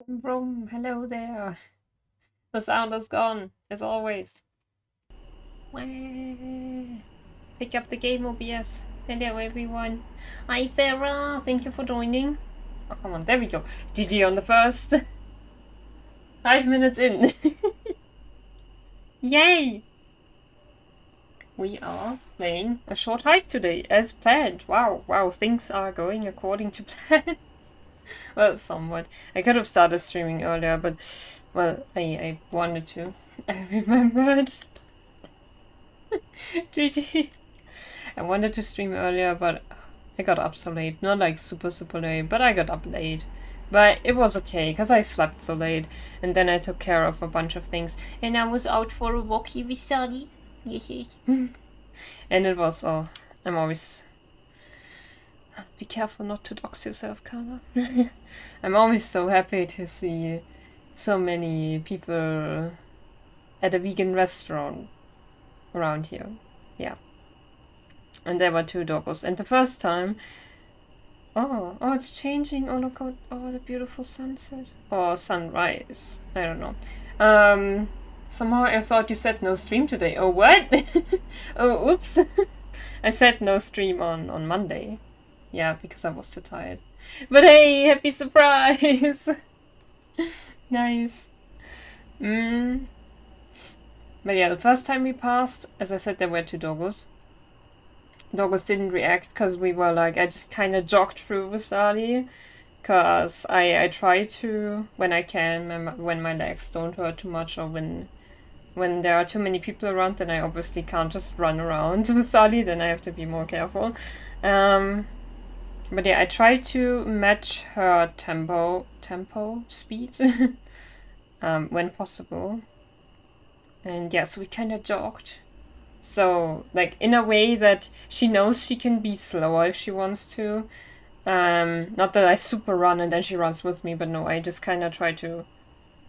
Vroom, hello there. The sound is gone, as always. Wah. Pick up the game, OBS. Hello, everyone. Hi, Farah. Thank you for joining. Oh, come on. There we go. GG on the first. 5 minutes in. Yay! We are playing a short hike today, as planned. Wow, wow. Things are going according to plan. Well, somewhat. I could have started streaming earlier, but, well, I wanted to. I remembered. GG. I wanted to stream earlier, but I got up so late. Not like super, super late, but I got up late. But it was okay, because I slept so late. And then I took care of a bunch of things. And I was out for a walkie with Sally. And it was, oh, I'm always... Be careful not to dox yourself, Kana. I'm always so happy to see so many people at a vegan restaurant around here. Yeah. And there were 2 doggos. And the first time... Oh, it's changing. Oh, look, oh, the beautiful sunset. Or sunrise. I don't know. Somehow I thought you said no stream today. Oh, what? Oh, oops. I said no stream on Monday. Yeah, because I was too tired. But hey, happy surprise! Nice. But yeah, the first time we passed, as I said, there were 2 doggos. Doggos didn't react because we were like, I just kind of jogged through with Sally. Because I try to, when I can, when my legs don't hurt too much, or when there are too many people around, then I obviously can't just run around with Sally, then I have to be more careful. But yeah, I try to match her tempo speed when possible. And yeah, so we kind of jogged. So, like, in a way that she knows she can be slower if she wants to. Not that I super run and then she runs with me, but no, I just kind of try to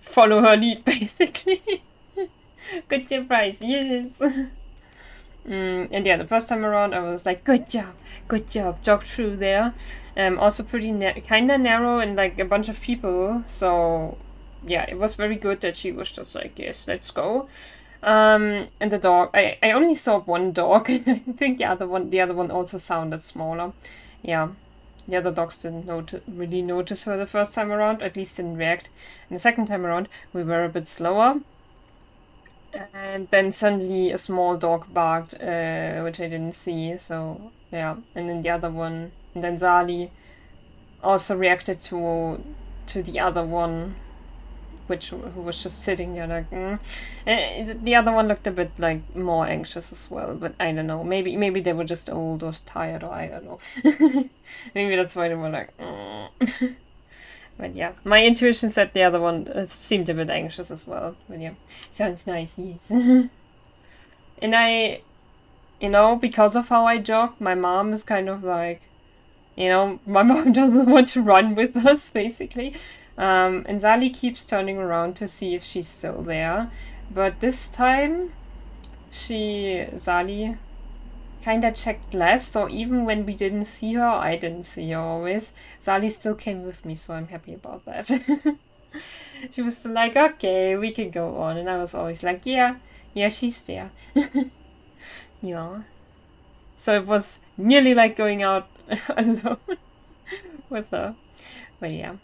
follow her lead, basically. Good surprise, yes! And yeah, the first time around I was like, good job, jogged through there. Also pretty kind of narrow and like a bunch of people, so yeah, it was very good that she was just like, yes, let's go. And the dog, I only saw 1 dog. I think the other one also sounded smaller. Yeah, the other dogs didn't really notice her the first time around, at least didn't react. And the second time around we were a bit slower. And then suddenly a small dog barked, which I didn't see, so yeah. And then the other one, and then Zali also reacted to the other one, who was just sitting there like, the other one looked a bit like more anxious as well, but I don't know. Maybe they were just old or tired, or I don't know. Maybe that's why they were like, But yeah, my intuition said the other one seemed a bit anxious as well. But yeah, sounds nice, yes. And I, because of how I jog, my mom is kind of like, my mom doesn't want to run with us, basically. And Zali keeps turning around to see if she's still there. But this time, Zali kind of checked less, so even when we didn't see her, I didn't see her always, Sally still came with me, so I'm happy about that. She was still like, okay, we can go on, and I was always like, yeah, she's there. Yeah. So it was nearly like going out alone with her, but yeah.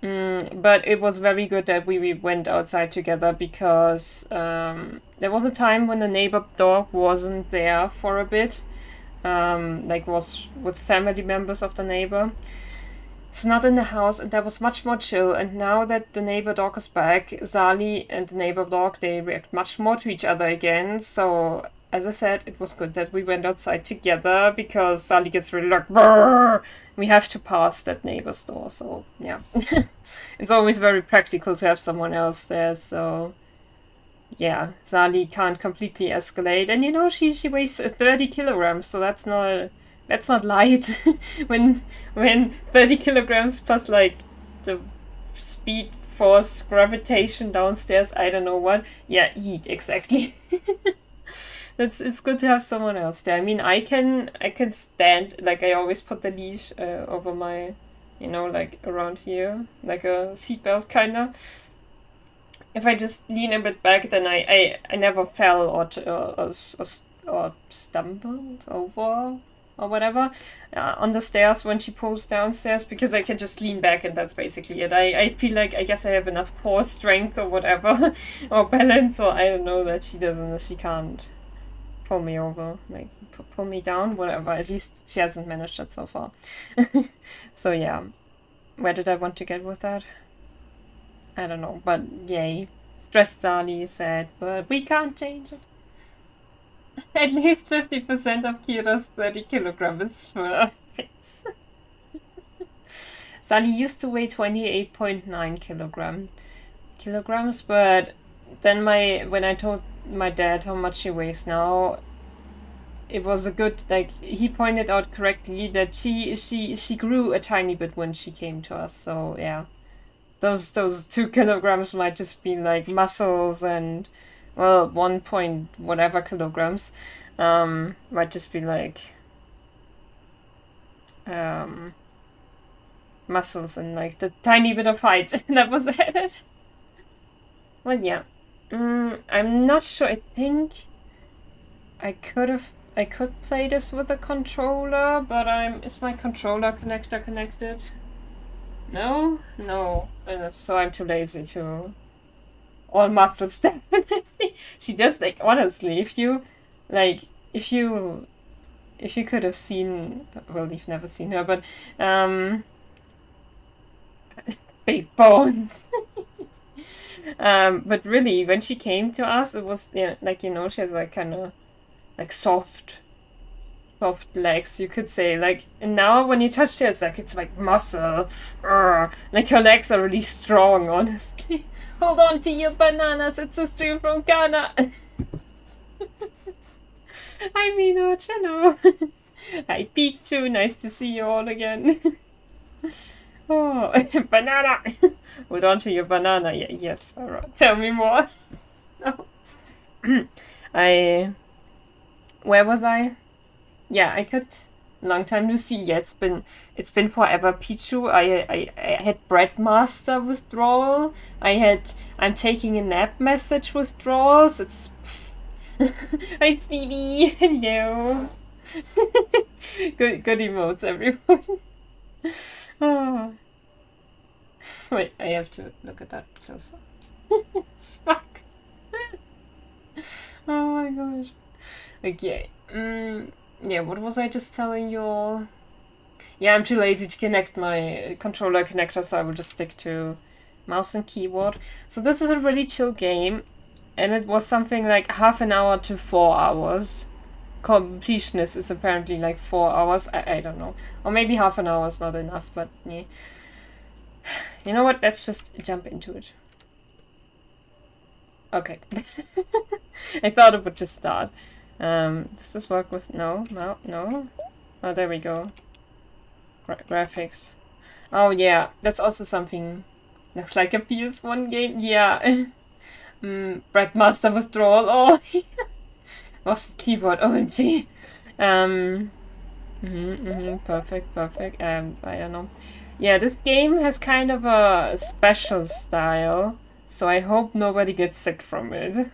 But it was very good that we went outside together, because there was a time when the neighbor dog wasn't there for a bit, like was with family members of the neighbor. It's not in the house, and that was much more chill. And now that the neighbor dog is back, Zali and the neighbor dog, they react much more to each other again. So as I said, it was good that we went outside together, because Sally gets really like, brrr! We have to pass that neighbor's door, so yeah. It's always very practical to have someone else there, so yeah, Sally can't completely escalate. And she weighs 30 kilograms, so that's not light. when 30 kilograms plus like the speed, force, gravitation downstairs, I don't know what. Yeah, heat, exactly. It's good to have someone else there. I mean, I can stand, like I always put the leash over my you know, like around here, like a seatbelt kinda. If I just lean a bit back, then I never fell or stumbled over or whatever on the stairs when she pulls downstairs, because I can just lean back and that's basically it. I feel like, I guess I have enough core strength or whatever, or balance, or I don't know, that she can't pull me over, like pull me down, whatever. At least she hasn't managed that so far. So yeah, where did I want to get with that? I don't know, but yay. Stressed Sally said, but we can't change it. At least 50% of Kira's 30 kilograms is fur. Sally used to weigh 28.9 kilograms, but then when I told my dad how much she weighs now, it was a good, like, he pointed out correctly that she grew a tiny bit when she came to us, so yeah. Those 2 kilograms might just be like muscles, and, well, 1 point whatever kilograms might just be like muscles and like the tiny bit of height that was added. Well, yeah. I'm not sure. I think I could play this with a controller, but is my controller connector connected? No? No. So I'm too lazy to... All muscles, definitely. She does, like, honestly, if you could have seen... Well, you've never seen her, but... big bones. But really, when she came to us, it was, yeah, like, you know, she has, like, kind of, like, soft legs, you could say. Like, and now when you touch it, it's like muscle. Like, her legs are really strong, honestly. Hold on to your bananas, it's a stream from Kana. Hi Mino, hello. Hi Pikachu, nice to see you all again. Oh, banana. Hold on to your banana. Yeah, yes, Farah. Tell me more. Where was I? Yeah, I could. Long time to see. Yeah, it's been forever. Pichu, I had Breadmaster withdrawal. I'm taking a nap message withdrawals. It's hi Phoebe. Hello. Good emotes, everyone. Oh. Wait, I have to look at that closer. Fuck. Oh my gosh. Okay. Yeah, what was I just telling you all? Yeah, I'm too lazy to connect my controller connector, so I will just stick to mouse and keyboard. So this is a really chill game, and it was something like half an hour to 4 hours. Completionist is apparently like 4 hours. I don't know. Or maybe half an hour is not enough, but yeah. You know what? Let's just jump into it. Okay. I thought it would just start. Does this work with... No. Oh, there we go. Graphics. Oh, yeah. That's also something... Looks like a PS1 game. Yeah. Breadmaster withdrawal. Oh, what's the keyboard? OMG. Perfect. I don't know. Yeah, this game has kind of a special style, so I hope nobody gets sick from it.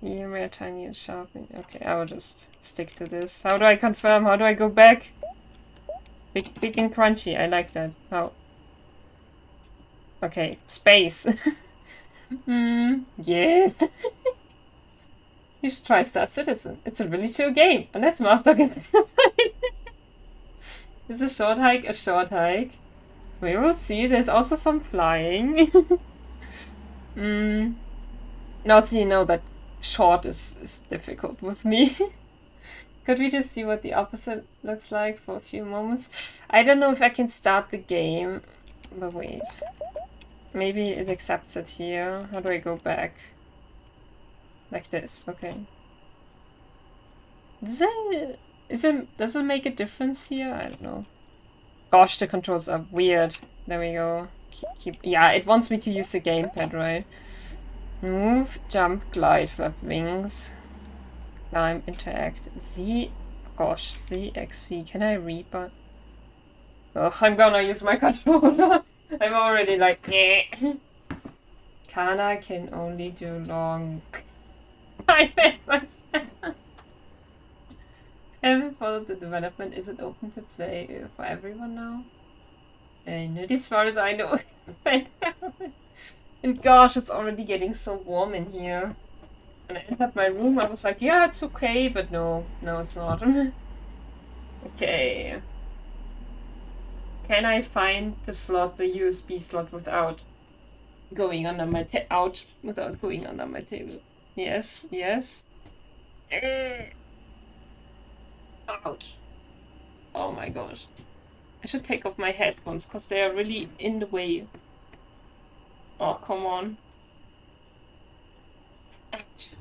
Yeah, we're tiny and sharp. Okay, I will just stick to this. How do I confirm? How do I go back? Big and crunchy. I like that. How? Okay, space. Yes. You should try Star Citizen. It's a really chill game. Unless Martha gets Is a short hike a short hike? We will see. There's also some flying. Now, so you know that short is difficult with me. Could we just see what the opposite looks like for a few moments? I don't know if I can start the game. But wait. Maybe it accepts it here. How do I go back? Like this, okay. Does it make a difference here? I don't know. Gosh, the controls are weird. There we go. Yeah, it wants me to use the gamepad, right? Move, jump, glide, flap wings, climb, interact. Z. Gosh, Z, X, C. Can I read? But Ugh, I'm gonna use my controller. I'm already like, yeah. Kana can only do long. I made myself. Haven't followed the development. Is it open to play for everyone now? Not as far as I know. And gosh, it's already getting so warm in here. When I entered my room, I was like, yeah, it's okay, but no, it's not. Okay. Can I find the slot, the USB slot, without going under my without going under my table? Yes. Ouch. Oh my gosh. I should take off my headphones because they are really in the way. Oh, come on. Ouch.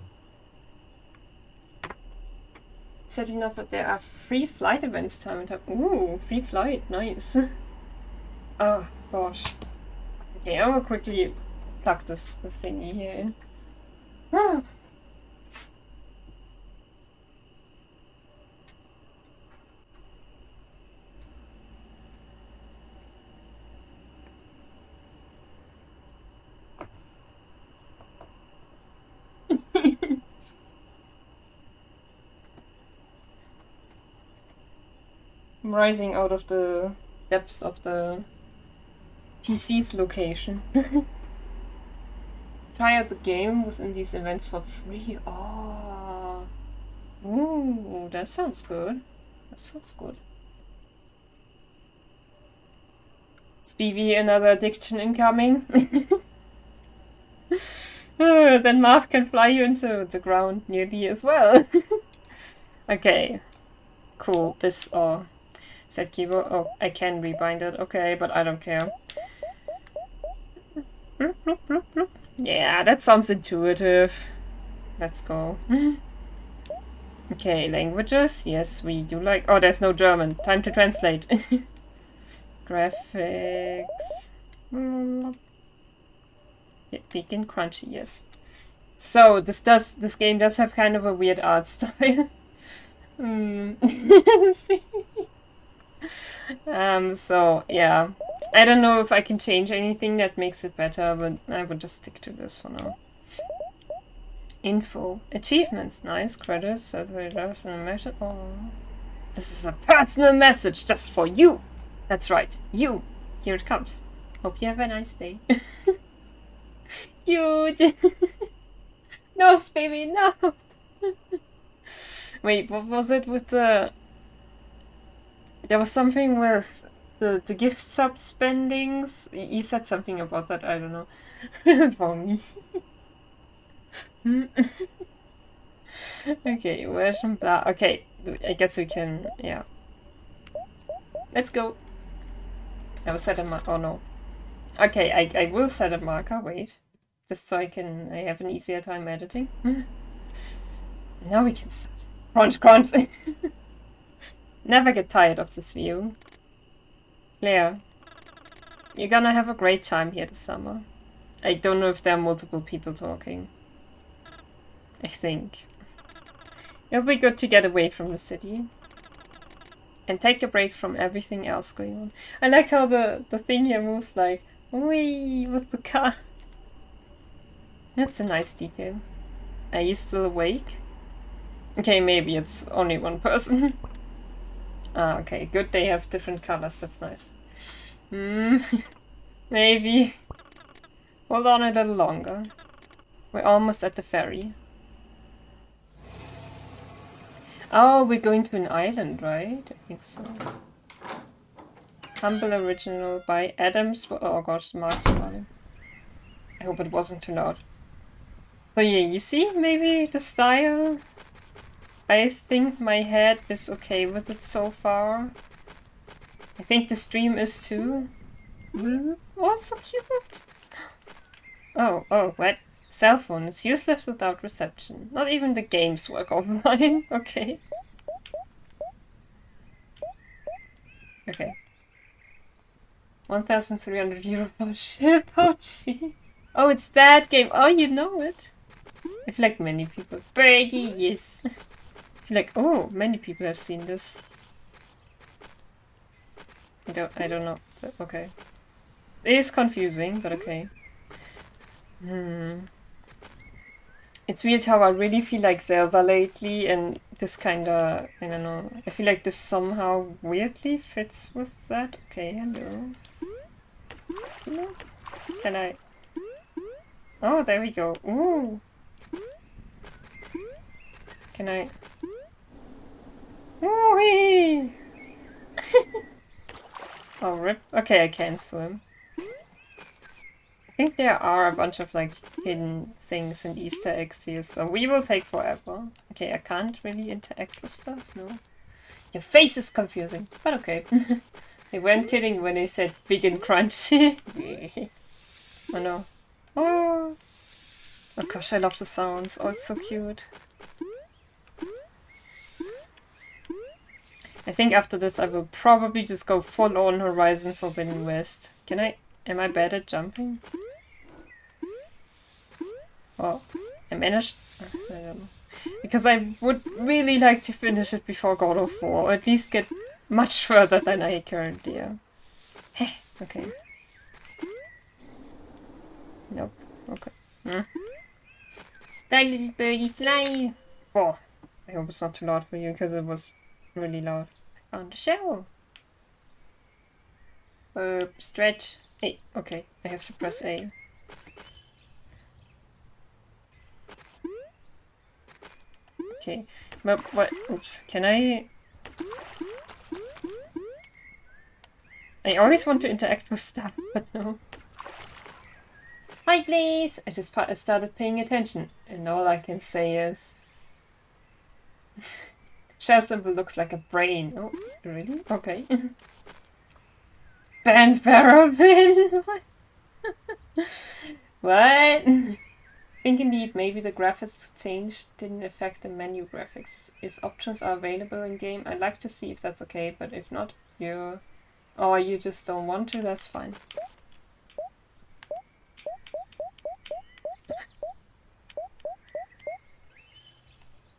Setting up that there are free flight events time and time. Ooh, free flight, nice. Oh gosh. Okay, I will quickly plug this thingy here in. Ah. I'm rising out of the depths of the PC's location. Try out the game within these events for free. Oh. Ooh, that sounds good. Is BV another addiction incoming? Then Marv can fly you into the ground nearly as well. Okay. Cool. This, set keyboard. Oh, I can rebind it. Okay, but I don't care. Yeah, that sounds intuitive. Let's go. Okay, languages. Yes, we do like... Oh, there's no German. Time to translate. Graphics. Yeah, big and crunchy, yes. So, this game does have kind of a weird art style. So, yeah. I don't know if I can change anything that makes it better, but I would just stick to this for now. Info. Achievements. Nice. Credits. Personal message. Oh. This is a personal message just for you. That's right. You. Here it comes. Hope you have a nice day. Cute. No, baby, no. Wait, what was it with the... There was something with the gift sub spendings. You said something about that, I don't know. For me. Okay, version blah. Okay, I guess we can, yeah. Let's go. I will set a marker. Oh no. Okay, I will set a marker, wait. Just so I have an easier time editing. Now we can start. Crunch. Never get tired of this view. Claire, you're gonna have a great time here this summer. I don't know if there are multiple people talking. I think. It'll be good to get away from the city. And take a break from everything else going on. I like how the thing here moves like, wee, with the car. That's a nice detail. Are you still awake? Okay, maybe it's only one person. Ah, okay, good, they have different colors, that's nice. Maybe. Hold on a little longer. We're almost at the ferry. Oh, we're going to an island, right? I think so. Humble Original by Adams. Oh gosh, Mark's volume. I hope it wasn't too loud. So yeah, you see, maybe the style. I think my head is okay with it so far. I think the stream is too. Oh, so cute! Oh, what? Cell phone is useless without reception. Not even the games work offline. Okay. Okay. 1,300 euro per ship. Oh, gee. Oh, it's that game. Oh, you know it. I feel like many people. Brady, yes. I feel like, oh, many people have seen this. I don't know. Okay. It is confusing, but okay. It's weird how I really feel like Zelda lately, and this kinda, I don't know, I feel like this somehow weirdly fits with that. Okay, hello. Hello? Can I? Oh, there we go. Ooh! Can I? Ooh-wee! Oh, rip. Okay, I can swim. I think there are a bunch of like hidden things and Easter eggs here, so we will take forever. Okay, I can't really interact with stuff, no. Your face is confusing, but okay. They weren't kidding when they said big and crunchy. Oh no. Oh. Oh gosh, I love the sounds. Oh, it's so cute. I think after this I will probably just go full on Horizon Forbidden West. Can I? Am I bad at jumping? Oh, I managed. I don't know. Because I would really like to finish it before God of War, or at least get much further than I currently am. Heh, okay. Nope. Okay. Fly, little birdie, fly! Oh, I hope it's not too loud for you, because it was really loud. I found a shell. Stretch. Hey, okay, I have to press A. Okay, but what? Oops, can I? I always want to interact with stuff, but no. Hi, please! I just started paying attention, and all I can say is... Shell symbol looks like a brain. Oh, really? Okay. Band Parabin! What? Think indeed, maybe the graphics change didn't affect the menu graphics. If options are available in game, I'd like to see if that's okay, but if not, you just don't want to, that's fine.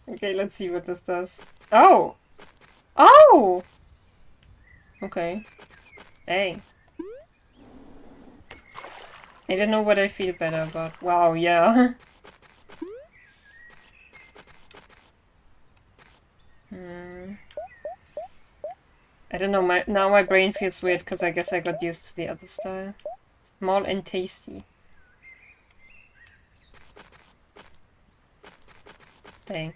Okay, let's see what this does. Oh! Oh! Okay. Dang. I don't know what I feel better about. Wow, yeah. I don't know, now my brain feels weird because I guess I got used to the other style. Small and tasty. Dang.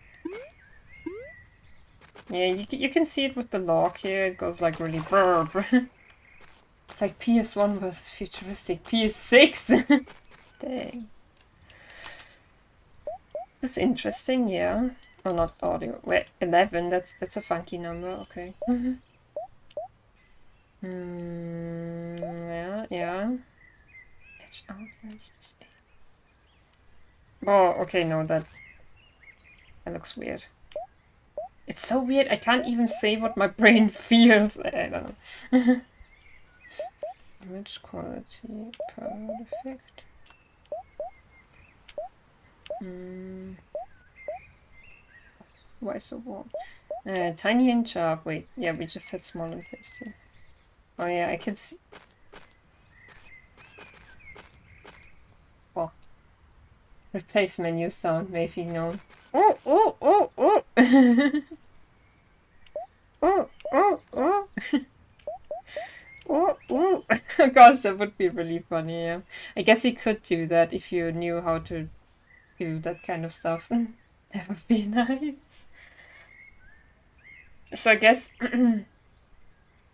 Yeah, you can see it with the lock here. It goes like really BIRB. It's like PS1 versus futuristic PS6. Dang. This is interesting, yeah. Oh, not audio. Wait, 11. That's a funky number. Okay. Yeah. Edge out. Where's this? Oh, okay. No, that looks weird. It's so weird. I can't even say what my brain feels. I don't know. Image quality perfect. Why so warm? Tiny and sharp. Wait, yeah, we just had small and tasty. Oh yeah, I can see. Oh. Replace menu sound, maybe no. Oh, oh, oh, oh! Oh, oh, oh! Oh, oh! Gosh, that would be really funny, yeah. I guess you could do that if you knew how to do that kind of stuff. That would be nice. So I guess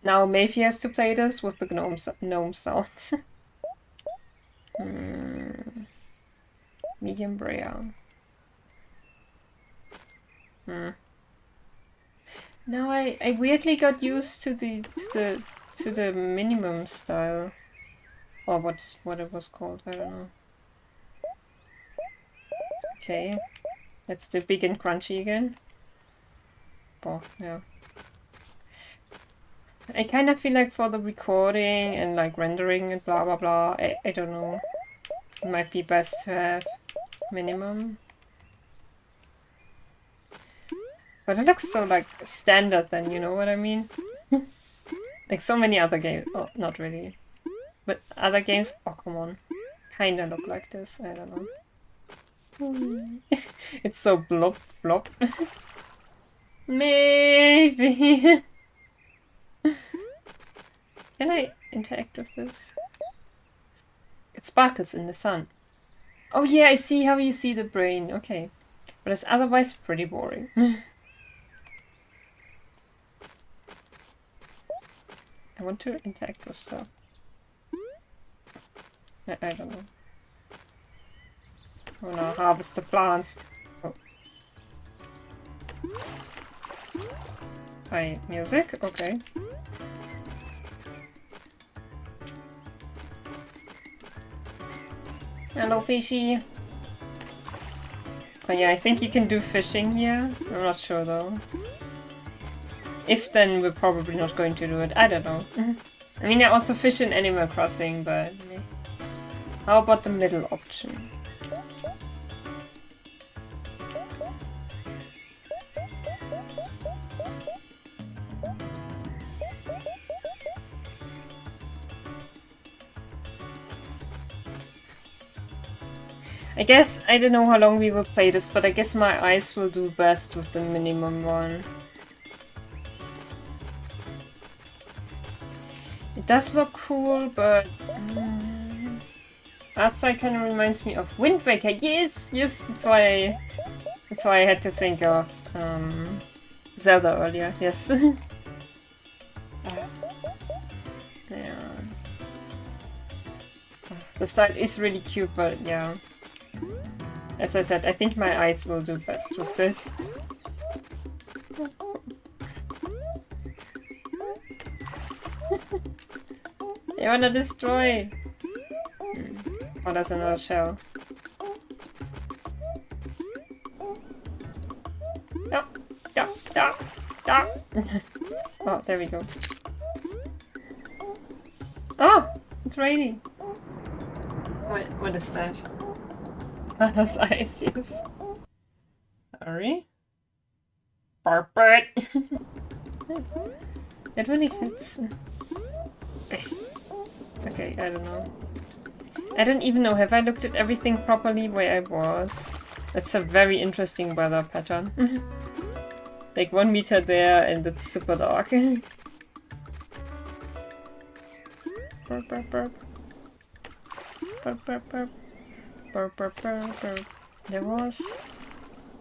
now Mayfi has to play this with the gnome sound. Medium brown. Now I weirdly got used to the minimum style, or what it was called. I don't know. Okay, let's do big and crunchy again. Oh yeah. I kind of feel like for the recording and like rendering and blah blah blah. I don't know. It might be best to have minimum. But it looks so like standard then, you know what I mean? Like so many other games. Oh, not really. But other games, oh come on. Kinda look like this, I don't know. It's so blop blop. Maybe. Can I interact with this? It sparkles in the sun. Oh yeah, I see how you see the brain. Okay. But it's otherwise pretty boring. I want to interact with stuff. I don't know. I wanna harvest the plants. Oh. Music? Okay. Hello, fishy. Oh yeah, I think you can do fishing here. I'm not sure though. If then, we're probably not going to do it. I don't know. I mean, I also fish in Animal Crossing, but... How about the middle option? I guess, I don't know how long we will play this, but I guess my eyes will do best with the minimum one. It does look cool, but... Outside kind of reminds me of Wind Waker. Yes! Yes! That's why I had to think of Zelda earlier. Yes. Yeah. The style is really cute, but yeah. As I said, I think my eyes will do best with this. I wanna destroy! Oh, there's another shell. Oh, there we go. Oh! It's raining! What is that? Kana's eyes, yes. Sorry. Barbert! It really fits. Okay, I don't know. I don't even know, have I looked at everything properly where I was? That's a very interesting weather pattern. Like 1 meter there and it's super dark. Burp, burp, burp. Burp, burp, burp. Burp, burp, burp, burp. There was...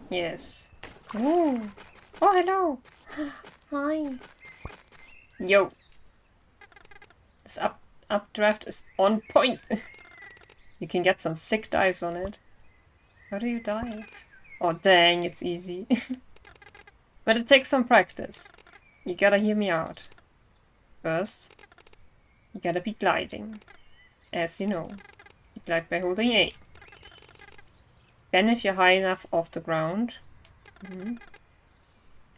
Yes. Ooh. Oh, hello! Hi! Yo! This updraft is on point! You can get some sick dives on it. How do you dive? Oh dang, it's easy. But it takes some practice. You gotta hear me out. First, you gotta be gliding. As you know. You glide by holding A. Then if you're high enough off the ground,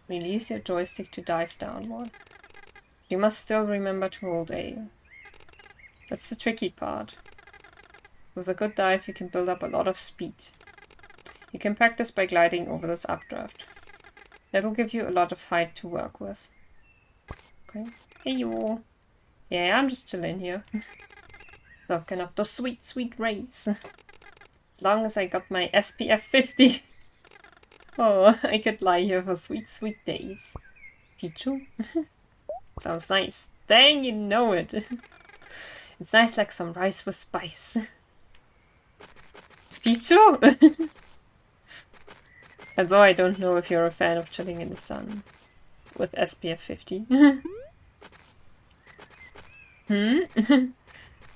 release your joystick to dive downward. You must still remember to hold A. That's the tricky part. With a good dive you can build up a lot of speed. You can practice by gliding over this updraft. That'll give you a lot of height to work with. Okay. Hey you! Yeah, I'm just chilling here. Soaking up those sweet, sweet rays. As long as I got my SPF 50. Oh, I could lie here for sweet, sweet days. Pichu? Sounds nice. Dang, you know it. It's nice like some rice with spice. Pichu? Although I don't know if you're a fan of chilling in the sun. With SPF 50.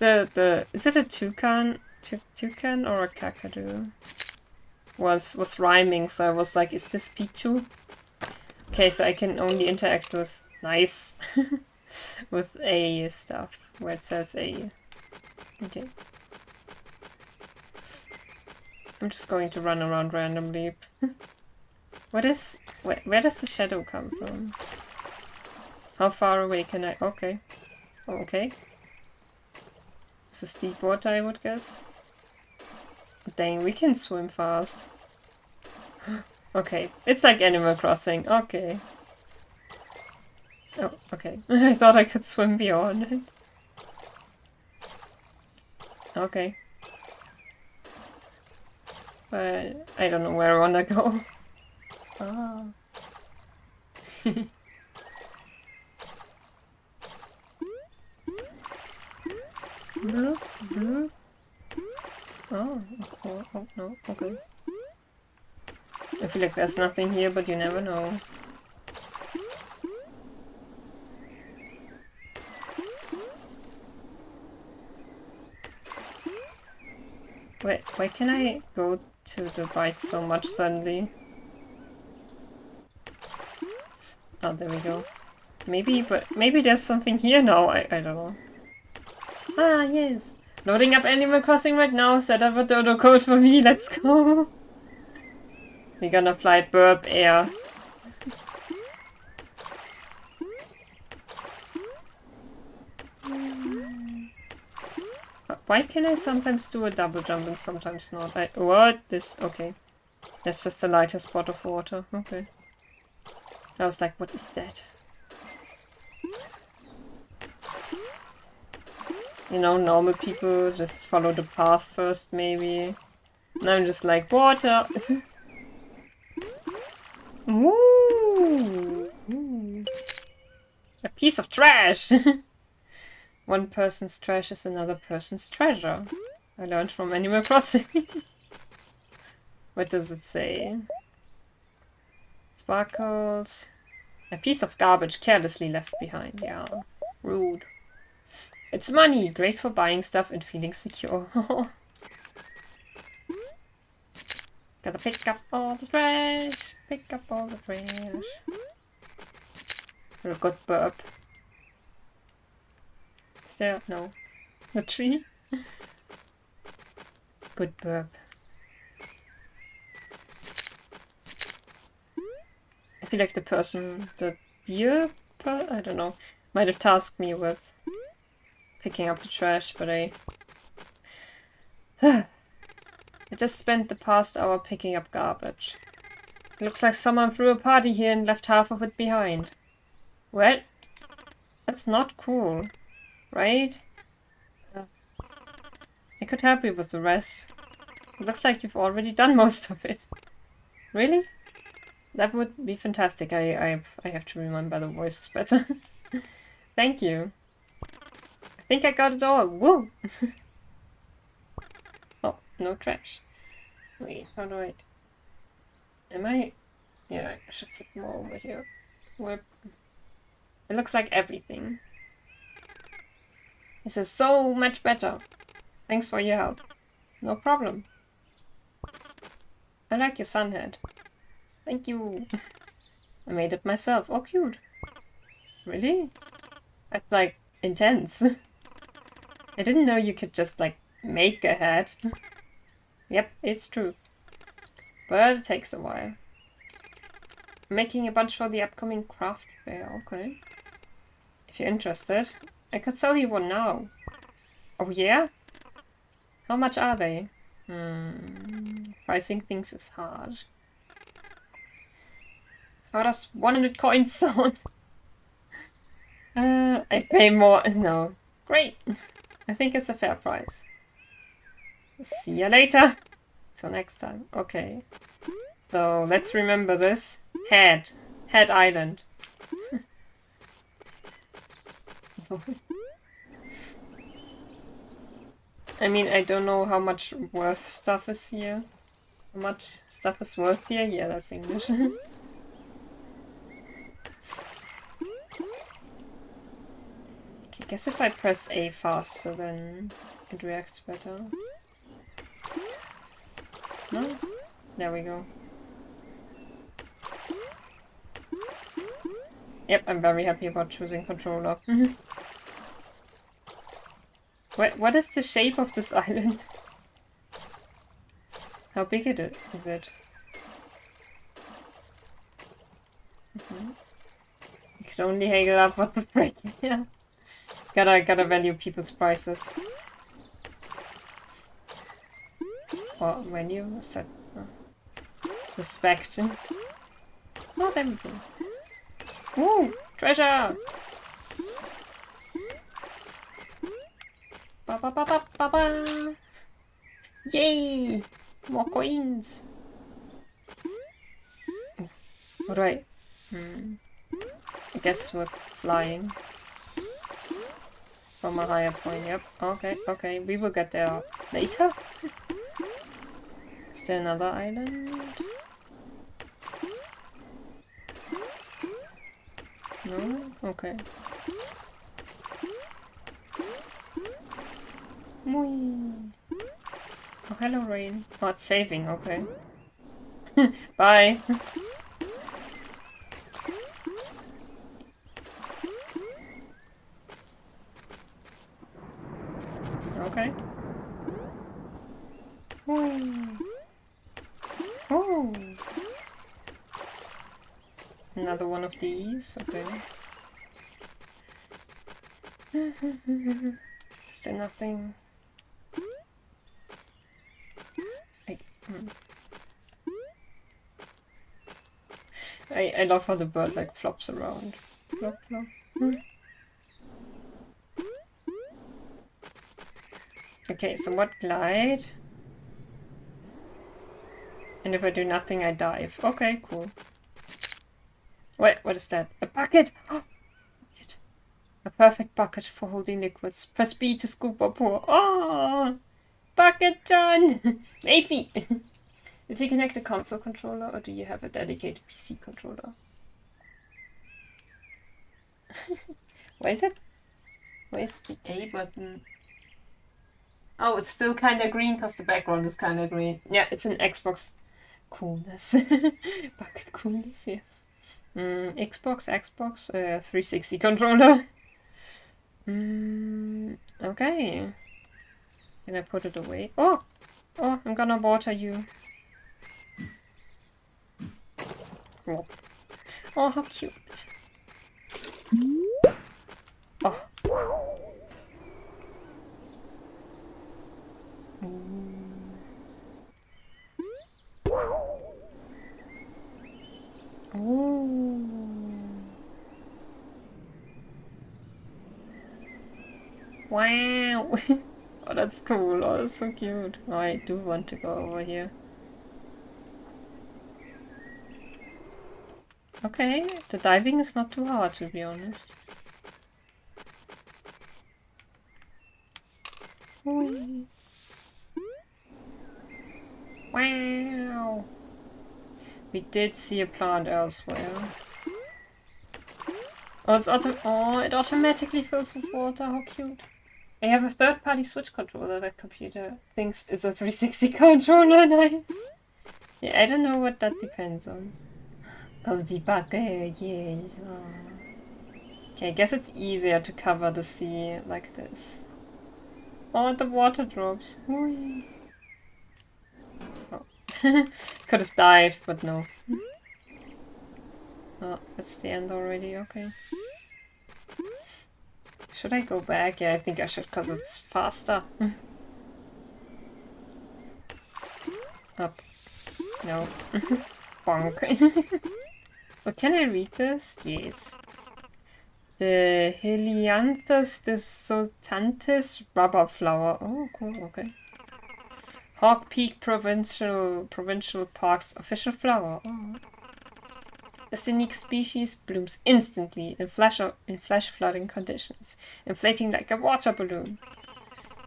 Is it a toucan? Toucan or a kakadu? Was rhyming, so I was like, is this Pichu? Okay, so I can only interact with nice with A stuff where it says A. Okay. I'm just going to run around randomly. Where does the shadow come from? How far away can I? Okay. Oh, okay. This is deep water, I would guess. Dang, we can swim fast. Okay, it's like Animal Crossing. Okay. Oh, okay. I thought I could swim beyond it. Okay. But I don't know where I wanna go. Ah. Bloop, bloop. Oh, no, okay. I feel like there's nothing here, but you never know. Wait, why can I go to the right so much suddenly? Oh, there we go. Maybe, but maybe there's something here now. I don't know. Ah, yes. Loading up Animal Crossing right now. Set up a dodo code for me. Let's go. We're gonna fly BIRB Air. Why can I sometimes do a double jump and sometimes not? What? This? Okay. That's just the lightest spot of water. Okay. I was like, what is that? You know, normal people just follow the path first, maybe. And I'm just like, water! Ooh. Ooh. A piece of trash! One person's trash is another person's treasure. I learned from Animal Crossing. What does it say? Sparkles. A piece of garbage carelessly left behind. Yeah. Rude. It's money. Great for buying stuff and feeling secure. Gotta pick up all the trash. Pick up all the trash. A good burp. Is there? No. The tree? Good burp. I feel like the person, the deer, I don't know, might have tasked me with picking up the trash, but I just spent the past hour picking up garbage. It looks like someone threw a party here and left half of it behind. Well, that's not cool, right? I could help you with the rest. It looks like you've already done most of it. Really? That would be fantastic. I have to remember the voices better. Thank you. I think I got it all. Woo! Oh, no trash. Wait, how do I... Am I... Yeah, I should sit more over here. Where... It looks like everything. This is so much better. Thanks for your help. No problem. I like your sun hat. Thank you. I made it myself. Oh, cute. Really? That's like intense. I didn't know you could just like make a hat. Yep, it's true. But it takes a while. I'm making a bunch for the upcoming craft fair. Okay. If you're interested, I could sell you one now. Oh yeah? How much are they? Pricing things is hard. How does 100 coins sound? I pay more. No. Great. I think it's a fair price. See you later. Till next time. Okay. So let's remember this. Head Island. I mean, I don't know how much worth stuff is here. How much stuff is worth here? Yeah, that's English. Okay, guess if I press A faster, then it reacts better. No? There we go. Yep, I'm very happy about choosing controller. What is the shape of this island? How big is it? You could only haggle up what the frick. Yeah. Gotta value people's prices. Or value set. Respect. Oh, there we go. Ooh, Treasure! Ba ba ba ba ba ba! Yay! More coins! What do I... I guess with flying. From a higher point, yep. Okay, okay, we will get there later. Is there another island? No? Okay. Whee. Oh, hello, rain. Oh, it's saving, okay. Bye! Okay. Whee. Oh! Another one of these, okay. Is there nothing? I love how the bird like flops around. Flop, flop. Okay, so what glide? And if I do nothing, I dive. Okay, cool. Wait, what is that? A bucket! Oh, a perfect bucket for holding liquids. Press B to scoop or pour. Oh! Bucket John! Maybe! Did you connect a console controller or do you have a dedicated PC controller? Where is it? Where's the A button? Oh, it's still kinda green because the background is kinda green. Yeah, it's an Xbox coolness. Bucket coolness, yes. Xbox 360 controller. Okay. Can I put it away? Oh! Oh, I'm gonna water you. Oh, oh how cute. Oh. Oh. Wow. Oh, that's cool. Oh, that's so cute. Oh, I do want to go over here. Okay, the diving is not too hard, to be honest. Whee. Wow. We did see a plant elsewhere. Oh, it automatically fills with water. How cute. I have a third-party Switch controller. That computer thinks it's a 360 controller. Nice. Yeah, I don't know what that depends on. Cozy bucket, yes. Oh. Okay, I guess it's easier to cover the sea like this. Oh, the water drops. Whee. Oh. Could have dived, but no. Oh, it's the end already, okay. Should I go back? Yeah, I think I should because it's faster. Up. No. Bonk. But can I read this? Yes. The Helianthus desultantis rubber flower. Oh, cool, okay. Hawk Peak Provincial Park's official flower. Oh. A scenic species blooms instantly in flash flooding conditions, inflating like a water balloon.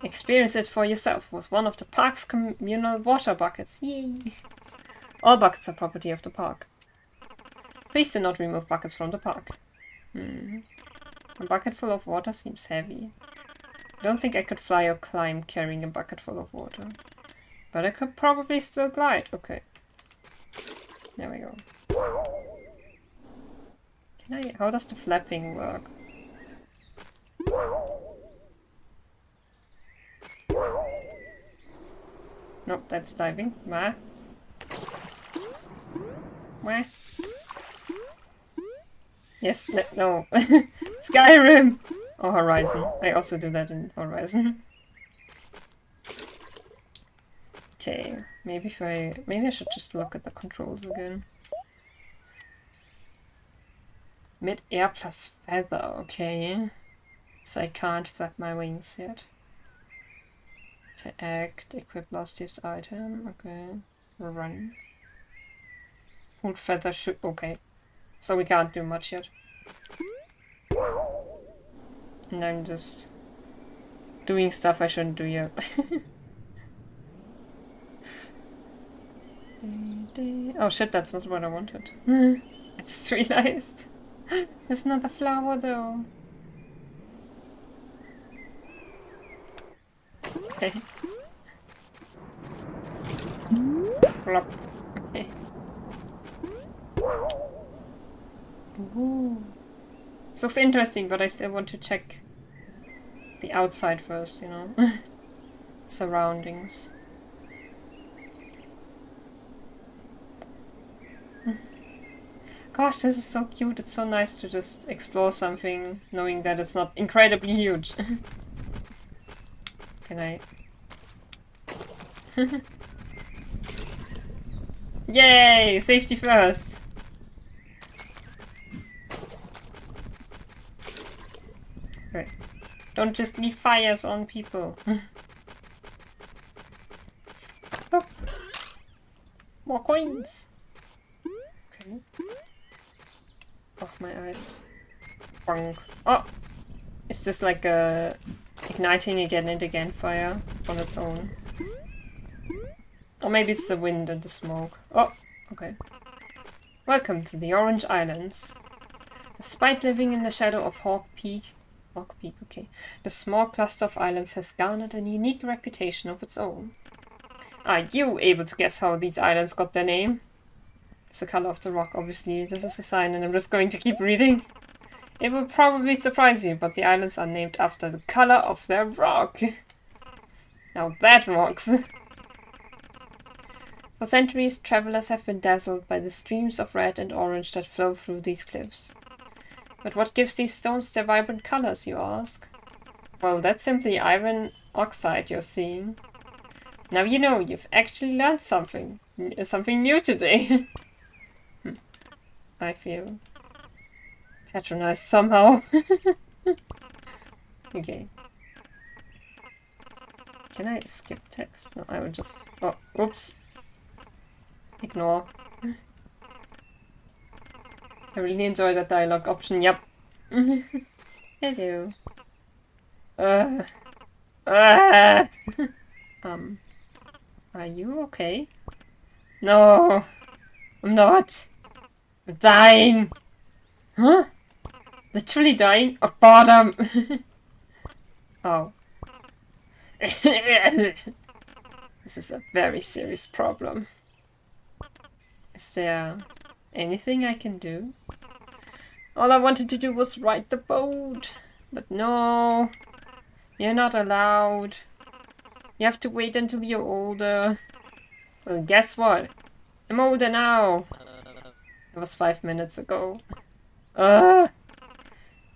Experience it for yourself with one of the park's communal water buckets. Yay! All buckets are property of the park. Please do not remove buckets from the park. A bucket full of water seems heavy. I don't think I could fly or climb carrying a bucket full of water. But I could probably still glide. Okay. There we go. How does the flapping work? Nope, that's diving. Wah. Wah. Yes, no. Skyrim! Or Horizon. I also do that in Horizon. Okay, maybe I should just look at the controls again. Mid-air plus feather, okay. So I can't flap my wings yet. To act, equip last year's item, okay. Run. Hold feather should, okay. So we can't do much yet. And I'm just doing stuff I shouldn't do yet. Oh shit, that's not what I wanted. I just realized. There's another flower though. Okay. Plop. Okay. Ooh. This looks interesting, but I still want to check the outside first, you know? Surroundings. Gosh, this is so cute. It's so nice to just explore something, knowing that it's not incredibly huge. Can I... Yay! Safety first! Okay. Don't just leave fires on people. Oh. More coins! Okay. Oh, my eyes. Bonk. Oh! Is this like a igniting again and again fire on its own? Or maybe it's the wind and the smoke. Oh, okay. Welcome to the Orange Islands. Despite living in the shadow of Hawk Peak, okay, the small cluster of islands has garnered a unique reputation of its own. Are you able to guess how these islands got their name? It's the color of the rock, obviously. This is a sign, and I'm just going to keep reading. It will probably surprise you, but the islands are named after the color of their rock. Now that rocks. For centuries, travelers have been dazzled by the streams of red and orange that flow through these cliffs. But what gives these stones their vibrant colors, you ask? Well, that's simply iron oxide you're seeing. Now you know, you've actually learned something new today. I feel patronized somehow. Okay. Can I skip text? No, I will just... Oh, oops. Ignore. I really enjoy that dialogue option. Yep. Hello. Are you okay? No, I'm not. I'm dying. Huh? Literally dying of boredom. Oh. This is a very serious problem. Is there anything I can do? All I wanted to do was ride the boat. But no, you're not allowed. You have to wait until you're older. Well, guess what? I'm older now. It was 5 minutes ago.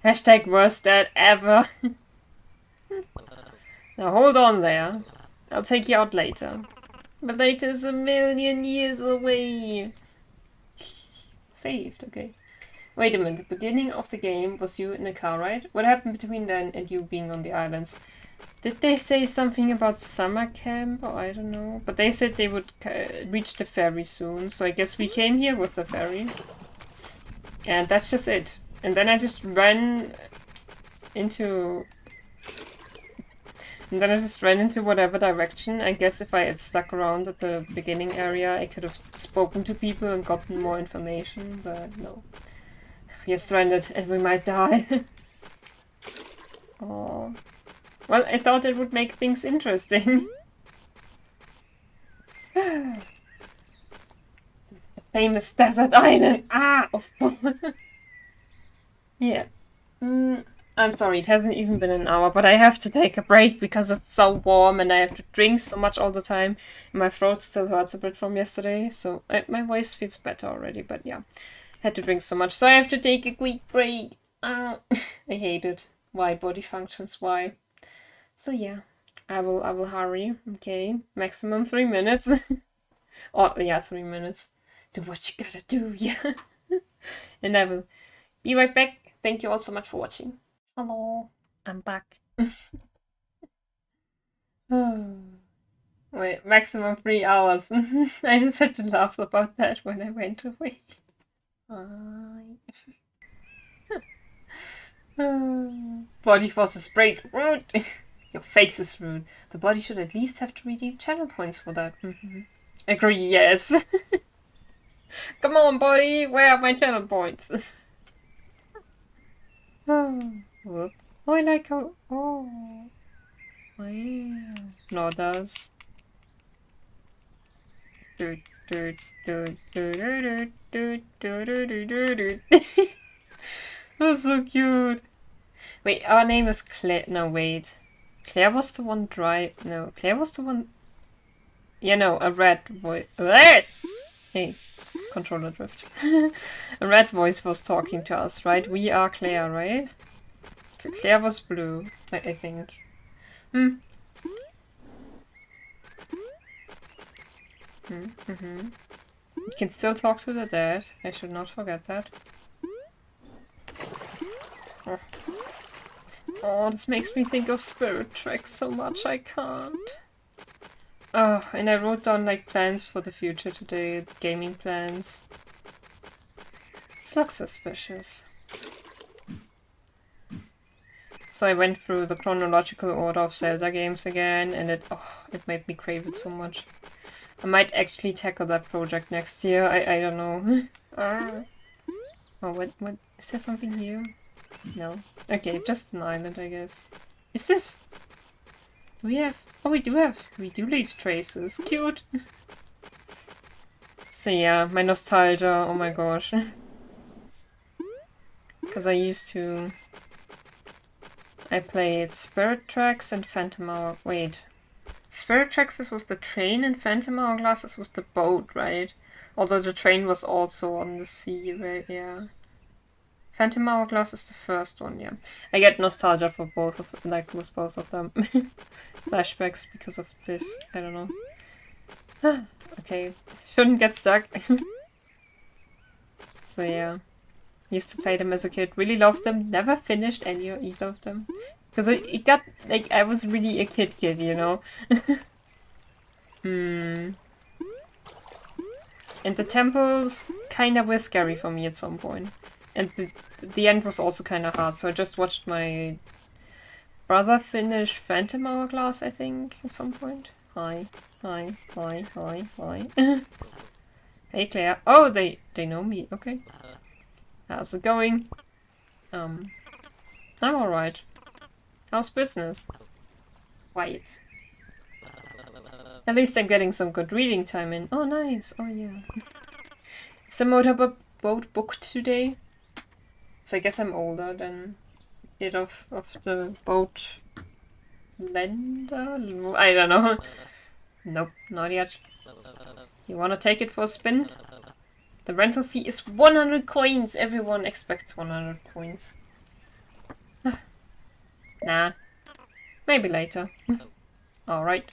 Hashtag worst dad ever. Now hold on there. I'll take you out later. But later is a million years away. Saved, okay. Wait a minute, the beginning of the game was you in a car, right? What happened between then and you being on the islands? Did they say something about summer camp? Or I don't know. But they said they would reach the ferry soon. So I guess we came here with the ferry. And that's just it. And then I just ran into... And then I just ran into whatever direction. I guess if I had stuck around at the beginning area, I could have spoken to people and gotten more information. But no. We are stranded and we might die. Oh. Well, I thought it would make things interesting. The famous desert island. Ah! Yeah. I'm sorry, it hasn't even been an hour, but I have to take a break because it's so warm and I have to drink so much all the time. My throat still hurts a bit from yesterday, so my voice feels better already, but yeah. Had to drink so much, so I have to take a quick break. I hate it. Why body functions? Why? So yeah, I will hurry. Okay, maximum 3 minutes. Oh yeah, 3 minutes. Do what you gotta do. Yeah, and I will Be right back. Thank you all so much for watching. Hello, I'm back. Wait, maximum 3 hours. I just had to laugh about that when I went away. Body forces break. Rude. Your face is rude. The body should at least have to redeem channel points for that. Agree, yes. Come on, body. Where are my channel points? Oh, I like how... Oh. Wow. Nodders. That's so cute. Wait, our name is Claire. No, wait. Claire was the one No, Claire was the one... Yeah, no, a red voice... Hey, controller drift. A red voice was talking to us, right? We are Claire, right? Claire was blue, I think. You can still talk to the dead. I should not forget that. Oh, this makes me think of Spirit Tracks so much I can't. Oh, and I wrote down like plans for the future today, gaming plans. This looks suspicious. So I went through the chronological order of Zelda games again, and it made me crave it so much. I might actually tackle that project next year. I don't know. Oh, what? Is there something here? No. Okay, just an island, I guess. Is this? Do we have? Oh, we do leave traces. Cute. So yeah, my nostalgia. Oh my gosh. Because I played Spirit Tracks and Phantom Hour. Wait. Spirit Tracks was the train and Phantom Hourglass was the boat, right? Although the train was also on the sea, right? Yeah. Phantom Hourglass is the first one, yeah. I get nostalgia for both of them, like with both of them. Flashbacks because of this, I don't know. Okay, shouldn't get stuck. So yeah, used to play them as a kid, really loved them, never finished any or either of them. Because it got, like, I was really a kid, you know? And the temples kinda were scary for me at some point. And the end was also kind of hard, so I just watched my brother finish Phantom Hourglass, I think, at some point. Hi. Hey, Claire. Oh, they know me. Okay. How's it going? I'm alright. How's business? Quiet. At least I'm getting some good reading time in. Oh, nice. Oh, yeah. Is the motorboat booked today? So I guess I'm older than it of the boat lender? I don't know. Nope, not yet. You wanna take it for a spin? The rental fee is 100 coins. Everyone expects 100 coins. Nah. Maybe later. Alright.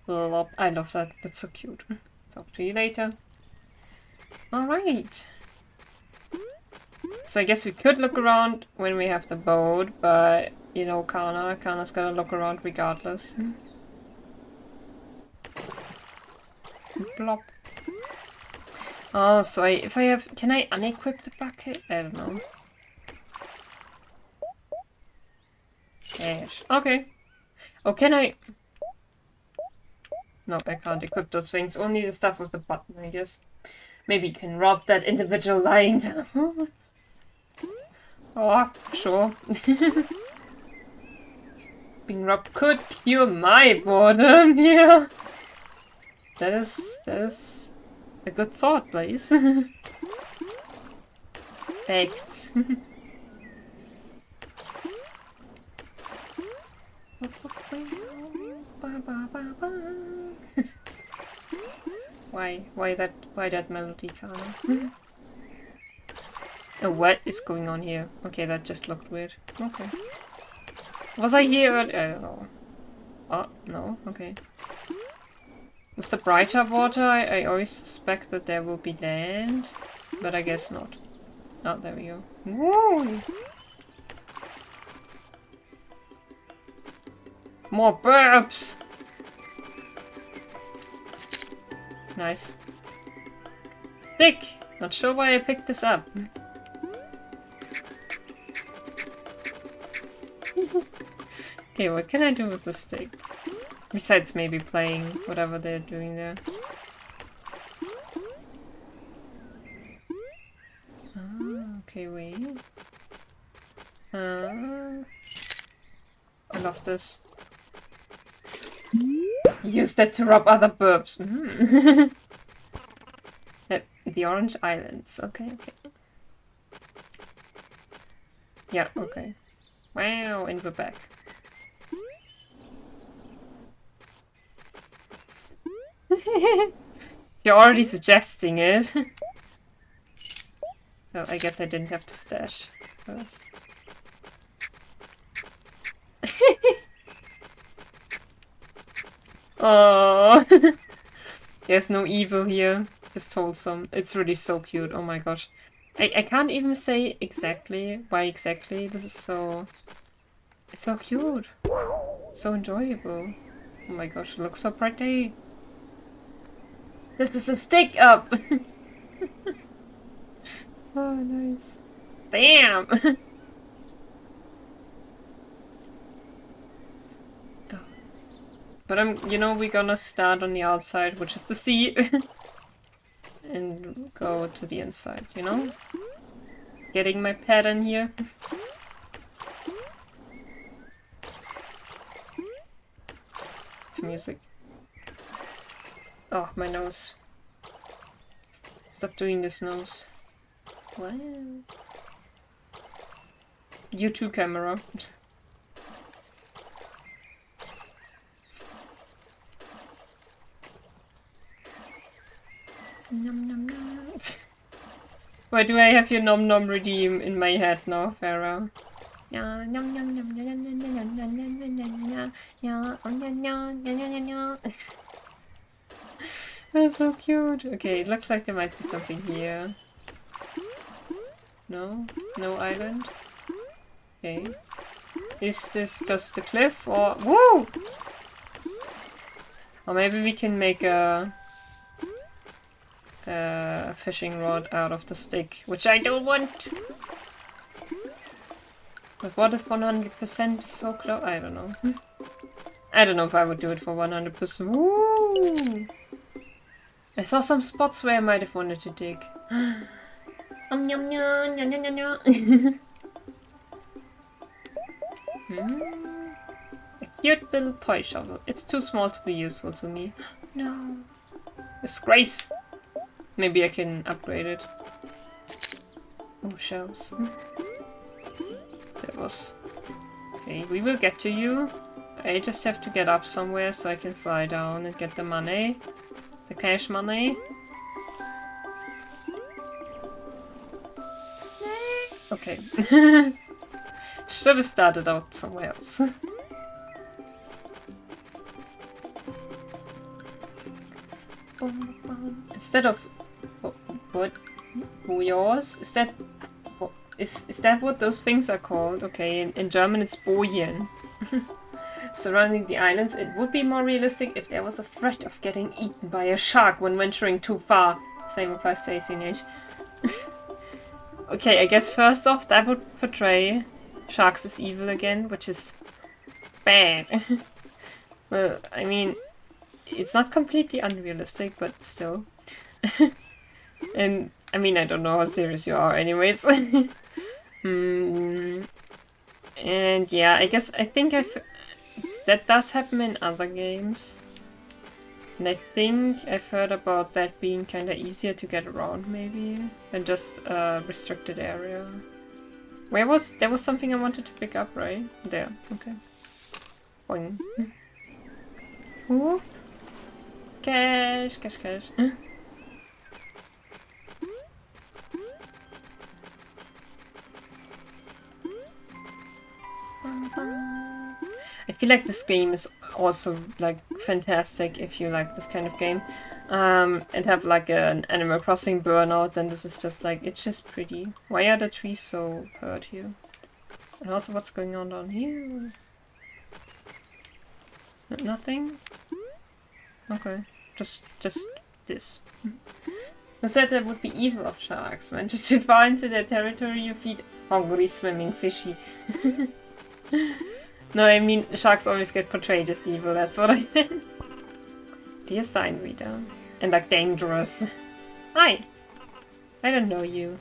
I love that. That's so cute. Talk to you later. Alright. So I guess we could look around when we have the boat, but you know Kana's gotta look around regardless. Plop. Oh, so can I unequip the bucket? I don't know. Yes. Okay. Oh, can I? No, I can't equip those things. Only the stuff with the button, I guess. Maybe you can rob that individual lying down. Oh, sure. Being robbed could cure my boredom, yeah. That is a good thought, please. Facts. Why that melody, Kana? Oh, what is going on here? Okay, that just looked weird. Okay. Was I here? I don't know. Oh, no? Okay. With the brighter water, I always suspect that there will be land, but I guess not. Oh, there we go. Woo! More burps! Nice. Stick! Not sure why I picked this up. Okay, what can I do with the stick? Besides maybe playing whatever they're doing there. Ah, okay, wait. I love this. Use that to rub other burps. Mm. The Orange Islands. Okay, okay. Yeah, okay. Wow, and we're back. You're already suggesting it. Oh, I guess I didn't have to stash first. Oh, there's no evil here. Just wholesome. It's really so cute. Oh my gosh. I can't even say exactly why exactly. This is so... It's so cute. So enjoyable. Oh my gosh, it looks so pretty. This is a stick up! Oh, nice. Damn! Oh. But you know, we're gonna start on the outside, which is the sea. And go to the inside, you know? Getting my pattern here. To music. Oh, my nose. Stop doing this nose. Wow. You too, camera. Nom nom nom. Why do I have your nom nom redeem in my head now, Pharaoh? That's so cute. Okay, it looks like there might be something here. No? No island? Okay. Is this just the cliff or... Woo! Or maybe we can make a fishing rod out of the stick, which I don't want! But what if 100% is so close? I don't know. I don't know if I would do it for 100%. Woo! I saw some spots where I might have wanted to dig. A cute little toy shovel. It's too small to be useful to me. No. Disgrace. Maybe I can upgrade it. Oh, shells. That was... Okay, we will get to you. I just have to get up somewhere so I can fly down and get the money. The cash money. Okay. Should have started out somewhere else. Instead of... What? Yours? Is that... Is that what those things are called? Okay, in German it's Bojen. Surrounding the islands, it would be more realistic if there was a threat of getting eaten by a shark when venturing too far. Same applies to ACNH. Okay, I guess first off that would portray sharks as evil again, which is bad. Well, I mean, it's not completely unrealistic, but still. And, I mean, I don't know how serious you are anyways. And yeah, I think that does happen in other games. And I think I've heard about that being kinda easier to get around maybe than just a restricted area. There was something I wanted to pick up, right? There, okay. Boing. Ooh. Cash, cash, cash. I feel like this game is also like fantastic if you like this kind of game. And have like an Animal Crossing burnout, then this is just like, it's just pretty. Why are the trees so hurt here? And also what's going on down here? Nothing? Okay, just this. Who said that would be evil of sharks? Venture too far into their territory, you feed hungry swimming fishy. No, I mean, sharks always get portrayed as evil, that's what I meant. Dear sign reader. And like dangerous. Hi! I don't know you.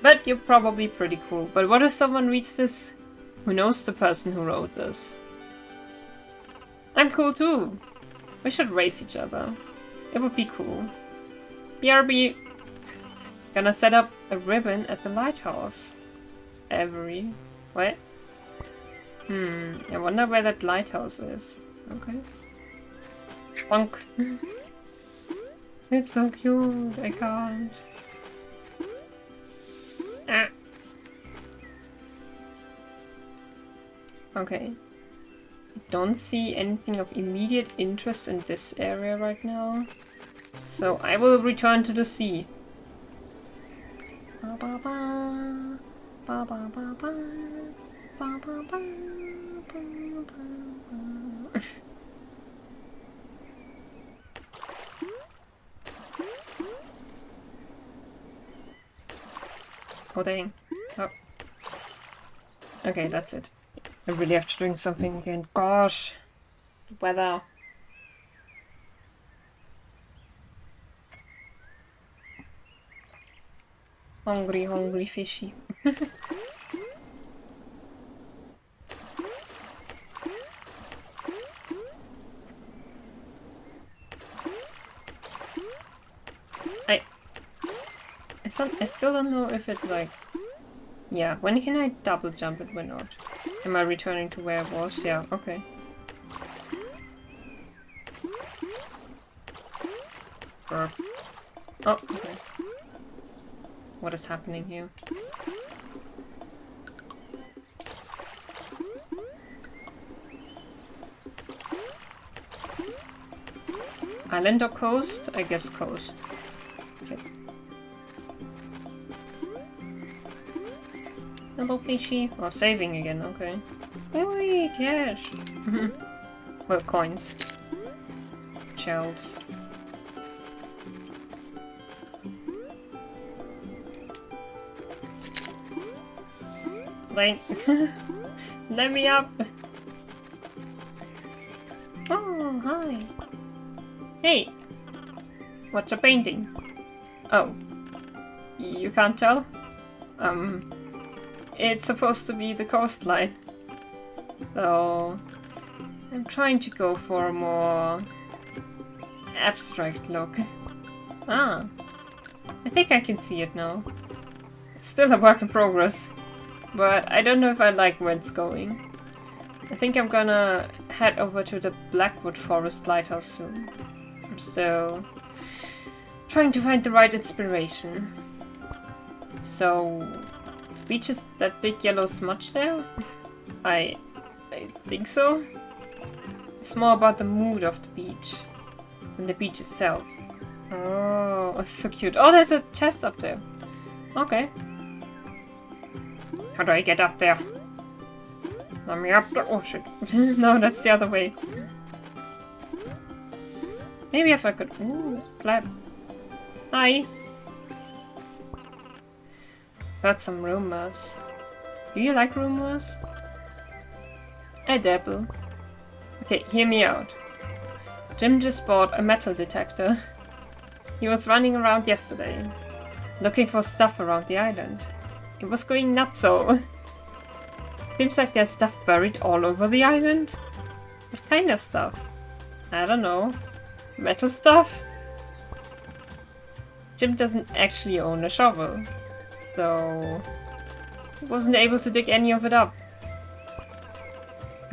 But you're probably pretty cool. But what if someone reads this who knows the person who wrote this? I'm cool too. We should race each other. It would be cool. BRB. Gonna set up a ribbon at the lighthouse. What? I wonder where that lighthouse is. Okay. Bonk. It's so cute. I can't. Ah. Okay. Don't see anything of immediate interest in this area right now. So I will return to the sea. Ba ba ba. Ba ba ba ba. Ba ba ba. Ba ba ba. Oh dang. Oh. Okay, that's it. I really have to drink something again. Gosh. The weather. Hungry, hungry fishy. I still don't know if it like... Yeah, when can I double jump it, when not? Am I returning to where I was? Yeah, okay. BIRB. Oh, okay. What is happening here? Island or coast? I guess coast. Okay. Hello, fishy. Oh, saving again, okay. Oi, cash! Well, coins. Shells. Lane. Let me up! Oh, hi! Hey! What's a painting? Oh. You can't tell? It's supposed to be the coastline. So... I'm trying to go for a more... abstract look. Ah. I think I can see it now. It's still a work in progress. But I don't know if I like where it's going. I think I'm gonna head over to the Blackwood Forest Lighthouse soon. I'm still trying to find the right inspiration. So, the beach is that big yellow smudge there? I think so. It's more about the mood of the beach than the beach itself. Oh, so cute. Oh, there's a chest up there. Okay. How do I get up there? Let me up there. Oh shit. No, that's the other way. Maybe if I could... Ooh, flap. Hi. Heard some rumors. Do you like rumors? I dabble. Okay, hear me out. Jim just bought a metal detector. He was running around yesterday, looking for stuff around the island. It was going nutso. Seems like there's stuff buried all over the island. What kind of stuff? I don't know. Metal stuff? Jim doesn't actually own a shovel, so he wasn't able to dig any of it up.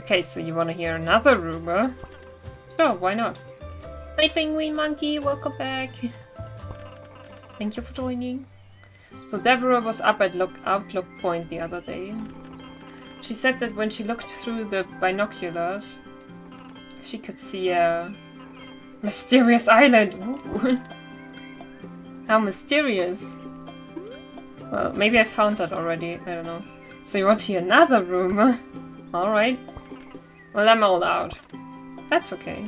Okay, so you want to hear another rumor? Sure, why not? Hi Penguin Monkey, welcome back. Thank you for joining. So Deborah was up at Outlook Point the other day. She said that when she looked through the binoculars, She could see a mysterious island. Ooh. How mysterious. Well, maybe I found that already. I don't know. So you want to see another room? Alright. Well, I'm all out. That's okay.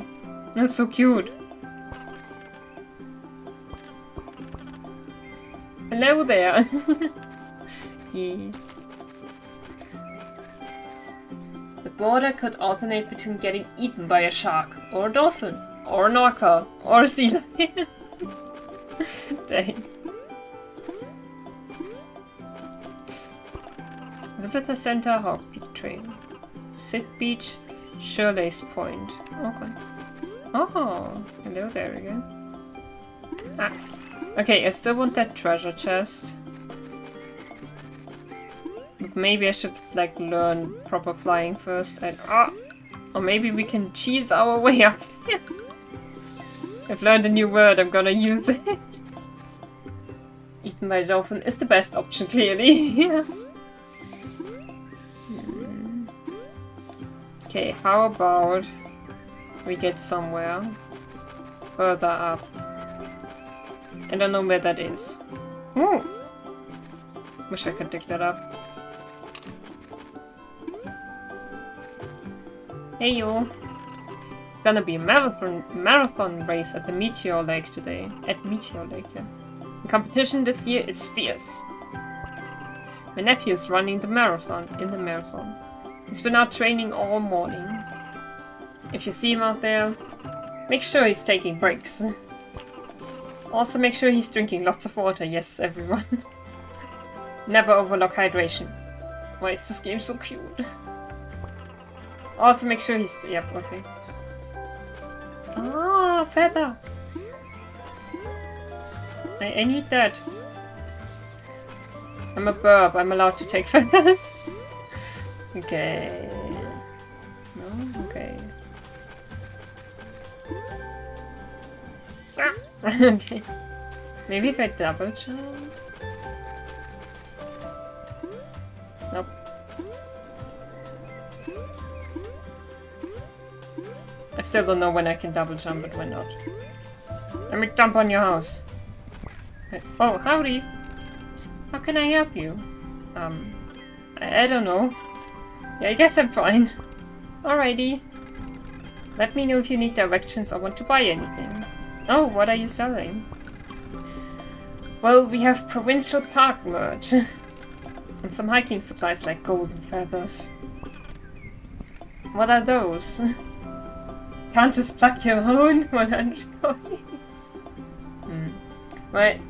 That's so cute. Hello there. Yes. The border could alternate between getting eaten by a shark, or a dolphin, or an orca, or a sea lion. Dang. Visitor Center, Hawk Peak Trail. Sid Beach, Shirley's Point. Okay. Oh, hello there again. Ah. Okay, I still want that treasure chest. But maybe I should like learn proper flying first. And or maybe we can cheese our way up here. I've learned a new word, I'm gonna use it. Eaten by a dolphin is the best option, clearly. Yeah. Okay, how about we get somewhere further up? I don't know where that is. Ooh. Wish I could dig that up. Hey yo! It's gonna be a marathon race at the Meteor Lake today. At Meteor Lake, yeah. The competition this year is fierce. My nephew is running the marathon. He's been out training all morning. If you see him out there, make sure he's taking breaks. Also make sure he's drinking lots of water, yes everyone. Never overlook hydration. Why is this game so cute? Also make sure he's... Yep, okay. Ah, feather! I need that. I'm a BIRB, I'm allowed to take feathers. Okay. No? Okay. Okay. Maybe if I double jump? Nope. I still don't know when I can double jump, but why not? Let me jump on your house. Oh, howdy! How can I help you? I don't know. Yeah, I guess I'm fine. Alrighty. Let me know if you need directions or want to buy anything. Oh, what are you selling? Well, we have Provincial Park merch. And some hiking supplies like golden feathers. What are those? Can't just pluck your own 100 coins. Right.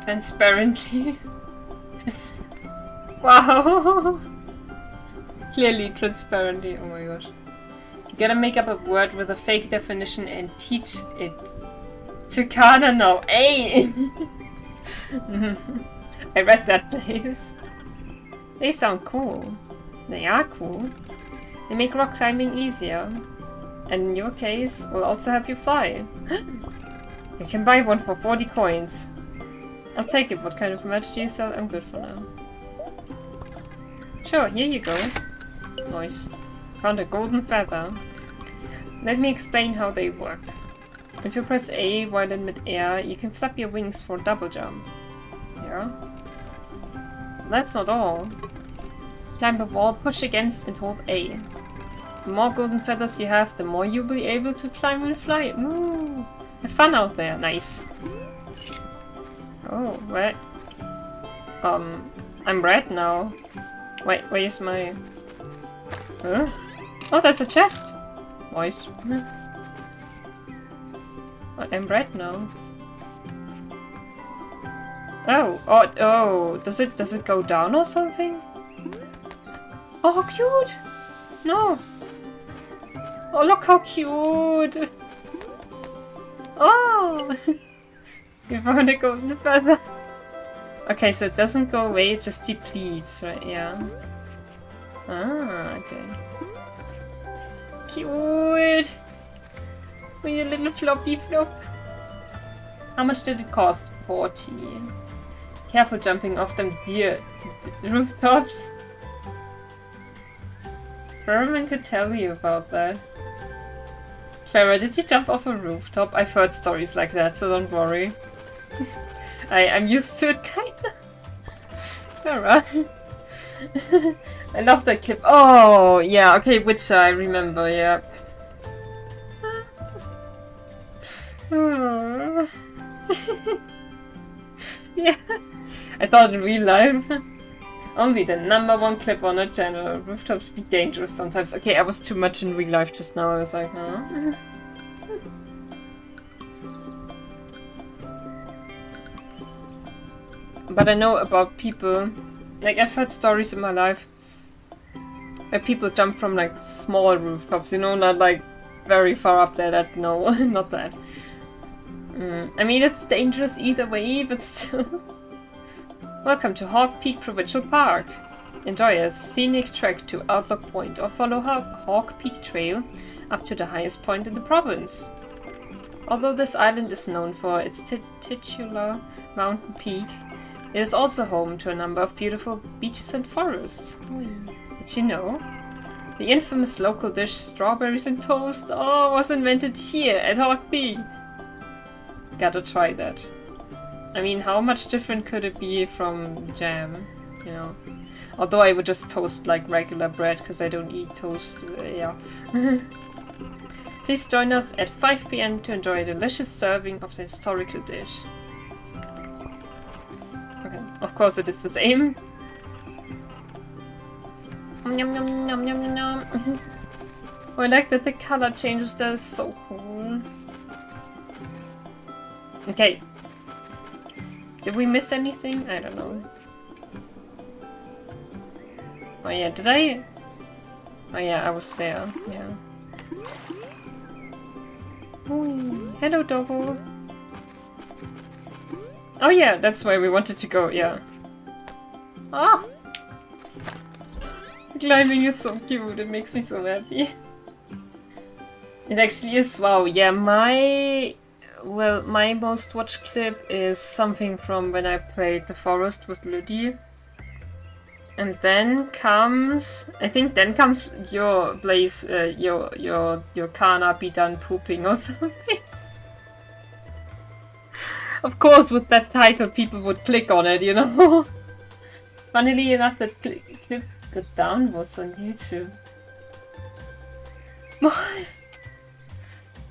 Transparently. Wow. Clearly transparently. Oh my gosh. You gotta make up a word with a fake definition and teach it to Kana now. Hey! I read that place. They sound cool. They are cool. They make rock climbing easier. And in your case, will also help you fly. You can buy one for 40 coins. I'll take it. What kind of merch do you sell? I'm good for now. Sure, here you go. Nice. Found a golden feather. Let me explain how they work. If you press A while in mid-air, you can flap your wings for double jump. Yeah. That's not all. Climb a wall, push against and hold A. The more golden feathers you have, the more you'll be able to climb and fly. Ooh. Have fun out there. Nice. Oh, what? I'm red now. Wait, where's my... Huh? Oh, there's a chest! Nice. I'm red now. Oh, does it go down or something? Oh, how cute! No! Oh, look how cute! Oh! You found a golden feather. Okay, so it doesn't go away, it just depletes, right? Yeah. Ah, okay. Cute! With your little floppy flop. How much did it cost? 40. Careful jumping off them deer rooftops. Berman could tell you about that. Sarah, did you jump off a rooftop? I've heard stories like that, so don't worry. I'm used to it, kinda. Sarah. I love that clip. Oh, yeah, okay, which I remember, yeah. Yeah, I thought in real life. Only the #1 clip on a channel. Rooftops be dangerous sometimes. Okay, I was too much in real life just now. I was like, no. But I know about people, like I've heard stories in my life where people jump from like small rooftops, you know, not like very far up there. That no, not that. I mean, it's dangerous either way, but still. Welcome to Hawk Peak Provincial Park. Enjoy a scenic trek to Outlook Point or follow Hawk Peak Trail up to the highest point in the province. Although this island is known for its titular mountain peak, it is also home to a number of beautiful beaches and forests. Did you know? The infamous local dish strawberries and toast was invented here at Hawk Peak. Gotta try that. I mean, how much different could it be from jam, you know? Although I would just toast like regular bread because I don't eat toast, yeah. Please join us at 5 PM to enjoy a delicious serving of the historical dish. Okay, of course it is the same. Yum, yum, yum, yum, yum. Oh, I like that the color changes, that is so cool. Okay. Did we miss anything? I don't know. Oh yeah, did I? Oh yeah, I was there, yeah. Ooh, hello, Doggo. Oh yeah, that's where we wanted to go, yeah. Ah! Climbing is so cute, it makes me so happy. It actually is, wow, yeah, my most watched clip is something from when I played The Forest with Ludi. And then comes, I think then comes your Blaze, your Kana be done pooping or something. Of course, with that title, people would click on it, you know. Funnily enough, that clip got down was on YouTube.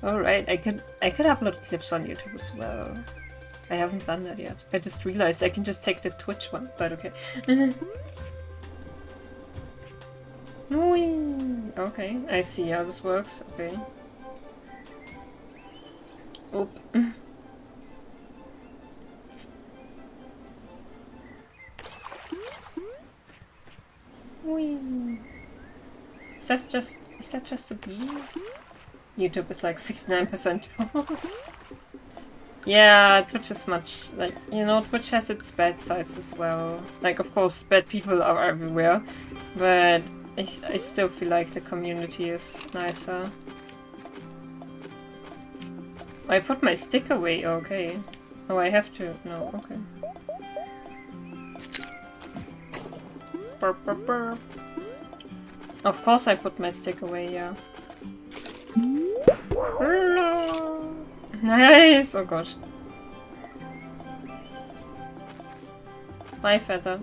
Alright, I could upload clips on YouTube as well. I haven't done that yet. I just realized I can just take the Twitch one, but okay. Okay, I see how this works. Okay. Oop. Is that just a bee? YouTube is like 69% false. Yeah, Twitch is much, like, you know, Twitch has its bad sides as well. Like, of course, bad people are everywhere, but I still feel like the community is nicer. I put my stick away, okay. Oh, I have to, no, okay. Burp, burp, burp. Of course I put my stick away, yeah. Nice! Oh gosh. Bye, Feather.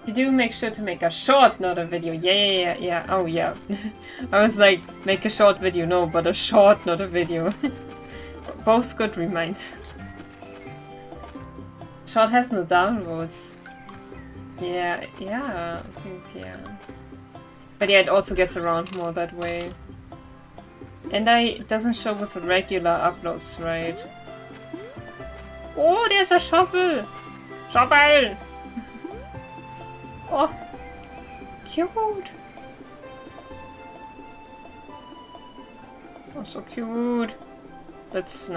You do make sure to make a short, not a video. Yeah. Oh, yeah. I was like, make a short video. No, but a short, not a video. Both good reminders. Short has no downvotes. Yeah, I think, yeah. But yeah, it also gets around more that way. And it doesn't show with the regular uploads, right? Oh, there's a shovel! Shovel! Oh, cute! Oh, so cute! That's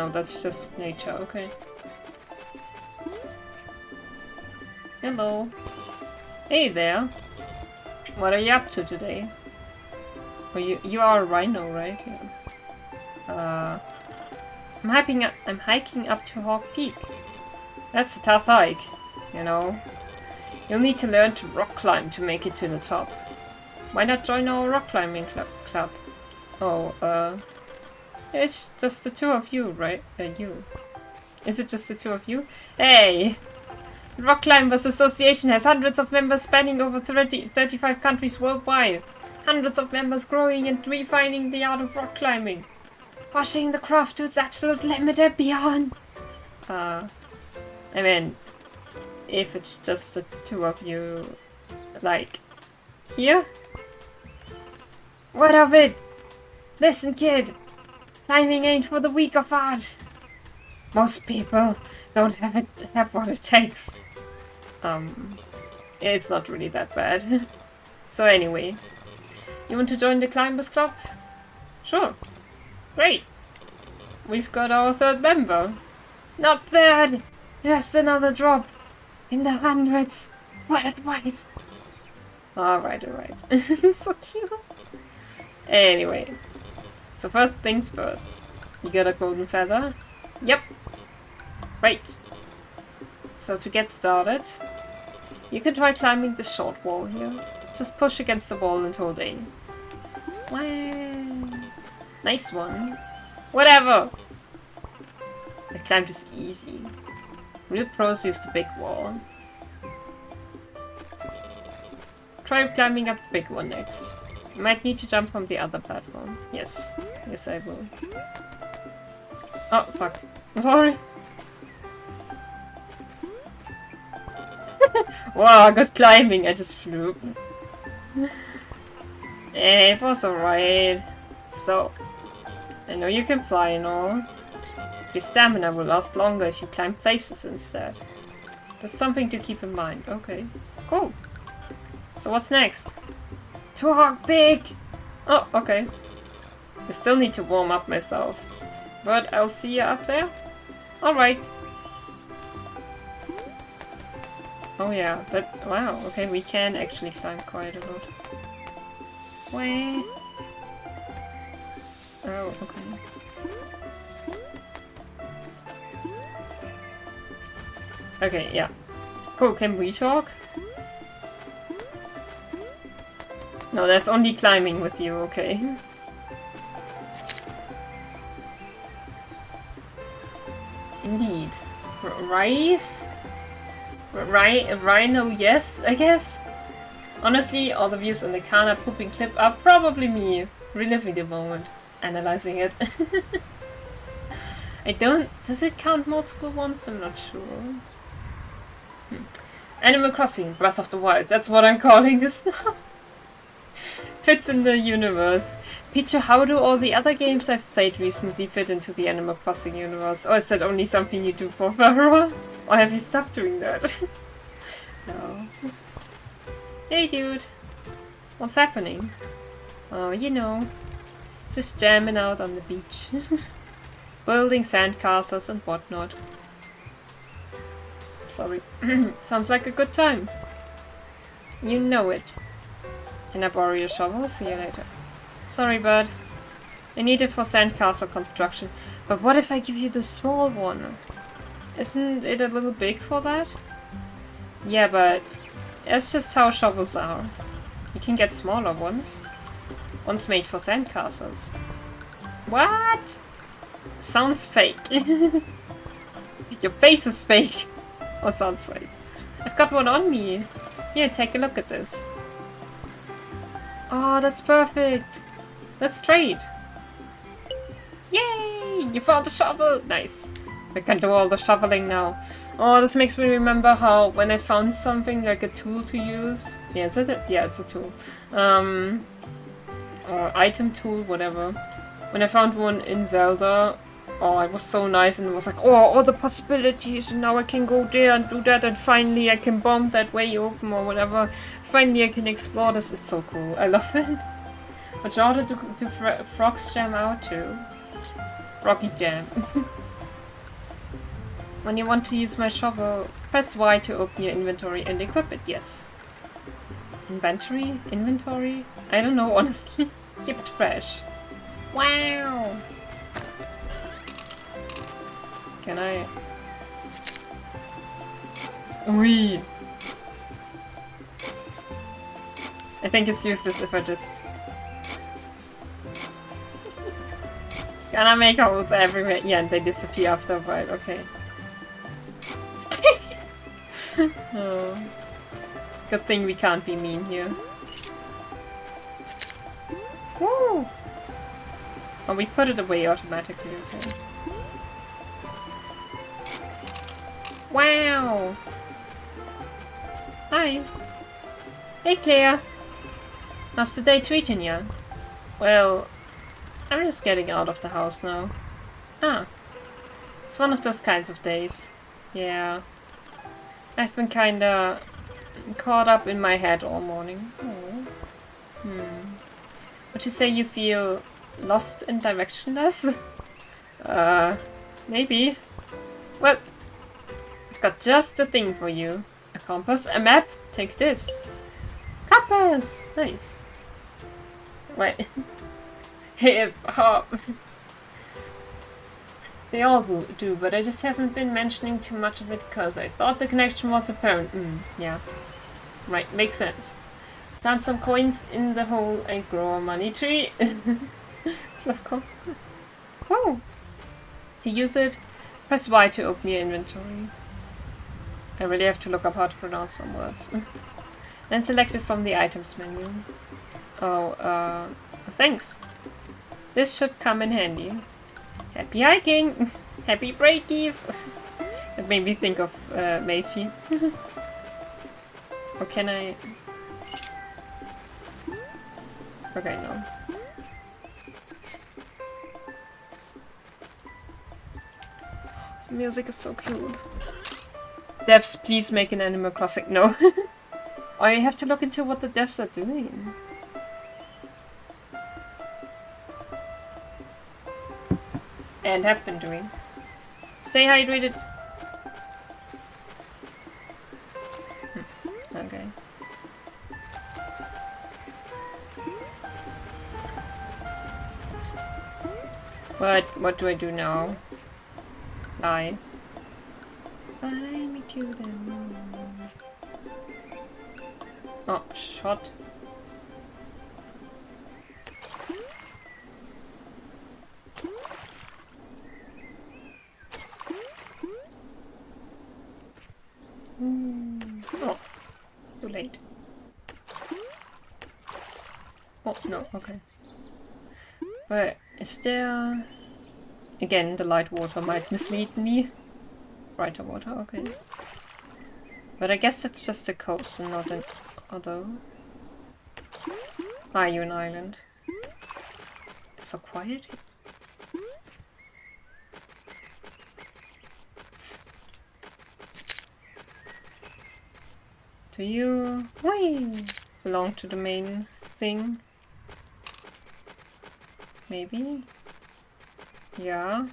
just nature, okay. Hello. Hey there! What are you up to today? Oh, you are a rhino, right? Yeah. I'm hiking up to Hawk Peak. That's a tough hike, you know. You'll need to learn to rock climb to make it to the top. Why not join our rock climbing club? Oh, it's just the two of you, right? You. Is it just the two of you? Hey! The Rock Climbers Association has hundreds of members spanning over 35 countries worldwide. Hundreds of members growing and refining the art of rock climbing. Pushing the craft to its absolute limit and beyond. I mean, if it's just the two of you, like, here? What of it? Listen, kid. Climbing ain't for the weak of heart. Most people don't have what it takes. It's not really that bad. So anyway, you want to join the Climbers Club? Sure. Great. We've got our third member. Not third! Just another drop. In the hundreds. Worldwide. Alright. So cute. Anyway. So first things first. You got a golden feather? Yep. Great. So to get started, you can try climbing the short wall here. Just push against the wall and hold A. Wow. Nice one. Whatever! The climb is easy. Real pros use the big wall. Try climbing up the big one next. You might need to jump from the other platform. Yes. Yes, I will. Oh, fuck. I'm sorry. Wow, good climbing. I just flew. It was alright. So, I know you can fly and all. Your stamina will last longer if you climb places instead. That's something to keep in mind. Okay, cool. So what's next? To Hawk Peak! Oh, okay. I still need to warm up myself. But I'll see you up there? Alright. Oh yeah, that... Wow, okay, we can actually climb quite a lot. Wait. Oh, okay. Okay, yeah. Cool, can we talk? No, there's only climbing with you, okay. Indeed. Rice? Rhino, yes, I guess? Honestly, all the views on the Kana pooping clip are probably me reliving the moment, analyzing it. I don't... Does it count multiple ones? I'm not sure. Animal Crossing, Breath of the Wild, that's what I'm calling this now. Fits in the universe. Pichu, how do all the other games I've played recently fit into the Animal Crossing universe? Or is that only something you do for Barra? Or have you stopped doing that? No. Hey dude. What's happening? Oh, you know. Just jamming out on the beach. Building sandcastles and whatnot. Sorry. Sounds like a good time. You know it. Can I borrow your shovel? See you later. Sorry, bud. I need it for sandcastle construction. But what if I give you the small one? Isn't it a little big for that? Yeah, but that's just how shovels are. You can get smaller ones. Ones made for sandcastles. What? Sounds fake. Your face is fake. Or sounds fake. I've got one on me. Here, take a look at this. Oh, that's perfect. Let's trade. Yay! You found the shovel! Nice. I can do all the shoveling now. Oh, this makes me remember how when I found something like a tool to use. Yeah, is it? Yeah, it's a tool. Or item tool, whatever. When I found one in Zelda, oh, it was so nice and it was like, oh, all the possibilities, and now I can go there and do that, and finally I can bomb that way open or whatever. Finally I can explore this. It's so cool. I love it. Which order do frogs jam out to? Rocky Jam. When you want to use my shovel, press Y to open your inventory and equip it, yes. Inventory? Inventory? I don't know, honestly. Keep it fresh. Wow! Can I... Ui! I think it's useless if I just... Gonna make holes everywhere. Yeah, and they disappear after a while. Okay. Oh. Good thing we can't be mean here. Woo! Oh, we put it away automatically, okay. Wow! Hi! Hey Claire! How's the day treating you? Well, I'm just getting out of the house now. Ah. It's one of those kinds of days. Yeah. I've been kinda caught up in my head all morning. Oh. Would you say you feel lost and directionless? Maybe. Well, I've got just the thing for you. A compass, a map, take this. Compass! Nice. Wait. Hip hop. They all do, but I just haven't been mentioning too much of it because I thought the connection was apparent. Yeah. Right, makes sense. Plant some coins in the hole and grow a money tree. Oh! To use it, press Y to open your inventory. I really have to look up how to pronounce some words. Then select it from the items menu. Oh, thanks. This should come in handy. Happy hiking! Happy breakies! It made me think of Mayfi. Or can I... Okay, no. The music is so cute. Devs, please make an Animal Crossing. No. Or you have to look into what the devs are doing. And have been doing. Stay hydrated. Okay. What do I do now? Lie. Fly me to the moon. Oh, shot. Oh, too late. Oh, no, okay. But is there... Again, the light water might mislead me. Brighter water, okay. But I guess it's just a coast and not an other. Are you an island? It's so quiet. Do you belong to the main thing? Maybe? Yeah.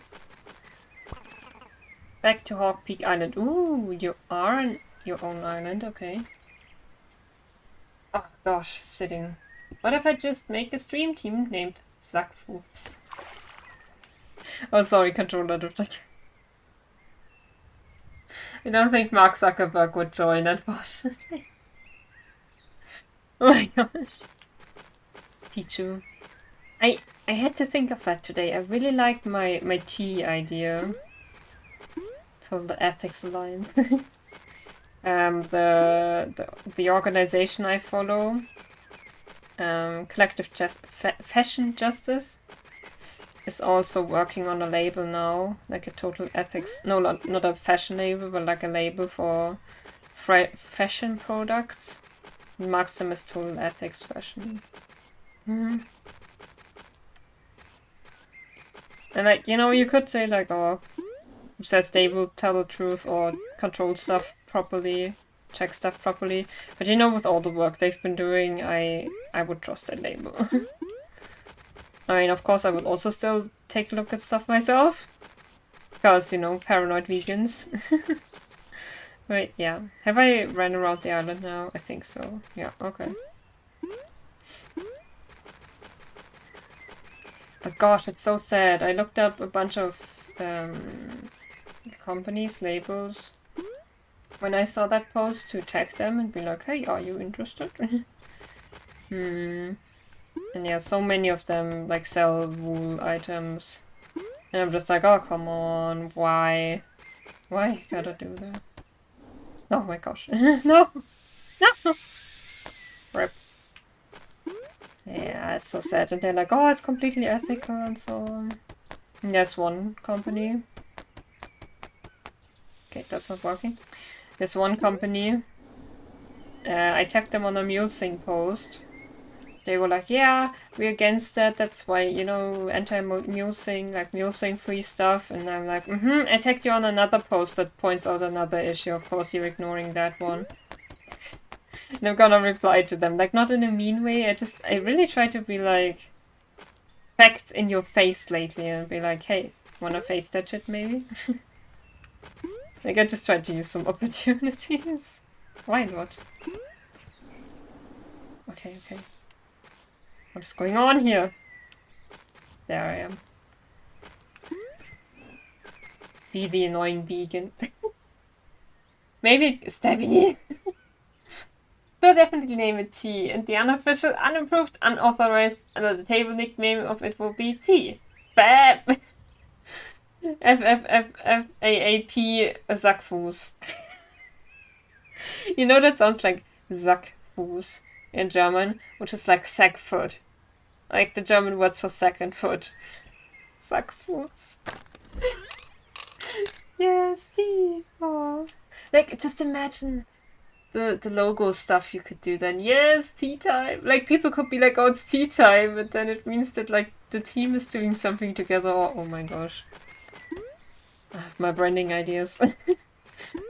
Back to Hawk Peak Island. Ooh, you are on your own island, okay. Oh gosh, sitting. What if I just make a stream team named Zackfoops? Oh sorry, controller drift. I don't think Mark Zuckerberg would join, unfortunately. Oh my gosh. Pichu. I had to think of that today. I really like my tea idea. So the Ethics Alliance. The organization I follow, Collective Fashion Justice, is also working on a label now, like a total ethics. No, not a fashion label, but like a label for fashion products. It marks them as total ethics fashion. And like, you know, you could say like, oh, who says they will tell the truth or control stuff properly, check stuff properly. But you know, with all the work they've been doing, I would trust that label. I mean, of course, I would also still take a look at stuff myself. Because, you know, paranoid vegans. Wait, yeah. Have I ran around the island now? I think so. Yeah, okay. But gosh, it's so sad. I looked up a bunch of companies, labels, when I saw that post to tag them and be like, hey, are you interested? And yeah, so many of them like sell wool items. And I'm just like, oh, come on, why? Why you gotta do that? Oh my gosh. No! No! Rip. Yeah, it's so sad. And they're like, oh, it's completely ethical and so on. And there's one company. Okay, that's not working. There's one company. I tagged them on a mulesing post. They were like, yeah, we're against that. That's why, you know, anti-mulesing, like mulesing free stuff. And I'm like, I tagged you on another post that points out another issue. Of course, you're ignoring that one. And I'm gonna reply to them. Like, not in a mean way. I really try to be like, facts in your face lately. And be like, hey, wanna face that shit maybe? Like, I just tried to use some opportunities. Why not? Okay, okay. What is going on here? There I am. Be the annoying vegan. Maybe Stabby. So definitely name it T, and the unofficial, unapproved, unauthorized under the table nickname of it will be T. Bab! FFFFAAP Sackfuß. You know that sounds like Sackfuß in German, which is like sack foot. Like the German words for second foot. Sackfuß. Yes, T. Oh. Like, just imagine the logo stuff you could do then. Yes, tea time. Like, people could be like, oh, it's tea time, but then it means that, like, the team is doing something together. Oh my gosh. My branding ideas.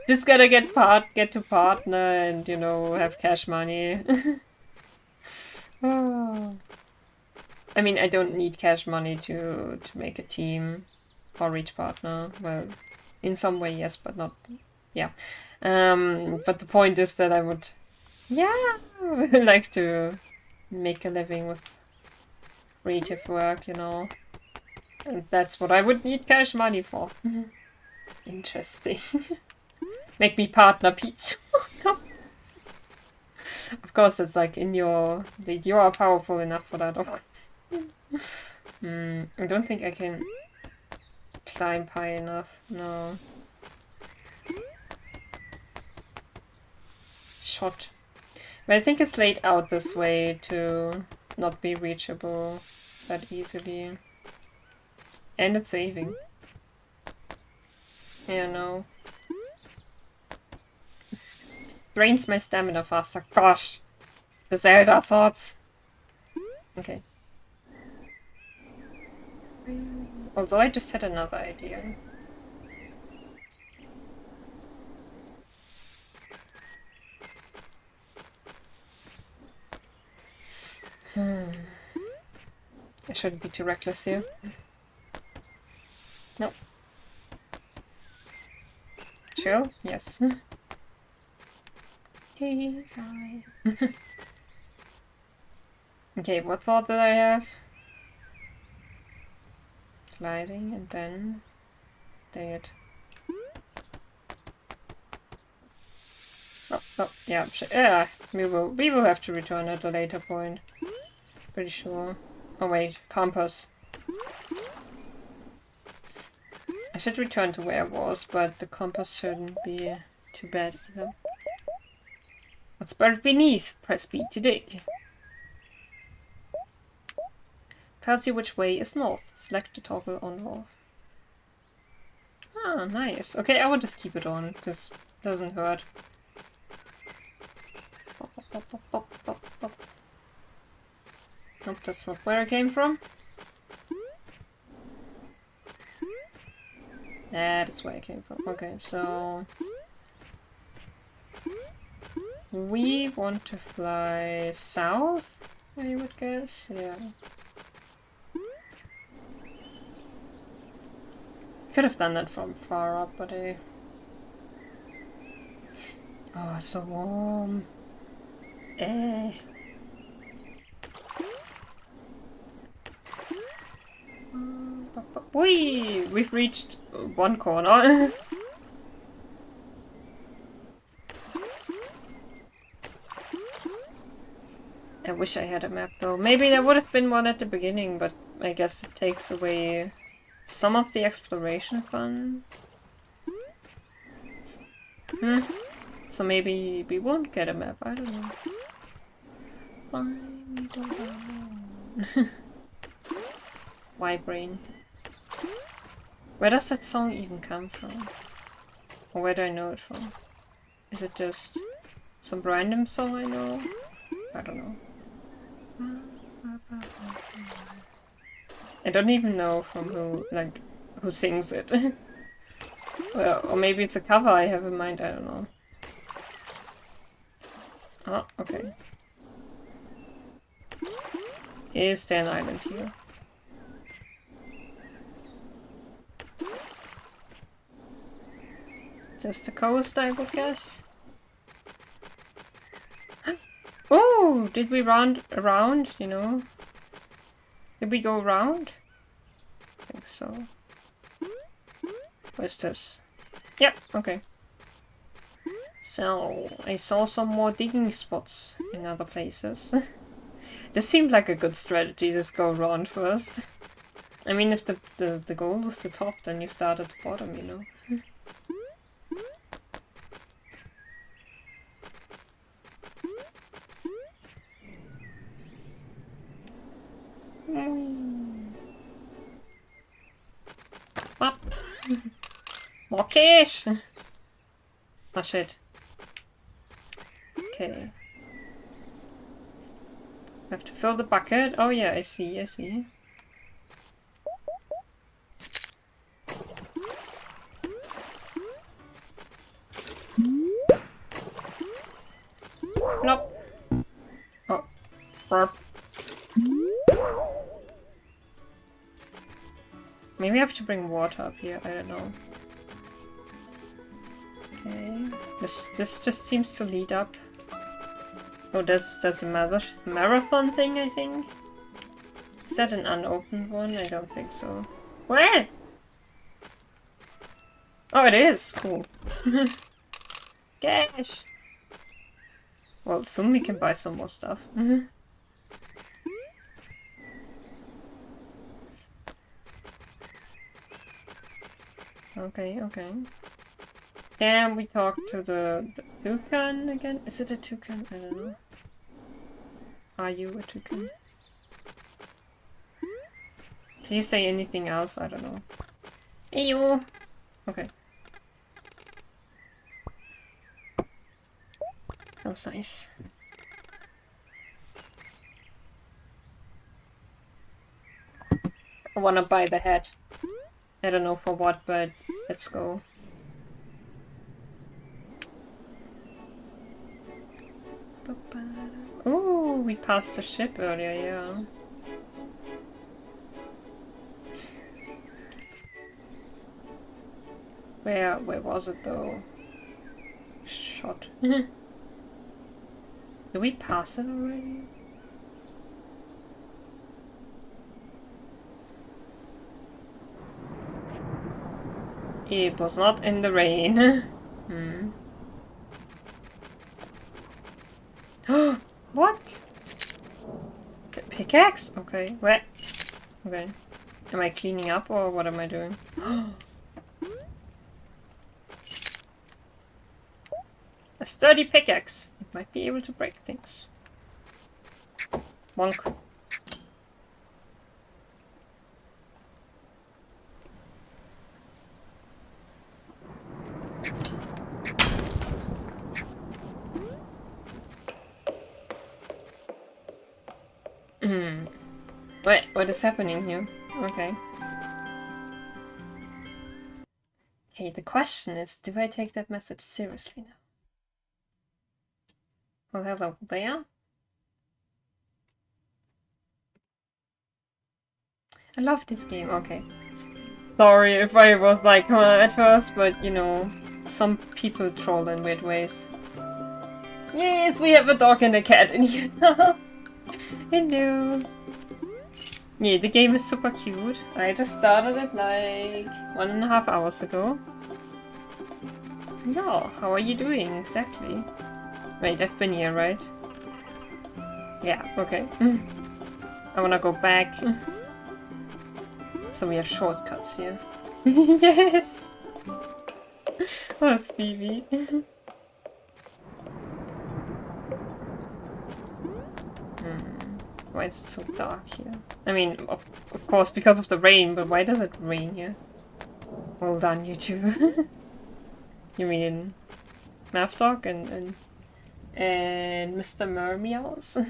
Just gotta get to partner and, you know, have cash money. Oh. I mean, I don't need cash money to make a team or reach partner. Well, in some way, yes, but not... Yeah. But the point is that I would... Yeah! like to make a living with creative work, you know. And that's what I would need cash money for. Interesting. Make me partner, Peach. Of course, it's like in your... You are powerful enough for that, of course. I don't think I can climb high enough. No. Shot. But I think it's laid out this way to not be reachable that easily. And it's saving. I don't know. Drains my stamina faster. Gosh! The Zelda thoughts! Okay. Although I just had another idea. I shouldn't be too reckless here. No. Chill? Yes. Okay, fine. Okay, what thought did I have? Gliding and then... Dang it. Oh, yeah, yeah, we will have to return at a later point. Pretty sure. Oh wait, compass. I should return to where I was, but the compass shouldn't be too bad either. What's buried beneath? Press B to dig. Tells you which way is north. Select the toggle on or off. Ah, nice. Okay, I will just keep it on, because it doesn't hurt. Nope, that's not where I came from. That is where I came from. Okay, so... We want to fly south, I would guess. Yeah. Could have done that from far up, but I... Oh, it's so warm. Eh. Whee! We've reached one corner. I wish I had a map though. Maybe there would have been one at the beginning, but I guess it takes away some of the exploration fun. So maybe we won't get a map, I don't know. I don't know. Why brain? Where does that song even come from? Or where do I know it from? Is it just some random song I know? I don't know. I don't even know from who, like, who sings it. Well, or maybe it's a cover I have in mind, I don't know. Oh, okay. Is there an island here? Just the coast, I would guess. Oh, did we run around, you know? Did we go around? I think so. What's this? Yep, okay. So, I saw some more digging spots in other places. This seemed like a good strategy, just go around first. I mean, if the goal is the top, then you start at the bottom, you know? Up. More cash! Oh shit. Okay. Have to fill the bucket. Oh yeah, I see, I see. Nope. Oh. Burp. Maybe I have to bring water up here, I don't know. Okay. This just seems to lead up. Oh, there's a marathon thing, I think. Is that an unopened one? I don't think so. Where? Oh, it is. Cool. Cash. Well, soon we can buy some more stuff. Okay, okay. Can we talk to the toucan again? Is it a toucan? I don't know. Are you a toucan? Can you say anything else? I don't know. Hey you! Okay. That was nice. I wanna buy the hat. I don't know for what, but let's go. Oh, we passed the ship earlier, yeah. Where was it though? Shot. Did we pass it already? It was not in the rain. What? The pickaxe? Okay. Where? Okay. Am I cleaning up or what am I doing? A sturdy pickaxe. It might be able to break things. Wonk. What is happening here? Okay. Okay, the question is, do I take that message seriously now? Well, hello there. I love this game, okay. Sorry if I was like at first, but you know, some people troll in weird ways. Yes, we have a dog and a cat in here now. Hello. Yeah, the game is super cute. I just started it like 1.5 hours ago. Yeah, how are you doing exactly? Wait, I've been here, right? Yeah, okay. I wanna go back. So we have shortcuts here. Yes! Oh, Stevie. Why is it so dark here? I mean, of course, because of the rain, but why does it rain here? Well done, you two. You mean Math Dog and Mr. Mermeows?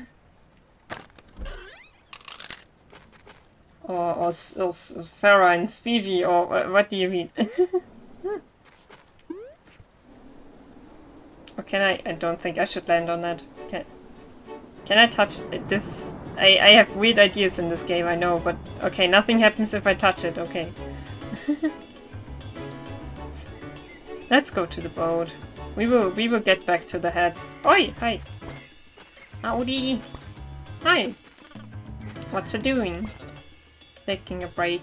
or Farah and Stevie, or what do you mean? Or can I don't think I should land on that. Can I touch this? I have weird ideas in this game, I know, but okay, nothing happens if I touch it, okay. Let's go to the boat. We will get back to the head. Oi, hi. Howdy. Hi. What you doing? Taking a break.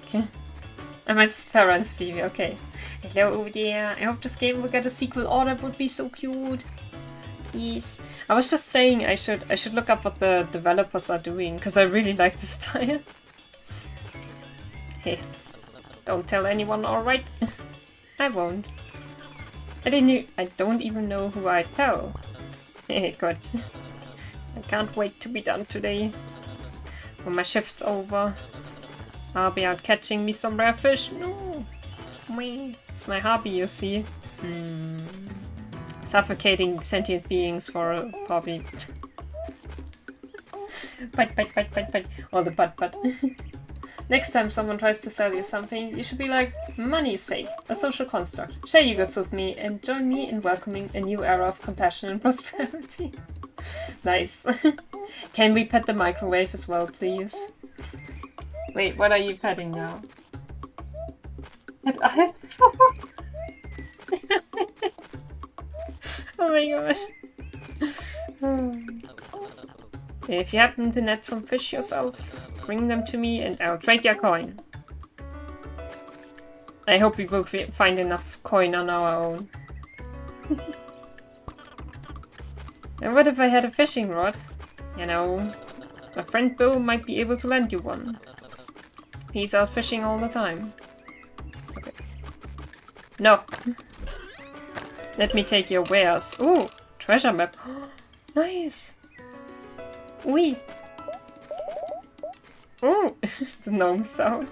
I meant Farah and Stevie, okay. Hello over there. I hope this game will get a sequel. Oh, that would be so cute. Yes. I was just saying I should look up what the developers are doing, because I really like this style. Hey. Don't tell anyone, alright? I won't. I don't even know who I tell. Hey, good. I can't wait to be done today. When my shift's over, I'll be out catching me some rare fish. No! It's my hobby, you see. Suffocating sentient beings for a hobby. Bite. Or the butt. Next time someone tries to sell you something, you should be like, money is fake, a social construct. Share your goods with me and join me in welcoming a new era of compassion and prosperity. Nice. Can we pet the microwave as well, please? Wait, what are you petting now? Oh my gosh. If you happen to net some fish yourself, bring them to me and I'll trade your coin. I hope we will find enough coin on our own. And what if I had a fishing rod? You know, my friend Bill might be able to lend you one. He's out fishing all the time. Okay. No. Let me take your wares. Ooh, treasure map. Nice. Oui. Ooh, the gnome sound.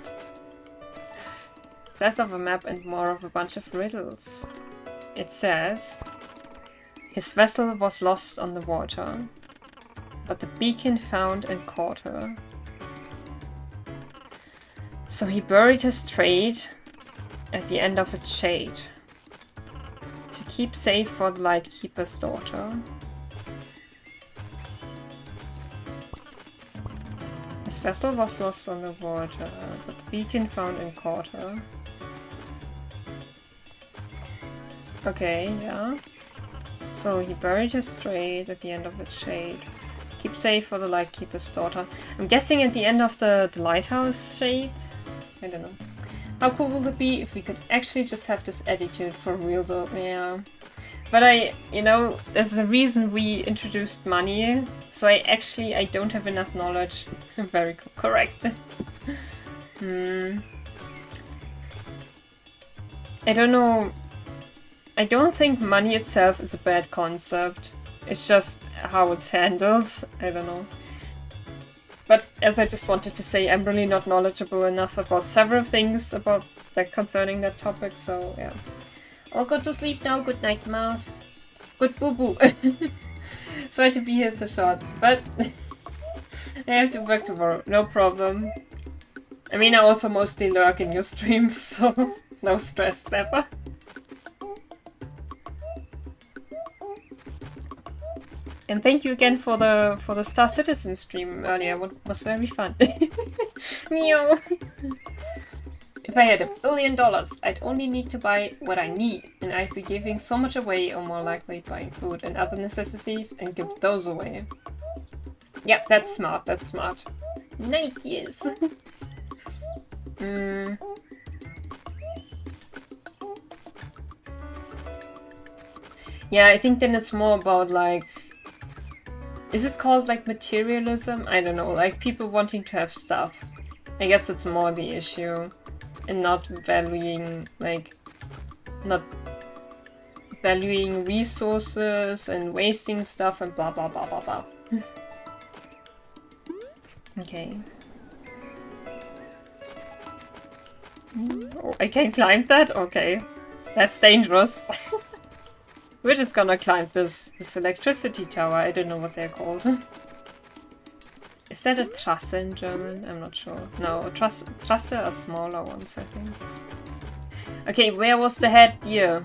Less of a map and more of a bunch of riddles. It says, his vessel was lost on the water, but the beacon found and caught her. So he buried his trade at the end of its shade, to keep safe for the Lightkeeper's daughter. His vessel was lost on the water, but the beacon found and caught her. Okay, yeah. So he buried his trade at the end of its shade. Keep safe for the Lightkeeper's daughter. I'm guessing at the end of the lighthouse shade? I don't know. How cool would it be if we could actually just have this attitude for real though? Yeah. But you know, there's a reason we introduced money. So I don't have enough knowledge. Very correct. I don't know. I don't think money itself is a bad concept. It's just how it's handled. I don't know. But as I just wanted to say, I'm really not knowledgeable enough about several things about concerning that topic, so yeah. I'll go to sleep now. Good night, Marv. Good boo-boo. Sorry to be here so short, but I have to work tomorrow. No problem. I mean, I also mostly lurk in your streams, so no stress, never. And thank you again for the Star Citizen stream earlier. It was very fun. Meow. If I had $1 billion, I'd only need to buy what I need, and I'd be giving so much away, or more likely buying food and other necessities and give those away. Yeah, that's smart. That's smart. Nyctous. Yeah, I think then it's more about like. Is it called like materialism? I don't know, like people wanting to have stuff. I guess it's more the issue. and not valuing, like, not valuing resources and wasting stuff and blah blah blah blah blah. Okay. Oh, I can climb that? Okay. That's dangerous. We're just gonna climb this electricity tower. I don't know what they're called. Is that a Trasse in German? I'm not sure. No, Trasse are smaller ones, I think. Okay, where was the head here?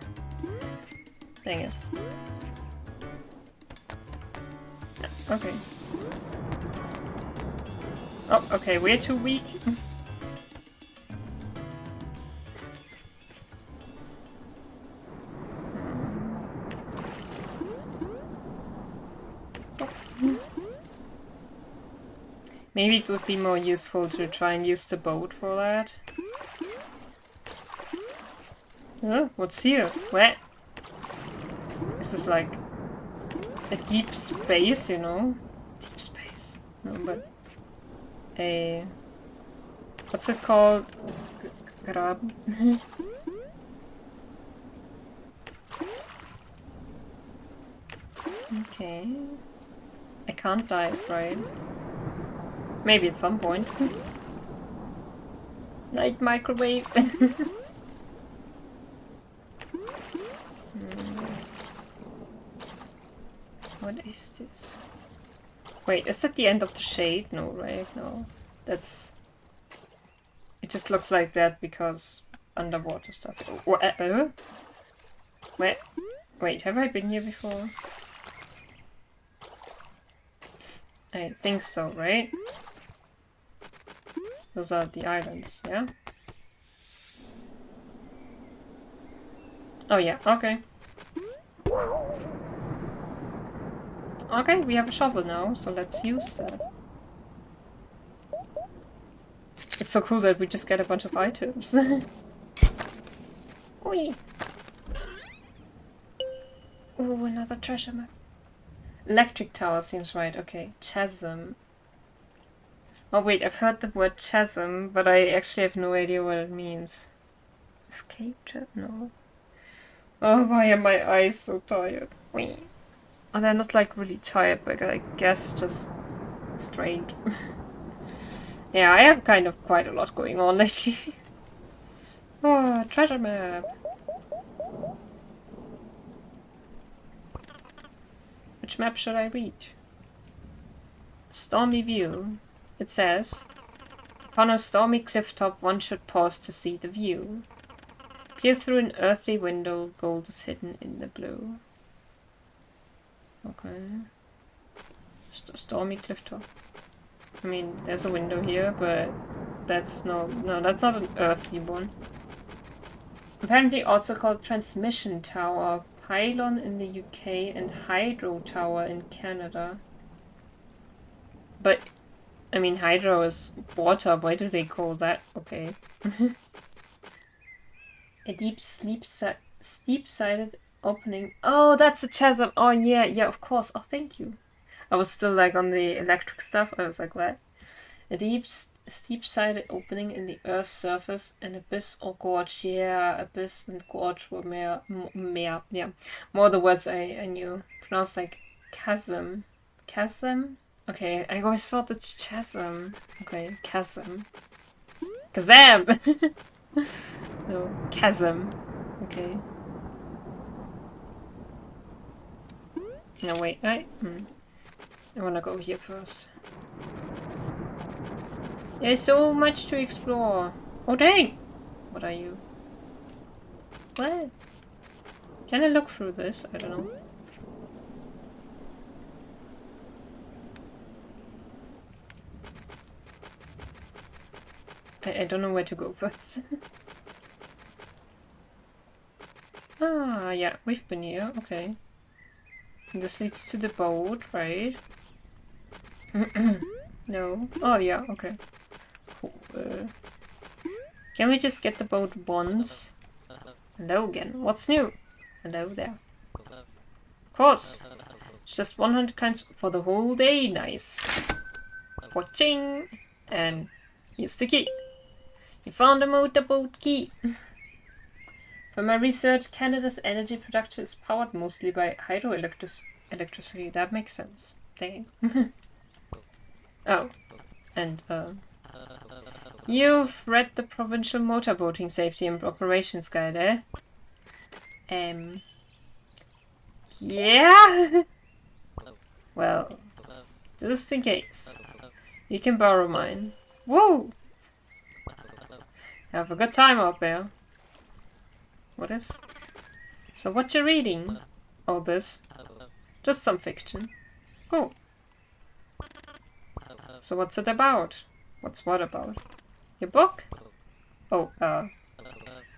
Dang it. Yeah, okay. Oh, okay, we're too weak. Maybe it would be more useful to try and use the boat for that. What's here? Where? This is like a deep space, you know? Deep space. No, but a... What's it called? Grab. Okay. I can't dive, right? Maybe at some point. Night microwave. What is this? Wait, is that the end of the shade? No, right? No. That's... It just looks like that because underwater stuff. Wait, have I been here before? I think so, right? Those are the islands, yeah? Oh yeah, okay. Okay, we have a shovel now, so let's use that. It's so cool that we just get a bunch of items. Oi. Oh, another treasure map. Electric tower seems right. Okay, chasm. Oh wait, I've heard the word chasm, but I actually have no idea what it means. Escape chat? No. Oh, why are my eyes so tired? Wait. Oh, they're not like really tired, but I guess just strained. Yeah, I have kind of quite a lot going on lately. Oh, treasure map. Which map should I read? Stormy view. It says, upon a stormy cliff top, one should pause to see the view. Peer through an earthly window, gold is hidden in the blue. Okay. Stormy cliff top. I mean, there's a window here, but that's no, that's not an earthly one. Apparently also called transmission tower, pylon in the UK, and hydro tower in Canada. But, I mean, hydro is water, why do they call that? Okay. A deep steep-sided opening. Oh, that's a chasm. Oh, yeah, of course. Oh, thank you. I was still like on the electric stuff. I was like, what? A deep, steep-sided opening in the Earth's surface, an abyss or gorge. Yeah, abyss and gorge were more the words I knew. Pronounced like chasm. Chasm? Okay, I always thought it's chasm. Okay, chasm. Kazam! No, chasm. Okay. No, wait, I wanna go here first. There's so much to explore. Oh, dang! What are you? What? Can I look through this? I don't know. I don't know where to go first. Ah, yeah, we've been here. Okay. And this leads to the boat, right? No. Oh, yeah, okay. Cool. Can we just get the boat once? Hello again. What's new? Hello there. Of course. It's just 100 kinds for the whole day. Nice. Watching. And here's the key. You found a motorboat key! From my research, Canada's energy production is powered mostly by hydroelectricity. That makes sense. Dang. Oh, and you've read the Provincial Motorboating Safety and Operations Guide, eh? Yeah? Well, just in case. You can borrow mine. Whoa! Have a good time out there. What if? So what you reading? All this? Just some fiction. Oh. So what's it about? What's what about? Your book? Oh,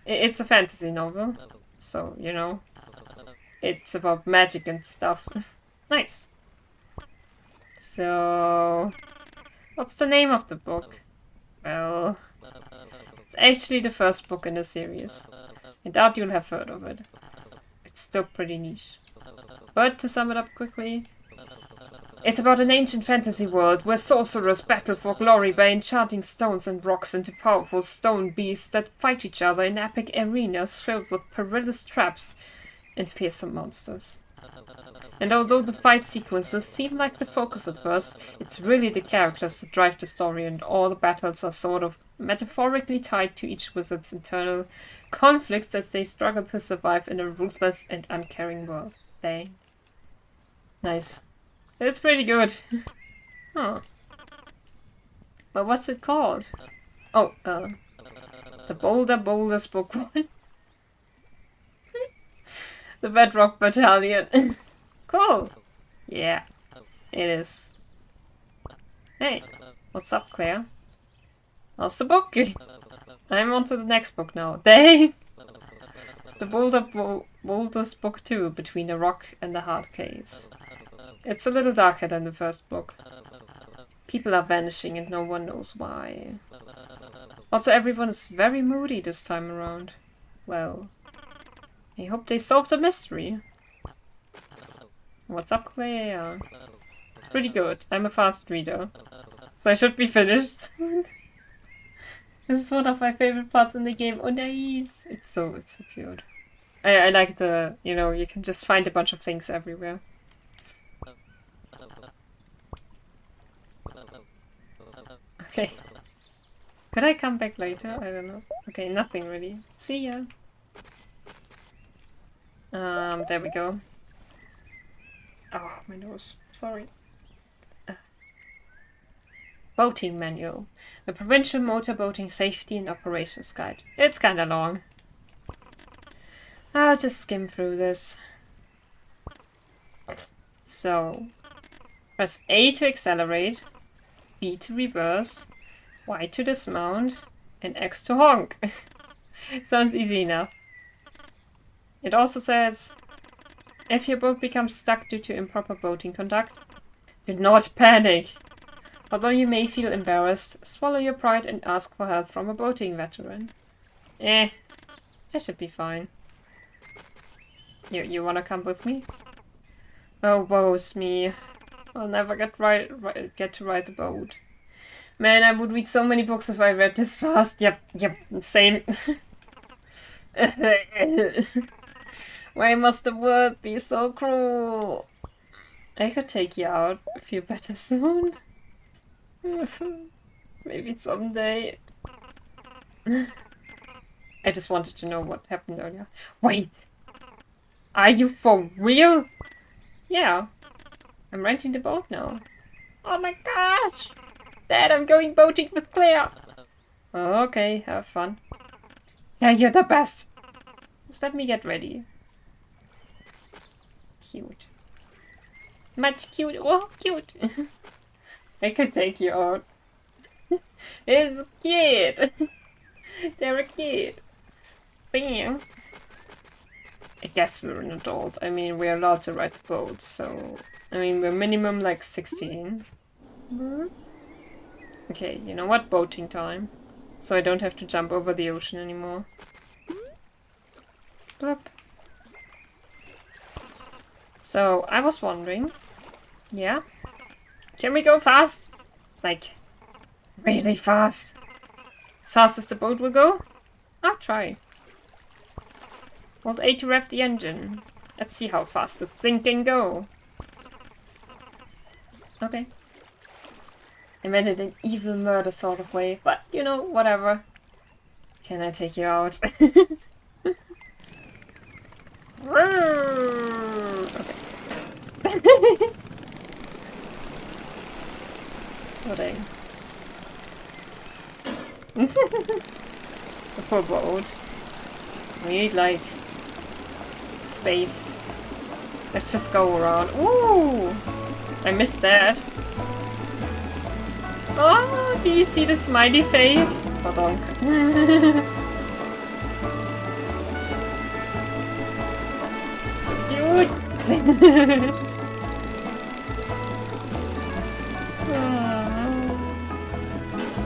it's a fantasy novel. So, you know. It's about magic and stuff. Nice. So... what's the name of the book? Well... it's actually the first book in the series. I doubt you'll have heard of it. It's still pretty niche. But to sum it up quickly... it's about an ancient fantasy world where sorcerers battle for glory by enchanting stones and rocks into powerful stone beasts that fight each other in epic arenas filled with perilous traps and fearsome monsters. And although the fight sequences seem like the focus at first, it's really the characters that drive the story, and all the battles are sort of metaphorically tied to each wizard's internal conflicts as they struggle to survive in a ruthless and uncaring world. Dang. Nice. It's pretty good. Huh. But what's it called? Oh, the Boulders Book 1. The Bedrock Battalion. Cool. Yeah, it is. Hey, what's up, Claire? How's the book? I'm on to the next book now. Dang! The Boulders Book 2, Between the Rock and the Hard Case. It's a little darker than the first book. People are vanishing and no one knows why. Also, everyone is very moody this time around. Well, I hope they solve the mystery. What's up, Claire? It's pretty good. I'm a fast reader. So I should be finished soon. This is one of my favorite parts in the game. Oh, nice! It's so cute. I like the, you know, you can just find a bunch of things everywhere. Okay. Could I come back later? I don't know. Okay, nothing really. See ya. There we go. Oh, my nose. Sorry. Boating Manual. The Provincial Motorboating Safety and Operations Guide. It's kinda long. I'll just skim through this. So, press A to accelerate, B to reverse, Y to dismount, and X to honk. Sounds easy enough. It also says, if your boat becomes stuck due to improper boating conduct, do not panic. Although you may feel embarrassed, swallow your pride and ask for help from a boating veteran. I should be fine. You wanna come with me? Oh, woe's me. I'll never get to ride the boat. Man, I would read so many books if I read this fast. Yep, same. Why must the world be so cruel? I could take you out. Feel better soon. Maybe someday. I just wanted to know what happened earlier. Wait! Are you for real? Yeah. I'm renting the boat now. Oh my gosh! Dad, I'm going boating with Claire! Okay, have fun. Yeah, you're the best! Just let me get ready. Cute. Much cute. Oh, cute! I could take you out. It's a kid! They're a kid. Bam! I guess we're an adult. I mean, we're allowed to ride the boat, so... I mean, we're minimum like 16. Okay, you know what? Boating time. So I don't have to jump over the ocean anymore. Bloop. So, I was wondering... Yeah? Can we go fast? Like, really fast? As fast as the boat will go? I'll try. Alt A to rev the engine. Let's see how fast the thing can go. Okay. I meant it in an evil murder sort of way, but you know, whatever. Can I take you out? Okay. Oh dang. The poor boat. We need like space. Let's just go around. Ooh! I missed that. Oh, do you see the smiley face? Pardon. So cute!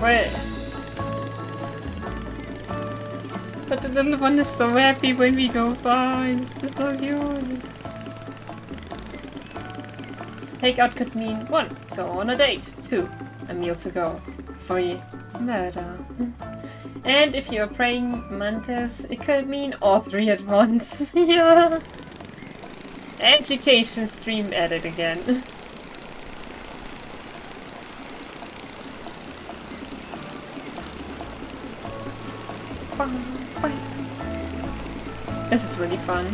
Wait. But the little one is so happy when we go by. It's just so cute. Takeout could mean 1. Go on a date. 2. A meal to go. 3. Murder. And if you're praying mantis, it could mean all 3 at once. Yeah. Education stream added again. This is really fun.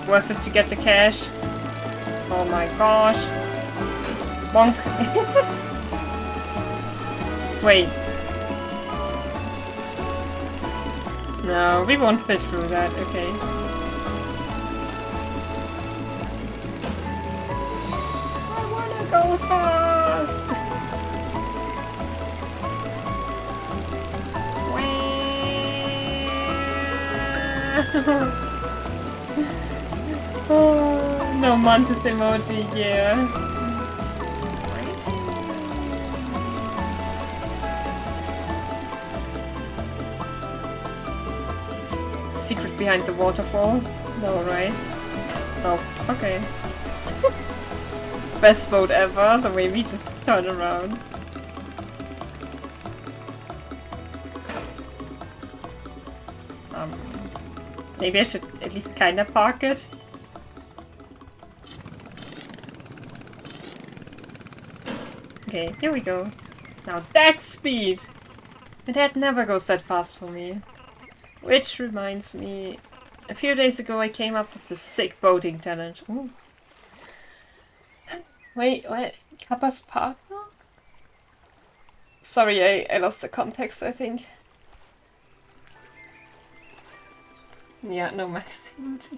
Worth it to get the cash. Oh my gosh. Bonk. Wait. No, we won't fit through that. Okay. I wanna go fast. Oh, no mantis emoji, yeah. Secret behind the waterfall? No, right? Oh, okay. Best boat ever, the way we just turn around. Maybe I should at least kinda park it. Okay, here we go. Now that's speed! My dad never goes that fast for me. Which reminds me, a few days ago I came up with this sick boating challenge. Ooh. Wait, what? Kappa's partner? Sorry, I lost the context, I think. Yeah, no mantis emoji.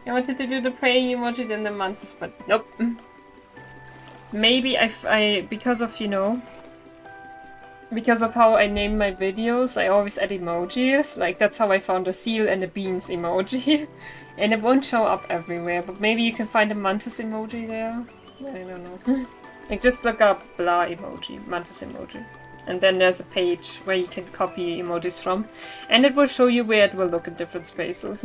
I wanted to do the praying emoji, then the mantis, but nope. Maybe I because of, you know, because of how I name my videos, I always add emojis. Like, that's how I found the seal and the beans emoji. And it won't show up everywhere, but maybe you can find a mantis emoji there. I don't know. Like, just look up blah emoji, mantis emoji. And then there's a page where you can copy emojis from. And it will show you where it will look in different spaces.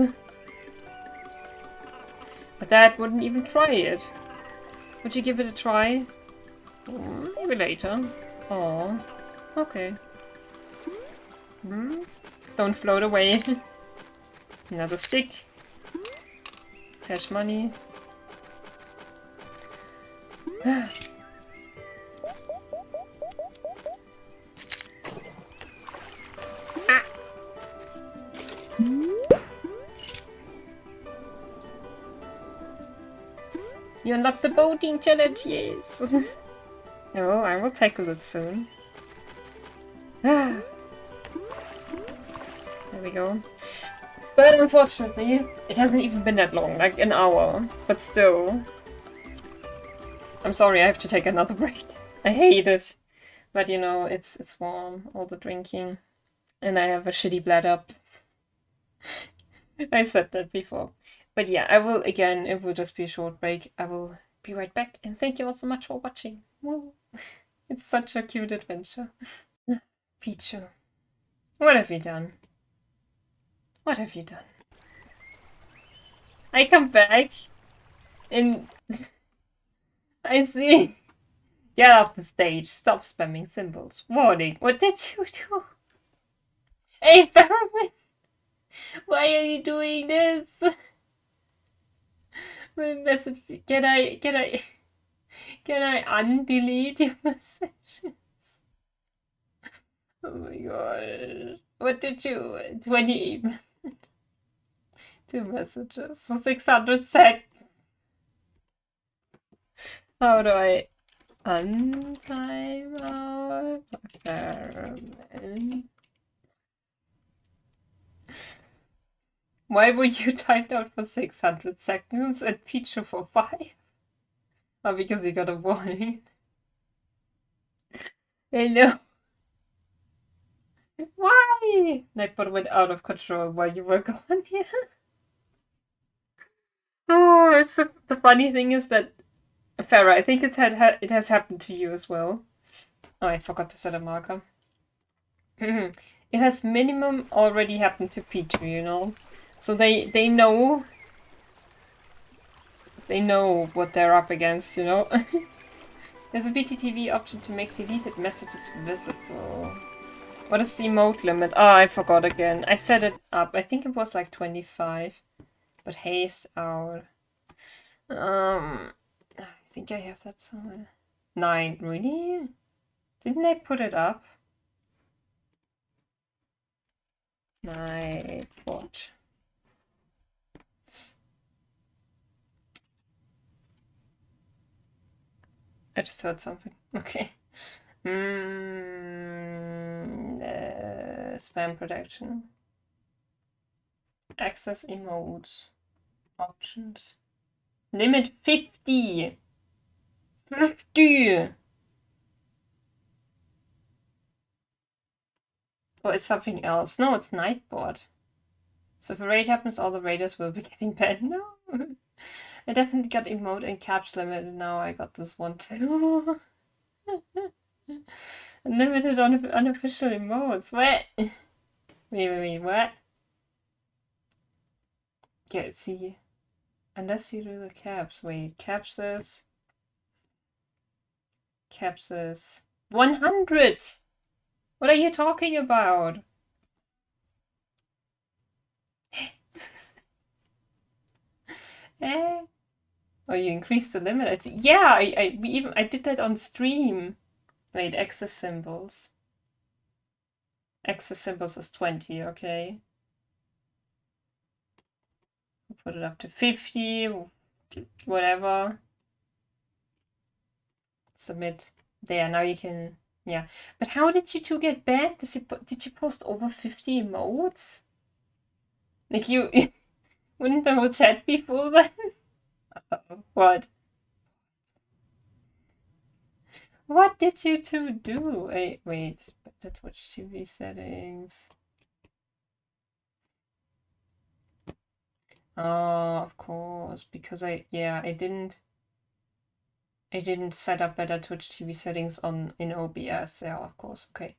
But Dad wouldn't even try it. Would you give it a try? Maybe later. Oh, okay. Don't float away. Another stick. Cash money. You unlocked the boating challenge, yes! I will tackle it soon. There we go. But unfortunately, it hasn't even been that long, like an hour. But still. I'm sorry, I have to take another break. I hate it. But you know, it's warm, all the drinking. And I have a shitty bladder. I've said that before. But yeah, I will, again, it will just be a short break. I will be right back, and thank you all so much for watching. Woo. It's such a cute adventure. Pichu. What have you done? What have you done? I come back, and I see Get off the stage. Stop spamming symbols. Warning. What did you do? Hey, Ferriman! Why are you doing this? My message. Can I undelete your messages? Oh my god. What did you 20 two messages for 600 seconds? How do I untime out? Why were you timed out for 600 seconds and Pichu for 5? Oh, because you got a warning. Hello. Why? Nightbot went out of control while you were gone here. Oh, the funny thing is that Farah, I think it has happened to you as well. Oh, I forgot to set a marker. It has minimum already happened to Pichu, you know? So they know what they're up against, you know? There's a BTTV option to make deleted messages visible. What is the emote limit? Oh, I forgot again. I set it up. I think it was like 25. But haste out. I think I have that somewhere. 9, really? Didn't I put it up? My watch. I just heard something. Okay. Spam protection. Access emotes. Options. Limit 50! 50! Oh, it's something else. No, it's Nightbot. So if a raid happens, all the raiders will be getting banned. No! I definitely got emote and caps limit, and now I got this one too. Unlimited unofficial emotes. What? Wait, what? Yeah, see. Unless you do the caps. Wait, caps is 100! What are you talking about? Eh? Oh, you increased the limit. Yeah, I did that on stream. Wait, access symbols. Access symbols is 20, okay. We'll put it up to 50, whatever. Submit. There, now you can, yeah. But how did you two get banned? Did you post over 50 emotes? Like you, wouldn't the whole chat be full then? What? What did you two do? Wait, better Twitch TV settings. Oh, of course, because I didn't set up better Twitch TV settings in OBS. Yeah, of course. Okay.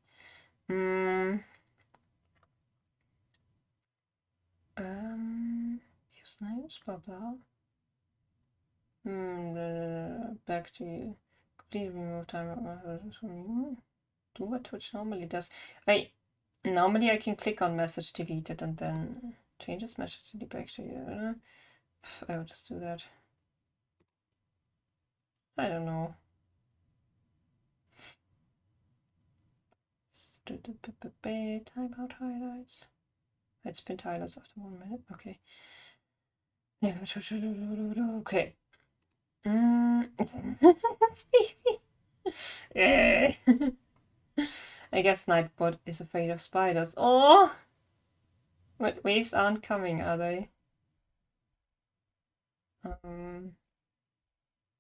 Use names, blah blah. Back to you. Complete remove time. Do what Twitch normally does. Normally I can click on message deleted and then changes message delete back to you. I would just do that. I don't know. Timeout highlights. It's been highlights after 1 minute. Okay. Okay. I guess Nightbot is afraid of spiders. Oh! What, waves aren't coming, are they?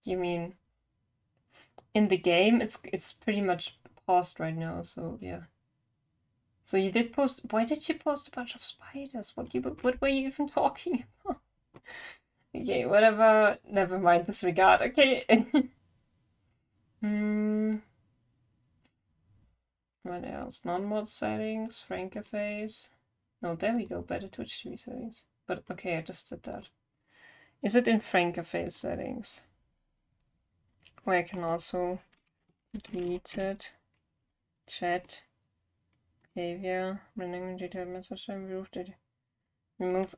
You mean in the game? It's pretty much paused right now, so yeah. So you did post. Why did you post a bunch of spiders? What were you even talking about? Okay, whatever. Never mind, disregard. Okay. What else? Non-mod settings, Francaface. No, there we go. Better Twitch TV settings. But okay, I just did that. Is it in Francaface settings? Where I can also Deleted. Chat. Behavior. Running detailed message. Remove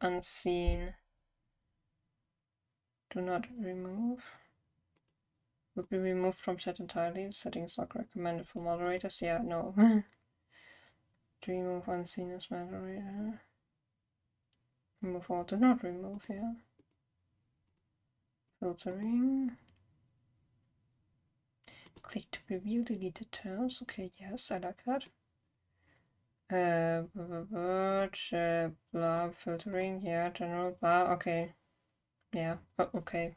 unseen. Do not remove. Would be removed from chat entirely. Settings not recommended for moderators. Yeah, no. To remove unseen as moderator. Remove all. Do not remove, yeah. Filtering. Click to reveal deleted terms. Okay, yes, I like that. Blah, filtering, yeah, general, blah, okay. Yeah, okay.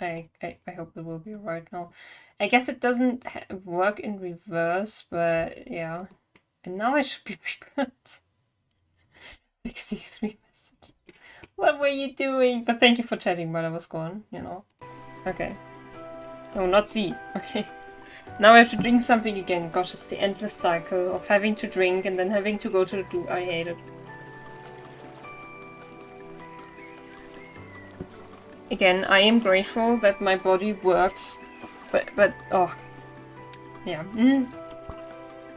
I hope it will be right now. I guess it doesn't work in reverse, but yeah. And now I should be prepared. 63 messages. What were you doing? But thank you for chatting while I was gone, you know. Okay. No, not Z. Okay. Now I have to drink something again. Gosh, it's the endless cycle of having to drink and then having to go to the do. I hate it. Again, I am grateful that my body works, but oh, yeah.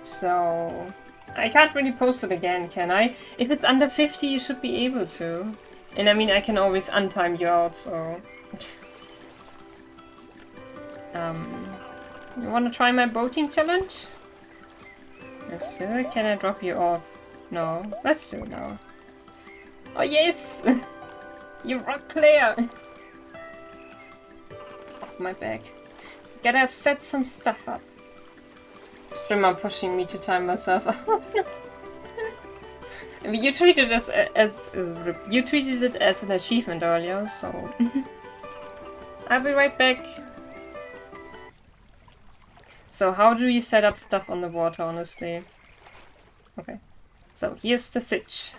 So I can't really post it again, can I? If it's under 50, you should be able to. And I mean, I can always untime you out, so. You wanna try my boating challenge? Yes, sir. Can I drop you off? No. Let's do it now. Oh, yes! You rock clear! Off my back. Gotta set some stuff up. Streamer pushing me to time myself. I mean, you treated it you treated it as an achievement earlier, so I'll be right back. So how do you set up stuff on the water, honestly? Okay, so here's the sitch.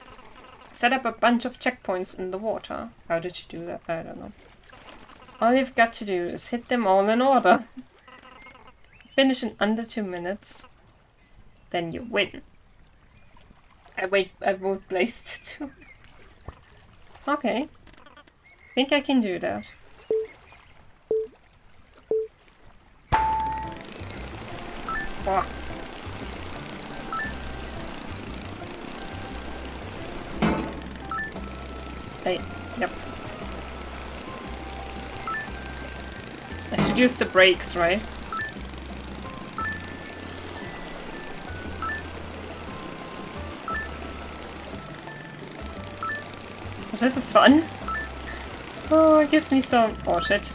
Set up a bunch of checkpoints in the water. How did you do that? I don't know. All you've got to do is hit them all in order. Finish in under 2 minutes. Then you win. I won't place too. Okay. Think I can do that. Oh. Hey, yep. I should use the brakes, right? This is fun. Oh, it gives me some... Oh, shit.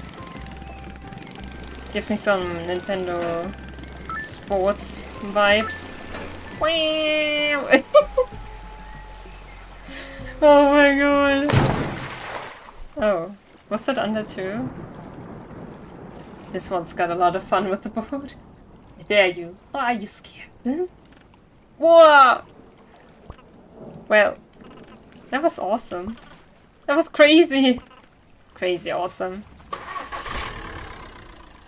Gives me some Nintendo sports vibes. Wow! Oh my god. Oh, was that under 2? This one's got a lot of fun with the boat. There you. Oh, are you scared? Whoa! Well, that was awesome. That was crazy. Crazy awesome.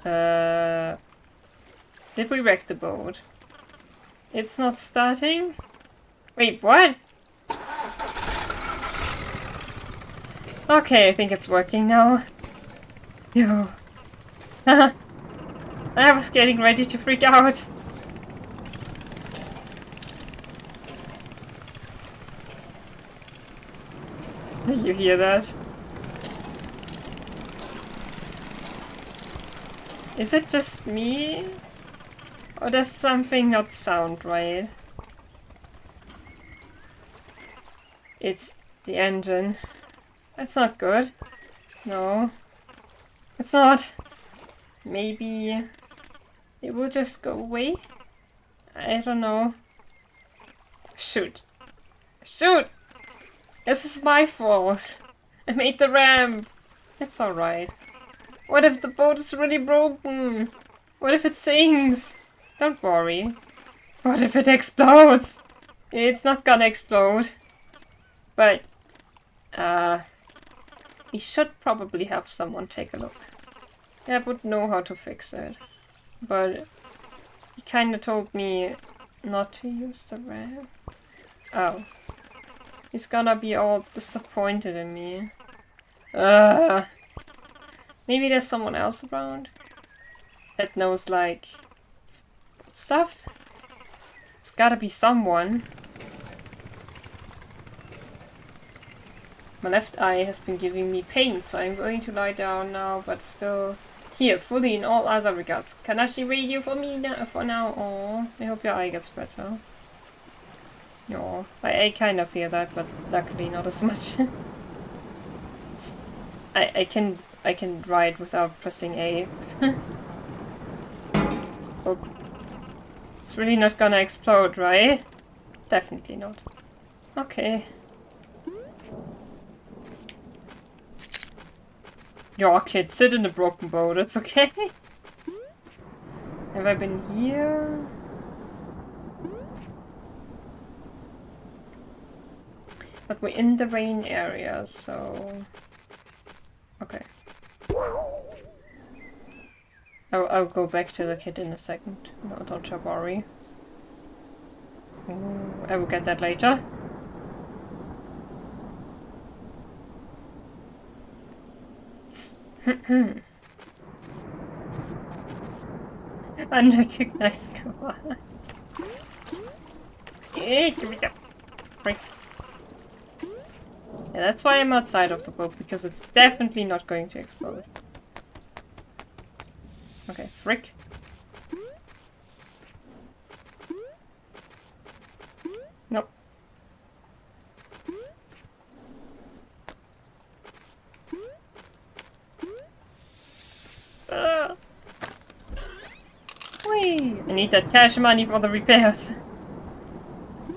Did we wreck the boat? It's not starting? Wait, what? Okay, I think it's working now. Yo. I was getting ready to freak out. Did you hear that? Is it just me? Or does something not sound right? It's the engine. That's not good. No. It's not. Maybe it will just go away? I don't know. Shoot. Shoot! This is my fault. I made the ramp. It's alright. What if the boat is really broken? What if it sinks? Don't worry. What if it explodes? It's not gonna explode. But, we should probably have someone take a look. I would know how to fix it. But he kinda told me not to use the ramp. Oh. He's gonna be all disappointed in me. Maybe there's someone else around that knows, like, boat stuff? It's gotta be someone. My left eye has been giving me pain, so I'm going to lie down now, but still here, fully in all other regards. Kanashi radio for me now, for now. Aww, I hope your eye gets better. Aww, I kind of feel that, but luckily not as much. I can ride without pressing A. Oh. It's really not gonna explode, right? Definitely not. Okay. Yo, kid, sit in the broken boat, it's okay. Have I been here? But we're in the rain area, so... Okay. I'll go back to the kid in a second. No, don't you worry. Ooh, I will get that later. Unrecognized command. Give me that break. Yeah, that's why I'm outside of the boat, because it's definitely not going to explode. Okay, frick. Nope. Whee! I need that cash money for the repairs.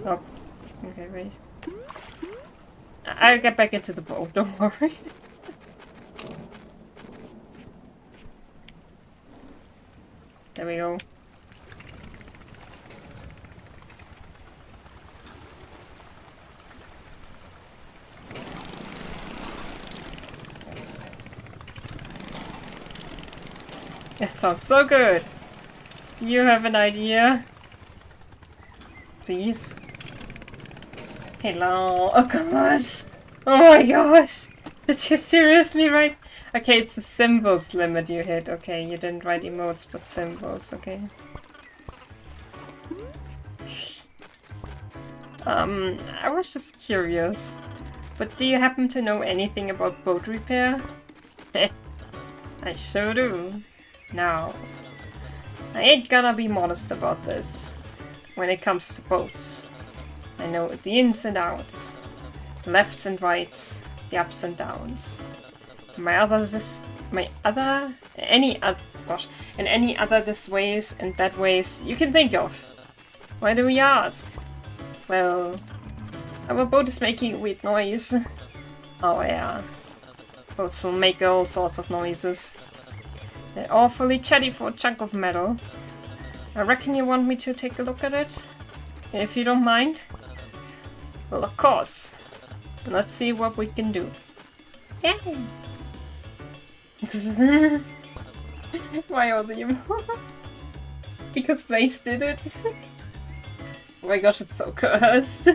Oh. Okay, wait. I'll get back into the boat, don't worry. There we go. That sounds so good. Do you have an idea? Please? Hello. Oh gosh. Oh my gosh. Did you seriously write? Okay, it's the symbols limit you hit. Okay, you didn't write emotes, but symbols. Okay. I was just curious. But do you happen to know anything about boat repair? I sure do. Now, I ain't gonna be modest about this. When it comes to boats, I know the ins and outs, the lefts and rights, the ups and downs. Any other this ways and that ways you can think of. Why do we ask? Well, our boat is making a weird noise. Oh yeah, boats will make all sorts of noises. They're awfully chatty for a chunk of metal. I reckon you want me to take a look at it? If you don't mind? Well, of course. Let's see what we can do. Yay! Why all the emotes? Because Blaze did it. Oh my gosh, it's so cursed.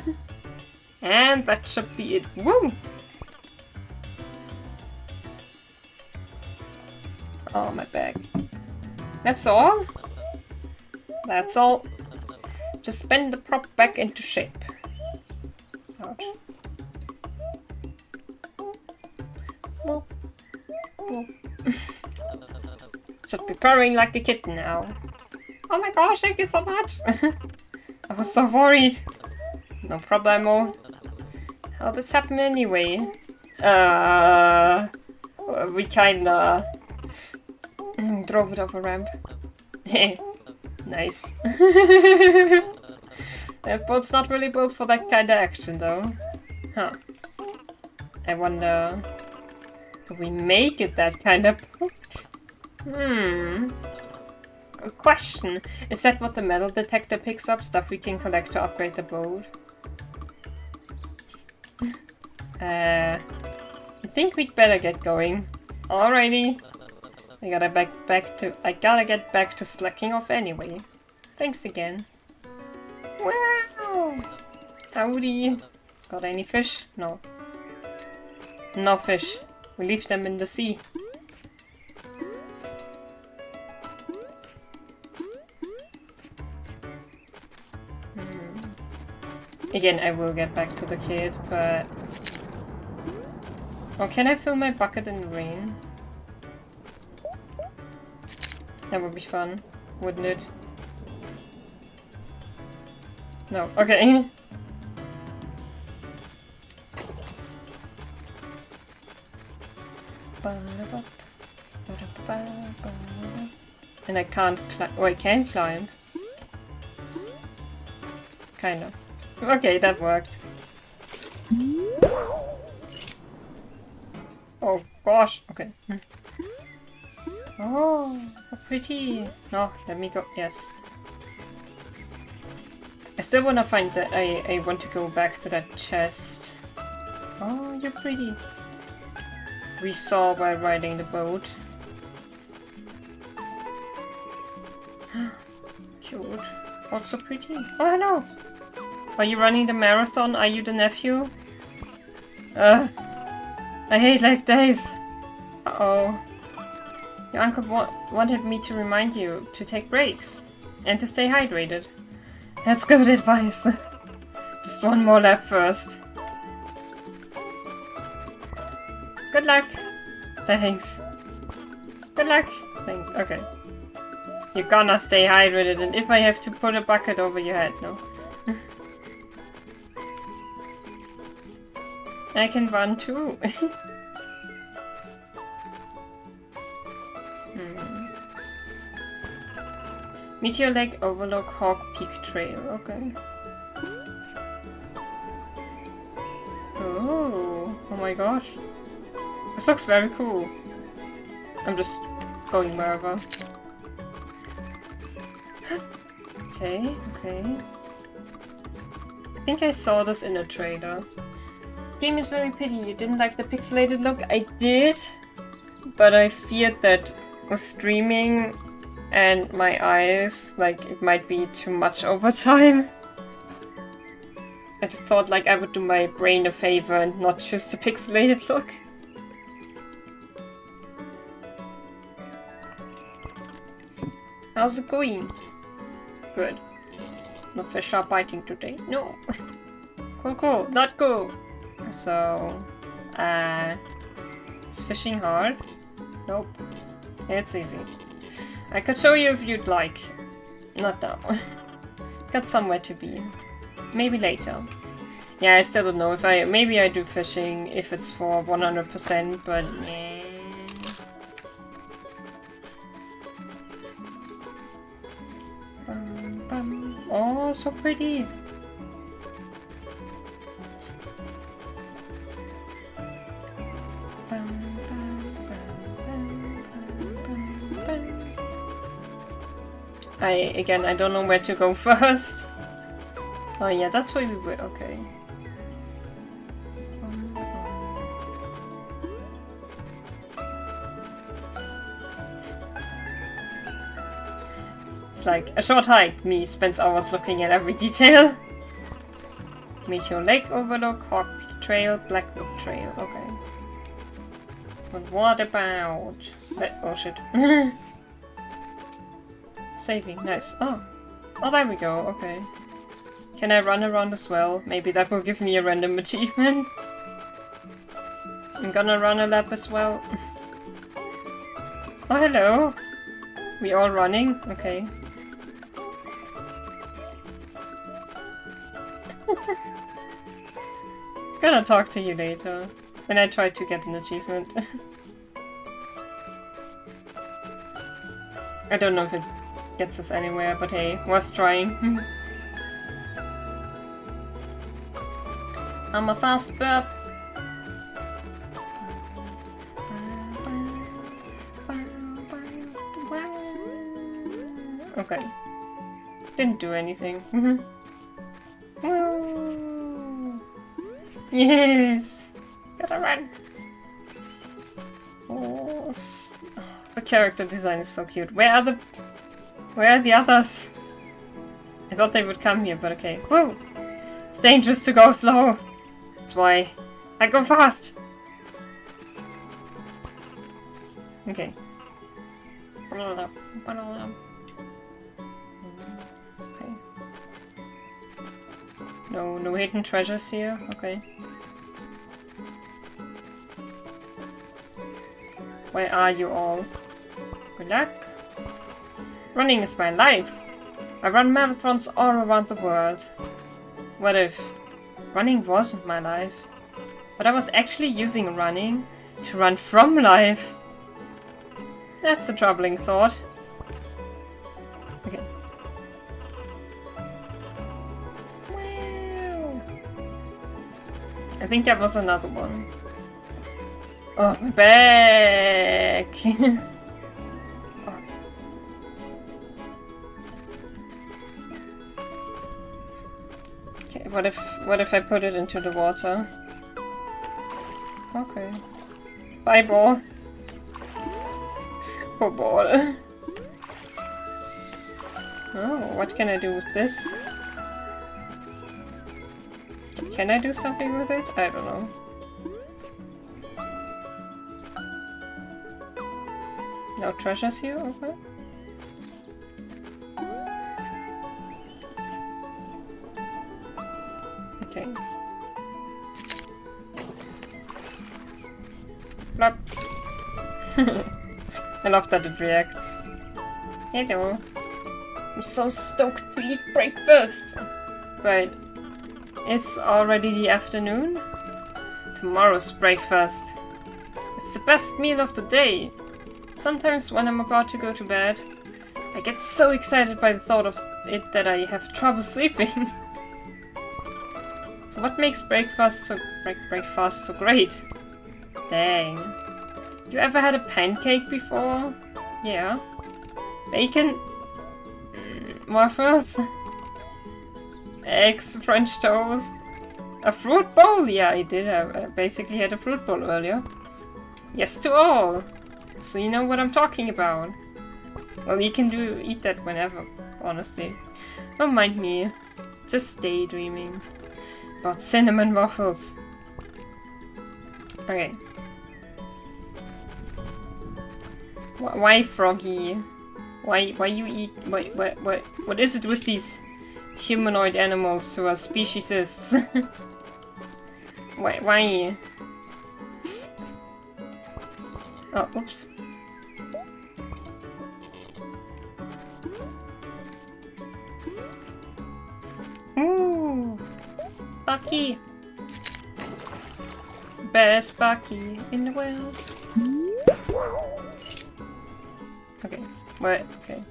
And that should be it. Woo! Oh, my bag. That's all? That's all. Just bend the prop back into shape. Ouch. Boop. Boop. Should be purring like a kitten now. Oh my gosh, thank you so much! I was so worried. No problemo. How'd this happen anyway? We kinda drove it off a ramp. Nice. That boat's not really built for that kind of action though. Huh. I wonder... Could we make it that kind of boat? Good question. Is that what the metal detector picks up? Stuff we can collect to upgrade the boat? I think we'd better get going. Alrighty. I gotta get back to slacking off anyway. Thanks again. Wow! Howdy! Got any fish? No. No fish. We leave them in the sea. Again, I will get back to the kid, but... Oh, can I fill my bucket in the rain? That would be fun, wouldn't it? No, okay. And I can't climb. Oh, I can climb. Kind of. Okay, that worked. Oh gosh, okay. Oh, how pretty. No, let me go. Yes. I still want to find that. I want to go back to that chest. Oh, you're pretty. We saw while riding the boat. Cute. Oh, so pretty. Oh, hello. Are you running the marathon? Are you the nephew? I hate leg days. Uh-oh. Your uncle wanted me to remind you to take breaks and to stay hydrated. That's good advice. Just one more lap first. Good luck. Thanks. Good luck. Thanks. Okay. You're gonna stay hydrated, and if I have to put a bucket over your head, no. I can run too. Meteor Lake overlook Hawk Peak Trail. Okay. Oh my gosh. This looks very cool. I'm just going wherever. Okay. I think I saw this in a trailer. This game is very pretty. You didn't like the pixelated look? I did, but I feared that with streaming and my eyes, like, it might be too much over time. I just thought, like, I would do my brain a favor and not choose the pixelated look. How's it going? Good. No fish are biting today. No. Cool. Not cool. So, is fishing hard? Nope. It's easy. I could show you if you'd like. Not now. Got somewhere to be. Maybe later. Yeah, I still don't know if maybe I do fishing if it's for 100%, but yeah. Oh, so pretty. I don't know where to go first. Oh yeah, that's where we were. Okay. It's like a short hike. Me spends hours looking at every detail. Meteor Lake Overlook, Hawk Peak Trail, Blackwood Trail. Okay. But what about... Oh shit. Saving, nice. Oh, there we go, okay. Can I run around as well? Maybe that will give me a random achievement. I'm gonna run a lap as well. Oh, hello. We all running? Okay. Gonna talk to you later. When I try to get an achievement. I don't know if it gets us anywhere, but hey, worth trying. I'm a fast burp. Okay. Didn't do anything. Yes! Gotta run! Oh, the character design is so cute. Where are the others? I thought they would come here, but okay. Whoa! It's dangerous to go slow. That's why I go fast. Okay. Okay. No hidden treasures here? Okay. Where are you all? Good luck. Running is my life. I run marathons all around the world. What if running wasn't my life? But I was actually using running to run from life. That's a troubling thought. Okay. I think that was another one. Oh, my back! Oh. Okay, what if I put it into the water? Okay. Bye, ball. Oh, ball. Oh, what can I do with this? Can I do something with it? I don't know. No treasures here? Okay. Okay. Flop. I love that it reacts. Hello. I'm so stoked to eat breakfast. Right. It's already the afternoon. Tomorrow's breakfast. It's the best meal of the day. Sometimes when I'm about to go to bed, I get so excited by the thought of it that I have trouble sleeping. So what makes breakfast so great? Dang. You ever had a pancake before? Yeah. Bacon? Waffles? Eggs, French toast? A fruit bowl? Yeah, I did. I basically had a fruit bowl earlier. Yes to all! So you know what I'm talking about. Well, you can eat that whenever, honestly. Don't mind me. Just daydreaming. About cinnamon waffles. Okay. Why Froggy? Why you eat? What is it with these humanoid animals who are speciesists? Why? Oh, oops. Ooh, Bucky. Best Bucky in the world. Okay. What? Okay.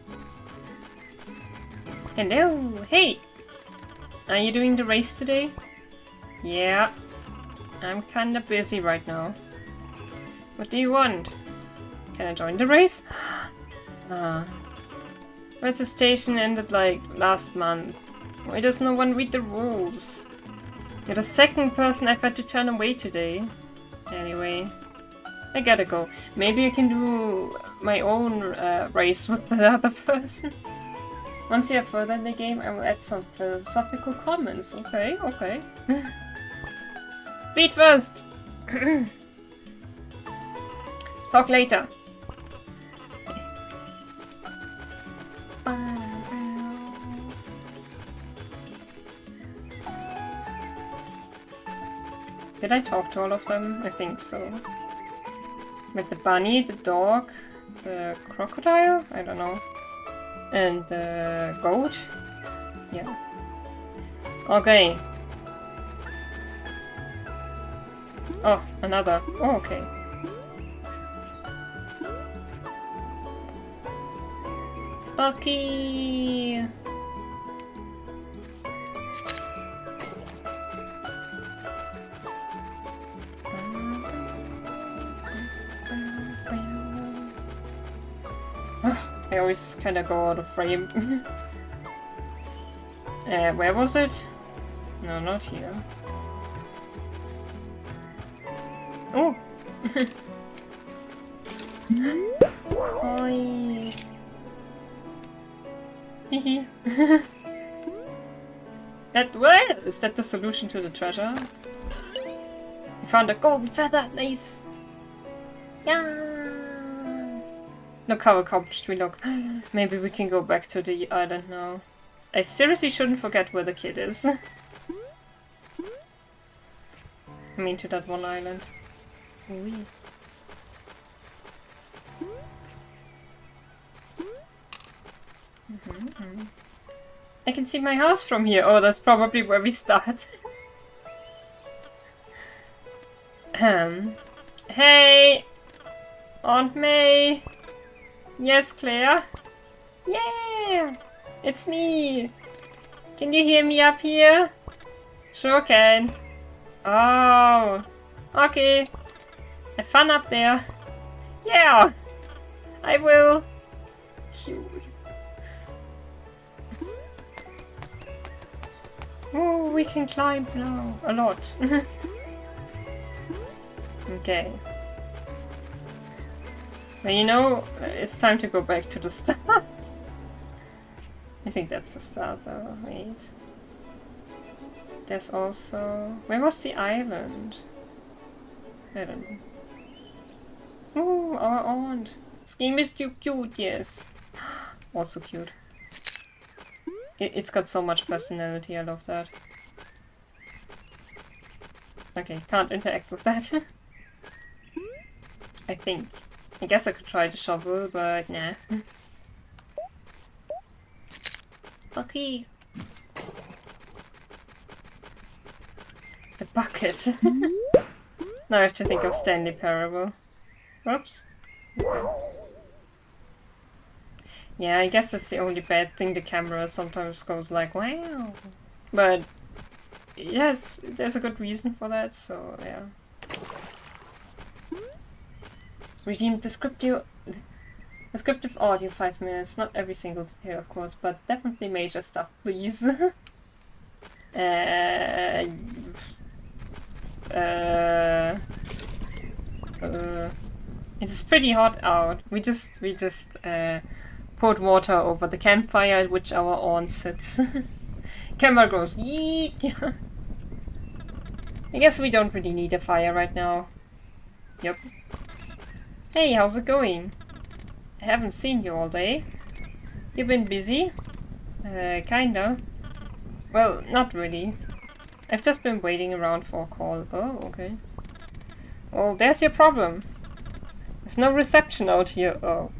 Hello! Hey! Are you doing the race today? Yeah. I'm kinda busy right now. What do you want? Can I join the race? Registration ended like last month. Why does no one read the rules? You're the second person I've had to turn away today. Anyway, I gotta go. Maybe I can do my own race with the other person. Once you are further in the game, I will add some philosophical comments. Okay, okay. Speed first! Talk later. Did I talk to all of them? I think so. With the bunny, the dog, the crocodile? I don't know. And the goat? Yeah. Okay. Oh, another. Oh, okay. Bucky! I always kind of go out of frame. Where was it? No, not here. Oh! Oi! Hehe. Is that the solution to the treasure? We found a golden feather! Nice! Yeah! Look how accomplished we look. Maybe we can go back to the island now. I seriously shouldn't forget where the kid is. I mean, to that one island. Oui. I can see my house from here. Oh, that's probably where we start. Hey! Aunt May! Yes, Claire? Yeah! It's me! Can you hear me up here? Sure can. Oh! Okay. Have fun up there. Yeah! I will. Cute. Oh, we can climb now. A lot. Okay. But you know, it's time to go back to the start. I think that's the start though. Wait. There's also... Where was the island? I don't know. Oh, our aunt. This game is too cute, yes. Also cute. It's got so much personality, I love that. Okay, can't interact with that. I think. I guess I could try the shovel, but nah. Okay. The bucket. Now I have to think of Stanley Parable. Oops. Okay. Yeah, I guess that's the only bad thing. The camera sometimes goes like, wow. But yes, there's a good reason for that, so yeah. Redeem descriptive audio 5 minutes. Not every single detail, of course, but definitely major stuff, please. It's pretty hot out. We just poured water over the campfire at which our aunt sits. Camera goes yeet. I guess we don't really need a fire right now. Yep. Hey, how's it going? I haven't seen you all day. You been busy? Kinda. Well, not really. I've just been waiting around for a call. Oh, okay. Well, there's your problem. There's no reception out here. Oh.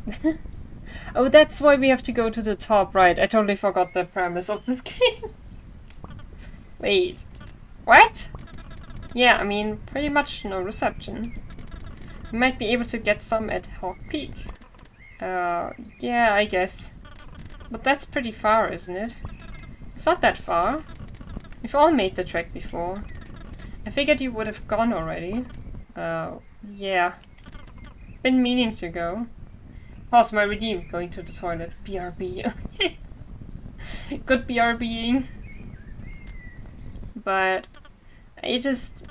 Oh, that's why we have to go to the top, right? I totally forgot the premise of this game. Wait. What? Yeah, I mean, pretty much no reception. We might be able to get some at Hawk Peak. Yeah, I guess. But that's pretty far, isn't it? It's not that far. We've all made the trek before. I figured you would have gone already. Yeah. Been meaning to go. Pause my redeem. Going to the toilet. BRB. Good BRBing. But I just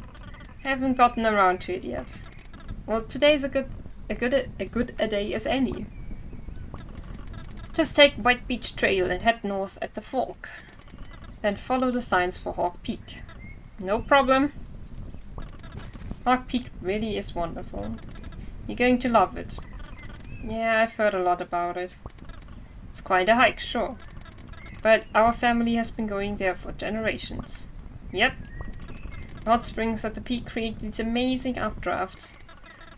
haven't gotten around to it yet. Well, today's a good a day as any. Just take White Beach Trail and head north at the fork. Then follow the signs for Hawk Peak. No problem. Hawk Peak really is wonderful. You're going to love it. Yeah, I've heard a lot about it. It's quite a hike, sure. But our family has been going there for generations. Yep. The hot springs at the peak create these amazing updrafts.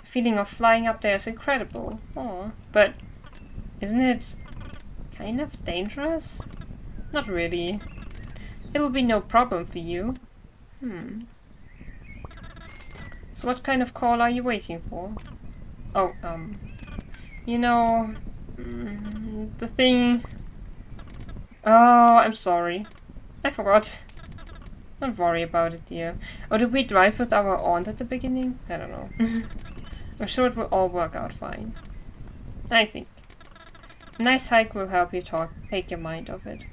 The feeling of flying up there is incredible. Aw. But isn't it kind of dangerous? Not really. It'll be no problem for you. So what kind of call are you waiting for? Oh, you know, the thing... Oh, I'm sorry. I forgot. Don't worry about it, dear. Or did we drive with our aunt at the beginning? I don't know. I'm sure it will all work out fine. I think. A nice hike will help you take your mind off it.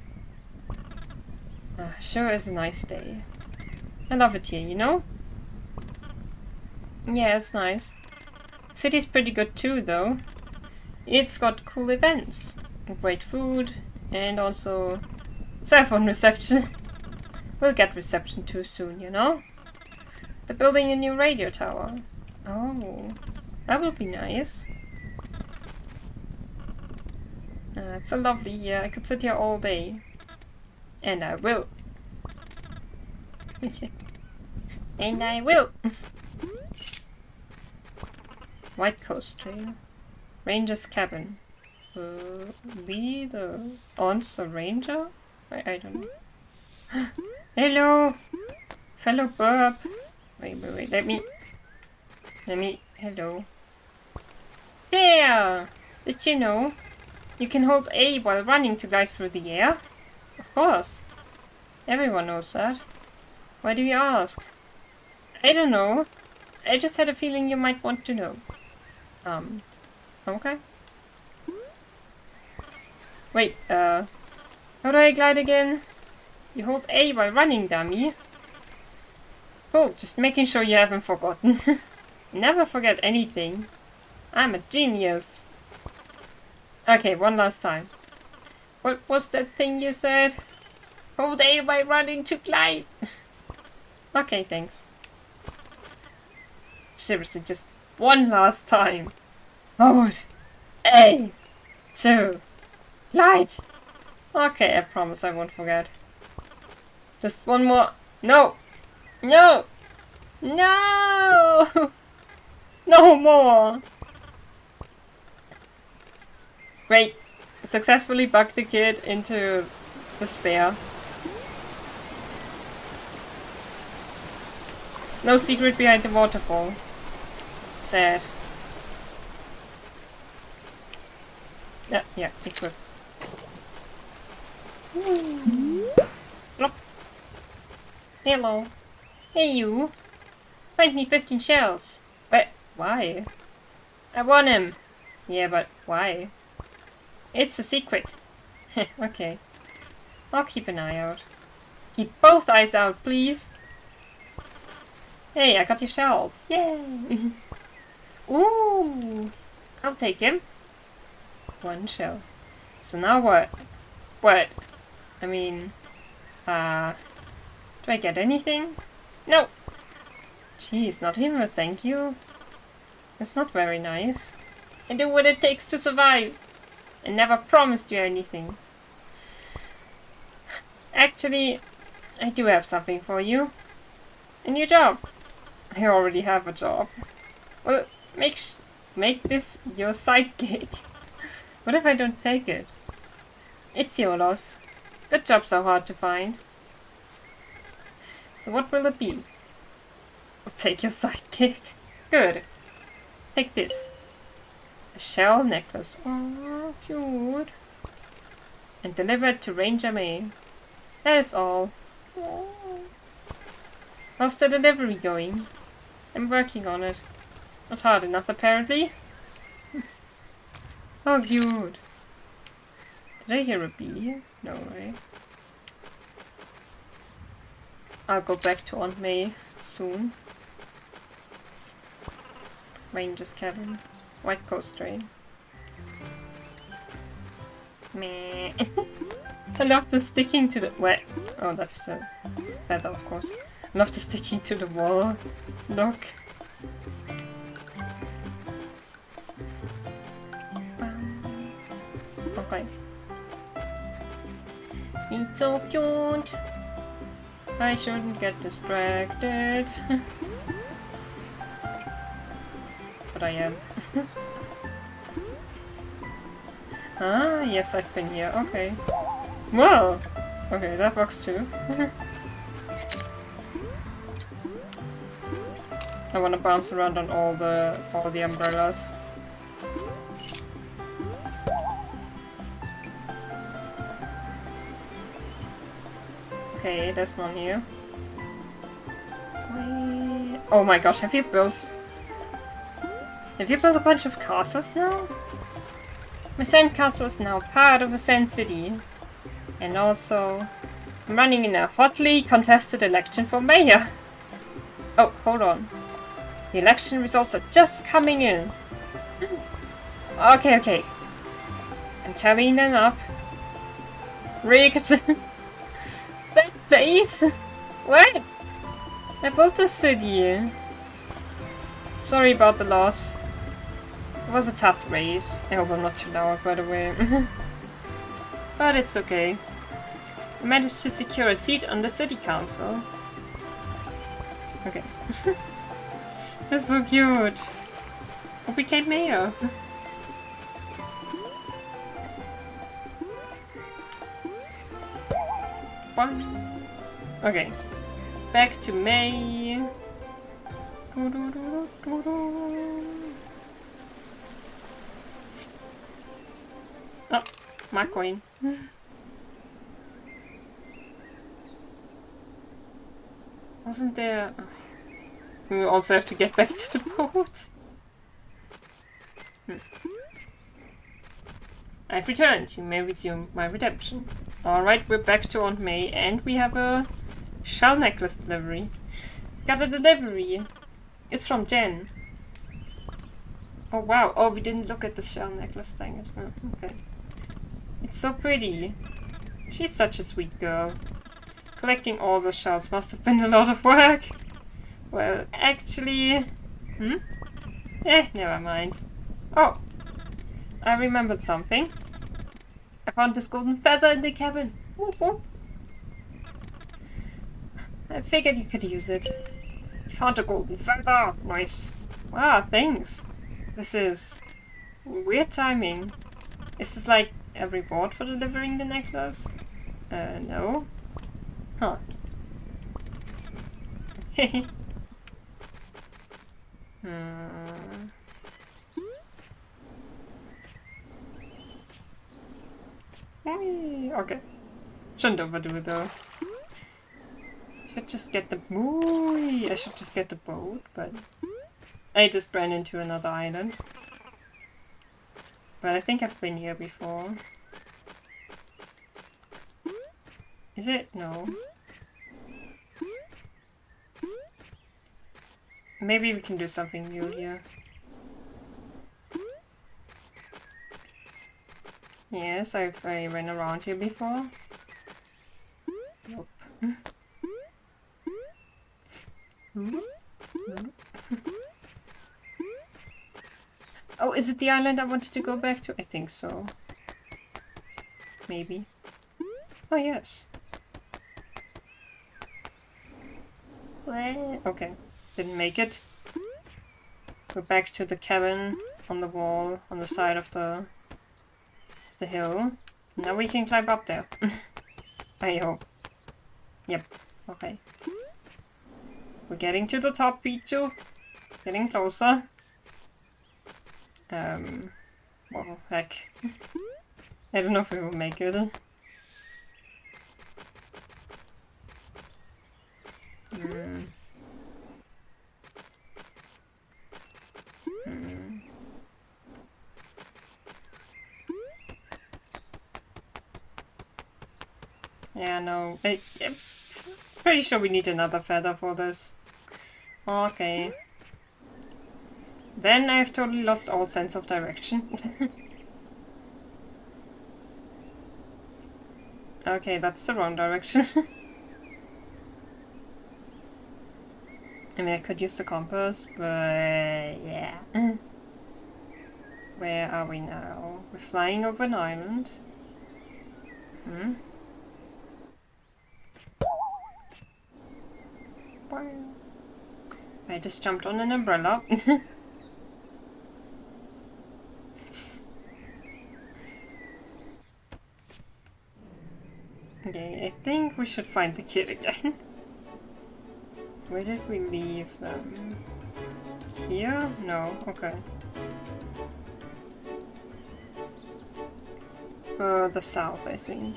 Sure is a nice day. I love it here, you know? Yeah, it's nice. City's pretty good too, though. It's got cool events, great food, and also cell phone reception. We'll get reception too soon, you know? They're building a new radio tower. Oh, that will be nice. It's so lovely here. I could sit here all day. And I will. And I will. White Coast Trail. Ranger's Cabin. Be the answer ranger? I don't know. Hello! Fellow BIRB. Wait. Let me... Hello. Yeah! Did you know? You can hold A while running to glide through the air? Of course. Everyone knows that. Why do you ask? I don't know. I just had a feeling you might want to know. Okay. Wait, how do I glide again? You hold A while running, dummy. Cool, just making sure you haven't forgotten. Never forget anything. I'm a genius. Okay, one last time. What was that thing you said? Hold A while running to glide. Okay, thanks. Seriously, just one last time. Hold A to glide. Okay, I promise I won't forget. Just one more. No! No! No! No more! Great. Successfully bugged the kid into despair. No secret behind the waterfall. Sad. Yeah, equip. Look. Hello. Hey you. Find me 15 shells. Wait, why? I want him. Yeah, but why? It's a secret. Okay. I'll keep an eye out. Keep both eyes out, please. Hey, I got your shells. Yay! Ooh! I'll take him. One shell. So now what? What? I mean... do I get anything? No! Jeez, not even a thank you? It's not very nice. I do what it takes to survive. I never promised you anything. Actually, I do have something for you. A new job. I already have a job. Well, make this your side gig. What if I don't take it? It's your loss. Good jobs are hard to find. So what will it be? I'll take your side gig. Good. Take this. A shell necklace. Oh, cute. And deliver it to Ranger May. That is all. Oh. How's the delivery going? I'm working on it. Not hard enough, apparently. Oh, cute. Did I hear a bee? No, right? I'll go back to Aunt May soon. Ranger's Cabin. White Coast Train. Meh. I love the sticking to the... Wait. Oh, that's the feather, of course. I love the sticking to the wall. Look. Okay. It's so cute. I shouldn't get distracted. But I am. Ah, yes, I've been here. Okay. Whoa! Okay, that works too. I want to bounce around on all the umbrellas. Okay, there's none here. Wait. Oh my gosh, have you built a bunch of castles now? My sand castle is now part of a sand city. And also, I'm running in a hotly contested election for mayor. Oh, hold on. The election results are just coming in. Okay. I'm tallying them up. Rigged. That base? What? I built a city. Sorry about the loss. It was a tough race. I hope I'm not too loud, by the way. But it's okay. I managed to secure a seat on the city council. Okay. That's so cute. Oh, we became mayor. Okay. Back to May. Oh, my coin. Wasn't there... We also have to get back to the boat. I've returned. You may resume my redemption. Alright, we're back to Aunt May, and we have a shell necklace delivery. Got a delivery. It's from Jen. Oh wow. Oh, we didn't look at the shell necklace, dang it. Oh, okay. It's so pretty. She's such a sweet girl. Collecting all the shells must have been a lot of work. Well, actually... never mind. Oh! I remembered something. I found this golden feather in the cabin. Whoop. I figured you could use it. You found a golden feather! Nice. Wow, thanks. This is... weird timing. Is this like a reward for delivering the necklace? No. Huh. Okay. Okay. Shouldn't overdo it though. Should just get the... Ooh, I should just get the boat, but... I just ran into another island. But I think I've been here before. Is it? No. Maybe we can do something new here. Yes, I ran around here before. Nope. Oh, is it the island I wanted to go back to? I think so. Maybe. Oh, yes. Okay. Didn't make it. Go back to the cabin on the wall on the side of the hill. Now we can climb up there. I hope. Yep. Okay. We're getting to the top, Pichu. Getting closer. Well, heck. I don't know if we will make it. Yeah, no. I'm pretty sure we need another feather for this. Okay. Then I've totally lost all sense of direction. Okay, that's the wrong direction. I mean, I could use the compass, but yeah. Where are we now? We're flying over an island. I just jumped on an umbrella. Okay, I think we should find the kid again. Where did we leave them? Here? No, okay. The south, I think.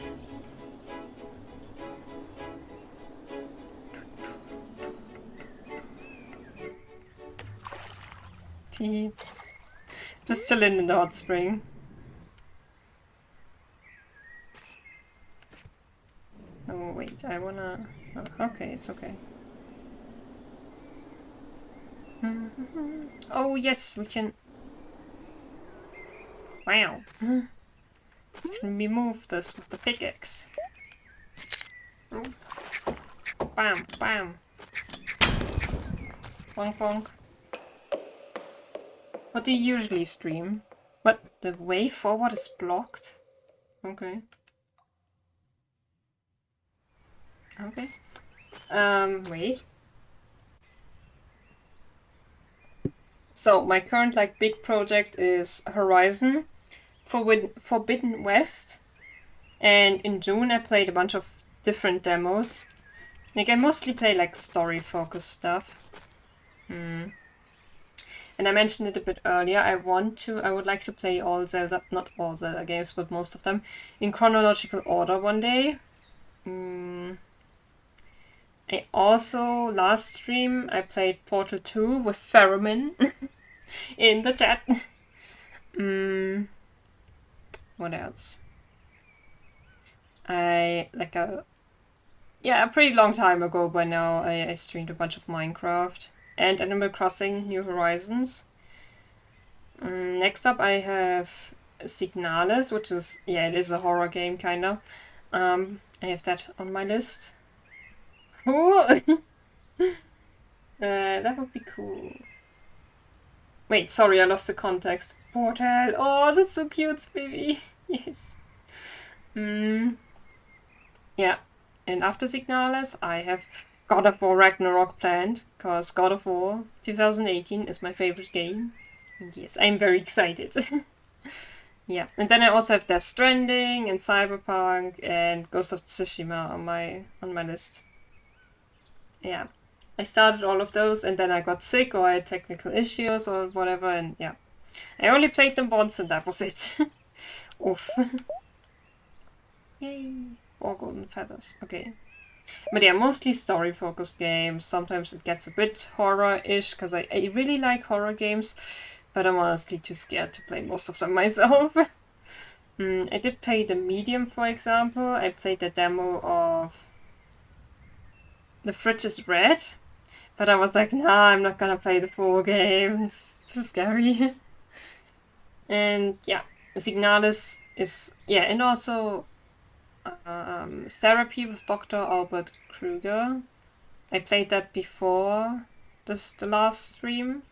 Just chilling in the hot spring. Oh wait, I wanna... Oh, okay, it's okay. Oh yes, we can... Wow. We can remove this with the pickaxe. Oh. Bam, bam. Bonk, bonk. What do you usually stream? What? The way forward is blocked? Okay. Okay. Wait. So my current like big project is Horizon Forbidden West, and in June I played a bunch of different demos. Like I mostly play like story focused stuff. And I mentioned it a bit earlier. I would like to play all Zelda, not all Zelda games, but most of them in chronological order one day. I also, last stream, I played Portal 2 with Ferromin in the chat. What else? A pretty long time ago by now, I streamed a bunch of Minecraft and Animal Crossing New Horizons. Next up I have Signalis, which is, it is a horror game, kinda. I have that on my list. Oh! That would be cool. Wait, sorry, I lost the context. Portal! Oh, that's so cute, baby! Yes. Yeah. And after Signalis, I have God of War Ragnarok planned, because God of War 2018 is my favorite game. And yes, I'm very excited. Yeah, and then I also have Death Stranding and Cyberpunk and Ghost of Tsushima on my list. Yeah, I started all of those and then I got sick or I had technical issues or whatever, and yeah, I only played them once and that was it. Oof. Yay, 4 golden feathers. Okay. But yeah, mostly story-focused games. Sometimes it gets a bit horror-ish, because I really like horror games, but I'm honestly too scared to play most of them myself. I did play The Medium, for example. I played the demo of The Fridge is Red, but I was like, nah, I'm not gonna play the full game. It's too scary. And yeah, Signalis is, and also Therapy with Dr. Albert Kruger. I played that before the last stream.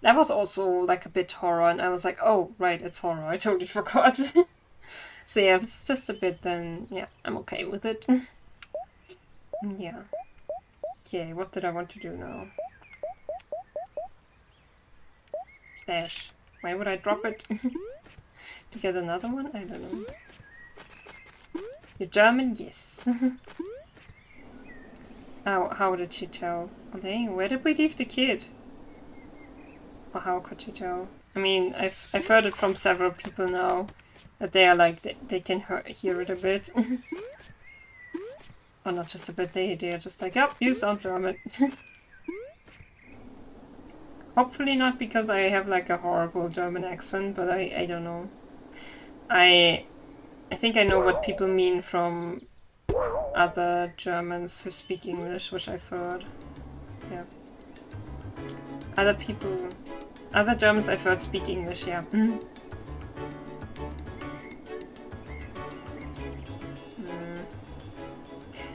That was also like a bit horror, and I was like, oh, right, it's horror. I totally forgot. So yeah, if it's just a bit, then yeah, I'm okay with it. Yeah. Okay, what did I want to do now? Stash. Why would I drop it? To get another one? I don't know. You're German? Yes. How did she tell? Oh, dang, where did we leave the kid? Or how could she tell? I mean, I've heard it from several people now that they are like, they can hear it a bit. Or not just a bit, they are just like, yep, you sound German. Hopefully not because I have like a horrible German accent, but I don't know. I think I know what people mean from other Germans who speak English, which I've heard. Yeah. Other Germans I've heard speak English, yeah.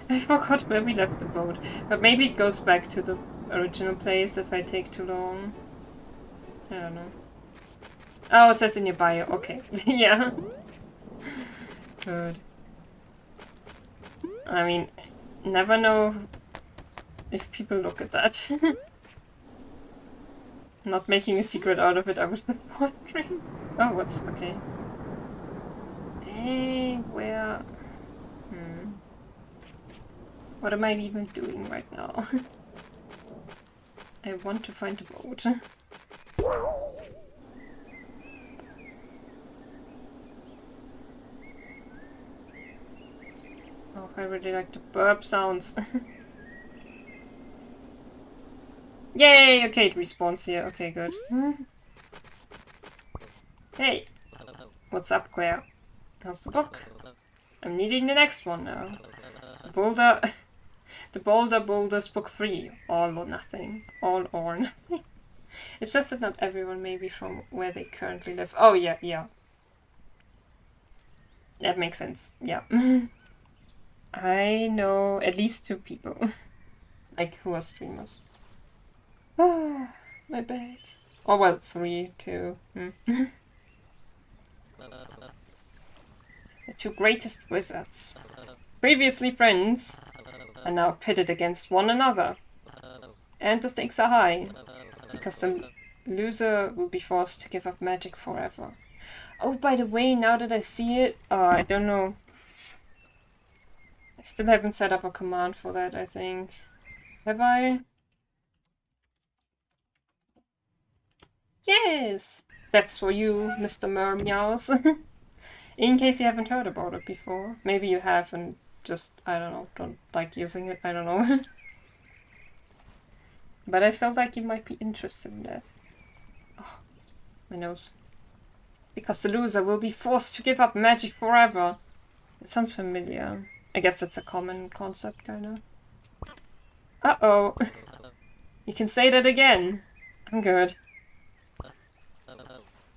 I forgot where we left the boat, but maybe it goes back to the original place if I take too long. I don't know. Oh, it says in your bio. Okay. Yeah. Good. I mean, never know if people look at that. Not making a secret out of it, I was just wondering. Oh, what's... okay. Dang, where... What am I even doing right now? I want to find a boat. Oh, I really like the burp sounds. Yay! Okay, it respawns here. Okay, good. Hey! What's up, Claire? How's the book? I'm needing the next one now. The Boulder Boulders Book 3. All or nothing. All or nothing. It's just that not everyone may be from where they currently live. Oh, yeah. That makes sense. Yeah. I know at least 2 people. Like, who are streamers. Ah, my bad. Oh, well, 3, 2. The 2 greatest wizards. Previously friends, are now pitted against one another. And the stakes are high, because the Loser will be forced to give up magic forever. Oh, by the way, now that I see it, I don't know. I still haven't set up a command for that, I think. Have I? Yes! That's for you, Mr. Meows. In case you haven't heard about it before. Maybe you have and just, I don't know, don't like using it, I don't know. But I felt like you might be interested in that. Oh, my nose. Because the loser will be forced to give up magic forever. It sounds familiar. I guess that's a common concept, kinda. Uh-oh. You can say that again. I'm good.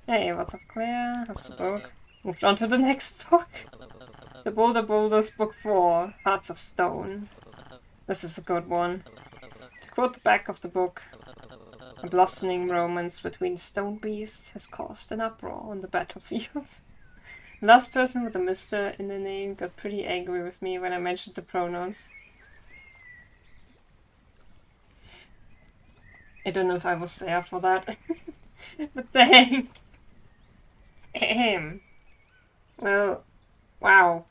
Hey, what's up, Claire? How's the book? Moved on to the next book. The Boulder Boulders, Book 4, Hearts of Stone. This is a good one. To quote the back of the book, a blossoming romance between stone beasts has caused an uproar on the battlefield. The last person with a Mr. in the name got pretty angry with me when I mentioned the pronouns. I don't know if I was there for that. But dang. Ahem. Well, wow.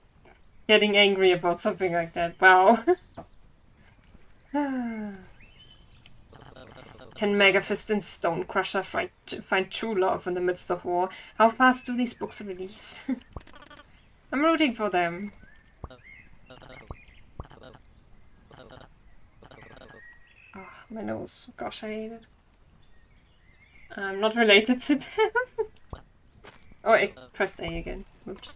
Getting angry about something like that. Wow. Can Megafist and Stonecrusher find true love in the midst of war? How fast do these books release? I'm rooting for them. Oh, my nose. Gosh, I hate it. I'm not related to them. Oh, I pressed A again. Oops.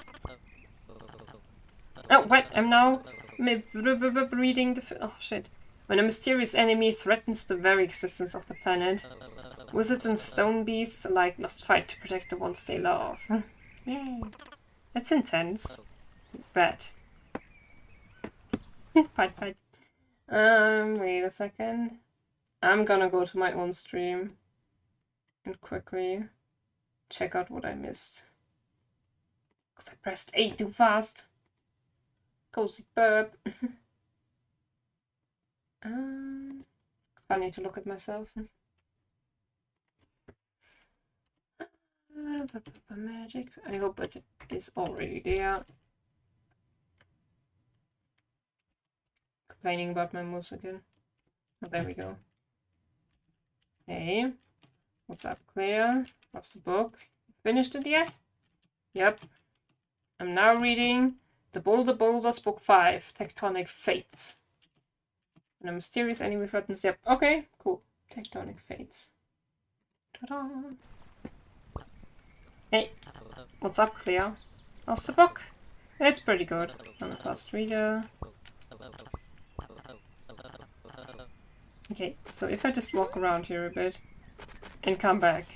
Oh, what? I'm now reading the... Oh, shit. When a mysterious enemy threatens the very existence of the planet, wizards and stone beasts alike must fight to protect the ones they love. Yay. That's intense. Bad. Fight. Wait a second. I'm gonna go to my own stream and quickly check out what I missed. Because I pressed A too fast. Cozy BIRB. Funny to look at myself. Magic. I hope it is already there. Complaining about my mouse again. Oh, there we go. Hey, what's up, Claire? What's the book? Finished it yet? Yep. I'm now reading The Boulder Boulders, Book 5, Tectonic Fates. And a mysterious enemy threatens. Yep. Okay, cool. Tectonic Fates. Ta-da! Hey, what's up, Claire? How's the book? It's pretty good. I'm a fast reader. Okay, so if I just walk around here a bit and come back.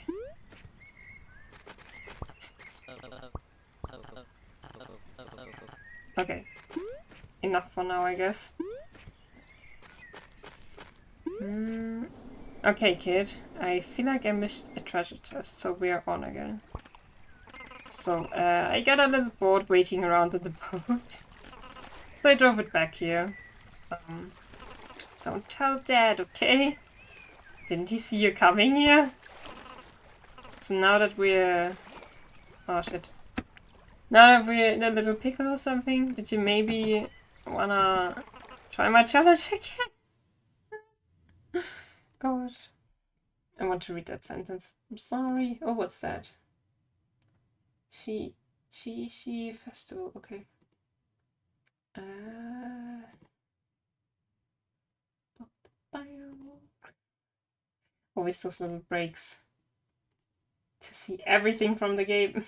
Okay, enough for now, I guess. Okay, kid, I feel like I missed a treasure chest, so we're on again. So, I got a little bored waiting around in the boat. So I drove it back here. Don't tell Dad, okay? Didn't he see you coming here? So now that we're... Oh shit. Now that we're in a little pickle or something, did you maybe wanna try my challenge again? God. I want to read that sentence. I'm sorry. Oh, what's that? She festival, okay. Always those little breaks to see everything from the game.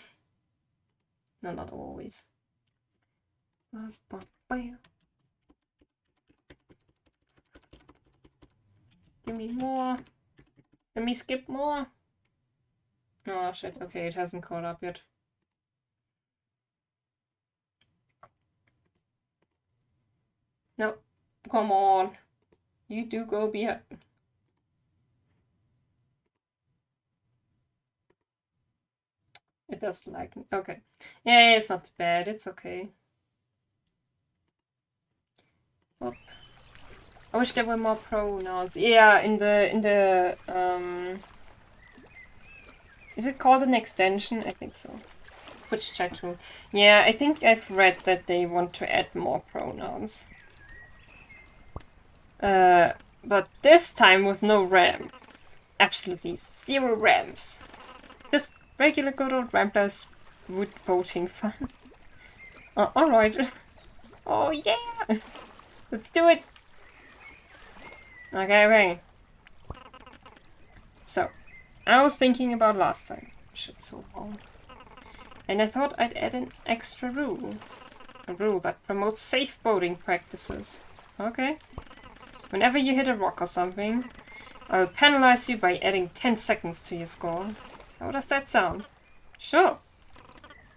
No, not always. Give me more. Let me skip more. Oh shit, okay, it hasn't caught up yet. No, come on. You do go behind. It doesn't like me. Okay. Yeah, it's not bad. It's okay. Oop. I wish there were more pronouns. Yeah, in the Is it called an extension? I think so. Which chat room? Yeah, I think I've read that they want to add more pronouns. But this time with no ram. Absolutely 0 rams. Just regular good old ramblers wood boating fun. Oh, alright. Oh yeah! Let's do it! Okay. So, I was thinking about last time. Shit, so long. And I thought I'd add an extra rule. A rule that promotes safe boating practices. Okay. Whenever you hit a rock or something, I'll penalize you by adding 10 seconds to your score. How does that sound? Sure.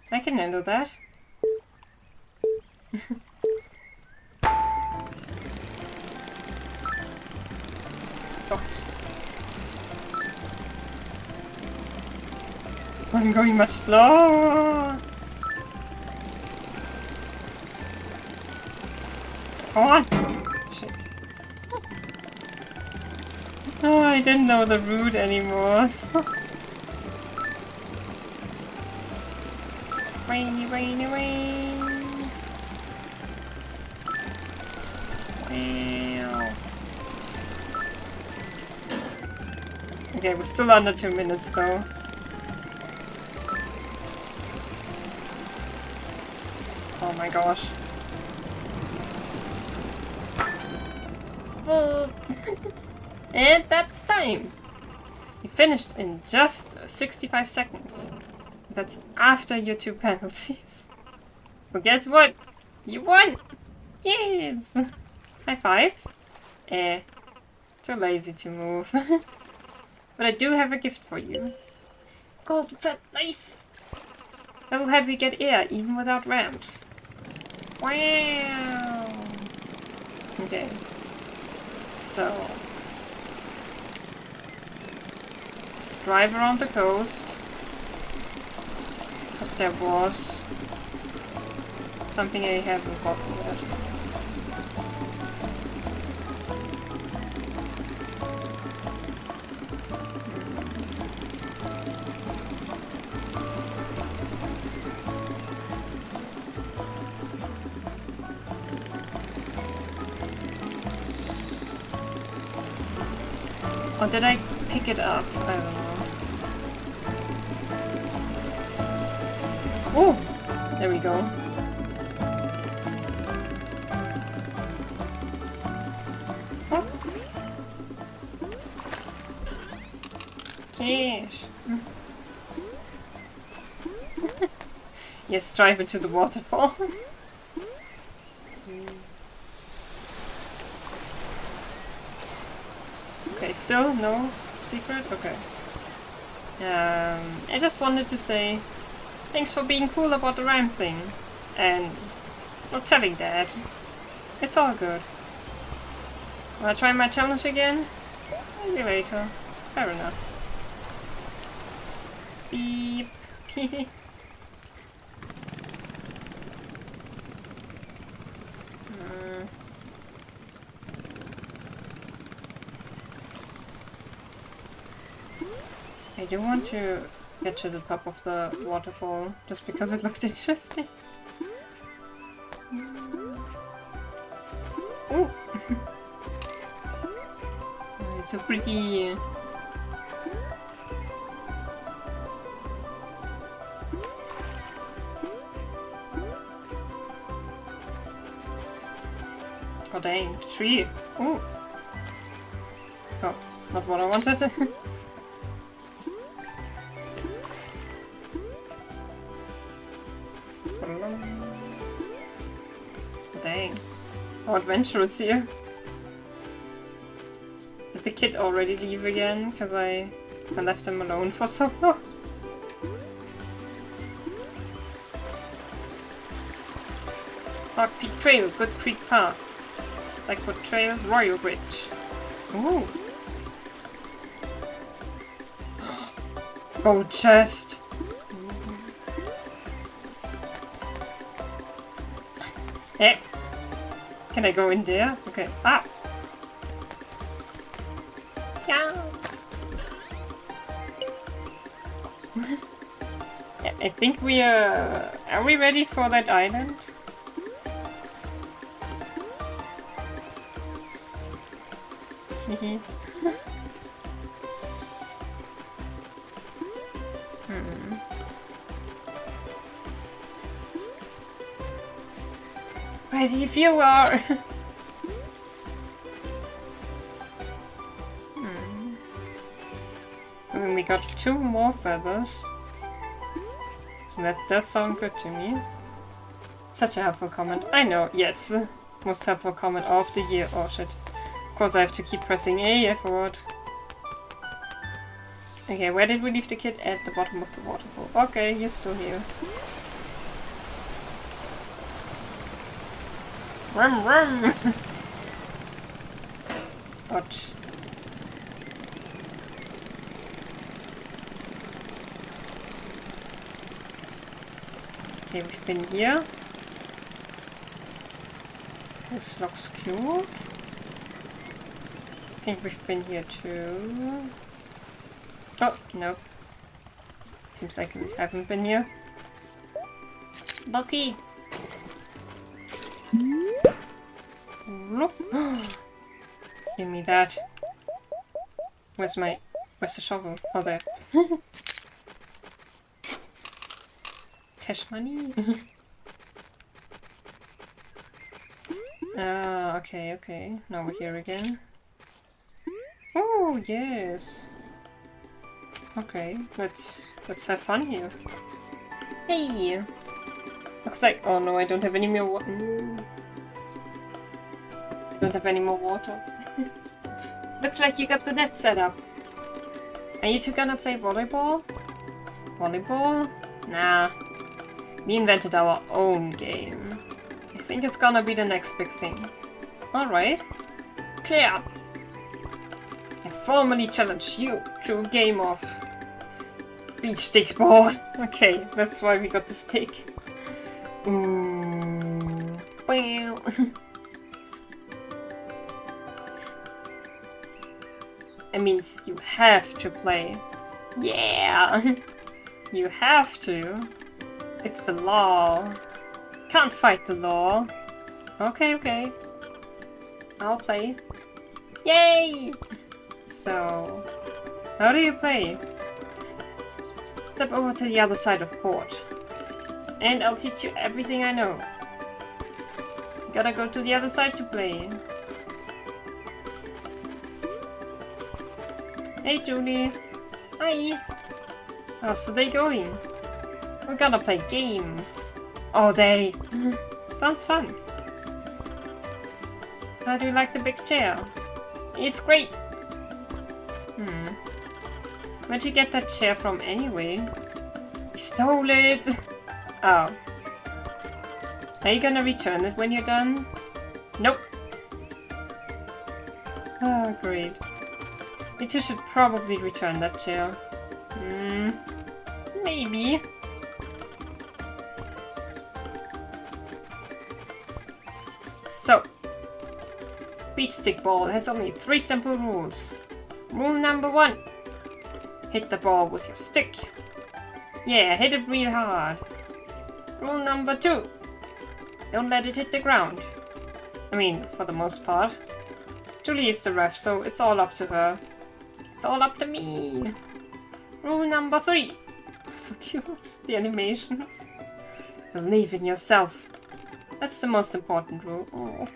I can handle that. Oh. I'm going much slower. Come on. Shit. Oh, I didn't know the route anymore. Rainy, rainy, rain. Wow. Okay, we're still under 2 minutes though. Oh my gosh. And that's time! You finished in just 65 seconds. That's after your 2 penalties. So guess what? You won! Yes! High five. Too lazy to move. But I do have a gift for you. Gold fat nice! That'll help you get air even without ramps. Wow! Okay. So... let's drive around the coast. Because there was... something I haven't gotten yet. Or did I pick it up? I don't know. Oh! There we go. Oh. Cash. Yes, drive into the waterfall. Okay, still no secret? Okay. I just wanted to say thanks for being cool about the ramp thing. And not telling Dad. It's all good. Wanna try my challenge again? Maybe later. Fair enough. Beep. I do want to get to the top of the waterfall, just because it looked interesting. Oh! It's so pretty. Oh dang, tree! Oh! Oh, not what I wanted. Dang. How adventurous here. Did the kid already leave again? Because I left him alone for so long. Hawk Peak Trail, Good Creek Path. Blackwood Trail, Royal Bridge. Ooh. Gold chest. Eh. Can I go in there? Okay. Ah! Yeah! I think we are... Are we ready for that island? Ready if you are! We got 2 more feathers. So that does sound good to me. Such a helpful comment. I know, yes. Most helpful comment of the year. Oh shit. Of course I have to keep pressing A, I forgot. Okay, where did we leave the kid? At the bottom of the waterfall. Okay, you're still here. Rum rum! Dodge. Okay, we've been here. This looks cute. I think we've been here too. Oh, no. Seems like we haven't been here. Bucky! Look! Give me that. Where's the shovel? Oh, there. Cash money. Okay. Now we're here again. Oh, yes. Okay, let's have fun here. Hey! Looks like... Oh no, I don't have any more water. Don't have any more water. Looks like you got the net set up. Are you two gonna play volleyball? Volleyball? Nah. We invented our own game. I think it's gonna be the next big thing. Alright. Clear! I formally challenge you to a game of beach stick ball. Okay, that's why we got the stick. Ooh. Wow. It means you have to play. Yeah! You have to. It's the law. Can't fight the law. Okay. I'll play. Yay! So, how do you play? Step over to the other side of port. And I'll teach you everything I know. Gotta go to the other side to play. Hey Julie. Hi. How's the day going? We're gonna play games. All day. Sounds fun. How do you like the big chair? It's great. Where'd you get that chair from anyway? We stole it! Oh. Are you gonna return it when you're done? Nope. Oh, great. You two should probably return that chair. Maybe. So, beach stick ball has only 3 simple rules. Rule number 1. Hit the ball with your stick. Yeah, hit it real hard. Rule number 2. Don't let it hit the ground. I mean, for the most part. Julie is the ref, so it's all up to her. It's all up to me. Rule number 3. So cute. The animations. Believe in yourself. That's the most important rule.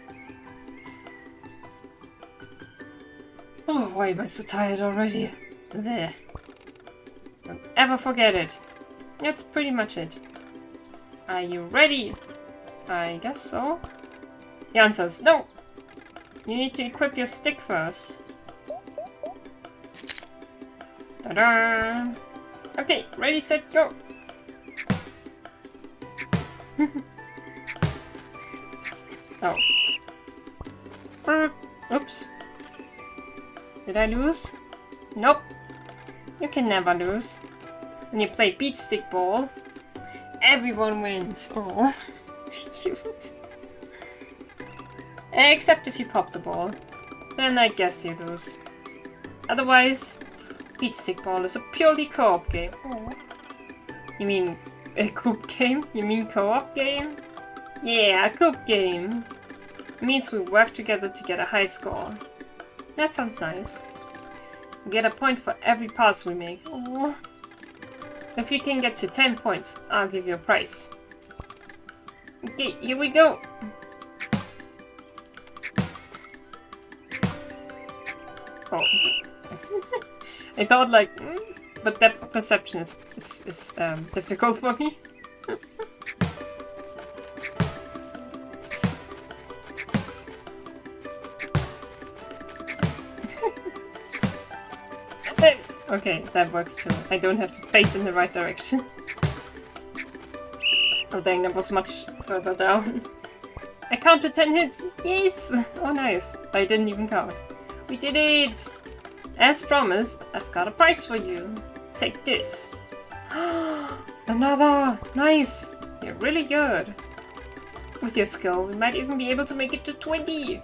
Oh, why am I so tired already? There. Don't ever forget it. That's pretty much it. Are you ready? I guess so. The answer is no. You need to equip your stick first. Ta-da! Okay, ready, set, go! Oh. Oops. Did I lose? Nope. You can never lose. When you play beach stick ball, everyone wins. Oh, cute. Except if you pop the ball. Then I guess you lose. Otherwise, beach stick ball is a purely co-op game. Oh. You mean a coop game? You mean co-op game? Yeah, a coop game. It means we work together to get a high score. That sounds nice. We get a point for every pass we make. Aww. If you can get to 10 points, I'll give you a prize. Okay, here we go. Oh. I thought like, but depth perception is difficult for me. Okay, that works too. I don't have to face in the right direction. Oh dang, that was much further down. I counted 10 hits! Yes! Oh nice. I didn't even count. We did it! As promised, I've got a prize for you. Take this. Another! Nice! You're really good. With your skill, we might even be able to make it to 20.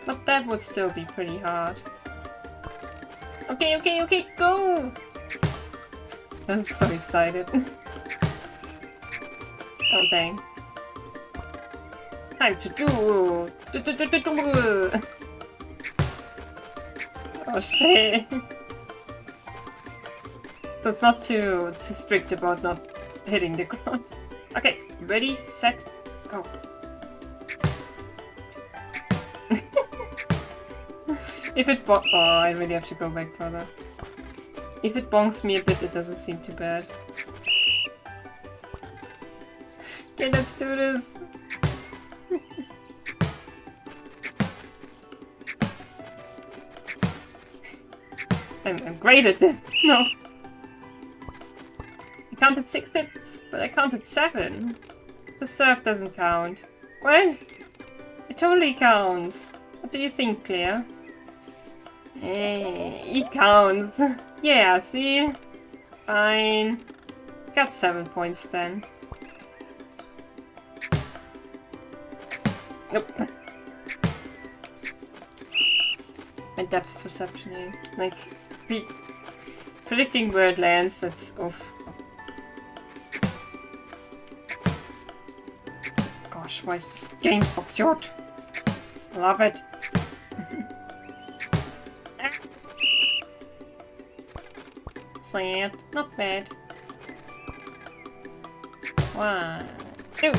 But that would still be pretty hard. Okay, okay, okay, go! I'm so excited. Oh dang. Time to duel! Oh shit! That's not too strict about not hitting the ground. Okay, ready, set, go. If it oh, I really have to go back further. If it bonks me a bit, it doesn't seem too bad. Okay, let's do this. I'm great at this. No. I counted 6 hits, but I counted 7. The surf doesn't count. What? It totally counts. What do you think, Claire? It counts. Yeah, see? Fine. Got 7 points then. Nope. My depth perception here. Like, predicting where it lands, that's off. Gosh, why is this game so cute? I love it. Sad. Not bad. 1, 2,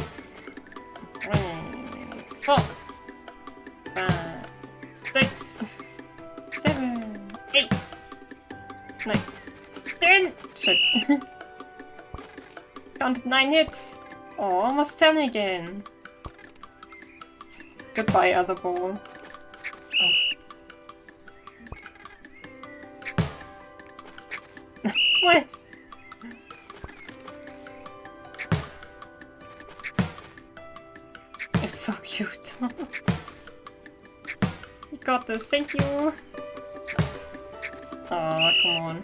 3, 4, 5, 6, 7, 8, 9, 10. Shit. Counted 9 hits. Oh, almost 10 again. Goodbye, other ball. What? It's so cute. You got this, thank you. Oh, come on.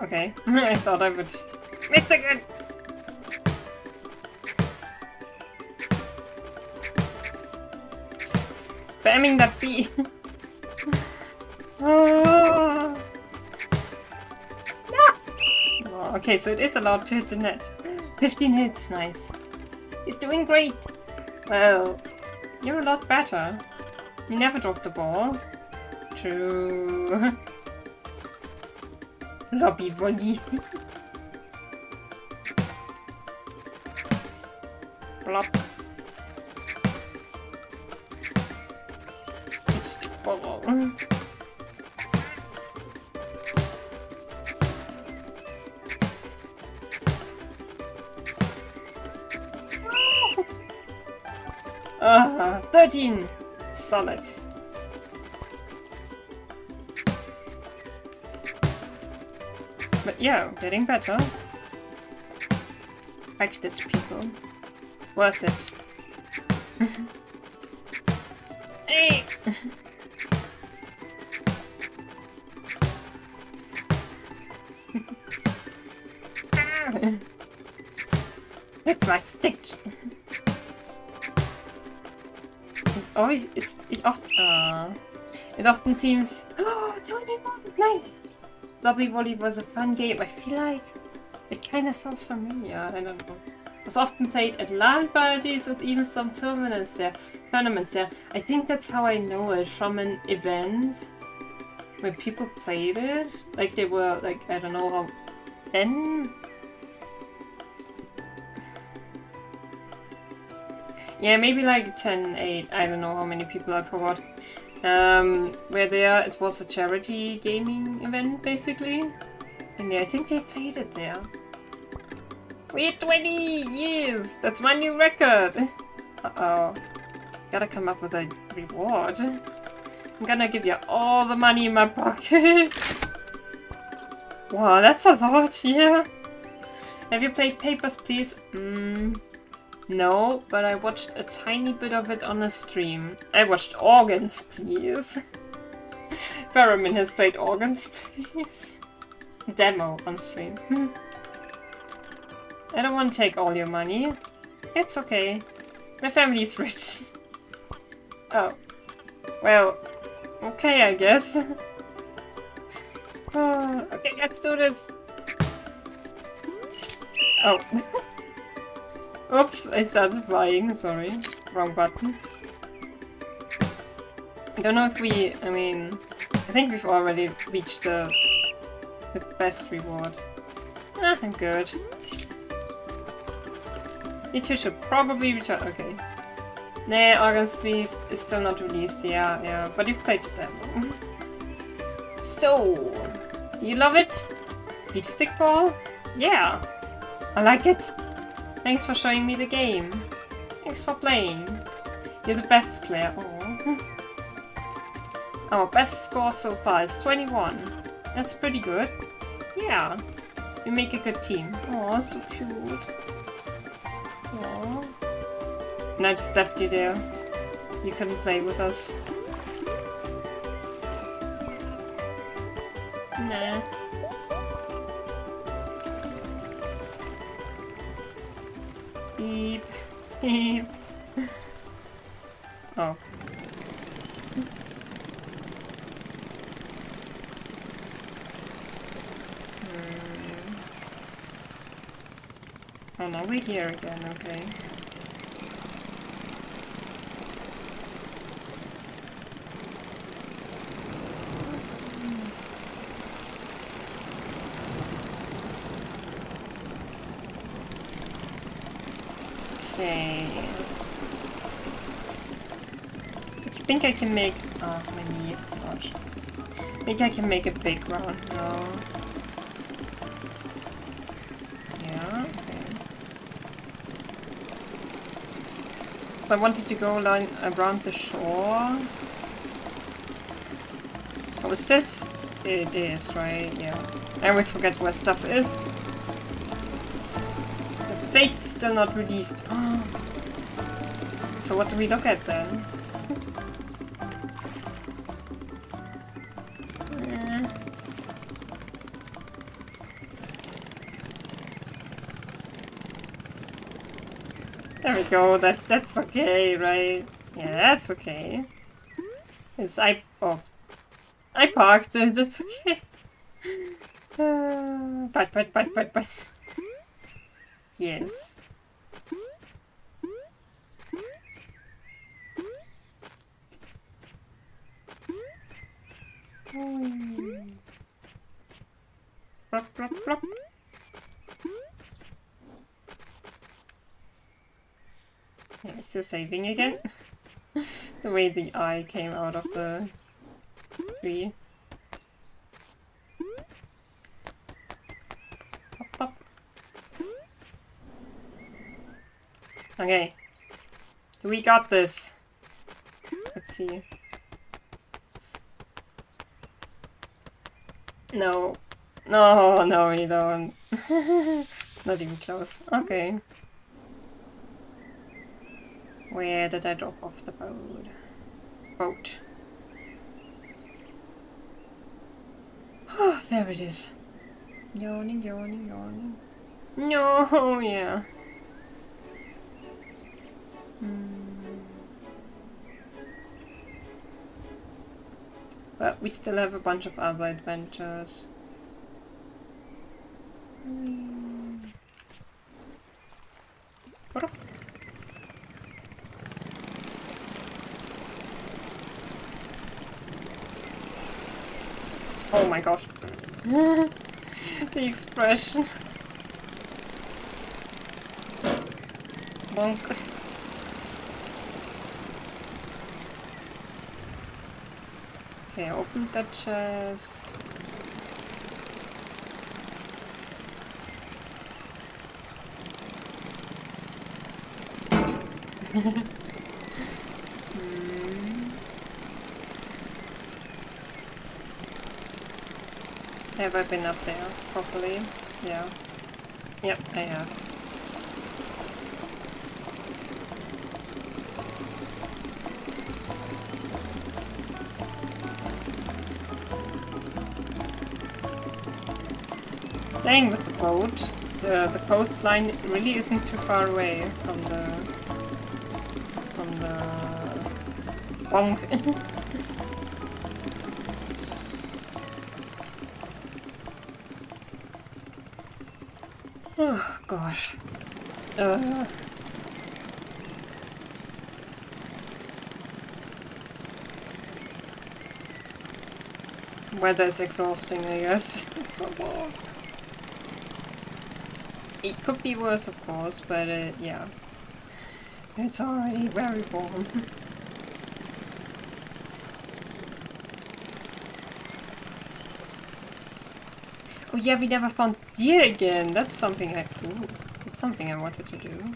Okay, I thought I would miss again. Spamming that bee. Oh. No. Oh, okay, so it is allowed to hit the net. 15 hits, nice. You're doing great. Well, you're a lot better. You never dropped the ball. True. Lobby volley. Flop. It's the ball. Ah, 13. Solid. But yeah, getting better. Practice, people. Worth it. Hey! Hit my stick! always it often seems. Oh, 21, nice. Lobby volley was a fun game. I feel like it kind of sounds familiar. I don't know. It was often played at LAN parties with even some tournaments there. I think that's how I know it, from an event when people played it. Like they were like, I don't know how. Yeah, maybe like 10, 8, I don't know how many people, I forgot. Where it was a charity gaming event, basically. And yeah, I think they played it there. We're 20 years! That's my new record! Uh-oh. Gotta come up with a reward. I'm gonna give you all the money in my pocket. Wow, that's a lot, yeah. Have you played Papers, Please? No, but I watched a tiny bit of it on a stream. I watched Organs, Please. Ferriman has played Organs, Please. Demo on stream. I don't want to take all your money. It's okay. My family's rich. Oh. Well, okay, I guess. Okay, let's do this. Oh. Oops, I started flying, sorry. Wrong button. I don't know if I think we've already reached the best reward. I'm good. You two should probably return. Okay. Nah, Organs Beast is still not released. Yeah, but you've played the demo. So, do you love it? Beach stickball? Yeah, I like it. Thanks for showing me the game. Thanks for playing. You're the best, Claire. Aww. Our best score so far is 21. That's pretty good. Yeah. We make a good team. Aw, so cute. Aww. And I just left you there. You couldn't play with us. Nah. Beep. Beep. Oh. Oh no, we're here again, okay. Okay. I think I can make... Oh, my knee. Gosh. I think I can make a big round now. Yeah, okay. So I wanted to go around the shore. Oh, is this? It is, right? Yeah. I always forget where stuff is. The face is still not released. So what do we look at then? There we go, that's okay, right? Yeah, that's okay. I parked, that's okay. But. Yes. Plop, plop, plop. Yeah, it's still saving again. The way the eye came out of the tree. Pop, pop. Okay. We got this. Let's see. No. No, we don't. Not even close. Okay. Where did I drop off the boat? Oh, there it is. Yawning. No, yeah. But we still have a bunch of other adventures. Oh my gosh. The expression. Bonk. Okay, open that chest. Have I been up there properly? Yeah. Yep, I have. Playing with the boat, the coastline really isn't too far away from the bonk. Oh gosh. Weather's exhausting, I guess. It's so warm. It could be worse, of course, but yeah. It's already very warm. Oh yeah, we never found deer again. That's something it's something I wanted to do.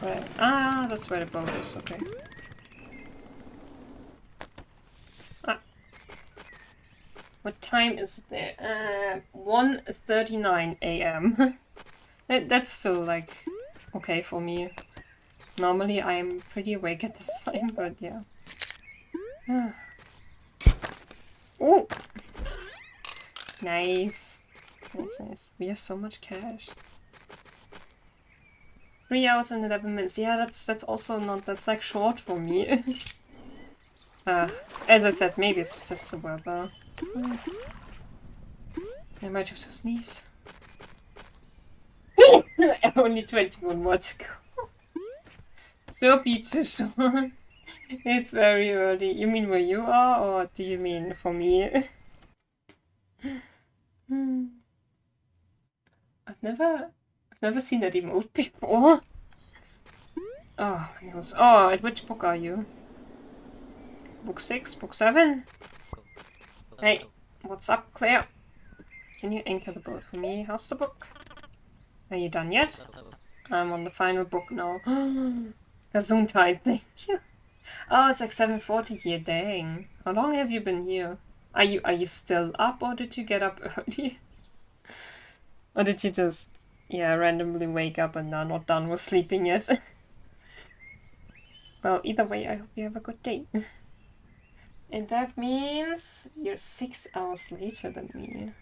But, that's where the boat is, okay. What time is it there? 1:39 a.m. That's still, like, okay for me. Normally I am pretty awake at this time, but yeah. Oh! Nice. That's nice. We have so much cash. 3 hours and 11 minutes. Yeah, that's also not... That's, like, short for me. As I said, maybe it's just the weather. I might have to sneeze. Only 21 more to go. So pizza short. It's very early. You mean where you are, or do you mean for me? I've never seen that emote before. Oh my nose. Oh, at which book are you? Book 6? Book 7? Hey, what's up, Claire? Can you anchor the boat for me? How's the book? Are you done yet? I'm on the final book now. Gesundheit, thank you. Oh, it's like 7:40 here, dang. How long have you been here? Are you still up, or did you get up early? Or did you just, yeah, randomly wake up and are not done with sleeping yet? Well, either way, I hope you have a good day. And that means you're 6 hours later than me.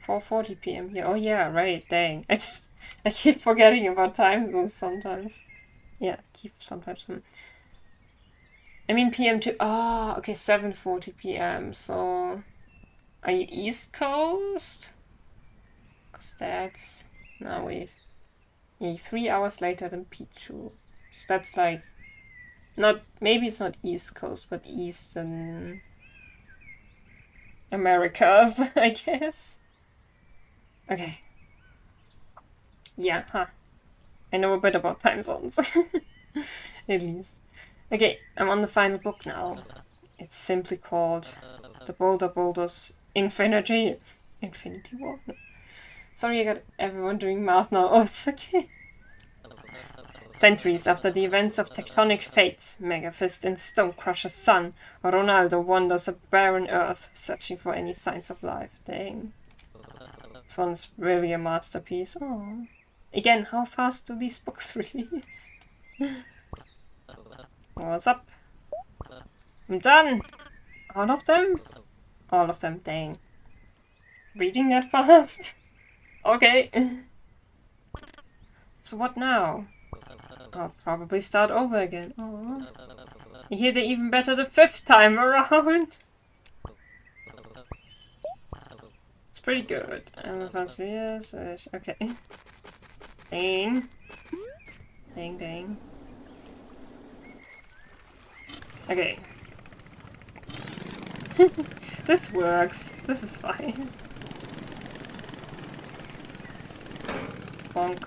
4:40 p.m. here. Oh yeah, right, dang. I keep forgetting about time zones sometimes. Yeah, sometimes. I mean PM too. Oh, okay, 7:40 p.m. So, are you East Coast? Cause that's... No, wait. Yeah, 3 hours later than Pichu. So that's like... Not... Maybe it's not East Coast, but Eastern... Americas, I guess. Okay. Yeah, huh. I know a bit about time zones. At least. Okay, I'm on the final book now. It's simply called The Boulder Boulders Infinity War? No. Sorry, I got everyone doing math now. Oh, it's okay. Centuries after the events of tectonic fates, Megafist in Stonecrusher's son, Ronaldo wanders a barren earth, searching for any signs of life. Dang. This one's really a masterpiece. Oh. Again, how fast do these books release? What's up? I'm done! All of them? All of them, dang. Reading that fast? Okay. So what now? I'll probably start over again. Oh. You hear they even better the 5th time around. It's pretty good. Yes. Okay. Dang. Dang, dang. Okay. This works. This is fine. Bonk.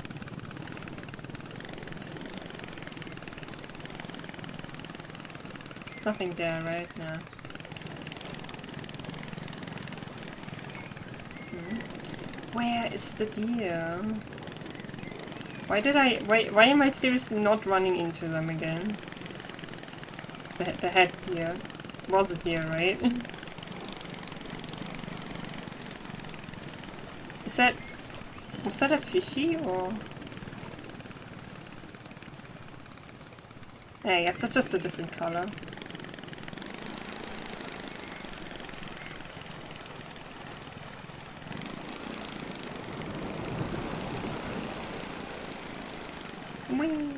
Nothing there, right? No. Where is the deer? Why am I seriously not running into them again? The head deer. Was a deer, right? Was that a fishy or? Yeah, I guess it's just a different color. Whee!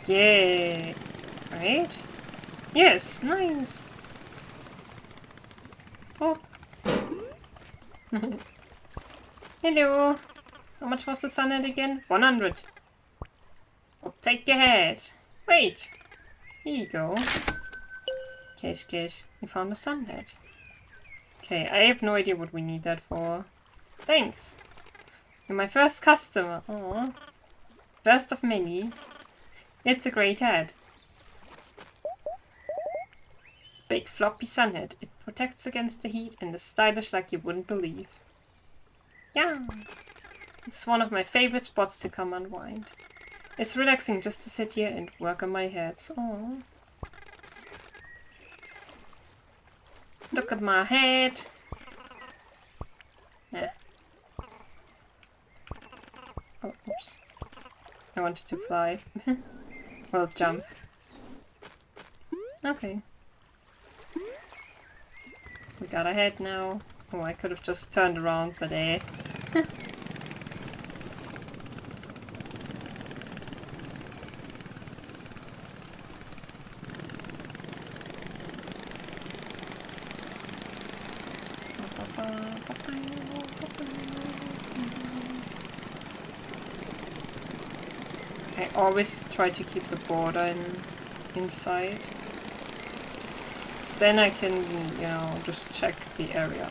Yeah, right? Yes, nice. Oh. Hello. How much was the sun at again? 100. I'll take your head. Great. Here you go. Cash. You found a sun head. Okay, I have no idea what we need that for. Thanks. You're my first customer. Aww. First of many. It's a great head. Big floppy sunhead. It protects against the heat and is stylish like you wouldn't believe. Yeah. This is one of my favorite spots to come unwind. It's relaxing just to sit here and work on my heads. Aww. Look at my head. Yeah. Oh, oops. I wanted to fly. Well, jump. Okay. We got a head now. Oh, I could have just turned around, but eh. I always try to keep the border inside. So then I can, you know, just check the area.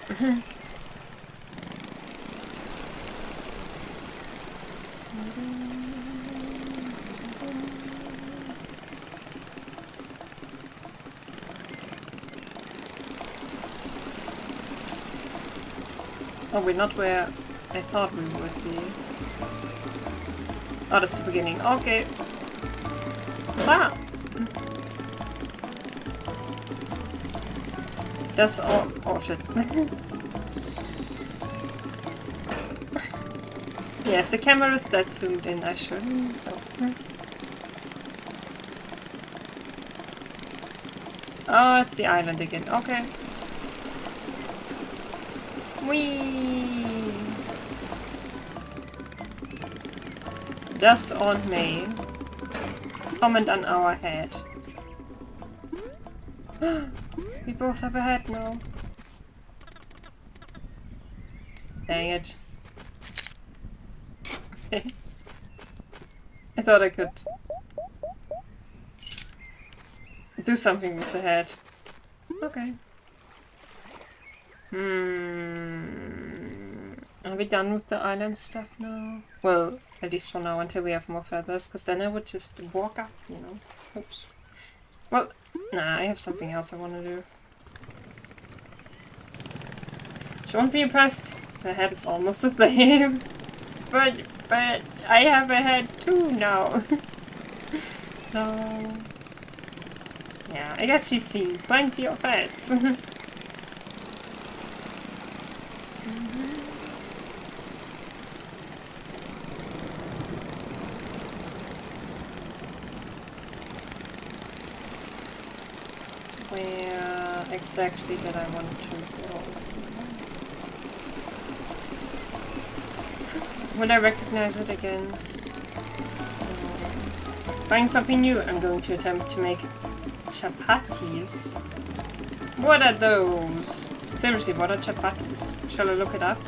Oh, we're not where I thought we would be. Oh, that's the beginning. Okay. Ah! That's all. Oh shit. Yeah, if the camera is that zoomed in, I shouldn't. Oh, it's the island again. Okay. Whee! Das on me. Comment on our head. We both have a head now. Dang it. I thought I could do something with the head. Okay. Are we done with the island stuff now? Well, at least for now, until we have more feathers, because then I would just walk up, you know. Oops. Well, nah, I have something else I want to do. She won't be impressed. Her head is almost the same. But I have a head too now. No. Yeah, I guess she's seen plenty of heads. Where exactly did I want to go? Will I recognize it again? Buying something new, I'm going to attempt to make chapatis. What are those? Seriously, what are chapatis? Shall I look it up?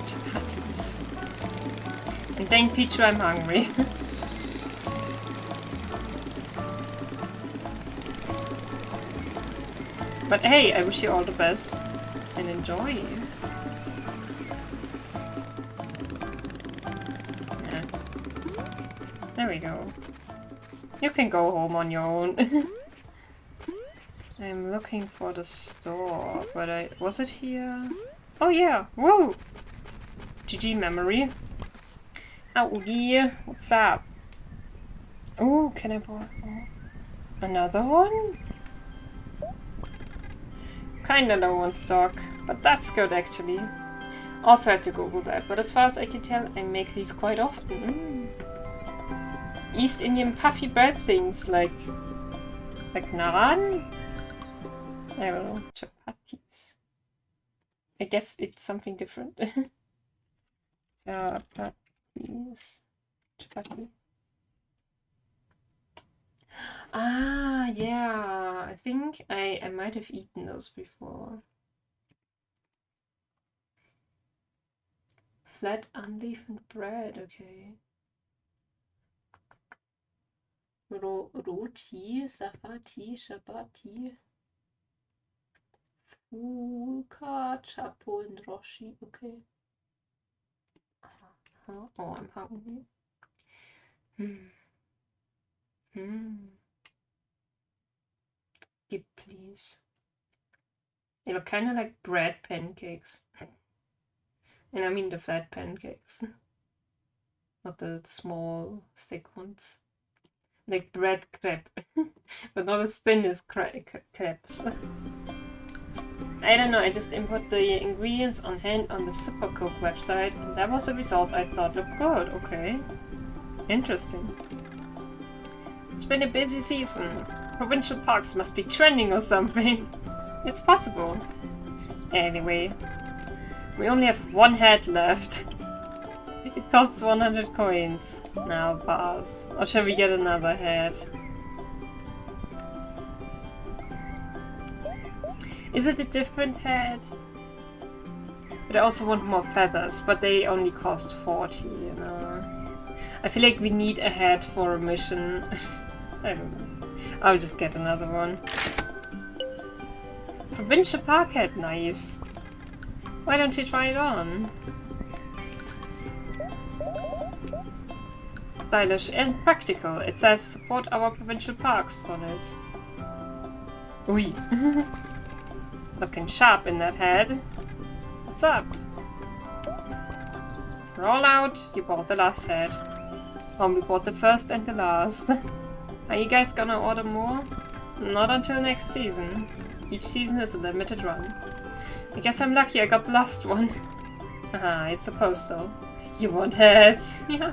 Chapatis. And thank Pichu, I'm hungry. But hey, I wish you all the best and enjoy. Yeah. There we go. You can go home on your own. I'm looking for the store, but was it here? Oh yeah, whoa! GG memory. Ougie, what's up? Oh, can I buy another one? Kinda low on stock, but that's good actually. Also had to Google that, but as far as I can tell, I make these quite often. East Indian puffy bread things like naan? I don't know, chapatis. I guess it's something different. Chapatis. Chapati. Ah, yeah. I think I might have eaten those before. Flat unleavened bread, okay. Roti, chapati. Fuka, chapo, and roshi, okay. Oh, I'm hungry. Give, please. They look kind of like bread pancakes. And I mean the flat pancakes. Not the small, thick ones. Like bread crepe. But not as thin as crepes. I don't know, I just input the ingredients on hand on the Supercook website, and that was the result I thought looked good. Okay. Interesting. It's been a busy season. Provincial parks must be trending or something. It's possible. Anyway, we only have one head left. It costs 100 coins. Now pass. Or shall we get another head? Is it a different head? But I also want more feathers, but they only cost 40, you know. I feel like we need a head for a mission. I don't know. I'll just get another one. Provincial Park head, nice. Why don't you try it on? Stylish and practical. It says support our provincial parks on it. Ui. Looking sharp in that head. What's up? Roll out. You bought the last head. We bought the first and the last. Are you guys gonna order more? Not until next season. Each season is a limited run. I guess I'm lucky I got the last one. I suppose so. You want heads? Yeah.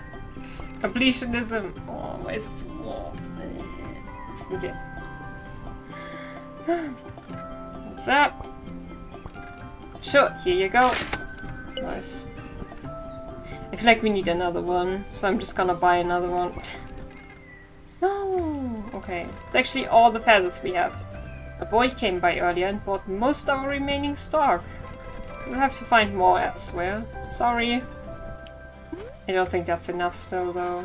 Completionism. Oh, why is it so warm? Okay. What's up? Sure, here you go. Nice. I feel like we need another one, so I'm just gonna buy another one. No! Okay. It's actually all the feathers we have. A boy came by earlier and bought most of our remaining stock. We'll have to find more elsewhere. Sorry. I don't think that's enough still, though.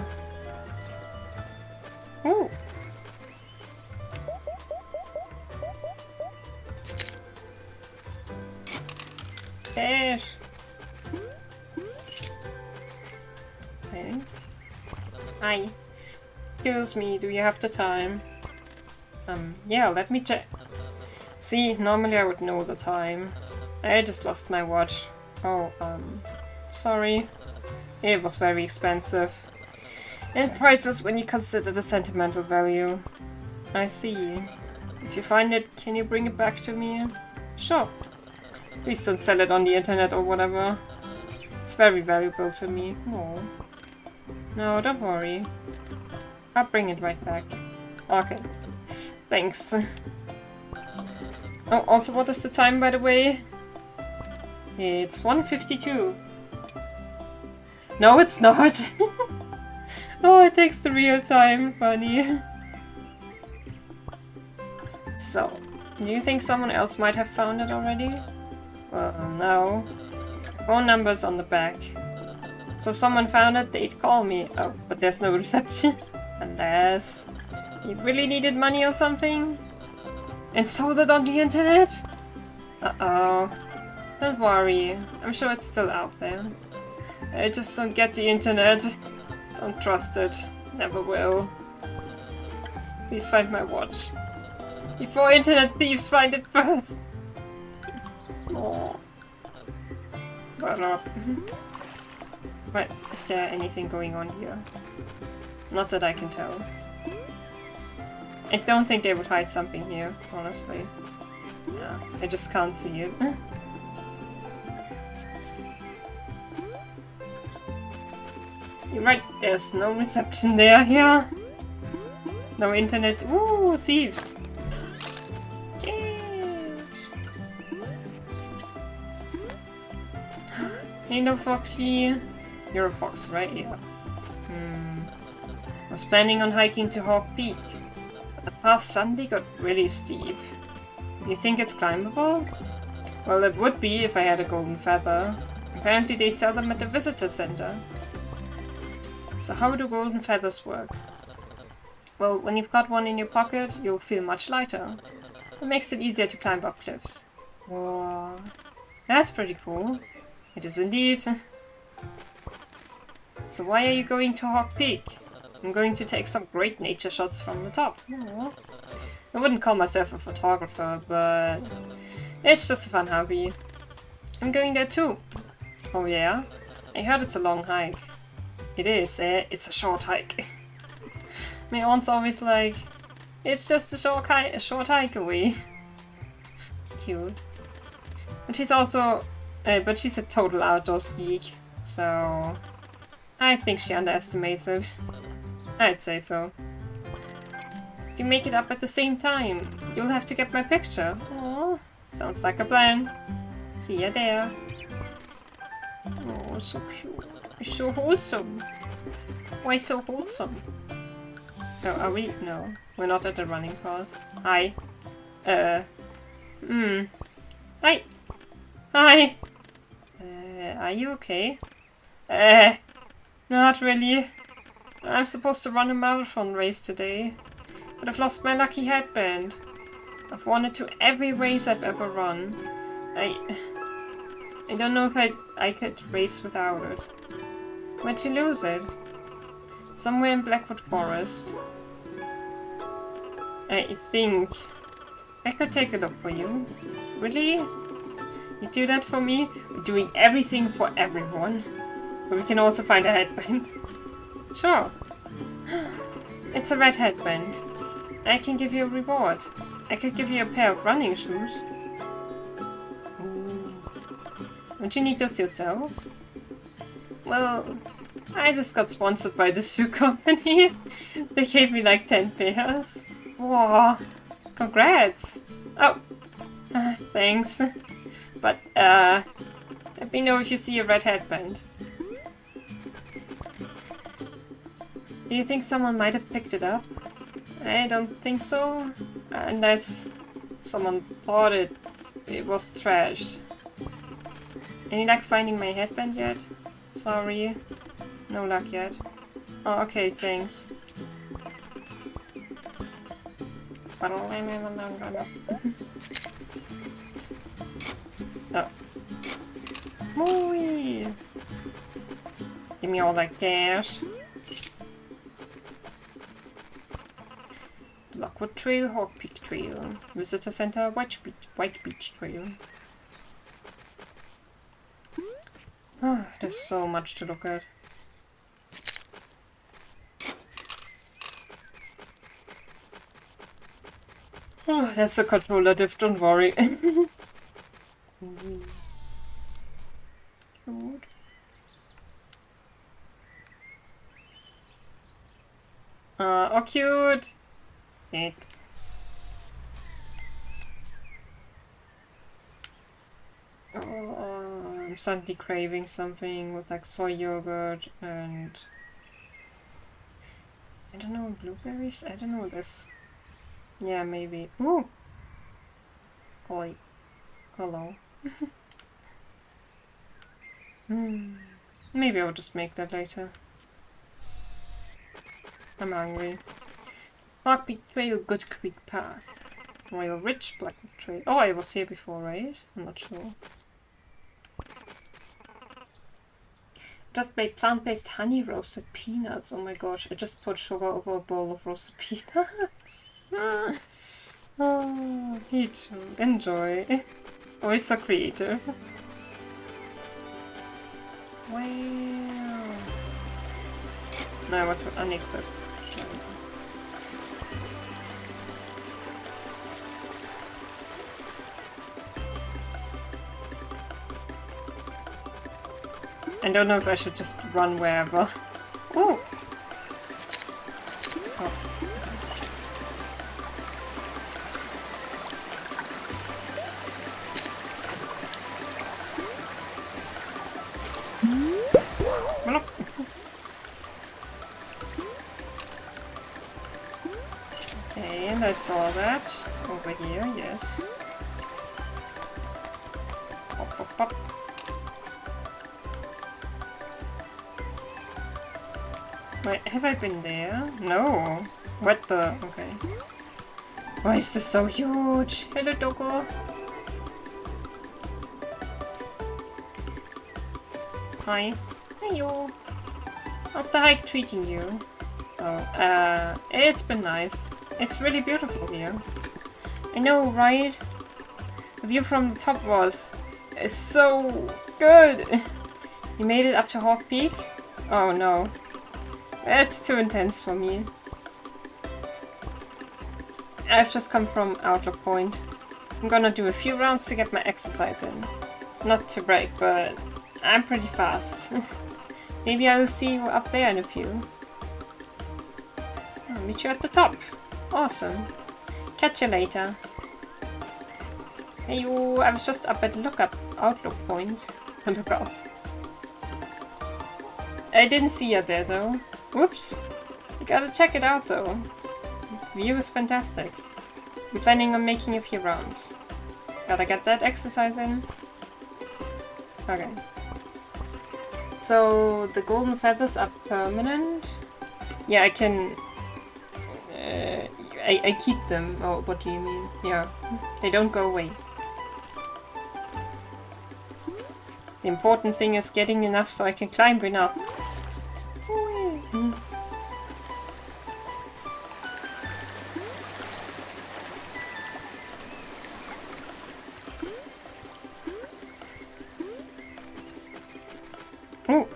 Ooh. Fish. Okay. Hi. Excuse me, do you have the time? Yeah, let me check. See, normally I would know the time. I just lost my watch. Oh, sorry. It was very expensive. And priceless when you consider the sentimental value. I see. If you find it, can you bring it back to me? Sure. Please don't sell it on the internet or whatever. It's very valuable to me. Oh. No, don't worry. I'll bring it right back. Okay. Thanks. Oh, also, what is the time, by the way? It's 1:52. No, it's not. Oh, it takes the real time. Funny. So, do you think someone else might have found it already? Well, no. Phone number's on the back. So if someone found it, they'd call me. Oh, but there's no reception. Unless you really needed money or something? And sold it on the internet? Uh-oh. Don't worry. I'm sure it's still out there. I just don't get the internet. Don't trust it. Never will. Please find my watch. Before internet thieves find it first. Oh. Right, is there anything going on here? Not that I can tell. I don't think they would hide something here, honestly. Yeah, I just can't see it. You're right, there's no reception there, yeah. No internet. Ooh, thieves! Hello, Foxy. You're a fox, right? Yeah. I was planning on hiking to Hawk Peak. But the past Sunday got really steep. You think it's climbable? Well, it would be if I had a golden feather. Apparently they sell them at the visitor center. So how do golden feathers work? Well, when you've got one in your pocket, you'll feel much lighter. It makes it easier to climb up cliffs. Whoa. That's pretty cool. It is indeed. So why are you going to Hawk Peak? I'm going to take some great nature shots from the top. Aww. I wouldn't call myself a photographer, but it's just a fun hobby. I'm going there too. Oh yeah? I heard it's a long hike. It is, it's a short hike. My aunt's always like, it's just a short hike away. Cute. But she's also, but she's a total outdoors geek, so I think she underestimates it. I'd say so. If you make it up at the same time, you'll have to get my picture. Aww, sounds like a plan. See ya there. Oh, so cute. It's so wholesome. Why so wholesome? Oh, are we? No, we're not at the running path. Hi. Hi. Hi. Are you okay? Not really. I'm supposed to run a marathon race today, but I've lost my lucky headband. I've won it to every race I've ever run. I don't know if I could race without it. Where'd you lose it? Somewhere in Blackwood Forest. I think I could take a look for you. Really? You do that for me? We're doing everything for everyone. So we can also find a headband. Sure. It's a red headband. I can give you a reward. I could give you a pair of running shoes. Ooh. Don't you need those yourself? Well, I just got sponsored by the shoe company. They gave me like 10 pairs. Whoa. Congrats. Oh. Thanks. But, let me know if you see a red headband. Do you think someone might have picked it up? I don't think so. Unless someone thought it was trash. Any luck finding my headband yet? Sorry. No luck yet. Oh, okay, thanks. Oh. Mooey! Give me all that cash. Blackwood Trail, Hawk Peak Trail, Visitor Center, White Beach Trail. Oh, there's so much to look at. Oh, there's the controller diff, don't worry. Cute. Oh, cute! It. I'm suddenly craving something with like soy yogurt and I don't know, blueberries? I don't know this. Yeah, maybe. Ooh! Oi. Hello. Maybe I'll just make that later. I'm hungry. Hawk Peak Trail, Good Creek Path. Royal Ridge, Blackwood Trail. Oh, I was here before, right? I'm not sure. Just made plant-based honey roasted peanuts. Oh my gosh, I just put sugar over a bowl of roasted peanuts. Oh, me too. Enjoy. Always so creative. Wow. No, I want to unequip. I don't know if I should just run wherever. Oh! Oh. Okay, and I saw that over here, yes. Pop, pop, pop. Wait, have I been there? No. What the? Okay. Why is this so huge? Hello, Doggo. Hi. Hey, you. How's the hike treating you? Oh, it's been nice. It's really beautiful here. I know, right? The view from the top was so good. You made it up to Hawk Peak? Oh no. That's too intense for me. I've just come from Outlook Point. I'm gonna do a few rounds to get my exercise in. Not to brag, but I'm pretty fast. Maybe I'll see you up there in a few. I'll meet you at the top. Awesome. Catch you later. Hey you, I was just up at Outlook Point. Look out. I didn't see you there though. Whoops. You gotta check it out though. The view is fantastic. I'm planning on making a few rounds. Gotta get that exercise in. Okay. So the golden feathers are permanent? Yeah, I can... I keep them. Oh, what do you mean? Yeah, they don't go away. The important thing is getting enough so I can climb enough. Oh,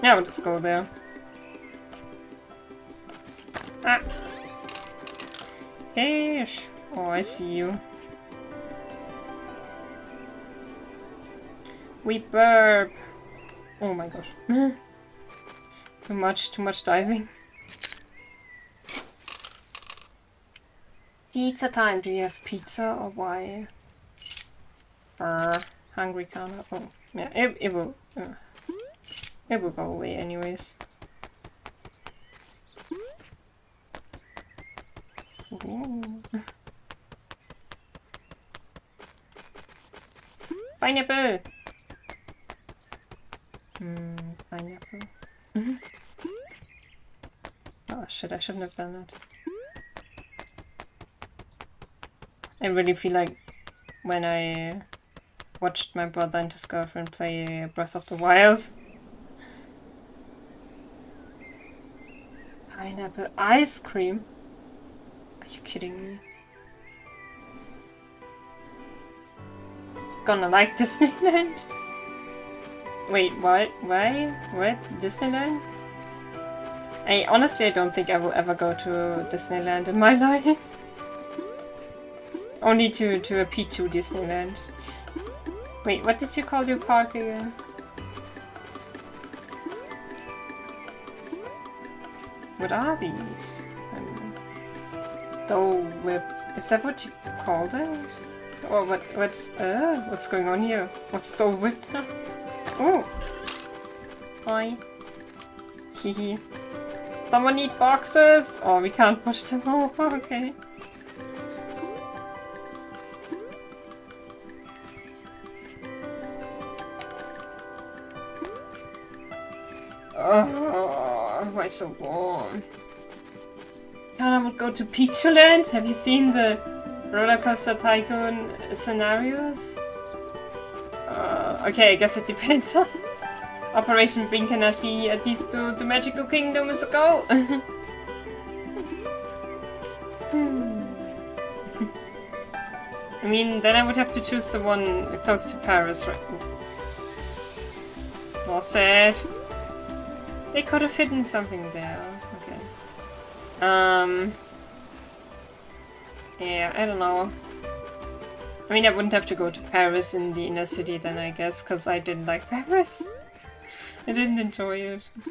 yeah, let's go there. Ah. Ish. Oh, I see you. We BIRB. Oh my gosh. Too much diving. Pizza time. Do you have pizza or why? Hungry Kana. Oh, yeah, it will go away anyways. Ooh. Pineapple! Pineapple. Oh shit, I shouldn't have done that. I really feel like when I watched my brother and his girlfriend play Breath of the Wild. Pineapple ice cream? Are you kidding me? Gonna like Disneyland? Wait, what? Why? What? Disneyland? I honestly don't think I will ever go to Disneyland in my life. Only to a P2 Disneyland. Wait, what did you call your park again? What are these? Dole Whip. Is that what you called it? Oh, what's going on here? What's so weird? Oh! Hi. Hehe. Someone need boxes? Oh, we can't push them over, okay. Oh, why so warm? Kana would go to Peachland? Have you seen the roller coaster tycoon scenarios? Okay, I guess it depends on Operation Bring Kanashi at least to Magical Kingdom is a goal. I mean, then I would have to choose the one close to Paris, right? More sad. They could have hidden something there. Okay. Yeah, I don't know. I mean, I wouldn't have to go to Paris in the inner city then, I guess, because I didn't like Paris. I didn't enjoy it. I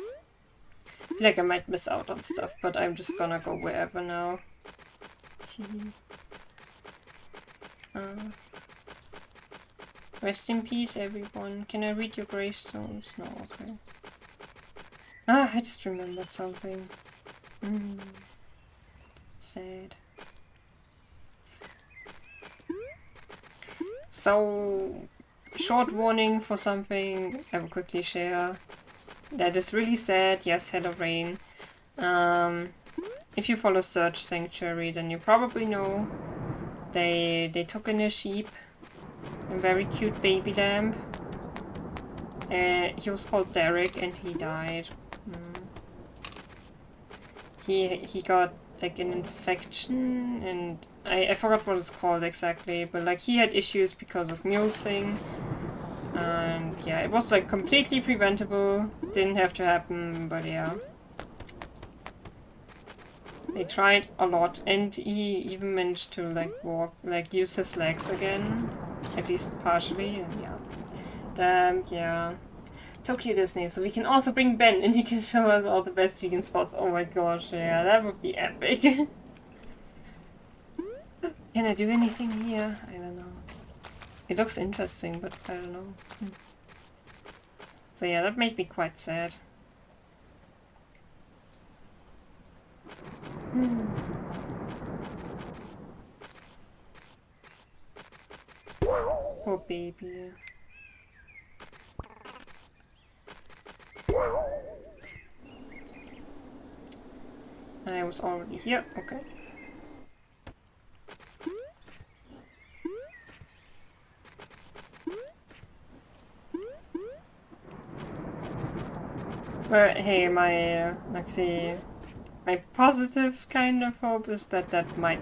feel like I might miss out on stuff, but I'm just gonna go wherever now. Rest in peace, everyone. Can I read your gravestones? No, okay. Ah, I just remembered something. Sad. So, short warning for something I will quickly share. That is really sad. Yes, hello rain. If you follow Search Sanctuary, then you probably know they took in a sheep, a very cute baby lamb. He was called Derek, and he died. He got like an infection, and I forgot what it's called exactly, but like he had issues because of mulesing, and yeah, it was like completely preventable. Didn't have to happen, but yeah. They tried a lot, and he even managed to like walk, like use his legs again, at least partially, and yeah. Damn, yeah. Tokyo Disney, so we can also bring Ben and he can show us all the best vegan spots. Oh my gosh, yeah, that would be epic. Can I do anything here? I don't know. It looks interesting, but I don't know. So yeah, that made me quite sad. Poor baby. I was already here, okay. But hey, my my positive kind of hope is that that might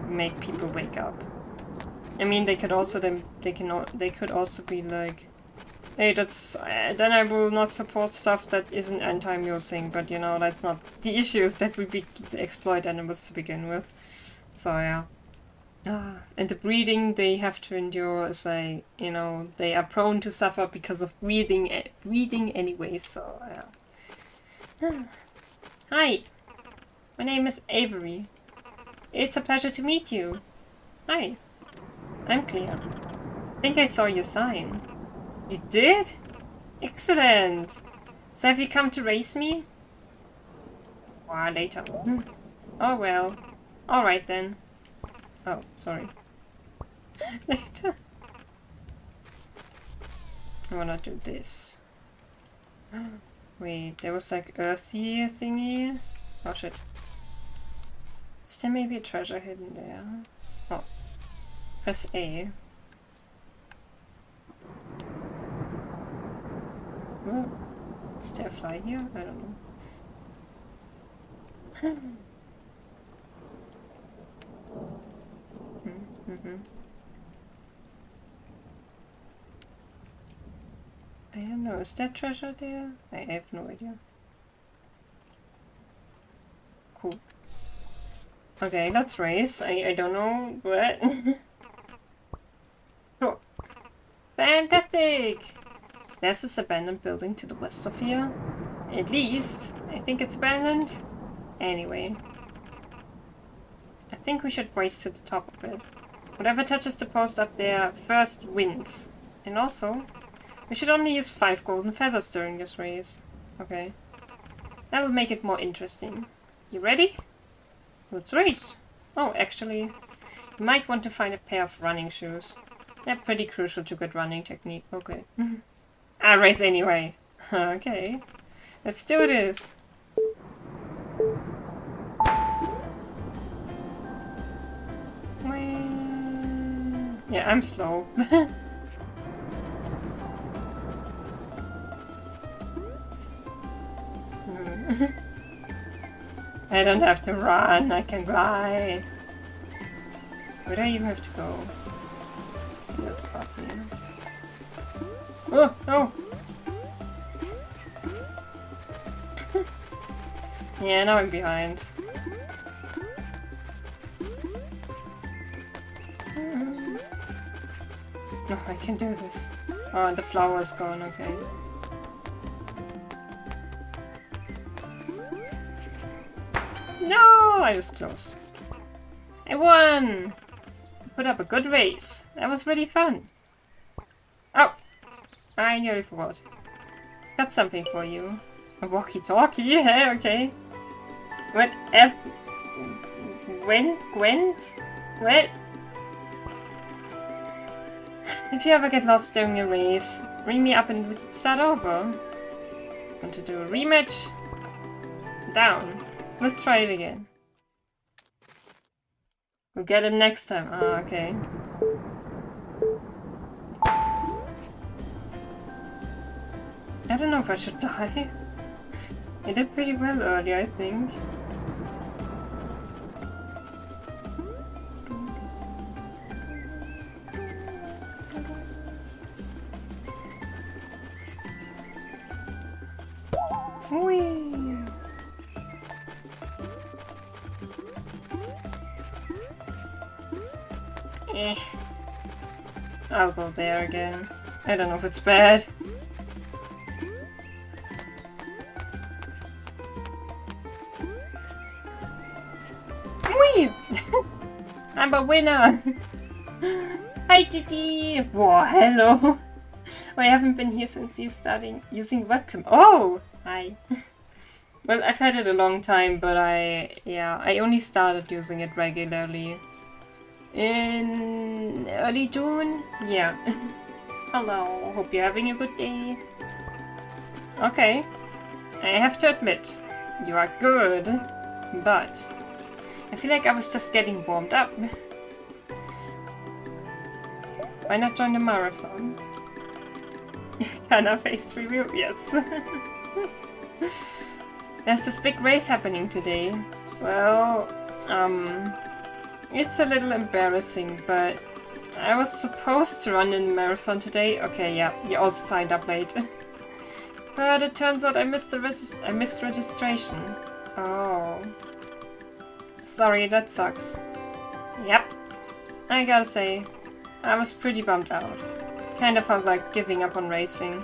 make people wake up. I mean, they could also they could also be like, hey, that's then I will not support stuff that isn't anti-mulesing, but you know, that's not the issues that we exploit animals to begin with. So yeah. And the breeding they have to endure is like, you know, they are prone to suffer because of breeding anyway, so yeah. Hi, my name is Avery. It's a pleasure to meet you. Hi, I'm Clea. I think I saw your sign. You did? Excellent! So have you come to race me? Later. Oh well. Alright then. Oh, sorry. Later. I wanna do this. Wait, there was like earthy thingy? Oh shit. Is there maybe a treasure hidden there? Oh. Press A. Oh. Is there a fly here? I don't know. I don't know, is that treasure there? I have no idea. Cool. Okay, let's race. I don't know what. Sure. Fantastic! Is this abandoned building to the west of here? At least, I think it's abandoned. Anyway. I think we should race to the top of it. Whatever touches the post up there first wins. And also, we should only use 5 golden feathers during this race. Okay. That'll make it more interesting. You ready? Let's race. Oh, actually, you might want to find a pair of running shoes. They're pretty crucial to good running technique. Okay. I'll race anyway. Okay. Let's do this. Yeah, I'm slow. I don't have to run, I can glide. Where do I even have to go? There's a path here. Oh, no! Yeah, now I'm behind. No, I can do this. Oh, the flower's gone, okay. No, I was close. I won! Put up a good race. That was really fun. Oh, I nearly forgot. Got something for you. A walkie-talkie? Yeah, okay. What F... Gwent? What? If you ever get lost during a race, ring me up and we can start over. Want to do a rematch? Down. Let's try it again. We'll get him next time. Oh, okay. I don't know if I should die. I did pretty well earlier, I think. Whee! I'll go there again. I don't know if it's bad. Whee! I'm a winner! Hi Gigi! Whoa, hello! I haven't been here since you started using webcam. Oh! Hi. Well, I've had it a long time, but I only started using it regularly in early June. Yeah. Hello, hope you're having a good day. Okay. I have to admit, you are good, but I feel like I was just getting warmed up. Why not join the marathon? Kana face reveal? Yes. There's this big race happening today. Well, it's a little embarrassing, but I was supposed to run in the marathon today. Okay, yeah, you also signed up late. But it turns out I missed registration. Oh. Sorry, that sucks. Yep. I gotta say, I was pretty bummed out. Kinda felt like giving up on racing.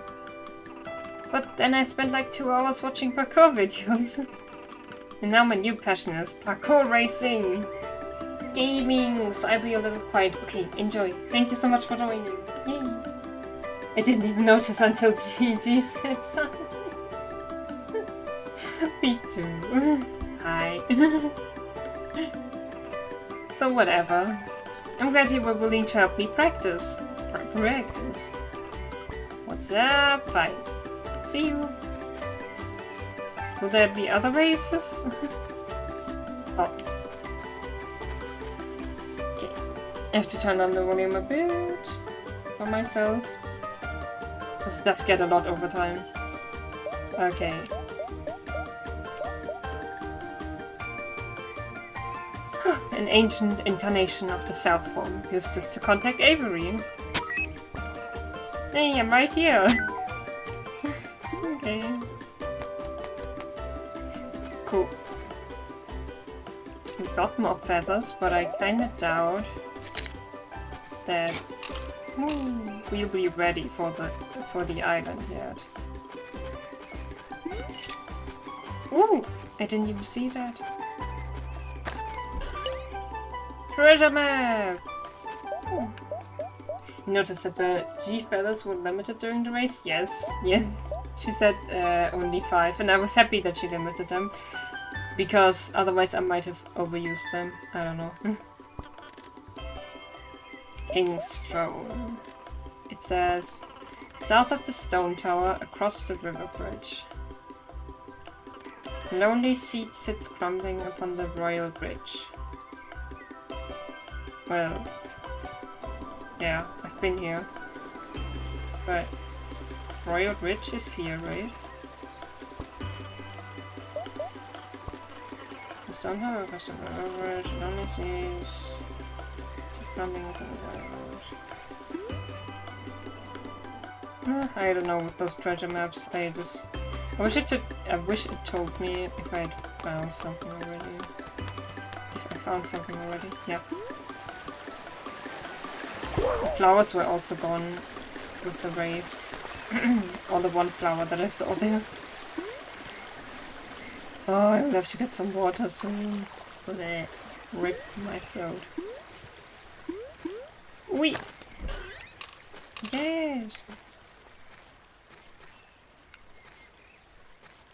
But then I spent like 2 hours watching parkour videos. And now my new passion is parkour racing. Gaming, so I'll be a little quiet. Okay, enjoy. Thank you so much for joining. Yay. I didn't even notice until GG said something. Me too. Hi. So whatever. I'm glad you were willing to help me practice. Practice. What's up? Bye. See you. Will there be other races? Oh. Okay. I have to turn down the volume a bit for myself. This does get a lot over time. Okay. An ancient incarnation of the self form. Used this to contact Avery. Hey, I'm right here. Okay. Cool. We got more feathers, but I kinda doubt that we'll be ready for the island yet. Ooh! I didn't even see that. Treasure map! You noticed that the G feathers were limited during the race? Yes, yes. She said only 5, and I was happy that she limited them. Because otherwise I might have overused them. I don't know. King's Stroll. It says, south of the stone tower, across the river bridge. A lonely seat sits crumbling upon the royal bridge. Well, yeah, I've been here. But Royal Bridge is here, right? The stone tower across the river bridge, a lonely seat sits crumbling upon the royal bridge. I don't know with those treasure maps. I wish it told me if I'd found something already. If I found something already, yeah. The flowers were also gone with the race. Or the one flower that I saw there. Oh, I will have to get some water soon. Blech. Rip my throat. Wee! Yes!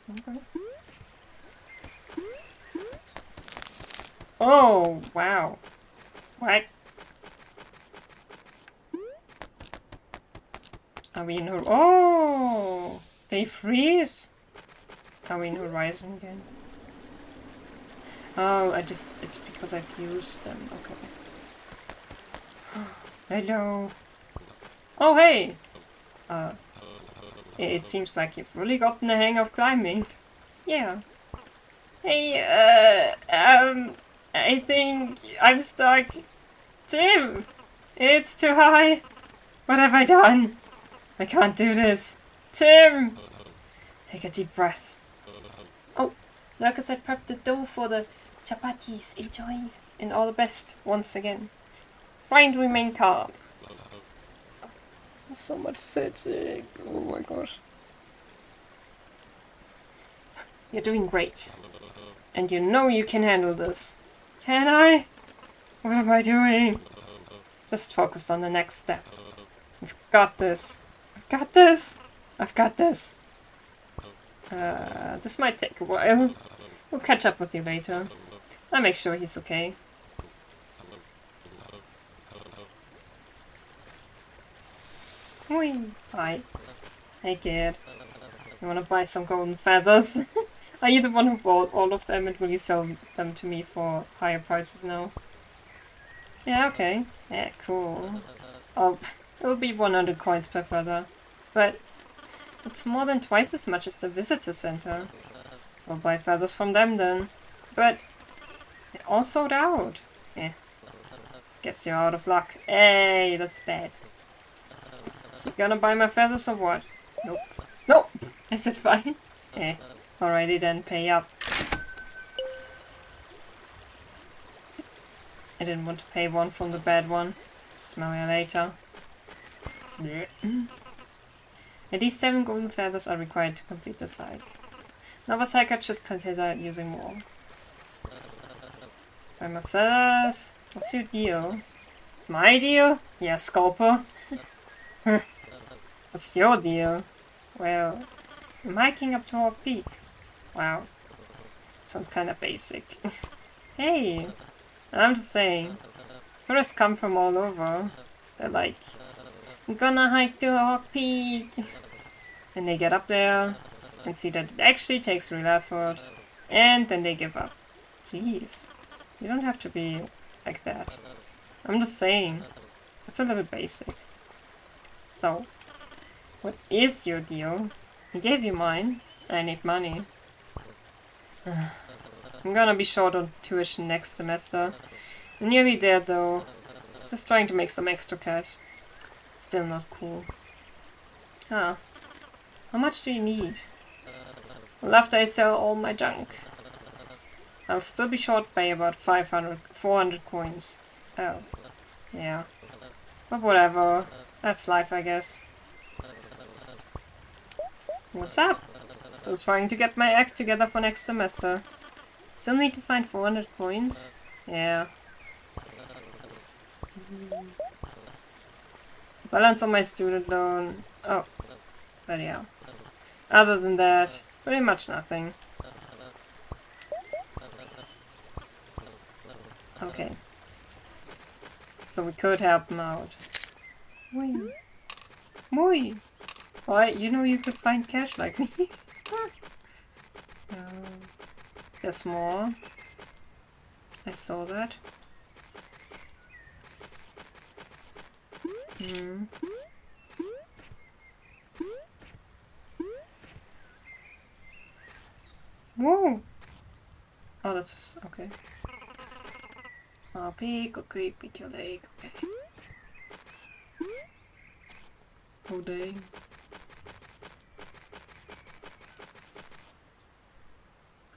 Okay. Oh, wow. What? Are we in oh! They freeze? Are we in Horizon again? Oh, it's because I've used them. Okay. Hello. Oh, hey! It seems like you've really gotten the hang of climbing. Yeah. Hey, I think I'm stuck. Tim! It's too high. What have I done? I can't do this. Tim! Take a deep breath. Oh, Lucas, I prepped the dough for the chapatis. Enjoy. And all the best once again. Try and remain calm. So much sitting. Oh my gosh. You're doing great. And you know you can handle this. Can I? What am I doing? Just focus on the next step. I've got this. I've got this. I've got this. This might take a while. We'll catch up with you later. I'll make sure he's okay. Whee! Hi. Hey kid. You wanna buy some golden feathers? Are you the one who bought all of them and will you sell them to me for higher prices now? Yeah, okay. Yeah, cool. It'll be 100 coins per feather. But it's more than twice as much as the visitor center. We'll buy feathers from them then. But they're all sold out. Yeah. Guess you're out of luck. Hey, that's bad. So you gonna buy my feathers or what? Nope. Nope! I said fine. Eh. Alrighty then, pay up. I didn't want to pay one from the bad one. Smell you later. At least 7 golden feathers are required to complete this hike. Novice hiker just consider using more. Buy my feathers. What's your deal? It's my deal? Yeah, scalper. What's your deal? Well, I'm hiking up to Hawk Peak. Wow. Sounds kinda basic. Hey! I'm just saying. Tourists come from all over. They're like, I'm gonna hike to Hawk Peak! And they get up there and see that it actually takes real effort. And then they give up. Jeez. You don't have to be like that. I'm just saying. It's a little basic. So, what is your deal? I gave you mine. I need money. I'm gonna be short on tuition next semester. I'm nearly there though. Just trying to make some extra cash. Still not cool. Huh. How much do you need? Well, after I sell all my junk. I'll still be short by about 400 coins. Oh. Yeah. But whatever. That's life, I guess. What's up? Still trying to get my act together for next semester. Still need to find 400 coins? Yeah. Balance on my student loan. Oh, but yeah. Other than that, pretty much nothing. Okay. So we could help him out. Muy. Muy. Why, you know you could find cash like me. There's more. I saw that. Hmm. Whoa! Oh, that's okay. Peak or creek, pick your leg, okay. Oh dang.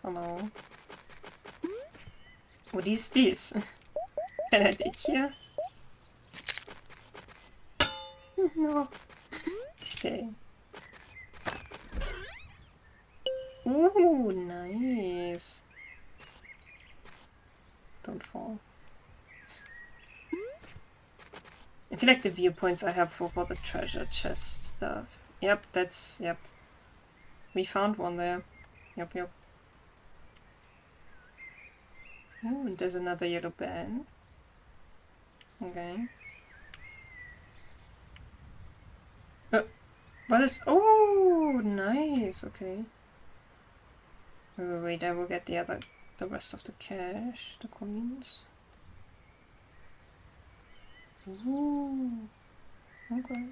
Hello. What is this? Can I dig here? No. Okay. Ooh, nice. Don't fall. I feel like the viewpoints are helpful for the treasure chest stuff. Yep, that's... yep. We found one there. Yep, yep. Oh, and there's another yellow band. Okay. What is... oh, nice, okay. Wait, I will get the rest of the cash, the coins. Ooh, okay.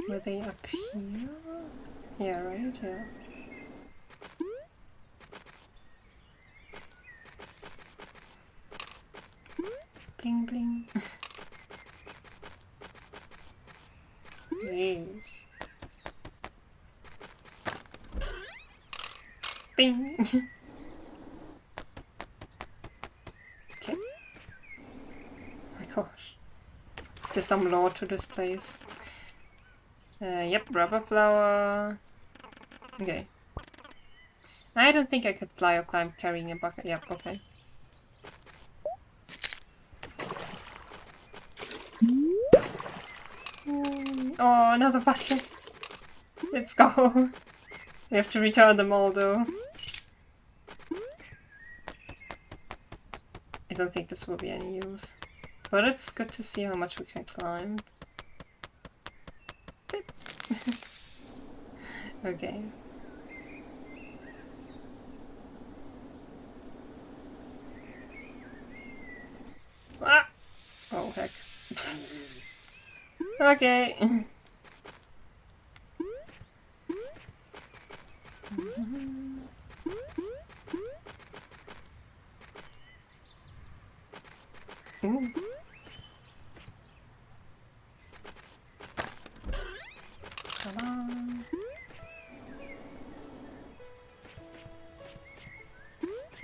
Were they up here? Yeah, right, yeah. Bling bling. Yes. Bing. Okay. Oh my gosh. Is there some lore to this place? Yep, rubber flower. Okay. I don't think I could fly or climb carrying a bucket. Yep, okay. Oh, another bucket. Let's go. We have to return them all though. I don't think this will be any use. But it's good to see how much we can climb. Okay. Ah! Oh heck. Okay. Ooh. Ta-da.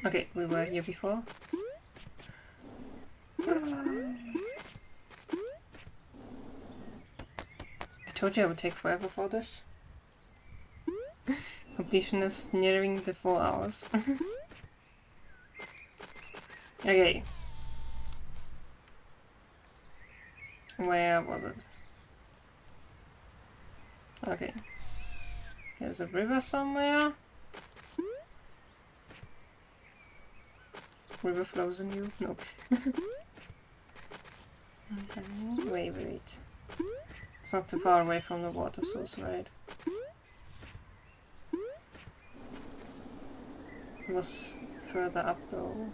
Okay, we were here before. I told you I would take forever for this. Completion is nearing the 4 hours. Okay. Where was it? Okay. There's a river somewhere. River flows in you? Nope. Okay. Wait. It's not too far away from the water source, right? It was further up though,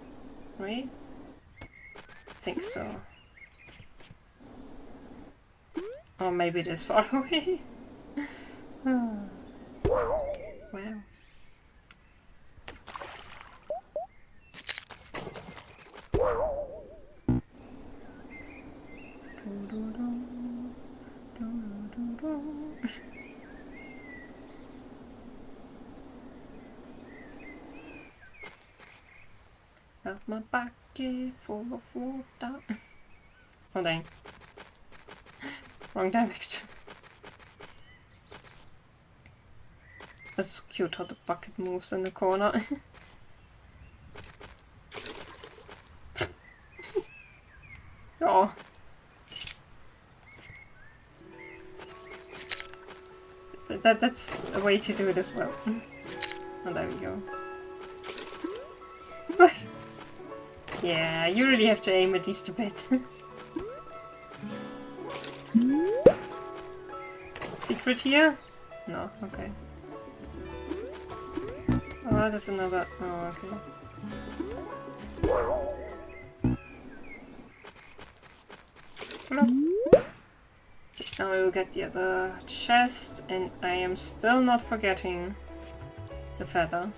right? I think so. Or maybe it is far away. Wow. Got my bucket full of water. Oh dang. Wrong direction. That's so cute how the bucket moves in the corner. Oh. That's a way to do it as well. Oh, there we go. Yeah, you really have to aim at least a bit. Secret here? No, okay. Oh, there's another... Oh, okay. Hello. Now I will get the other chest, and I am still not forgetting the feather.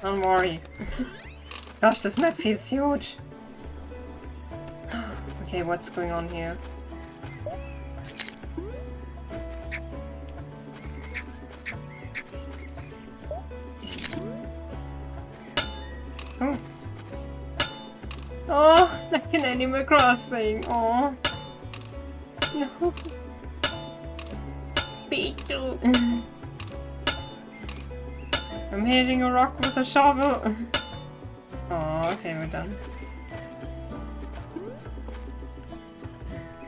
Don't worry. Gosh, this map feels huge. Okay, what's going on here? Oh. Oh, like an Animal Crossing. Oh. No. Beetle. I'm hitting a rock with a shovel. Oh, okay, we're done.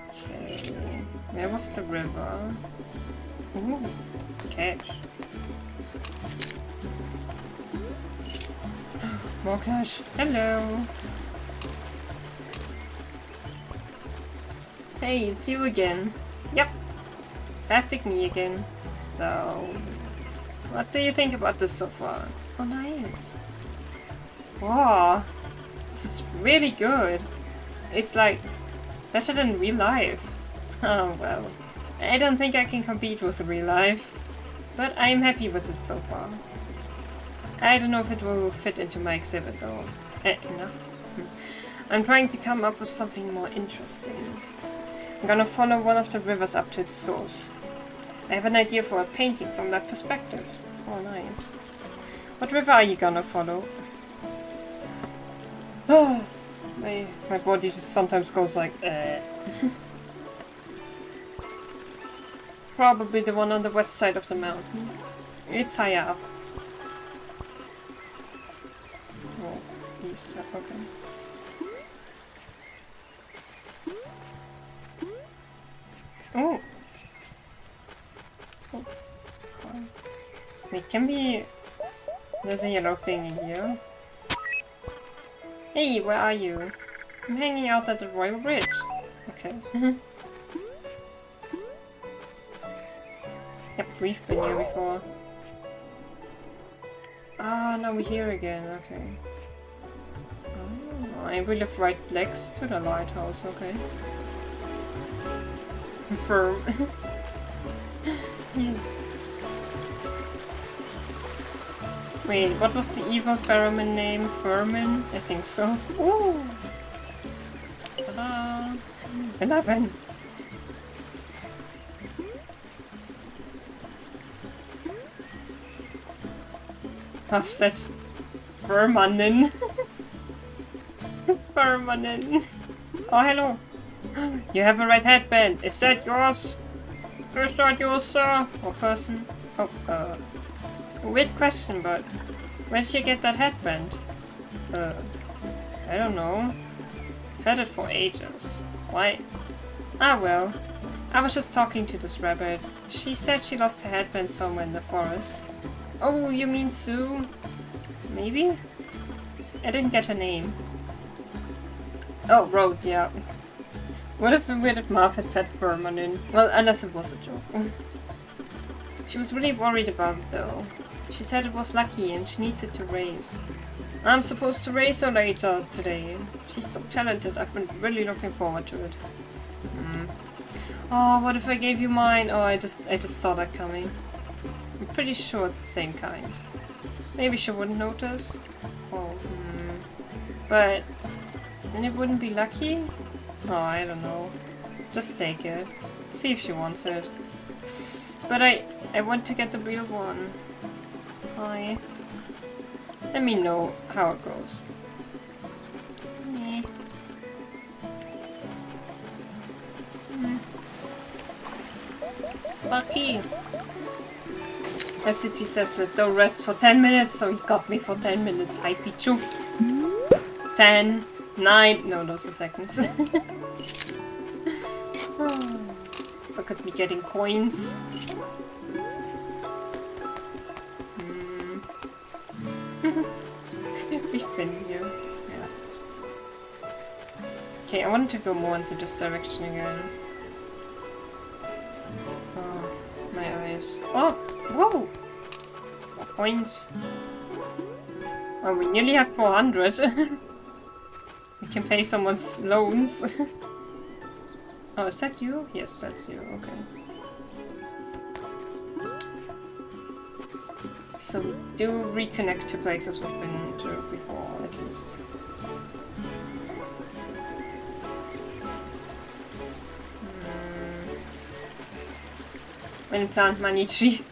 Okay. Where was the river? Ooh, cash. More cash. Hello. Hey, it's you again. Yep. Classic me again. So, what do you think about this so far? Oh, nice. Wow. This is really good. It's like better than real life. Oh, well. I don't think I can compete with real life, but I'm happy with it so far. I don't know if it will fit into my exhibit though. Enough. I'm trying to come up with something more interesting. I'm gonna follow one of the rivers up to its source. I have an idea for a painting from that perspective. Oh, nice. What river are you gonna follow? Oh, my body just sometimes goes like, Probably the one on the west side of the mountain. It's higher up. Oh, east, okay. Oh. Oh. It can be... There's a yellow thing in here. Hey, where are you? I'm hanging out at the Royal Bridge. Okay. Yep, we've been here before. Ah, now we're here again, okay. Oh, I will live right next to the lighthouse, okay. Confirm. Yes. Wait, what was the evil pheromone name? Furman? I think so. Ooh! Ta-da! 11! Offset. Permanent. Permanent. Oh, hello. You have a red headband. Is that yours? Is that yours, sir? Or person? Oh, weird question, but where did you get that headband? I don't know. I've had it for ages. Why? Ah, well. I was just talking to this rabbit. She said she lost her headband somewhere in the forest. Oh, you mean Sue? Maybe? I didn't get her name. Oh, Road, yeah. Would have been weird if Marv had said permanent. Well, unless it was a joke. She was really worried about it though. She said it was lucky and she needs it to race. I'm supposed to race her later today. She's so talented, I've been really looking forward to it. Oh, what if I gave you mine? Oh, I just saw that coming. I'm pretty sure it's the same kind. Maybe she wouldn't notice. Oh, But then it wouldn't be lucky? Oh, I don't know. Just take it. See if she wants it. But I want to get the real one. Hi. Let me know how it goes. Lucky. SCP says that don't rest for 10 minutes, so he got me for 10 minutes. Hi, Pichu. 10, 9, no, those are seconds. Look at me getting coins. We've been here. Yeah. Okay, I wanted to go more into this direction again. Oh, my eyes. Oh! Whoa! More coins. Oh, we nearly have 400. We can pay someone's loans. Oh, is that you? Yes, that's you. Okay. So we do reconnect to places we've been to before, at least. When plant money tree.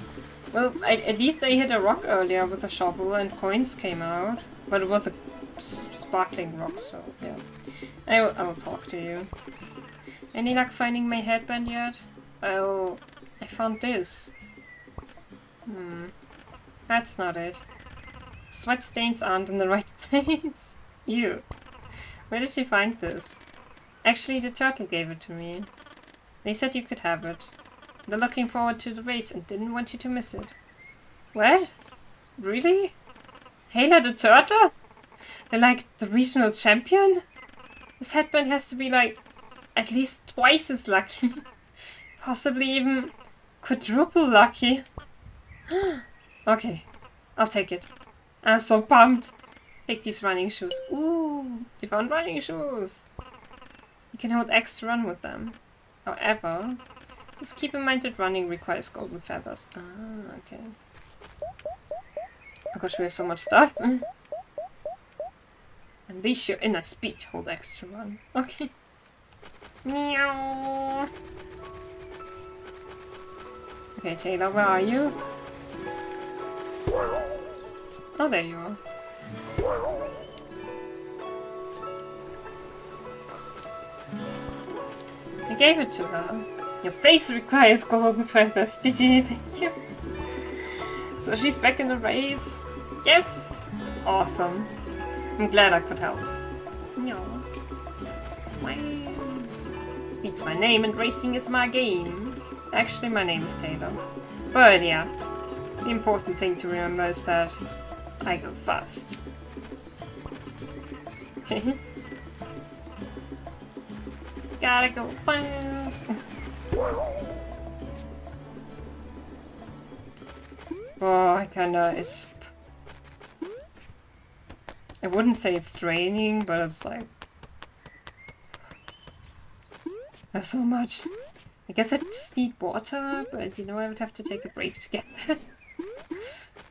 Well, at least I hit a rock earlier with a shovel and coins came out. But it was a sparkling rock, so yeah. I will talk to you. Any luck finding my headband yet? Well, I found this. That's not it. Sweat stains aren't in the right place. Ew. Where did you find this? Actually, the turtle gave it to me. They said you could have it. They're looking forward to the race and didn't want you to miss it. What? Really? Taylor the turtle? They're like the regional champion? This headband has to be like at least twice as lucky. Possibly even quadruple lucky. Okay, I'll take it. I'm so pumped. Take these running shoes. Ooh, you found running shoes. You can hold X to run with them. However, just keep in mind that running requires golden feathers. Ah, okay. Oh gosh, we have so much stuff. Unleash your inner speed. Hold X to run. Okay. Meow. Okay, Taylor, where are you? Oh, there you are. I gave it to her. Your face requires golden feathers. GG, thank you. So she's back in the race. Yes! Awesome. I'm glad I could help. No. It's my name and racing is my game. Actually, my name is Taylor. But yeah, the important thing to remember is that I go fast. Gotta go fast. Oh, Kana is... I wouldn't say it's draining, but it's like... There's so much. I guess I just need water, but you know I would have to take a break to get that.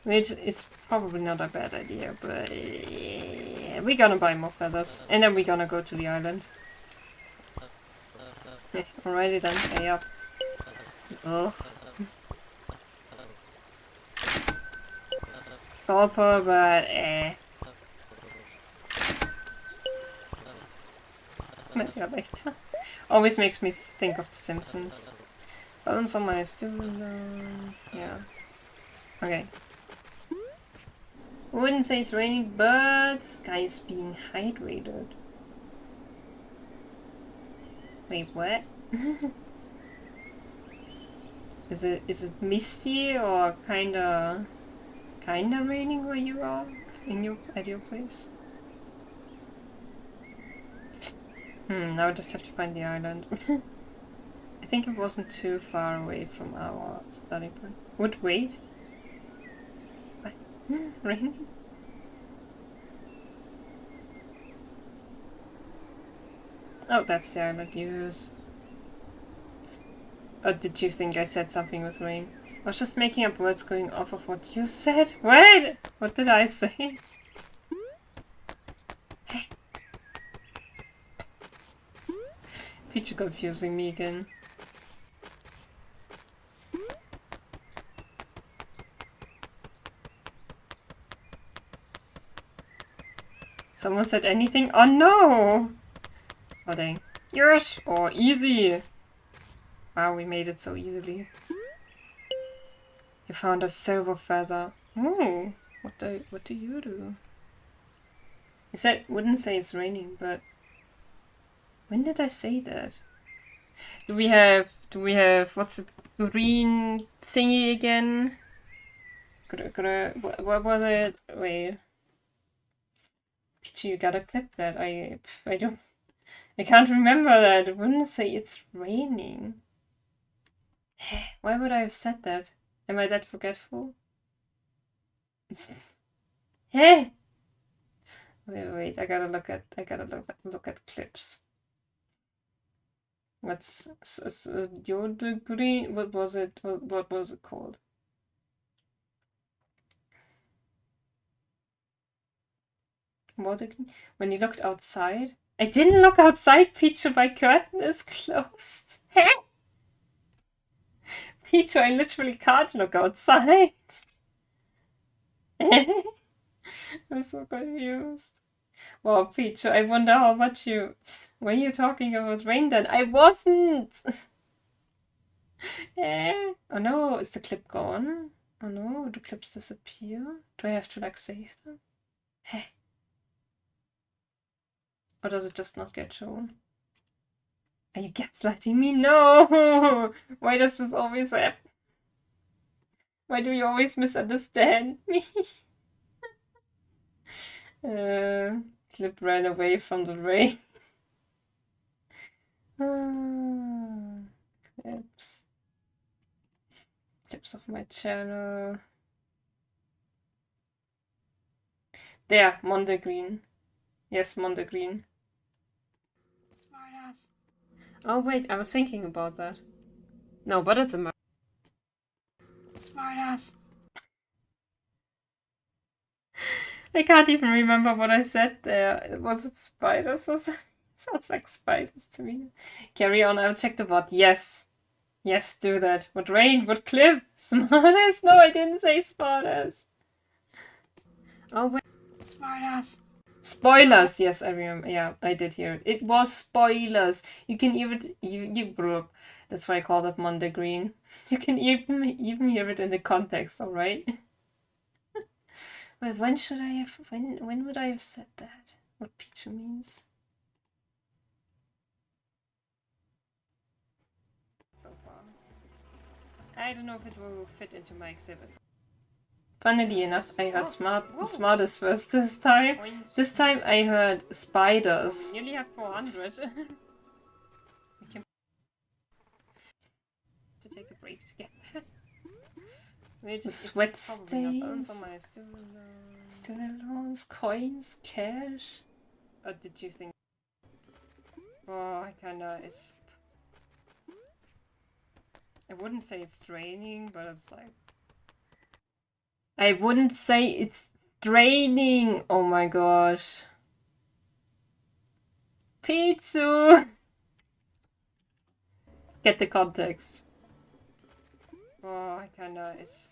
Which is probably not a bad idea, but yeah, we're gonna buy more feathers. And then we're gonna go to the island. Yeah, alrighty then, stay up. Ugh. Gulper, but Always makes me think of The Simpsons. Balance on my stool. Yeah. Okay. Wouldn't say it's raining, but the sky is being hydrated. Wait, what? Is it misty or kinda raining where you are at your place? Now I just have to find the island. I think it wasn't too far away from our starting point. Would wait? What? Raining? Oh, that's the island use. Or did you think I said something was rain? I was just making up words going off of what you said. Wait! What did I say? Peach confusing me again. Someone said anything? Oh no! Oh dang. Yes! Or easy! Wow, we made it so easily. You found a silver feather. Ooh, what do you do? You said wouldn't say it's raining, but when did I say that? Do we have what's the green thingy again? What was it? Wait. Pichu, you gotta clip that. I can't remember that. It wouldn't say it's raining. Why would I have said that? Am I that forgetful? Hey! Wait, I gotta look at clips. What's your green? What was it? What was it called? When you looked outside? I didn't look outside, Pichu. My curtain is closed. Pichu, I literally can't look outside. I'm so confused. Wow, Pichu, I wonder how much you... Were you talking about rain then? I wasn't! Oh no, is the clip gone? Oh no, do clips disappear? Do I have to like save them? Or does it just not get shown? Are you gaslighting me? No! Why does this always happen? Why do you always misunderstand me? Clip ran away from the rain. Clips. Clips of my channel. There, Monday Green. Yes, Monday Green. Smartass. Oh wait, I was thinking about that. No, but it's a Smartass. I can't even remember what I said there. Was it spiders or something? Sounds like spiders to me. Carry on, I'll check the bot. Yes. Yes, do that. What rain? What clip? Smartass? No, I didn't say smartass. Oh wait. Smartass. Spoilers! Yes, I remember. Yeah, I did hear it. It was spoilers. You can even that's why I call it Monday Green. You can even hear it in the context, alright? Well, when would I have said that? What Pichu means? So far. I don't know if it will fit into my exhibit. Funnily enough, I heard smartest first this time. This time I heard spiders. We nearly have 400. We can to take a break to get that. The sweat stains, student loans, coins, cash. What did you think? Oh, I kinda is. I wouldn't say it's draining, but it's like. I wouldn't say it's draining. Oh my gosh. Pichu! Get the context. Oh, I kinda is.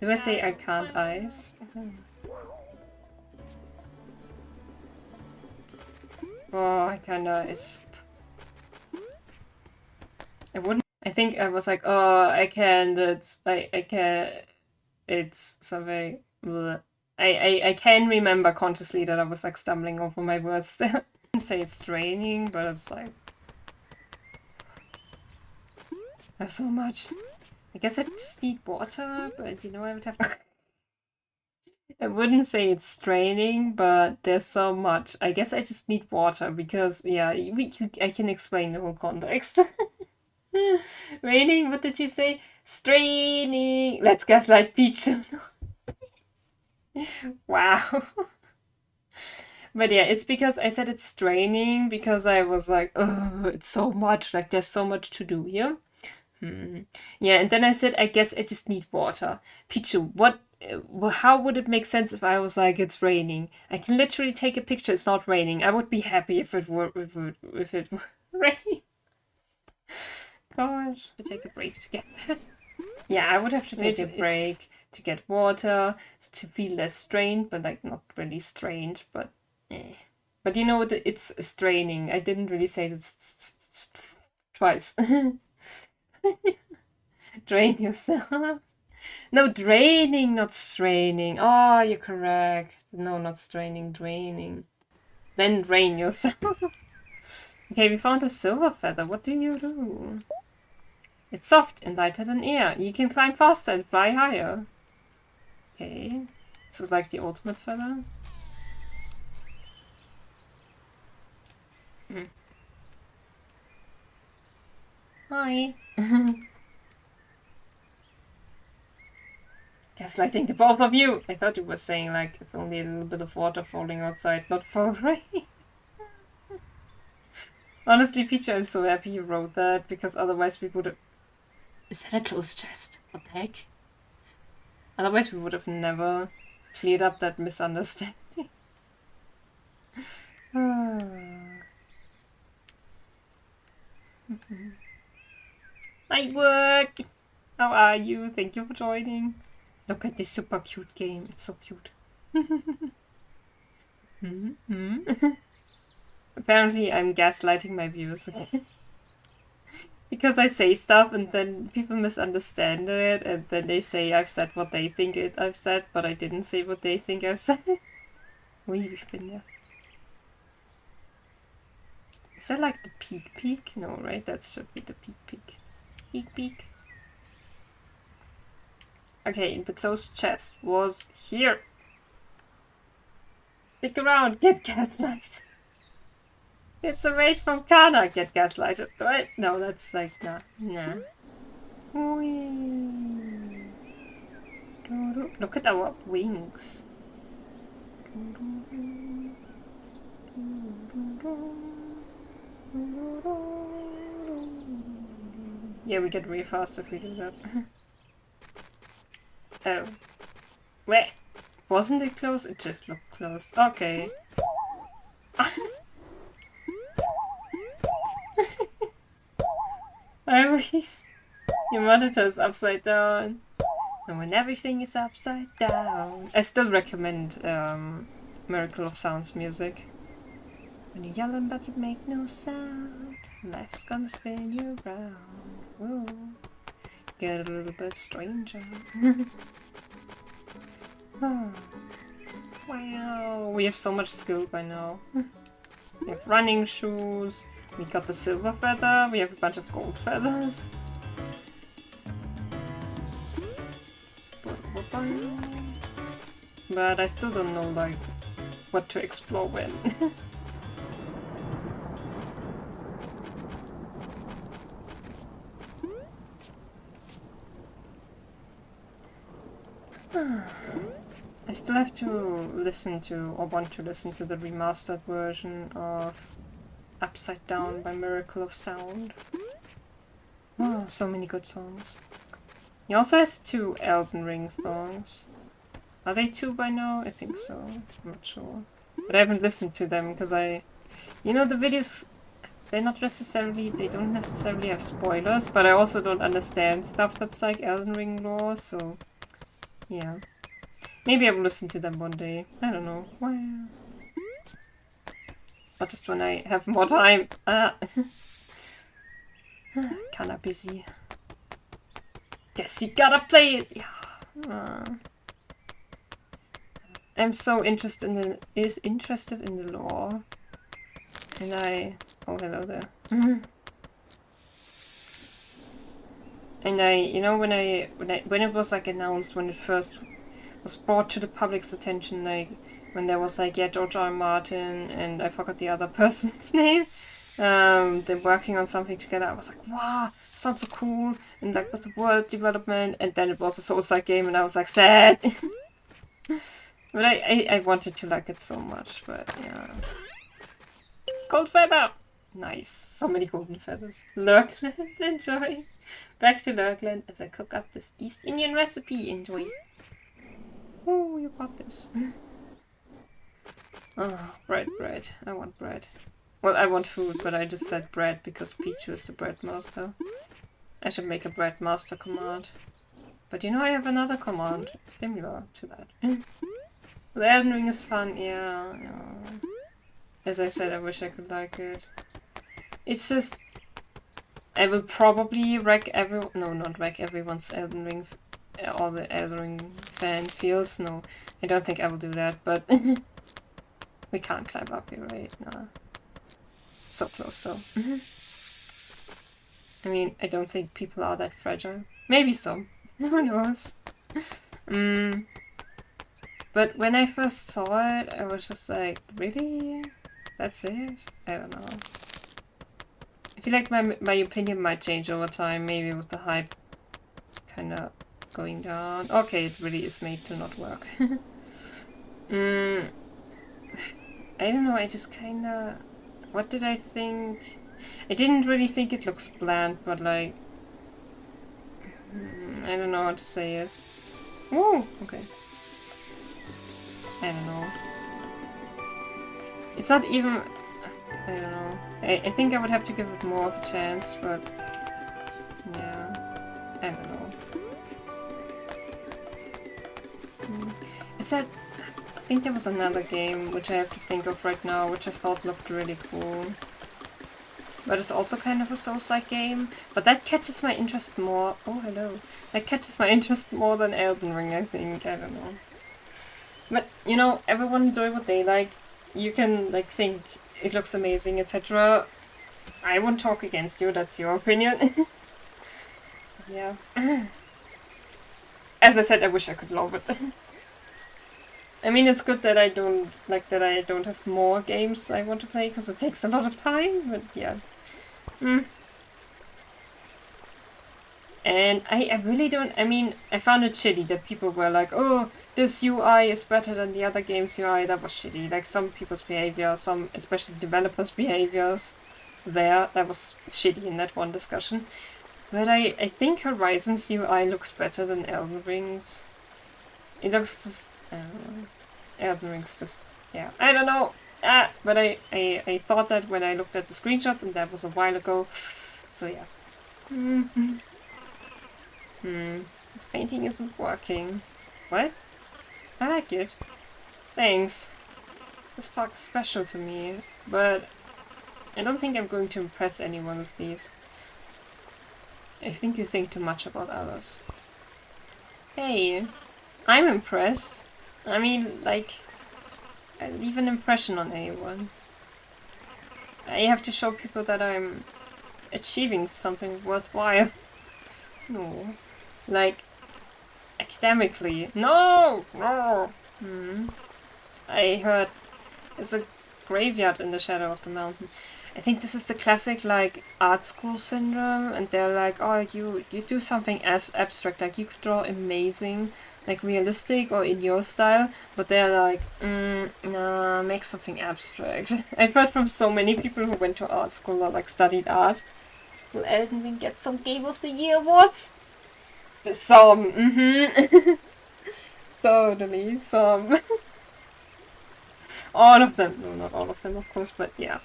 Do I say I can't ice? Oh, I kinda is. I wouldn't. I think I was like, oh, I can. I can. It's something. Bleh. I can remember consciously that I was like stumbling over my words there. I wouldn't say it's draining, but it's like. There's so much. I guess I just need water, but you know I would have to. I wouldn't say it's draining, but there's so much. I guess I just need water because, yeah, I can explain the whole context. Raining, what did you say? Straining. Let's gaslight Peach. Wow. But yeah, it's because I said it's straining because I was like, oh, it's so much. Like, there's so much to do here. Yeah, and then I said, I guess I just need water. Pichu, how would it make sense if I was like, it's raining? I can literally take a picture, it's not raining. I would be happy if it were raining. Gosh, to take a break to get that. Yeah, I would have to take a break to get water, to feel less strained, but like not really strained, but eh. But you know, it's straining. I didn't really say it's Twice. Drain yourself. No, draining, not straining. Oh, you're correct. No, not straining, draining. Then drain yourself. Okay, we found a silver feather. What do you do? It's soft and lighter than air. You can climb faster and fly higher. Okay. This is like the ultimate feather. Hi. Gaslighting the both of you. I thought you were saying like it's only a little bit of water falling outside, not for rain. Honestly, Peter, I'm so happy you wrote that because otherwise we would have. Is that a closed chest? What the heck? Otherwise we would have never cleared up that misunderstanding. Hi, work! How are you? Thank you for joining. Look at this super cute game. It's so cute. Apparently I'm gaslighting my viewers again. Because I say stuff and then people misunderstand it and then they say I've said what they think I've said, but I didn't say what they think I've said. We've been there. Is that like the peak? No, right? That should be the peak. Peak. Okay, the closed chest was here. Stick around, get gaslighted. It's a raid from Kana, get gaslighted, right? No, that's like, nah. Look at our wings. Yeah, we get really fast if we do that. Oh. Wait. Wasn't it closed? It just looked closed. Okay. Always. Your monitor is upside down. And when everything is upside down. I still recommend Miracle of Sounds music. When you're yelling but you make no sound, life's gonna spin you round. Whoa. Get a little bit stranger. Oh. Wow, we have so much skill by now. We have running shoes, we got the silver feather, we have a bunch of gold feathers. But I still don't know, like, what to explore when. I still have to listen to, or want to listen to the remastered version of Upside Down by Miracle of Sound. Oh, so many good songs. He also has 2 Elden Ring songs. Are they 2 by now? I think so. I'm not sure. But I haven't listened to them because you know, the videos, they don't necessarily have spoilers, but I also don't understand stuff that's like Elden Ring lore, so yeah. Maybe I will listen to them one day. I don't know. Wow. Or just when I have more time. Kinda busy. Guess you gotta play it! Yeah. I'm so interested in the lore. And oh, hello there. And you know, when it was like announced, when it first was brought to the public's attention, like when there was like, yeah, George R. R. Martin and I forgot the other person's name, they're working on something together. I was like, wow, sounds so cool, and like with the world development, and then it was a Soulside game, and I was like, sad. But I wanted to like it so much, but yeah. Gold feather! Nice. So many golden feathers. Lurkland, enjoy. Back to Lurkland as I cook up this East Indian recipe. Enjoy. Oh, you got this. Oh, bread. I want bread. Well, I want food, but I just said bread because Pichu is the bread master. I should make a bread master command. But you know, I have another command similar to that. The Elden Ring is fun, yeah. As I said, I wish I could like it. It's just, I will probably wreck no, not wreck everyone's Elden Ring, all the Elden Ring fan feels. No, I don't think I will do that, but we can't climb up here, right? No. So close, though. I mean, I don't think people are that fragile. Maybe some. Who knows? But when I first saw it, I was just like, really? That's it? I don't know. I feel like my opinion might change over time, maybe with the hype kind of going down. Okay, it really is made to not work. I don't know, I just kind of... What did I think? I didn't really think it looks bland, but like... I don't know how to say it. Oh, okay. I don't know. It's not even... I don't know. I think I would have to give it more of a chance, but... Yeah. I don't know. Is that... I think there was another game which I have to think of right now, which I thought looked really cool. But it's also kind of a Souls-like game. But that catches my interest more... Oh, hello. That catches my interest more than Elden Ring, I think. I don't know. But, you know, everyone do what they like. You can, like, think it looks amazing, etc. I won't talk against you, that's your opinion. Yeah. As I said, I wish I could love it. I mean, it's good that I don't have more games I want to play, because it takes a lot of time, but yeah. And I really don't, I mean, I found it shitty that people were like, oh, this UI is better than the other game's UI. That was shitty. Like, some people's behavior, some, especially developers' behaviors that was shitty in that one discussion. But I think Horizon's UI looks better than Elden Ring's. It looks just, I don't know. Elden Ring's just, yeah, I don't know. But I thought that when I looked at the screenshots, and that was a while ago. So yeah. This painting isn't working. What? I like it. Thanks. This park's special to me, but I don't think I'm going to impress anyone with these. I think you think too much about others. Hey, I'm impressed. I mean, like, I leave an impression on anyone. I have to show people that I'm achieving something worthwhile. No. Like, academically. No! No! I heard there's a graveyard in the shadow of the mountain. I think this is the classic, like, art school syndrome, and they're like, oh, you do something as abstract, like, you could draw amazing, like, realistic or in your style, but they're like, nah, make something abstract. I've heard from so many people who went to art school or, like, studied art. Will Elden Ring get some Game of the Year awards? Some, Totally, some. All of them. No, not all of them, of course, but yeah.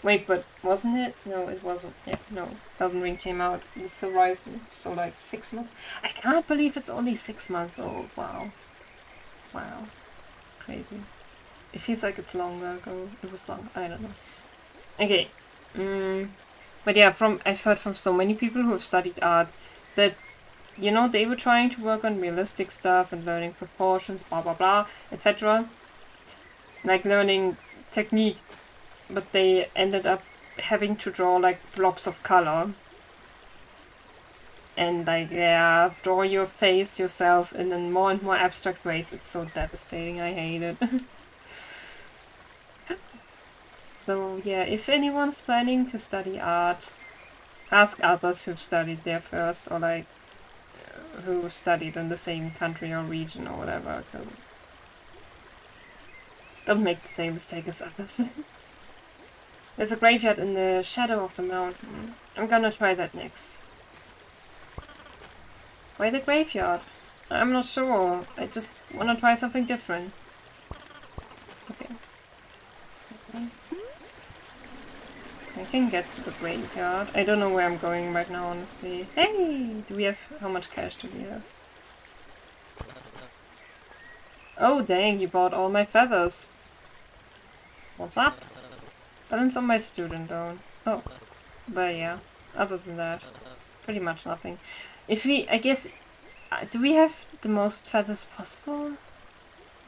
Wait, but wasn't it? No, it wasn't. Yeah, no. Elden Ring came out with Horizon, so like 6 months. I can't believe it's only 6 months old. Wow. Wow. Crazy. It feels like it's longer ago. It was long. I don't know. Okay. But yeah, I've heard from so many people who have studied art that, you know, they were trying to work on realistic stuff and learning proportions, blah blah blah, etc. Like learning technique, but they ended up having to draw like blobs of color. And like, yeah, draw your face yourself in more and more abstract ways. It's so devastating, I hate it. So yeah, if anyone's planning to study art, ask others who've studied there first, or like who studied in the same country or region or whatever. Don't make the same mistake as others. There's a graveyard in the shadow of the mountain. I'm gonna try that next. Why the graveyard? I'm not sure. I just wanna try something different. Okay. I can get to the graveyard. I don't know where I'm going right now, honestly. Hey! How much cash do we have? Oh dang, you bought all my feathers. What's up? Balance on my student though. Oh. But yeah. other than that, pretty much nothing. If we, I guess, do we have the most feathers possible?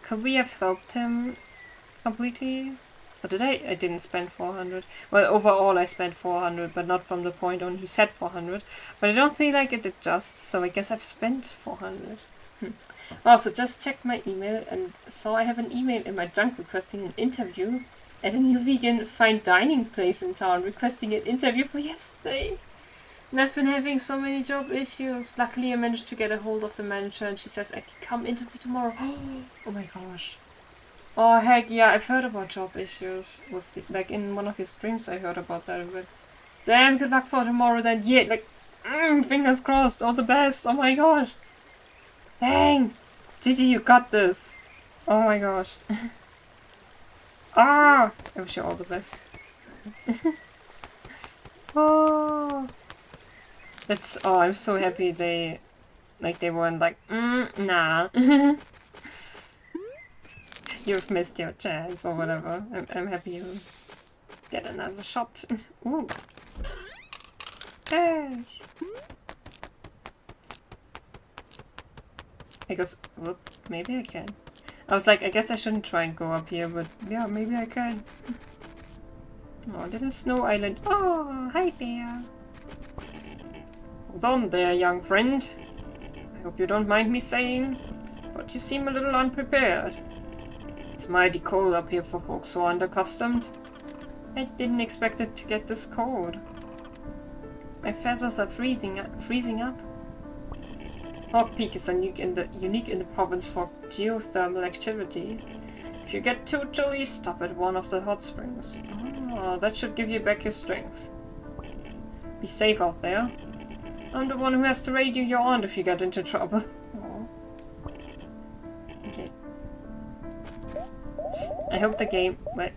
Could we have helped him completely? Or did I? I didn't spend 400. Well, overall I spent 400, but not from the point on he said 400. But I don't feel like it adjusts, so I guess I've spent 400. Also, just checked my email and saw I have an email in my junk requesting an interview at a new vegan fine dining place in town, requesting an interview for yesterday. And I've been having so many job issues. Luckily I managed to get a hold of the manager and she says I can come interview tomorrow. Oh my gosh. Oh heck yeah, I've heard about job issues. With the, like in one of your streams I heard about that a bit. Damn, good luck for tomorrow then. Yeah, like, fingers crossed, all the best. Oh my gosh. Dang. Gigi, you got this. Oh my gosh. Ah! I wish you all the best. Oh. That's, oh, I'm so happy they weren't like, nah. You've missed your chance or whatever. I'm happy you get another shot. Ooh. Cash. I guess, whoop, maybe I can. I was like, I guess I shouldn't try and go up here, but yeah, maybe I can. Oh, little snow island. Oh, hi bear. Hold on there, young friend. I hope you don't mind me saying, but you seem a little unprepared. It's mighty cold up here for folks who are unaccustomed. I didn't expect it to get this cold. My feathers are freezing up. Hawk Peak is unique in the province for geothermal activity. If you get too chilly, stop at one of the hot springs. Oh, that should give you back your strength. Be safe out there. I'm the one who has to radio your aunt if you get into trouble. Oh. Okay. I hope the game... Wait.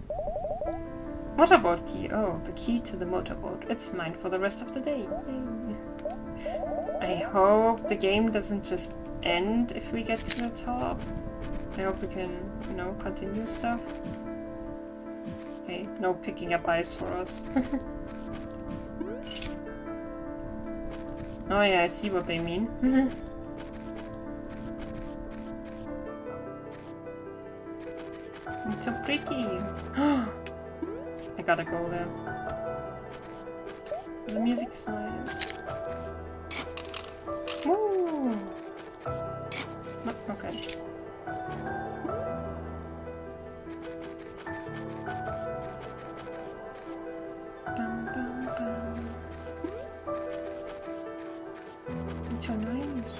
Motorboat key. Oh, the key to the motorboat. It's mine for the rest of the day. Yay. I hope the game doesn't just end if we get to the top. I hope we can, you know, continue stuff. Okay, no picking up ice for us. Oh yeah, I see what they mean. It's so pretty. I gotta go there. The music is nice. Woo! No, okay. Bum, bum, bum. It's so nice.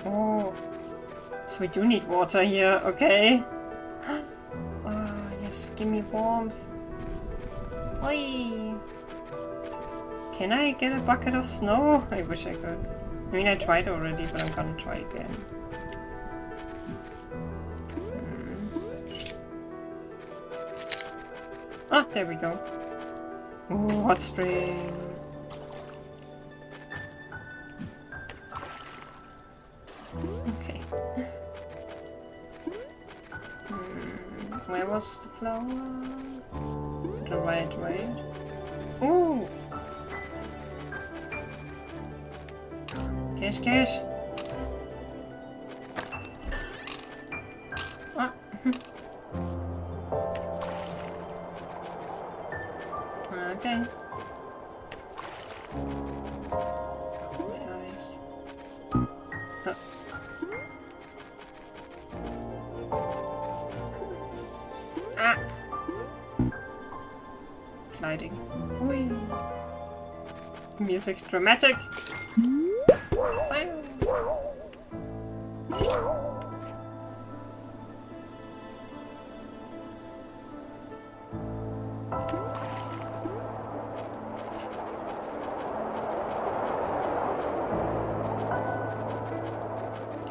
Oh, so we do need water here. Okay. Oh yes, give me warmth. Oi! Can I get a bucket of snow? I wish I could. I mean, I tried already, but I'm gonna try again. Ah, there we go. Ooh, hot spring. Okay. Where was the flower? To the right, right? Ooh! Cash, cash! Ah! Okay. Nice. Oh. Ah! Gliding. Whee. Music dramatic.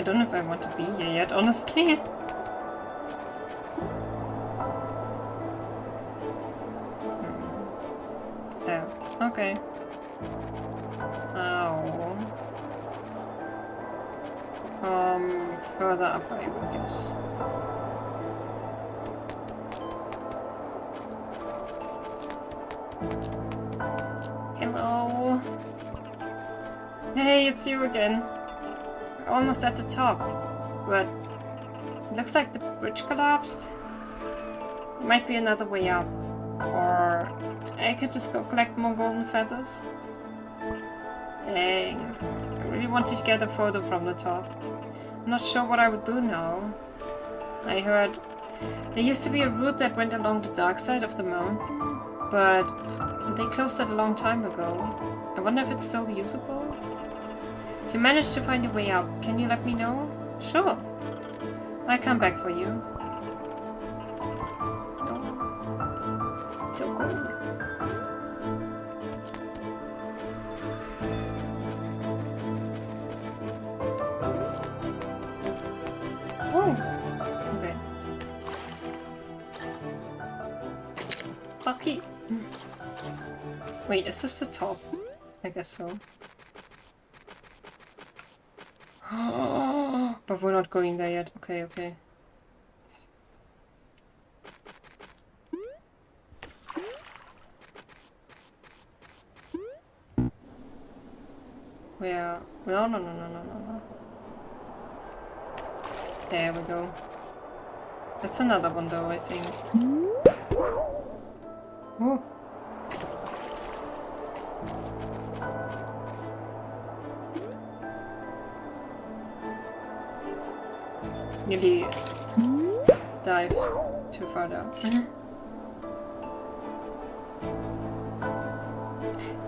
I don't know if I want to be here yet, honestly. Oh, okay. Ow. Further up, I guess. Hello. it's you again. We're almost at the top, but it looks like the bridge collapsed. There might be another way up, or I could just go collect more golden feathers. Dang, I really wanted to get a photo from the top. I'm not sure what I would do now. I heard there used to be a route that went along the dark side of the mountain, but they closed it a long time ago. I wonder if it's still usable? If you manage to find a way up, can you let me know? Sure. I'll come back for you. Oh. So cool. Oh. Okay. Lucky. Wait, is this the top? I guess so. But we're not going there yet. Okay, okay. Where? No, no, no, no, no, no, no. There we go. That's another one though, I think. Oh. Nearly dive too far down.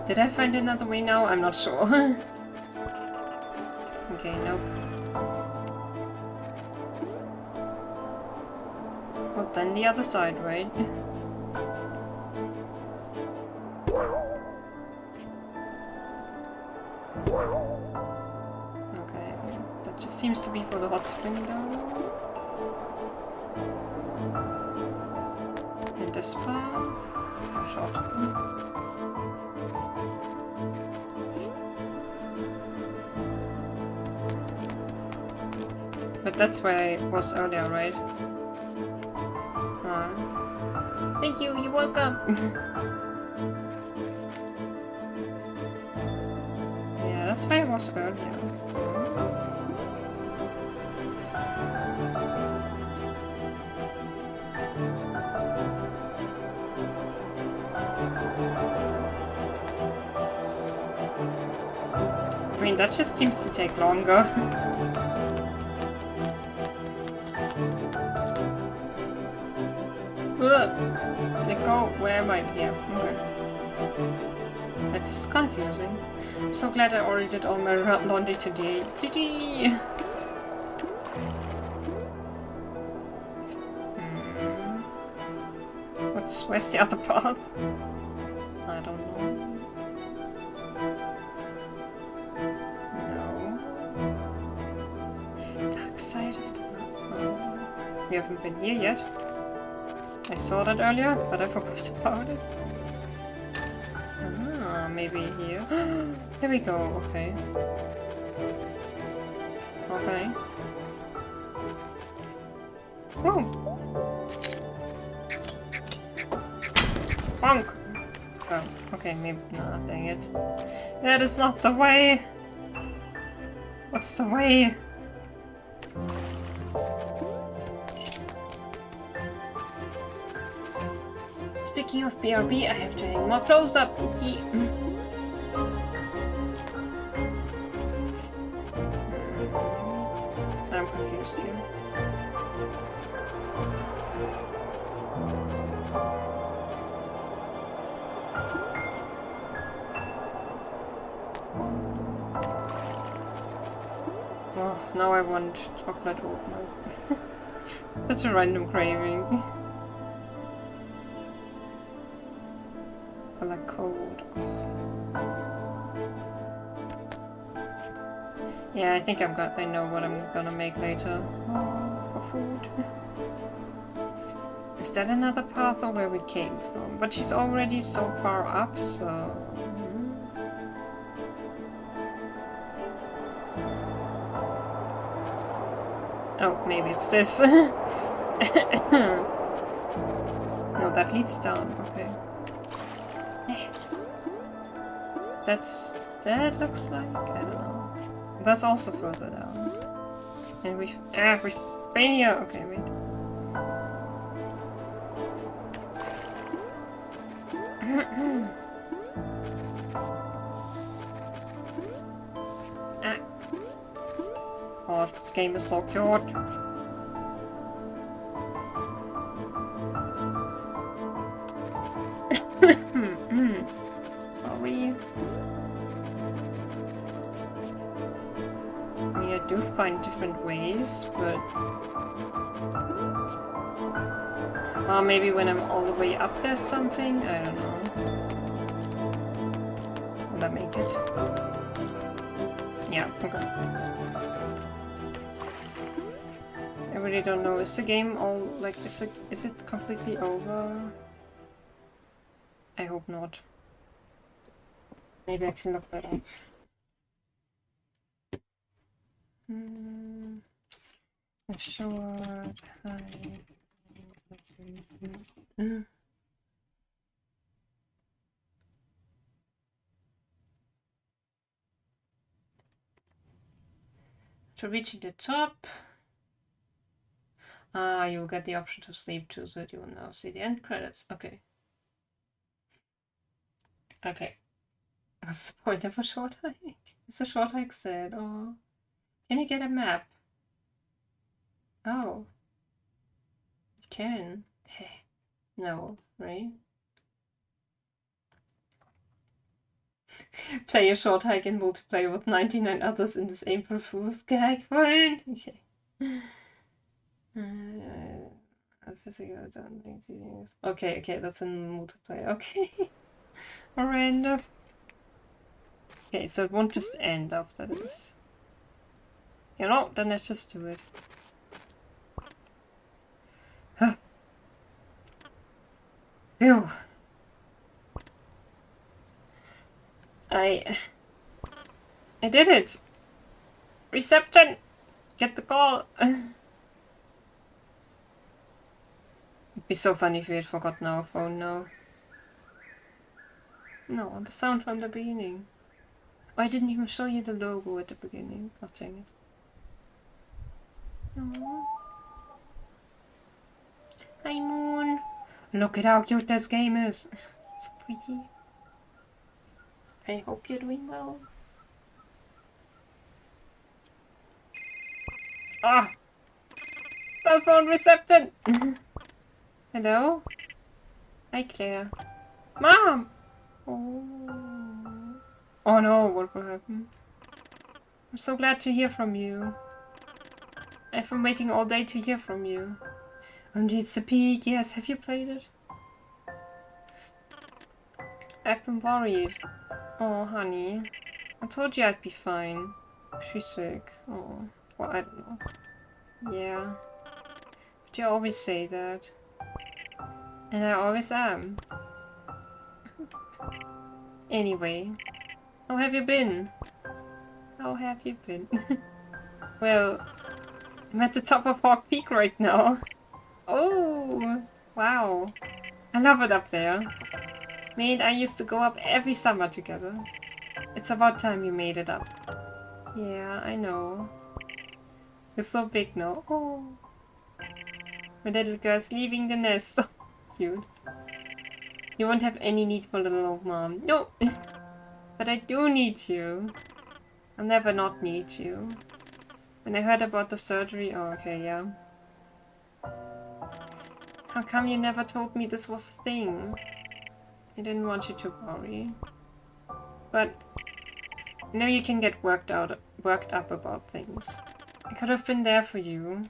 Did I find another way now? I'm not sure. Okay, nope. Well, then the other side, right? Okay, that just seems to be for the hot spring though. And this path. Short. But that's where I was earlier, right? Thank you, you're welcome! Yeah, that's where I was earlier. I mean, that just seems to take longer. Let go. Where am I? Yeah, okay. That's confusing. I'm so glad I already did all my laundry today. GG! Where's the other path? I don't know. No. Dark side of the mountain. We haven't been here yet. I saw that earlier, but I forgot about it. Ah, maybe here. Here we go, okay. Okay. Oh! Bonk! Oh, okay, maybe. Nah, dang it. That is not the way! What's the way? Speaking of BRB, I have to hang more clothes up. I'm confused here. Oh, now I want chocolate oatmeal. Such a random craving. Black cold. Yeah, I think I know what I'm gonna make later. For food. Is that another path or where we came from? But she's already so far up, so... Oh, maybe it's this. No, that leads down. Okay. That looks like... I don't know. That's also further down. And we've been here. Okay, wait. Oh, this game is so cute. Sorry. I mean, I do find different ways, but... maybe when I'm all the way up there's something? I don't know. Will that make it? Yeah, okay. I really don't know. Is the game all, like, is it completely over? I hope not. Maybe I can look that up. A short high. To reaching the top, you'll get the option to sleep too, so that you will now see the end credits. Okay. Okay. What's the point of a short hike? It's a short hike said. Oh. Can you get a map? Oh. You can. No, right? Play a short hike in multiplayer with 99 others in this April Fool's gag. Fine. Okay. Okay, that's in multiplayer. Okay. Alright. Okay, so it won't just end after this. You know, then let's just do it. Huh. Phew. I did it! Reception! Get the call! It'd be so funny if we had forgotten our phone now. No, the sound from the beginning. Oh, I didn't even show you the logo at the beginning. Oh, dang it. Aww. Hi, Moon! Look at how cute this game is! So pretty. I hope you're doing well. Ah! Cell phone reception! Hello? Hi, Claire. Mom! Oh. Oh no, what will happen? I'm so glad to hear from you. I've been waiting all day to hear from you. It's a peak, yes. Have you played it? I've been worried. Oh, honey. I told you I'd be fine. She's sick. Oh, well, I don't know. Yeah. But you always say that. And I always am. Anyway. How have you been? How have you been? Well, I'm at the top of Hawk Peak right now. Oh, wow. I love it up there. Me and I used to go up every summer together. It's about time you made it up. Yeah, I know. You're so big now. Oh. My little girl's leaving the nest. So cute. You won't have any need for little old mom. No. But I do need you. I'll never not need you. When I heard about the surgery... Oh, okay, yeah. How come you never told me this was a thing? I didn't want you to worry. But... I know you can get worked up about things. I could have been there for you.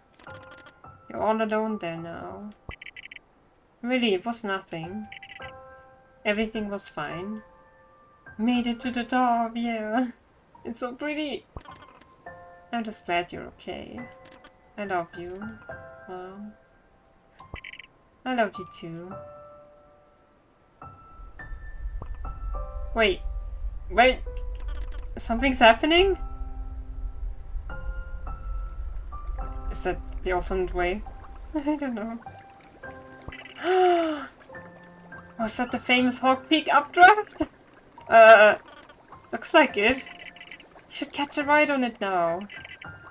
You're all alone there now. Really, it was nothing. Everything was fine. Made it to the top, yeah. It's so pretty. I'm just glad you're okay. I love you. I love you too. Wait. Something's happening? Is that the alternate way? I don't know. Was that the famous Hawk Peak updraft? Looks like it. You should catch a ride on it now.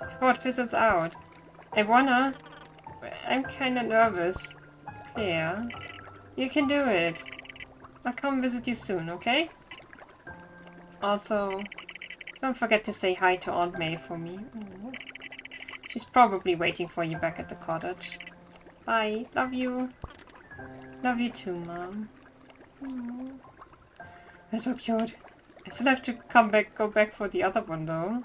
Before it fizzles out. I'm kinda nervous. Claire, you can do it. I'll come visit you soon, okay? Also, don't forget to say hi to Aunt May for me. Ooh. She's probably waiting for you back at the cottage. Bye. Love you. Love you too, Mom. Aww. They're so cute. I still have to go back for the other one though.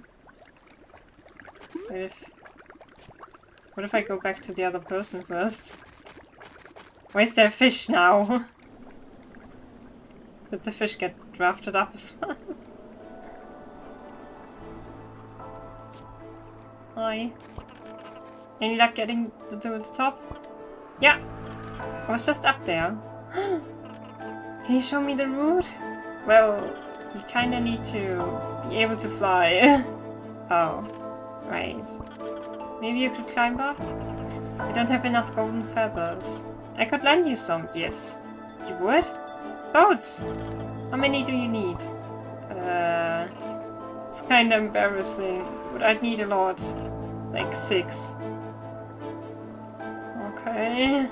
What if I go back to the other person first? Where's their fish now? Did the fish get drafted up as well? Hi. Any luck getting to the top? Yeah. I was just up there. Can you show me the route? Well, you kinda need to be able to fly. Oh, right. Maybe you could climb up? I don't have enough golden feathers. I could lend you some, yes. You would? Loads! How many do you need? It's kinda embarrassing, but I'd need a lot. Like 6. Okay.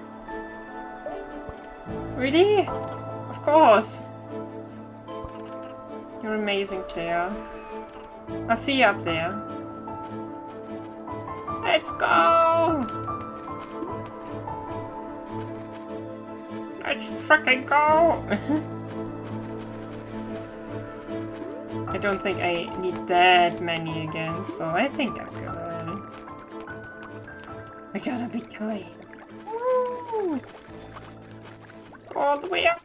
Really? Of course. You're amazing, Claire. I'll see you up there. Let's go! Let's frickin' go! I don't think I need that many again, so I think I'm good. I gotta be kind. Woo! All the way up!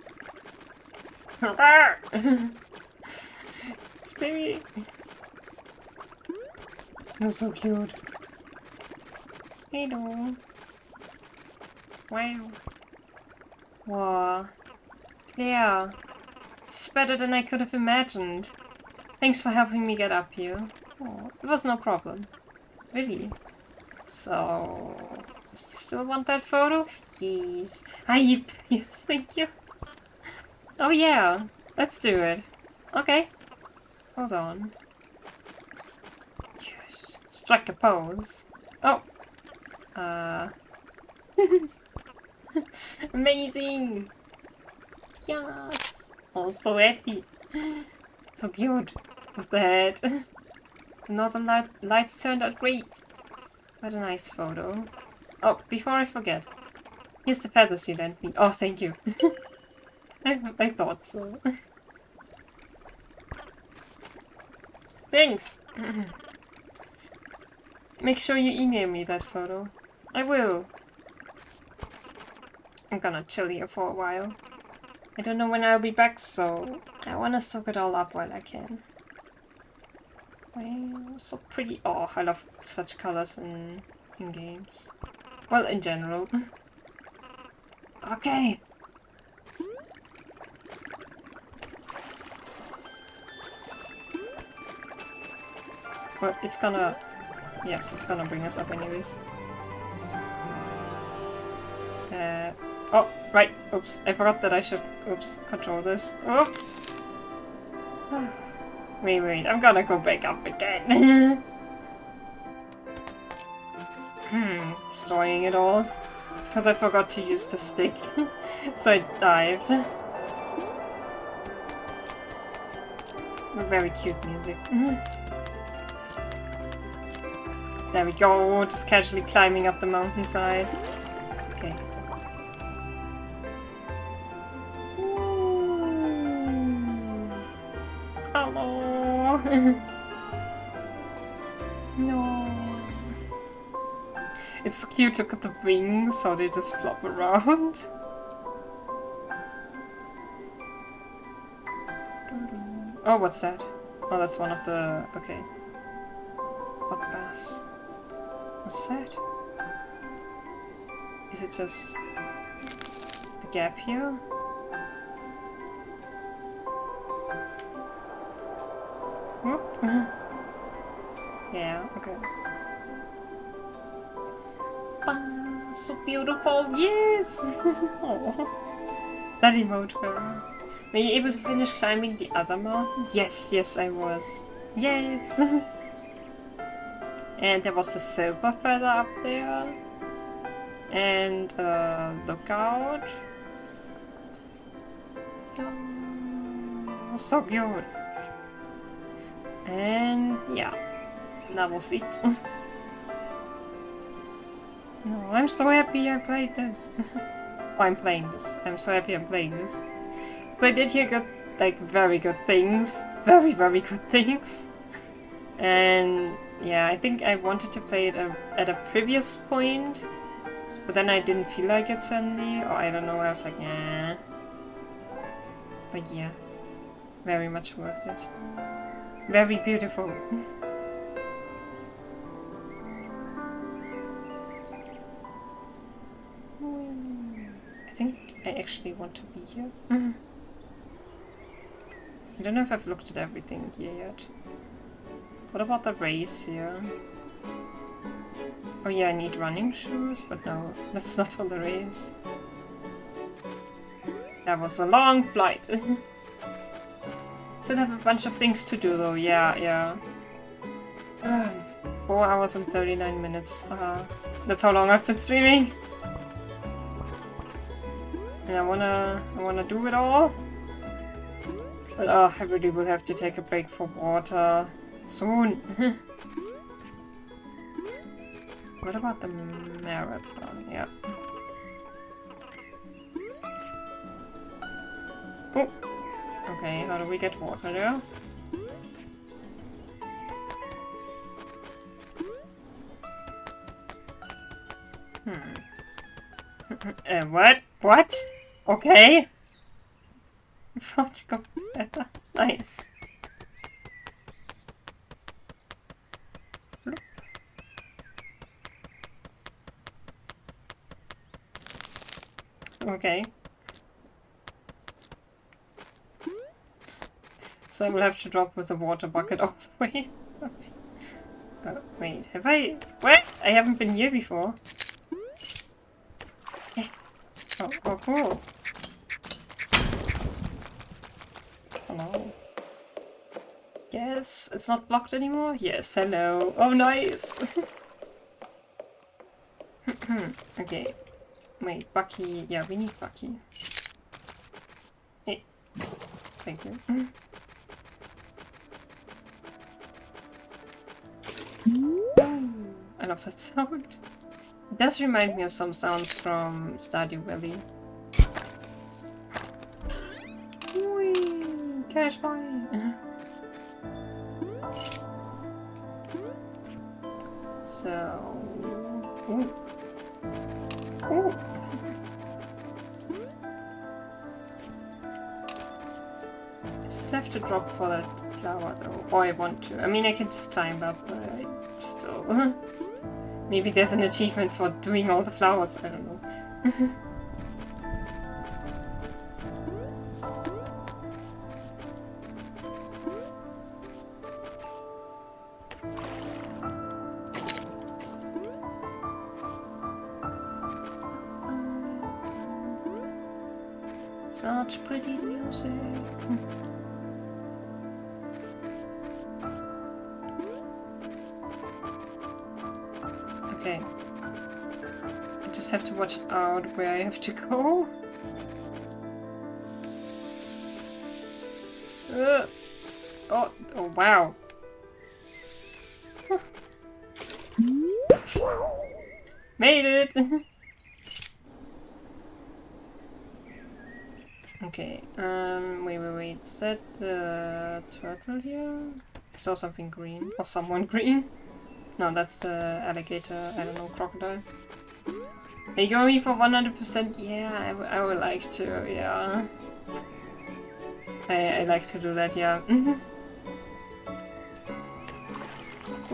It's baby! You're so cute. Hello. Wow. Wow. Yeah. It's better than I could have imagined. Thanks for helping me get up here. Oh, it was no problem. Really. So... do you still want that photo? Yes. Hype! Yes, thank you. Oh yeah. Let's do it. Okay. Hold on. Yes. Strike a pose. Oh. Amazing! Yes! Oh, so happy. So cute. With the head. The northern lights turned out great. What a nice photo. Oh, before I forget. Here's the feathers you lent me. Oh, thank you. I thought so. Thanks! Make sure you email me that photo. I will. I'm gonna chill here for a while. I don't know when I'll be back, so I wanna soak it all up while I can. Wow, so pretty. Oh, I love such colors in games. Well, in general. Okay. Well, it's gonna... yes, it's gonna bring us up anyways. Oh, right. Oops. I forgot that I should... oops. Control this. Oops. Wait. I'm gonna go back up again. Destroying it all. Because I forgot to use the stick. So I dived. Very cute music. There we go. Just casually climbing up the mountainside. Okay. Hello. No. It's cute. Look at the wings, how they just flop around. Oh, what's that? Oh, that's one of the... okay. What bass? What's that? Is it just the gap here? Whoop. Yeah, okay. Bah, so beautiful, yes! Oh, that emote, Vera. Were you able to finish climbing the other mountain? Yes, I was. Yes! And there was the silver feather up there. And lookout. Oh, so good. And yeah, that was it. No, I'm so happy I played this. Oh, I'm playing this. I'm so happy I'm playing this. They did hear good, like, very good things. Very, very good things. And yeah, I think I wanted to play it at a previous point, but then I didn't feel like it suddenly, or I don't know, I was like, nah. But yeah, very much worth it. Very beautiful. I think I actually want to be here. I don't know if I've looked at everything here yet. What about the race here? Oh yeah, I need running shoes, but no, that's not for the race. That was a long flight. Still have a bunch of things to do though, yeah. 4 hours and 39 minutes. That's how long I've been streaming. And I wanna do it all. But I really will have to take a break for water soon. What about the marathon? Yeah. Oh. Okay, how do we get water there? What? What? Okay. Nice. Okay. So I will have to drop with the water bucket all the way up. Wait, have I... What? I haven't been here before. Oh, cool. Hello. Yes, it's not blocked anymore? Yes, hello. Oh, nice! Okay. Wait, Bucky. Yeah, we need Bucky. Hey. Thank you. I love that sound. It does remind me of some sounds from Stardew Valley. Whee! Cash mine! So... Ooh. Ooh. I still have to drop for that flower though. Oh, I want to. I mean, I can just climb up, but I still... Maybe there's an achievement for doing all the flowers, I don't know. Such pretty music. Okay. I just have to watch out where I have to go. Oh, wow. Made it! Okay, wait. Is that the turtle here? I saw something green. Or someone green. No, that's the alligator, I don't know, crocodile. Are you going for 100%? Yeah, I would like to, yeah. I like to do that, yeah.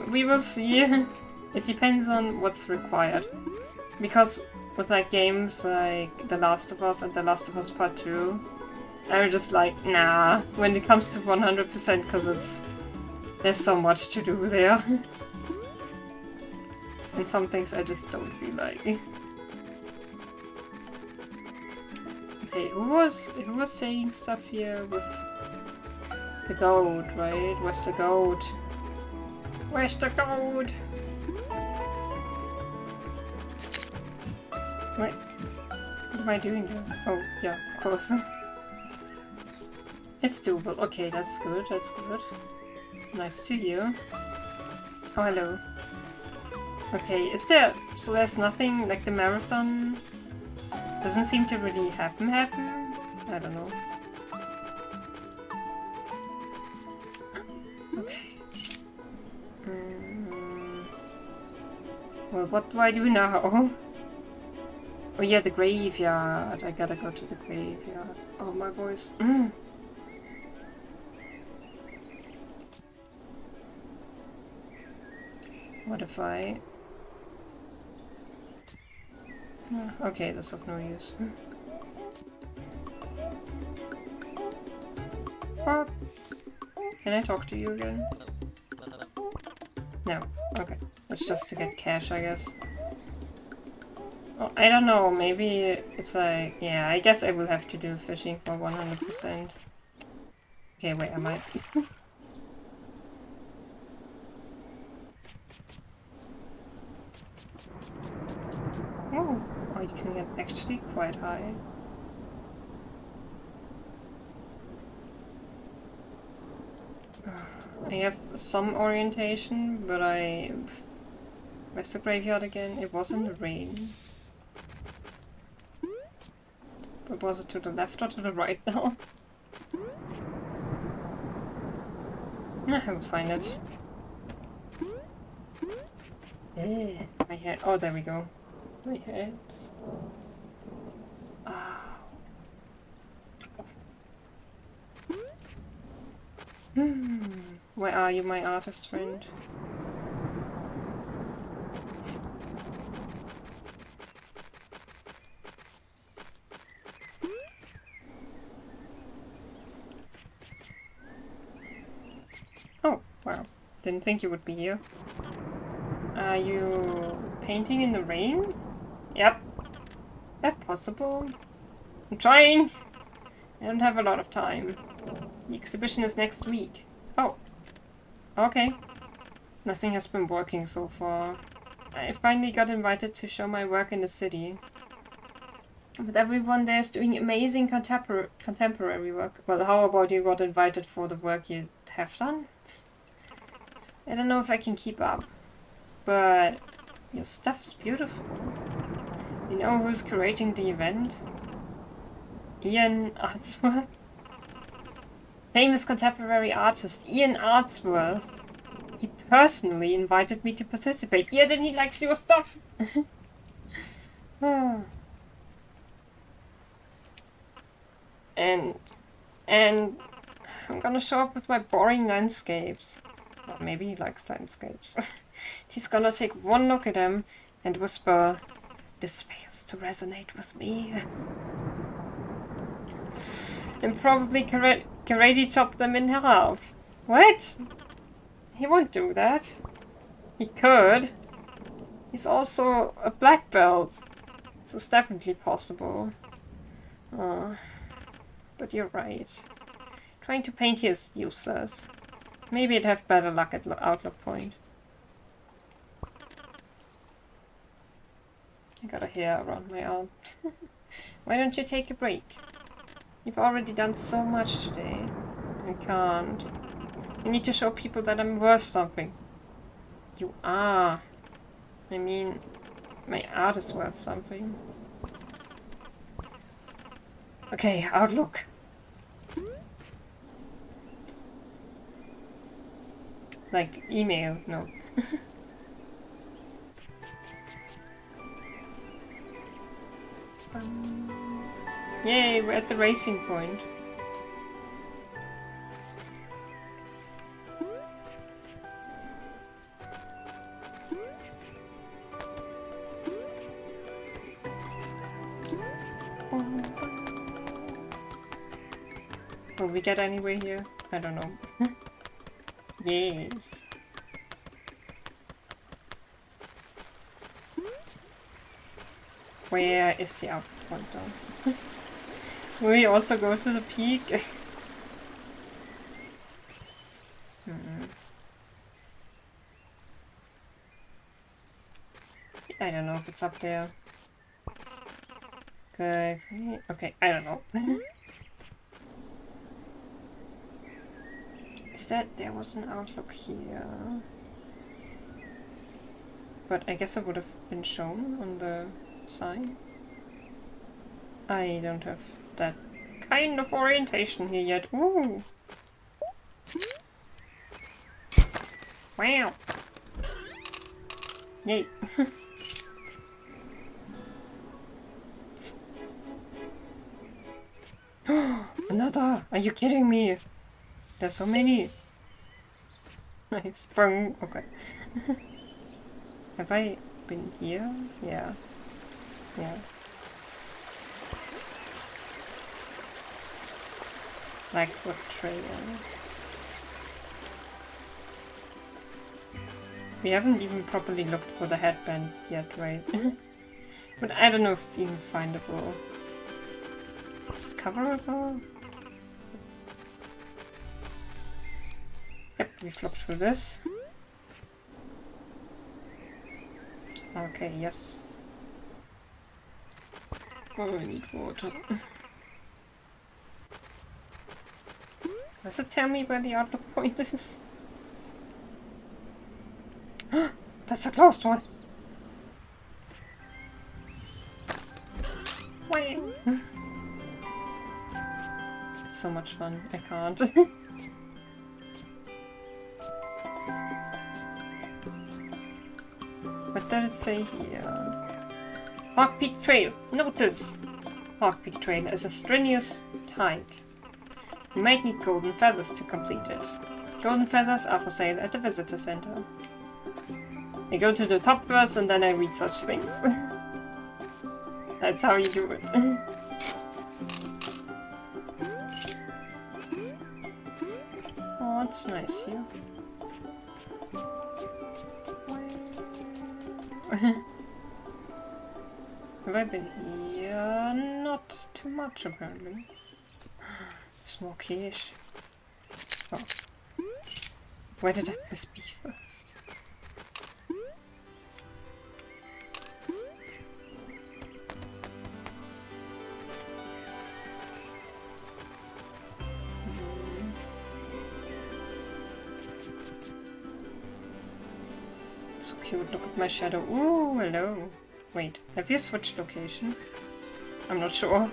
We will see. It depends on what's required. Because with like games like The Last of Us and The Last of Us Part 2, I'm just like, nah, when it comes to 100% because there's so much to do there. And some things I just don't feel like. Okay, who was saying stuff here with The goat, right? Where's the goat? Where's the goat? Wait. What am I doing here? Oh, yeah, of course. It's doable. Okay, that's good, that's good. Nice to you. Oh, hello. Okay, is there... So there's nothing, like the marathon... Doesn't seem to really happen? I don't know. Okay. Well, what do I do now? Oh yeah, the graveyard. I gotta go to the graveyard. Oh, my voice. What if I... Okay, that's of no use. What? Can I talk to you again? No. Okay. It's just to get cash, I guess. Oh, I don't know. Maybe it's like... Yeah, I guess I will have to do fishing for 100%. Okay, wait, I might... Oh, you can get actually quite high. I have some orientation, but where's the graveyard again? It was in the rain. But was it to the left or to the right now? I will find it. My head. Oh, there we go. My head. Oh. Where are you, my artist friend? Oh, wow. Didn't think you would be here. Are you painting in the rain? Yep. Is that possible? I'm trying! I don't have a lot of time. The exhibition is next week. Oh. Okay. Nothing has been working so far. I finally got invited to show my work in the city. But everyone there is doing amazing contemporary work. Well, how about you got invited for the work you have done? I don't know if I can keep up. But your stuff is beautiful. You know who's curating the event? Ian Artsworth? Famous contemporary artist Ian Artsworth. He personally invited me to participate. Yeah, then he likes your stuff. And I'm gonna show up with my boring landscapes. Or maybe he likes landscapes. He's gonna take one look at them and whisper, "This fails to resonate with me." And probably karate chop them in half. What? He won't do that. He could. He's also a black belt. So it's definitely possible. Oh, but you're right. Trying to paint here is useless. Maybe I'd have better luck at Outlook Point. I got a hair around my arm. Why don't you take a break? You've already done so much today. I can't. I need to show people that I'm worth something. You are. I mean, my art is worth something. Okay, Outlook. Like, email, no. Yay, we're at the racing point. Will we get anywhere here? I don't know. Yes. Where is the output point though? Will we also go to the peak? I don't know if it's up there. Okay, okay, I don't know. Is that there was an outlook here? But I guess it would have been shown on the sign. I don't have that kind of orientation here yet. Ooh! Wow! Yay! Another! Are you kidding me? There's so many! I sprung. Okay. Have I been here? Yeah. Yeah. Like what trail? We haven't even properly looked for the headband yet, right? But I don't know if it's even findable. Discoverable? Yep, we've looked through this. Okay, yes. Oh, I need water. Does it tell me where the outlook point is? That's a closed one! It's so much fun, I can't. What does it say here? Hawk Peak Trail. Notice! Hawk Peak Trail is a strenuous hike. You might need golden feathers to complete it. Golden feathers are for sale at the visitor center. I go to the top first and then I read such things. That's how you do it. Oh, it's nice here. Have I been here? Not too much, apparently. Small cache. Oh. Where did I press B first? So cute, look at my shadow. Ooh, hello. Wait, have you switched location? I'm not sure.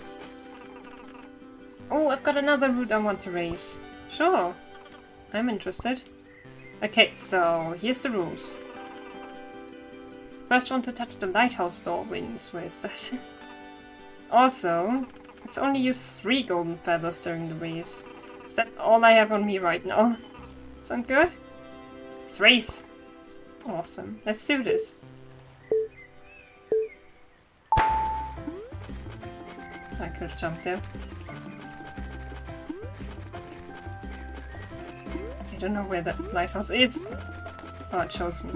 Oh, I've got another route I want to race. Sure, I'm interested. Okay, so here's the rules. First one to touch the lighthouse door wins. Where is that? Also, let's only use 3 golden feathers during the race. So that's all I have on me right now. Sound good? Let's race! Awesome. Let's do this. I could have jumped there. I don't know where the lighthouse is. Oh, it shows me.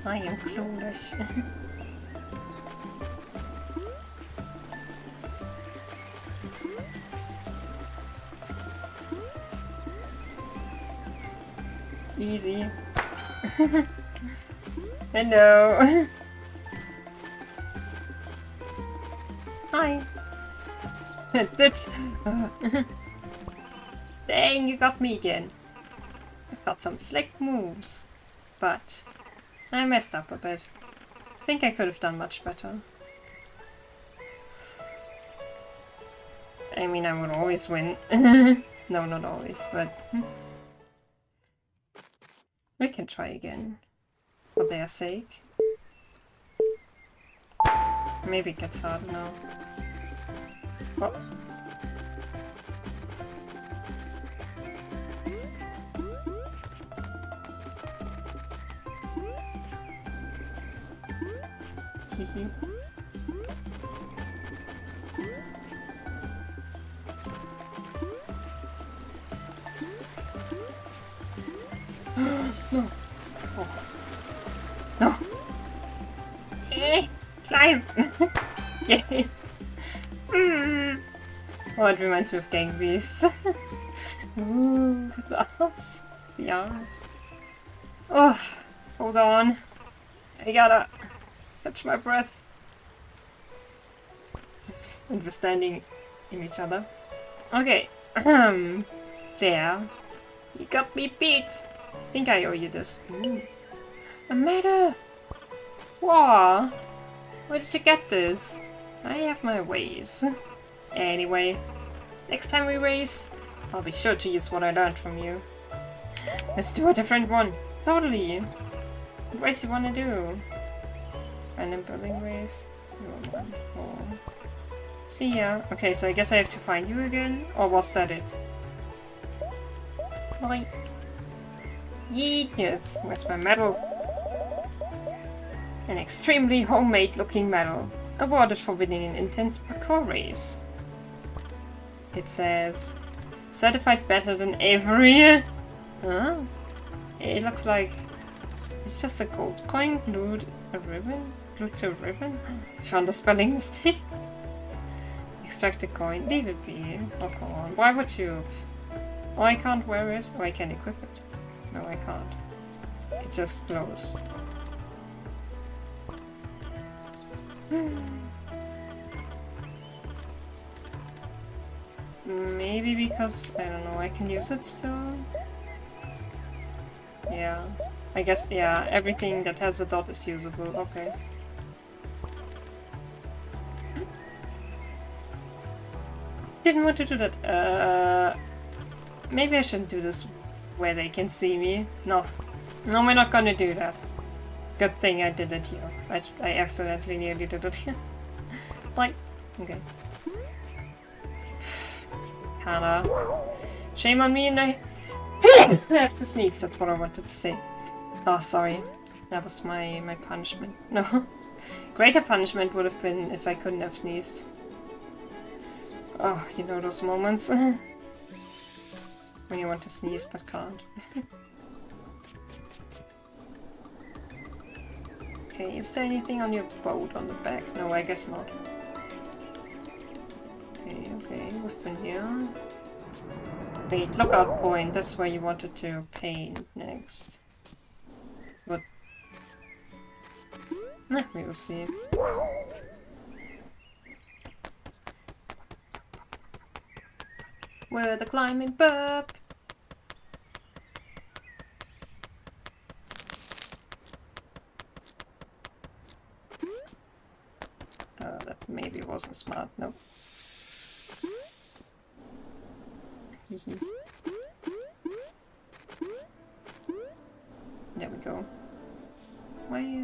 I am clueless. Easy. Hello. Hi. Ditch. Dang, you got me again. I've got some slick moves, but I messed up a bit. I think I could have done much better. I mean, I would always win. No, not always, but we can try again. For their sake. Maybe it gets harder now. Oh. Hehe. No. Oh. No. Climb! Yay! Oh, it reminds me of Gang Beasts. Ooh, the arms. The arms. Oh, hold on. I gotta catch my breath. And we're standing in each other. Okay. There. You got me beat. I think I owe you this. Ooh. A medal! Wow! Where did you get this? I have my ways. Anyway, next time we race, I'll be sure to use what I learned from you. Let's do a different one. Totally. What race you wanna do? Random building race. See ya. Okay, so I guess I have to find you again? Or was that it? Bye. Yes, where's my medal? An extremely homemade looking medal, awarded for winning an intense parkour race. It says, certified better than Avery. Huh? It looks like it's just a gold coin glued to a ribbon. Found a spelling mistake. Extract the coin, leave it be. Oh come on, why would you? Oh, I can't wear it. Oh, I can equip it. No, I can't. It just glows. Maybe because, I don't know, I can use it still? Yeah. I guess, yeah, everything that has a dot is usable. Okay. Didn't want to do that. Maybe I shouldn't do this where they can see me. No. No, we're not gonna do that. Good thing I did it here. I accidentally nearly did it here. Like, okay. Kana. Shame on me and I have to sneeze, that's what I wanted to say. Oh, sorry. That was my punishment. No. Greater punishment would have been if I couldn't have sneezed. Oh, you know those moments? When you want to sneeze but can't. Okay, is there anything on your boat on the back? No, I guess not. Okay, we've been here. Wait, lookout point, that's where you wanted to paint next. But... nah, we will see. We're the climbing BIRB! That maybe wasn't smart, no. There we go. Wow.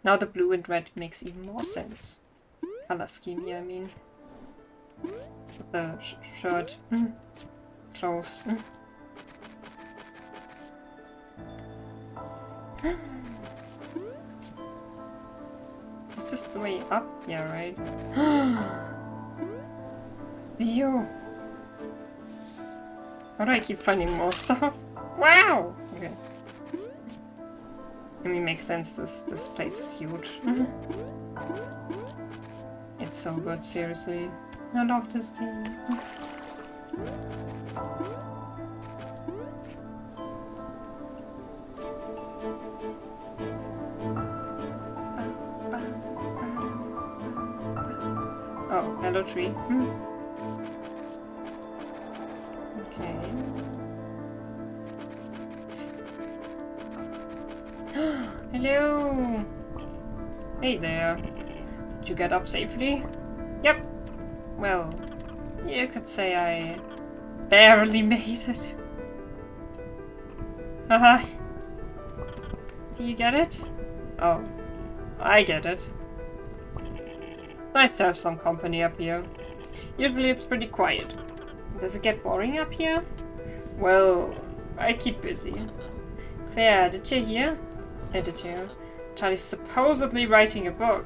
Now the blue and red makes even more sense. Color scheme here, I mean. With the shirt. Clothes. Is this the way up? Yeah, right. Yo! How do I keep finding more stuff? Wow! Okay. I mean, makes sense, this place is huge. It's so good, seriously. I love this game. Oh, hello tree. Okay. Hello! Hey there. Did you get up safely? Yep. Well, you could say I barely made it. Haha. Do you get it? Oh, I get it. Nice to have some company up here. Usually it's pretty quiet. Does it get boring up here? Well, I keep busy. Claire, did you hear? Did you? Charlie's supposedly writing a book.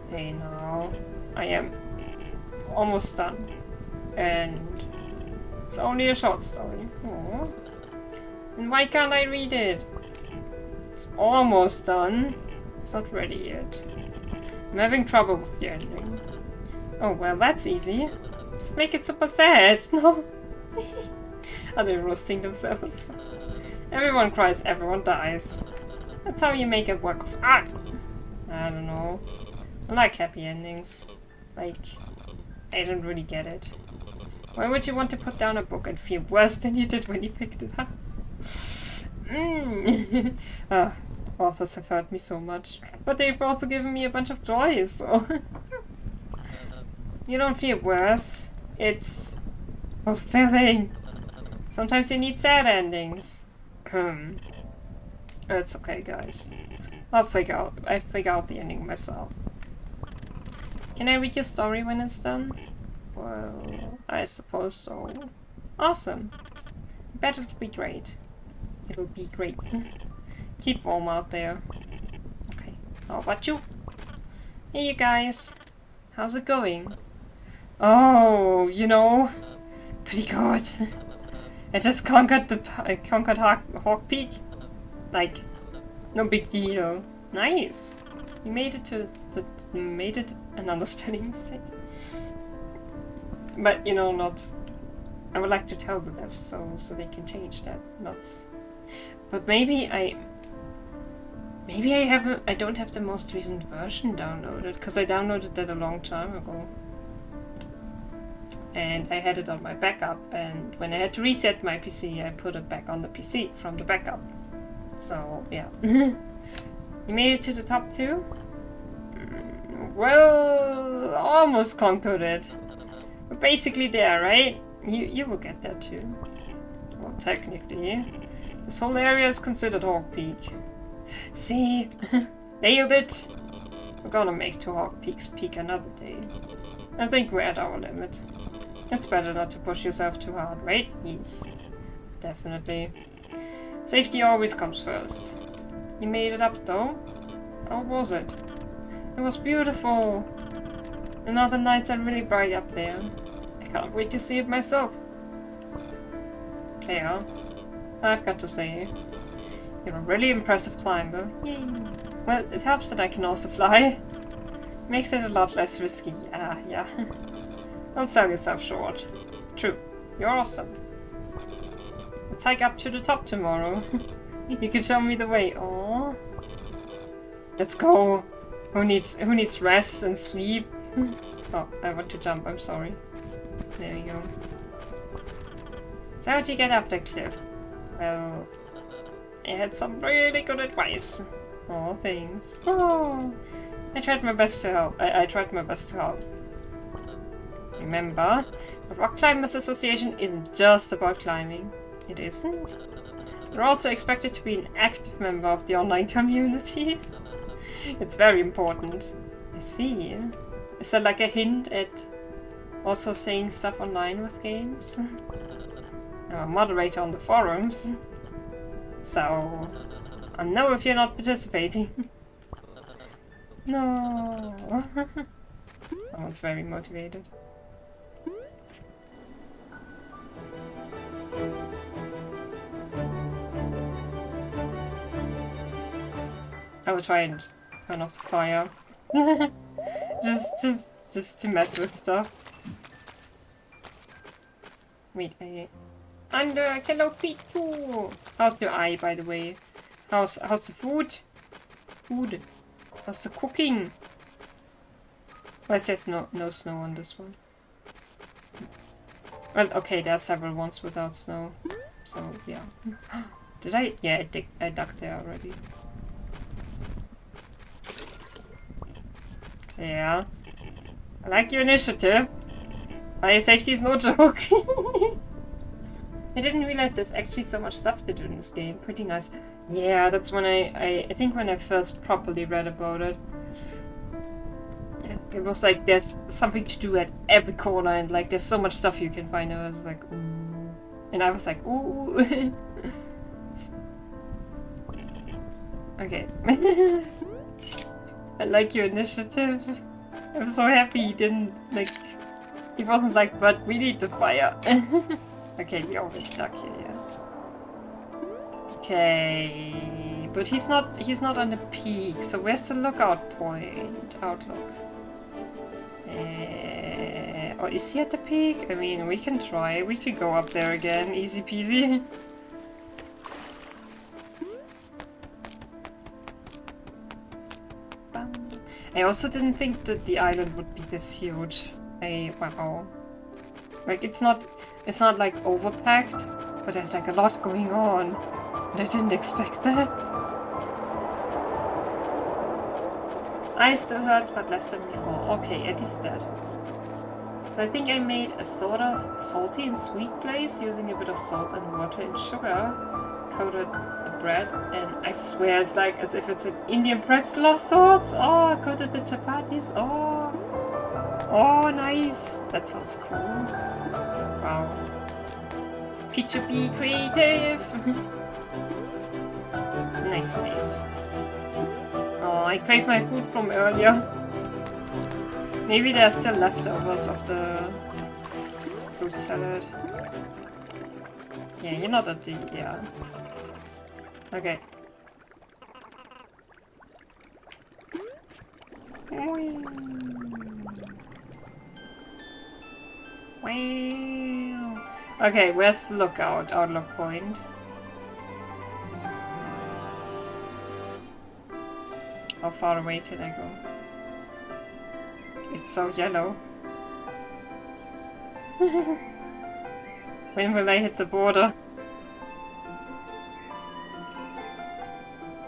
Hey now, I am almost done. And it's only a short story. Aww. And why can't I read it? It's almost done. It's not ready yet. I'm having trouble with the ending. Oh, well, that's easy. Just make it super sad. No. Are they roasting themselves? Everyone cries, everyone dies. That's how you make a work of art. I don't know. I like happy endings. Like, I don't really get it. Why would you want to put down a book and feel worse than you did when you picked it up? Authors have hurt me so much. But they've also given me a bunch of joy, so... You don't feel worse. It's... fulfilling. Sometimes you need sad endings. It's okay, guys. I figure out the ending myself. Can I read your story when it's done? Well, I suppose so. Awesome. Bet it'll be great. It'll be great. Keep warm out there. Okay, how about you? Hey, you guys. How's it going? Oh, you know, pretty good. I just conquered Hawk Peak. Like, no big deal. Nice. You made it to another spelling mistake. But you know, not. I would like to tell the devs so they can change that. Not. But maybe I don't have the most recent version downloaded because I downloaded that a long time ago. And I had it on my backup, and when I had to reset my PC, I put it back on the PC from the backup. So, yeah. You made it to the top 2? Well, almost conquered it. But basically there, right? You will get there too. Well, technically. This whole area is considered Hawk Peak. See? Nailed it! We're gonna make to Hawk Peak's peak another day. I think we're at our limit. It's better not to push yourself too hard, right? Yes. Definitely. Safety always comes first. You made it up though? How was it? It was beautiful! The northern nights are really bright up there. I can't wait to see it myself. Yeah. I've got to say, you're a really impressive climber. Yay. Well, it helps that I can also fly. Makes it a lot less risky. Yeah. Don't sell yourself short. True. You're awesome. Let's hike up to the top tomorrow. You can show me the way. Aww. Let's go. Who needs rest and sleep? Oh, I want to jump. I'm sorry. There we go. So how'd you get up that cliff? Well, I had some really good advice. Oh, thanks. Oh, I tried my best to help. I tried my best to help. Remember, the Rock Climbers Association isn't just about climbing. It isn't. You're also expected to be an active member of the online community. It's very important. I see. Is that like a hint at also saying stuff online with games? I'm a moderator on the forums. So, I know if you're not participating. No. Someone's very motivated. I will try and turn off the fire. just to mess with stuff. Wait, under hello Pitu! How's your eye, by the way? How's the food? How's the cooking? Why there's no snow on this one? Well, okay, there are several ones without snow. So yeah. Did I? Yeah, I dug there already. Yeah. I like your initiative. Fire safety is no joke. I didn't realize there's actually so much stuff to do in this game. Pretty nice. Yeah, that's when I think when I first properly read about it. It was like there's something to do at every corner and like there's so much stuff you can find. I was like, ooh. And I was like, ooh. Okay. I like your initiative. I'm so happy he didn't, like, he wasn't like, but we need the fire. Okay, we already stuck here, yeah. Okay, but he's not on the peak, so where's the lookout point? Outlook. Oh, is he at the peak? I mean, we can try. We could go up there again. Easy peasy. I also didn't think that the island would be this huge. Wow. Like, it's not like overpacked, but there's like a lot going on. And I didn't expect that. Eye still hurts, but less than before. Okay, at least that. So I think I made a sort of salty and sweet glaze using a bit of salt and water and sugar. Coated the bread, and I swear it's like as if it's an Indian pretzel of sorts. Oh, coated the chapatis. Oh, nice. That sounds cool. Wow. Pichu be creative. Nice. Oh, I craved my food from earlier. Maybe there's still leftovers of the fruit salad. Yeah, you're not a D, yeah. Okay. Wow. Okay, where's the outlook point? How far away can I go? It's so yellow. When will I hit the border?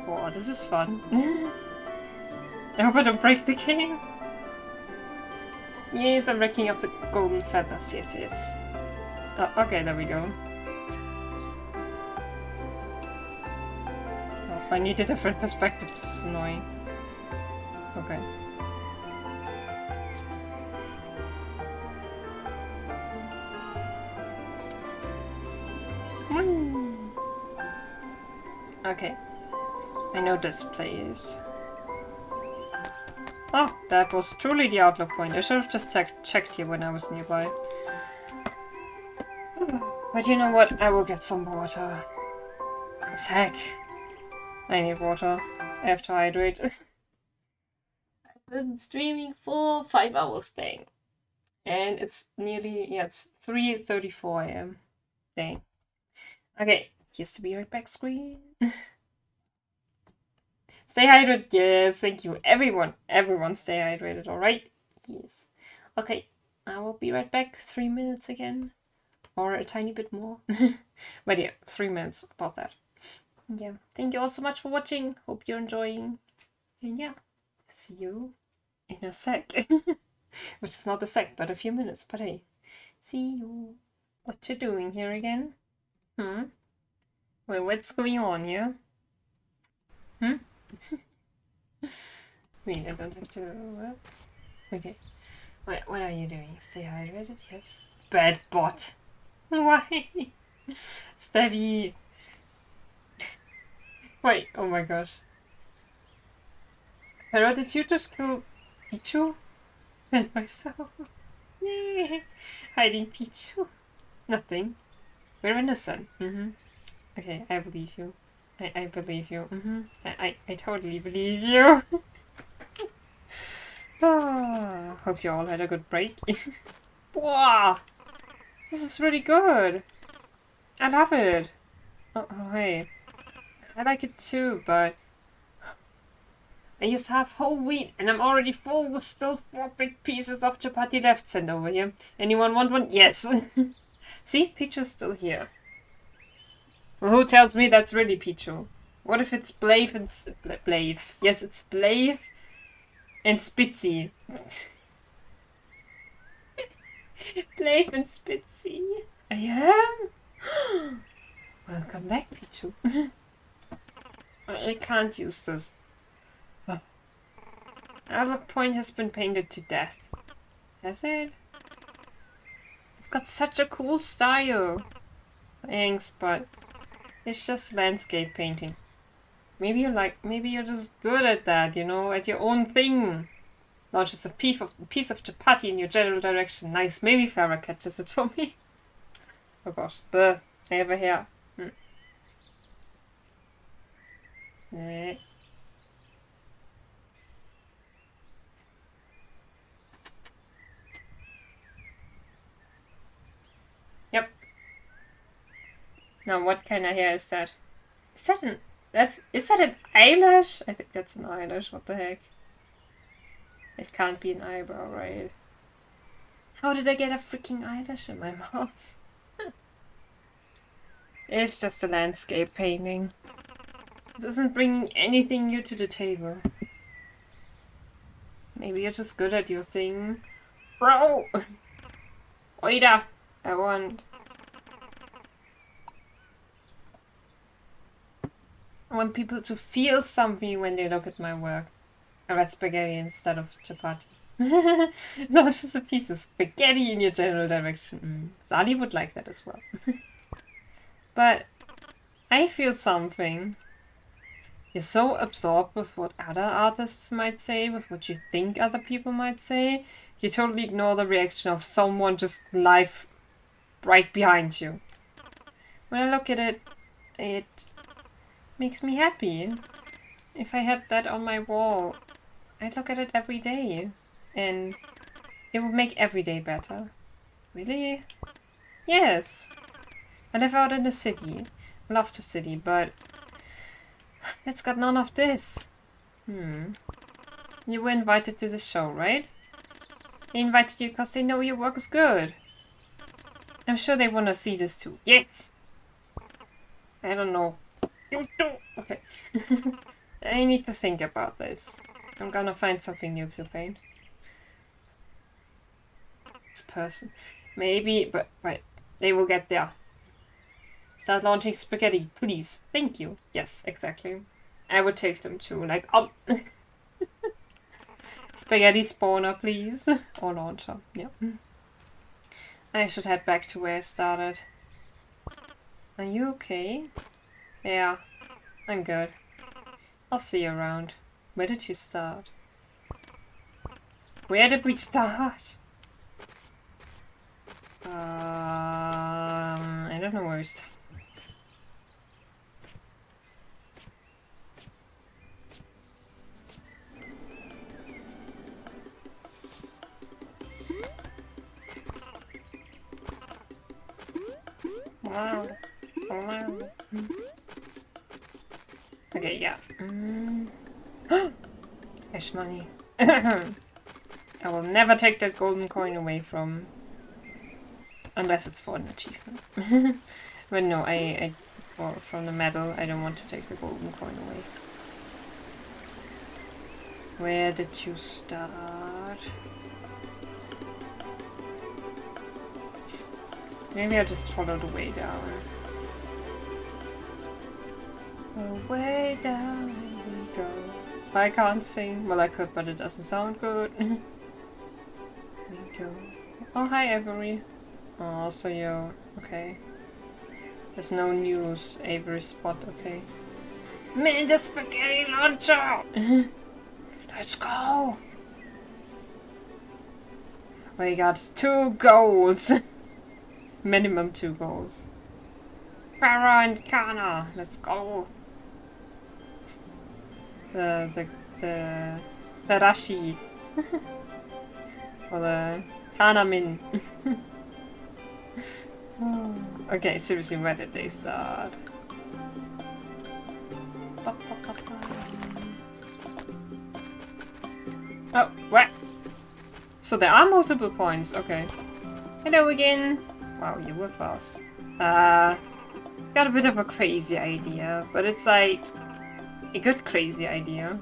Oh, this is fun. I hope I don't break the game. Yes, I'm racking up the golden feathers. Yes. Oh, okay, there we go. Oh, if I need a different perspective, this is annoying. Okay. Okay. I know this place. Oh, that was truly the outlook point. I should have just checked here when I was nearby. But you know what? I will get some water. 'Cause heck, I need water. I have to hydrate. I've been streaming for 5 hours dang. And it's nearly, yeah, it's 3:34 AM. Dang. Okay, here's the Be Right Back screen. Stay hydrated, yes, thank you. Everyone stay hydrated, alright? Yes. Okay, I will be right back. 3 minutes again. Or a tiny bit more. But yeah, 3 minutes, about that. Yeah, thank you all so much for watching. Hope you're enjoying. And yeah, see you in a sec. Which is not a sec, but a few minutes. But hey, see you. What you doing here again? Wait, what's going on here? Wait, I don't have to... Okay. Wait, what are you doing? Stay hydrated? Yes. Bad bot. Why? Stabby. Wait, oh my gosh. Hello, did you just kill Pichu? And myself? Yay! Hiding Pichu. Nothing. We're innocent. Okay, I believe you. I believe you. I totally believe you. Hope you all had a good break. Wow! This is really good. I love it. Oh, hey. I like it too, but I just have whole wheat and I'm already full with still 4 big pieces of chapati left. Send over here. Anyone want one? Yes. See, Pichu's still here. Well, who tells me that's really Pichu? What if it's Blave and... Blave. Yes, it's Blave and Spitzy. Blave and Spitzy. I am? Welcome back, Pichu. I can't use this. Outlook point has been painted to death. Has it? It's got such a cool style. Thanks, but it's just landscape painting. Maybe you're just good at that, you know, at your own thing. Not just a piece of chapati in your general direction. Nice, maybe Farah catches it for me. Oh gosh, I have a hair. Now, what kind of hair is that? Is that an... Is that an eyelash? I think that's an eyelash. What the heck? It can't be an eyebrow, right? How did I get a freaking eyelash in my mouth? It's just a landscape painting. It doesn't bring anything new to the table. Maybe you're just good at your thing. Bro! Oida! I want people to feel something when they look at my work. I read spaghetti instead of chapati. Not just a piece of spaghetti in your general direction. Sali would like that as well. But I feel something. You're so absorbed with what other artists might say, with what you think other people might say, you totally ignore the reaction of someone just live right behind you. When I look at it, it makes me happy. If I had that on my wall, I'd look at it every day. And it would make every day better. Really? Yes. I live out in the city. I love the city, but it's got none of this. You were invited to the show, right? They invited you because they know your work is good. I'm sure they want to see this too. Yes! I don't know. Okay. I need to think about this. I'm gonna find something new to paint. This person. Maybe, but they will get there. Start launching spaghetti, please. Thank you. Yes, exactly. I would take them too. Like, spaghetti spawner, please. Or launcher. Yeah. I should head back to where I started. Are you okay? Yeah, I'm good. I'll see you around. Where did you start? Where did we start? I don't know where we started. Wow. Wow. Okay, yeah. Cash money. I will never take that golden coin away from... Unless it's for an achievement. But no, from the medal, I don't want to take the golden coin away. Where did you start? Maybe I'll just follow the way down. The way down we go. I can't sing. Well, I could, but it doesn't sound good. We go. Oh, hi, Avery. Oh, so you're... Okay. There's no news. Avery spot, okay. Made the spaghetti launcher! Let's go! We got 2 goals. Minimum 2 goals. Para and Kana, let's go. The Ferashi. Or the Kanamin. Okay, seriously, where did they start? Oh, what? So there are multiple points, okay. Hello again. Wow, you were fast. Got a bit of a crazy idea, but it's like a good crazy idea.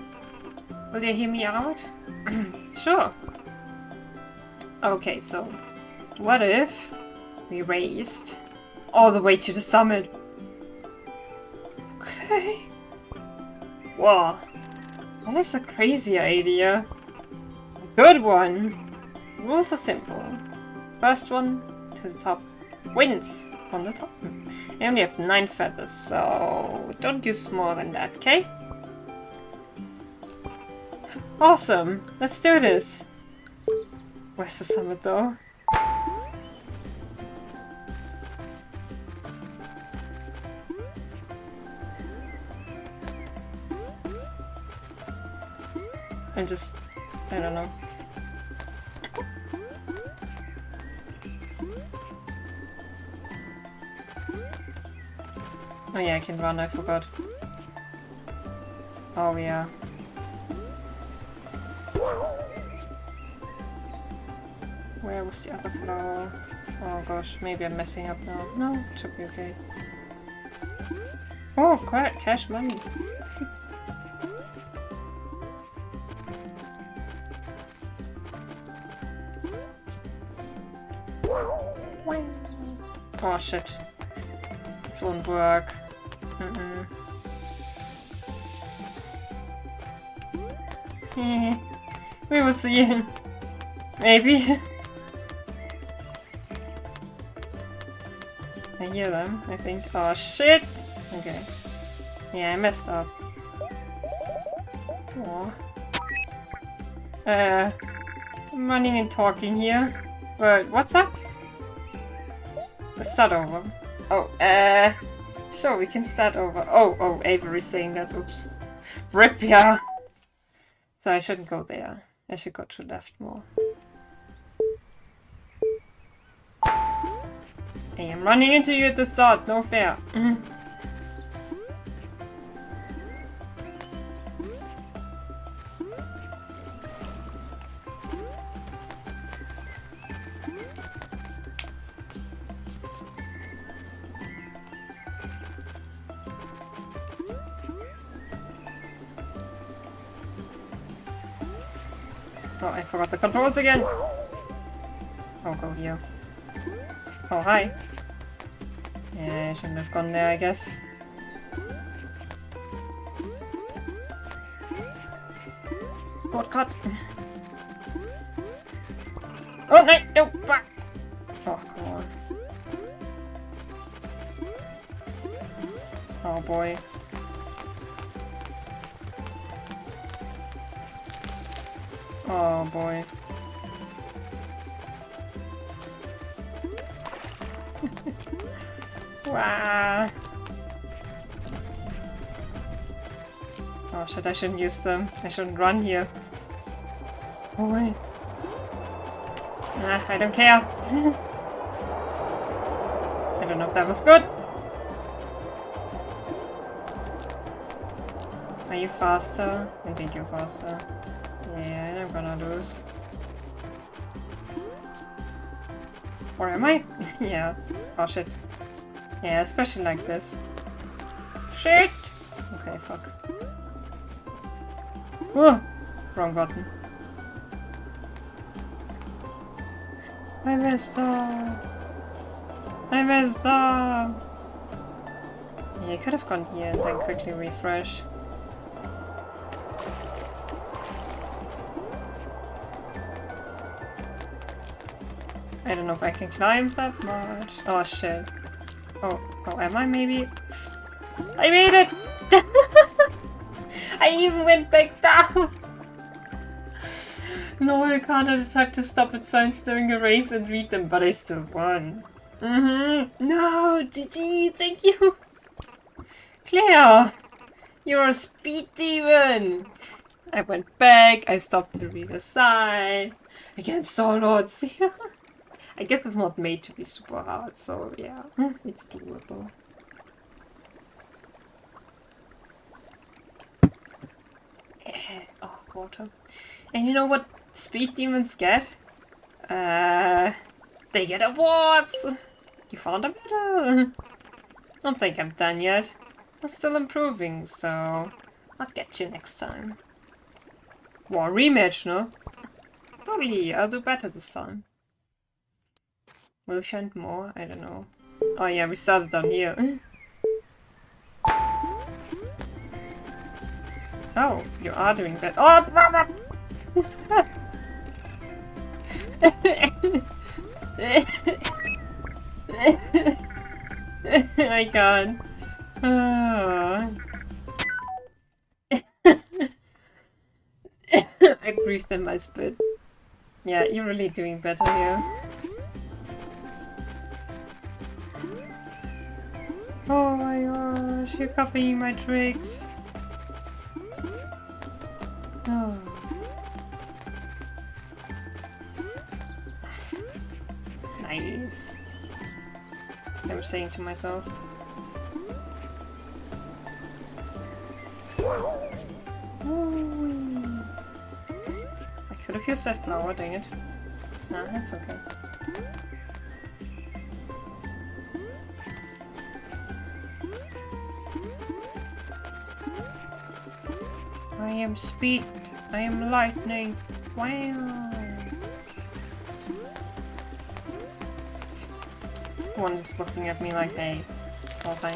Will you hear me out? Sure. Okay, so what if we raced all the way to the summit? Okay. Whoa. That is a crazy idea. A good one. Rules are simple. First one to the top wins on the top. I only have 9 feathers, so don't use more than that, okay? Awesome. Let's do this. Where's the summit though? I don't know. Oh yeah, I can run, I forgot. Oh yeah. Where was the other flower? Oh gosh, maybe I'm messing up now. No, it should be okay. Oh, quiet, cash money. Oh shit. This won't work. We will see. Maybe. I hear them, I think. Oh shit! Okay. Yeah, I messed up. Aw. I'm running and talking here. But what's up? Let's start over. Oh, sure, we can start over. Oh, Avery's saying that. Oops. RIP, yeah. So I shouldn't go there. I should go to left more. Hey, I'm running into you at the start. No fair. Oh, I forgot the controls again. Oh, go here. Oh, hi. Yeah, I shouldn't have gone there, I guess. Shortcut. Oh, no, no, back. Oh, come on. Oh, boy. Oh, boy. Wow. Oh shit, I shouldn't use them. I shouldn't run here. Oh wait. Nah, I don't care. I don't know if that was good. Are you faster? I think you're faster. Yeah, and I'm gonna lose. Or am I? Yeah. Oh shit. Yeah, especially like this. Shit! Okay, fuck. Whoa! Wrong button. I messed up! I messed up! Yeah, I could have gone here and then quickly refresh. I don't know if I can climb that much. Oh shit. Oh, am I maybe? I made it! I even went back down! No, I can't. I just have to stop at signs during a race and read them, but I still won. No, GG, thank you! Claire! You're a speed demon! I went back, I stopped to read a sign. Against Solots. I guess it's not made to be super hard, so yeah, it's doable. Oh, water. And you know what speed demons get? They get awards! You found a medal! Don't think I'm done yet. I'm still improving, so I'll get you next time. War rematch, no? Probably, I'll do better this time. Will we find more? I don't know. Oh yeah, we started down here. Oh, you are doing that. Oh! My god. Oh. I breathed in my spit. Yeah, you're really doing better here. Oh my gosh, you're copying my tricks. Oh. Nice. I was saying to myself. Ooh. I could have used that flower, dang it. Nah, that's okay. I am speed. I am lightning. Wow. One is looking at me like, hey, all fine.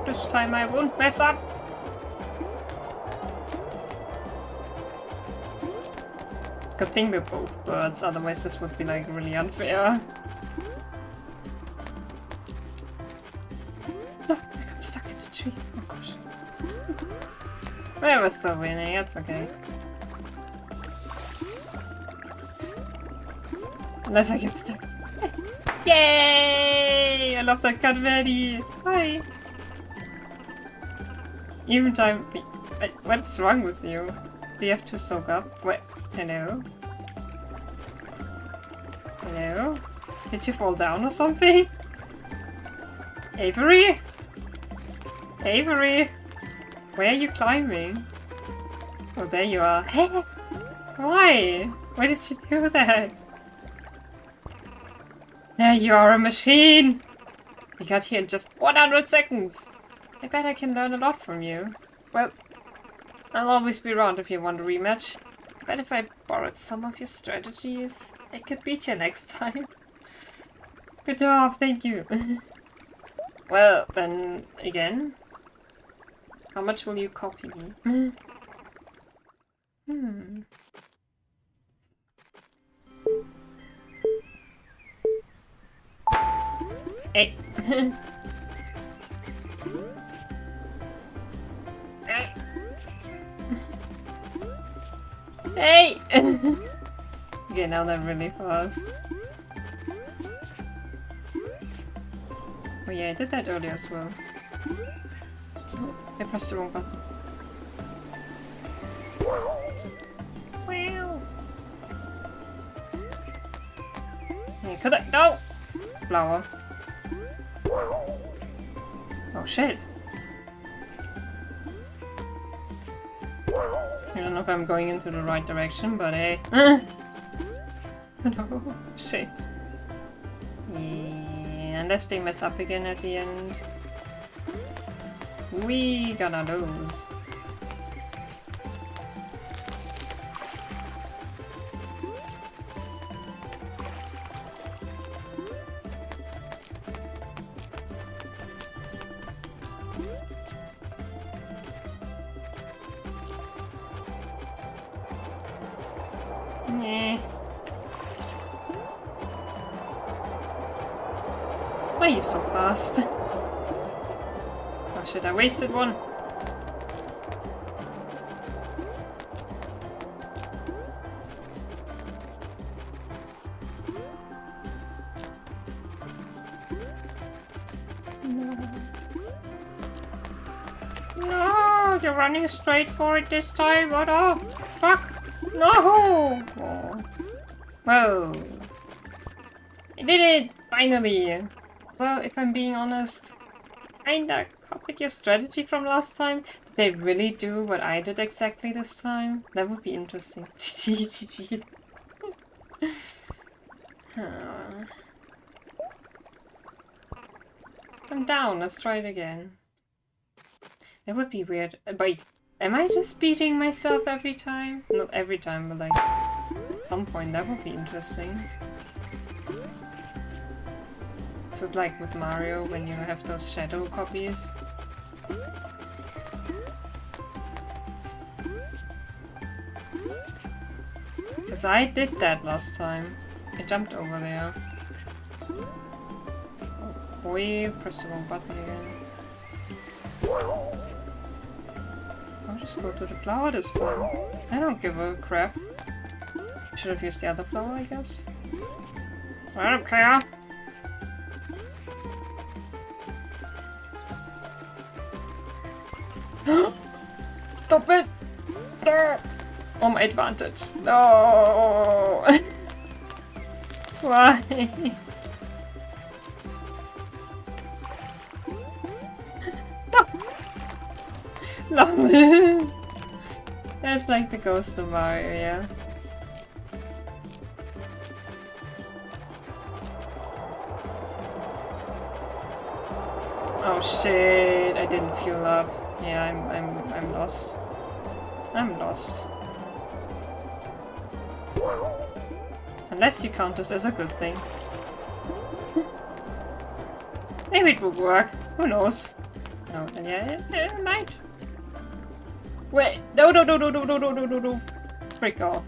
This time I won't mess up. Good thing we're both birds, otherwise this would be like really unfair. No, I got stuck in the tree. Oh gosh. Well, we're still winning, that's okay. Unless I get stuck. Yay! I love that confetti! Hi! Even time. What's wrong with you? Do you have to soak up? What? Hello? Hello? Did you fall down or something? Avery? Avery? Where are you climbing? Oh, there you are. Hey! Why? Why did you do that? There you are, a machine! We got here in just 100 seconds! I bet I can learn a lot from you. Well, I'll always be around if you want a rematch. But if I borrowed some of your strategies, I could beat you next time. Good job, thank you. Well, then, again. How much will you copy me? Hey. Hey! Okay, now they're really fast. Oh yeah, I did that earlier as well. Oh, I pressed the wrong button. Wow! Hey, could I? No! Flower. Oh shit! I don't know if I'm going into the right direction, but hey. No, shit. Yeah, unless they mess up again at the end. We gonna lose. Why are you so fast? Oh shit, I wasted one. No, you're running straight for it this time. What the fuck? No! Oh. Whoa. I did it! Finally! Well, if I'm being honest, kinda copied your strategy from last time. Did they really do what I did exactly this time? That would be interesting. GG. I'm down, let's try it again. That would be weird. But am I just beating myself every time? Not every time, but like at some point that would be interesting. Is it like with Mario when you have those shadow copies? Because I did that last time. I jumped over there. Oh boy, press the wrong button again. I'll just go to the flower this time. I don't give a crap. Should have used the other flower, I guess. I don't care. Stop it! Oh, my advantage. No! Why? No. That's like the ghost of Mario, yeah. Oh shit, I didn't fuel up. Yeah, I'm lost. I'm lost. Unless you count this as a good thing. Maybe it will work. Who knows? No, then yeah, it might. Wait, no. Freak off.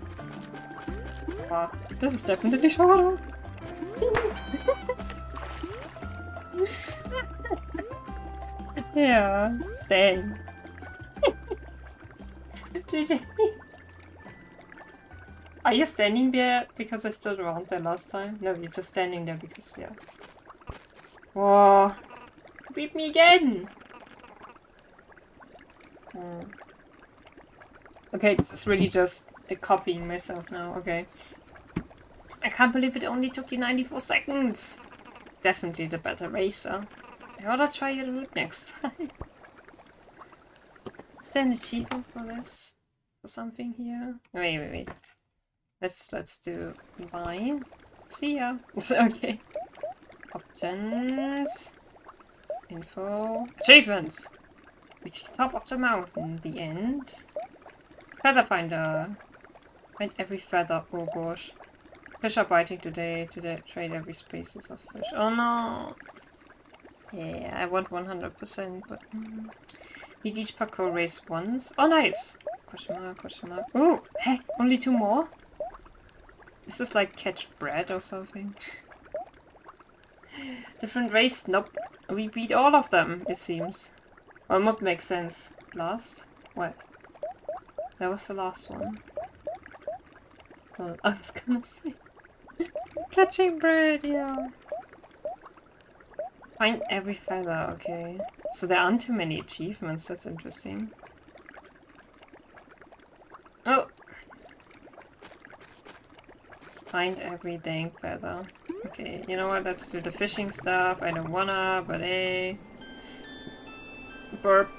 Wow, this is definitely shorter. Yeah, dang. GG. Are you standing there because I stood around there last time? No, you're just standing there because, yeah. Whoa. Beat me again! Okay, this is really just copying myself now, okay. I can't believe it only took you 94 seconds! Definitely the better racer. I gotta try your route next time. Is there an achievement for this? For something here? Wait. Let's do buy. See ya. Okay. Options. Info. Achievements! Reach the top of the mountain. The end. Feather finder. Find every feather. Oh gosh. Fish are biting today. To trade every species of fish. Oh no! Yeah, I want 100%, but... Beat each parkour race once. Oh nice! Question mark. Oh! Heck! Only 2 more? Is this like catch bread or something? Different race? Nope. We beat all of them, it seems. Well, what makes sense? Last? What? That was the last one. Well, I was gonna say... Catching bread, yeah. Find every feather, okay. So there aren't too many achievements, that's interesting. Oh! Find every dang feather. Okay, you know what, let's do the fishing stuff. I don't wanna, but hey. Burp.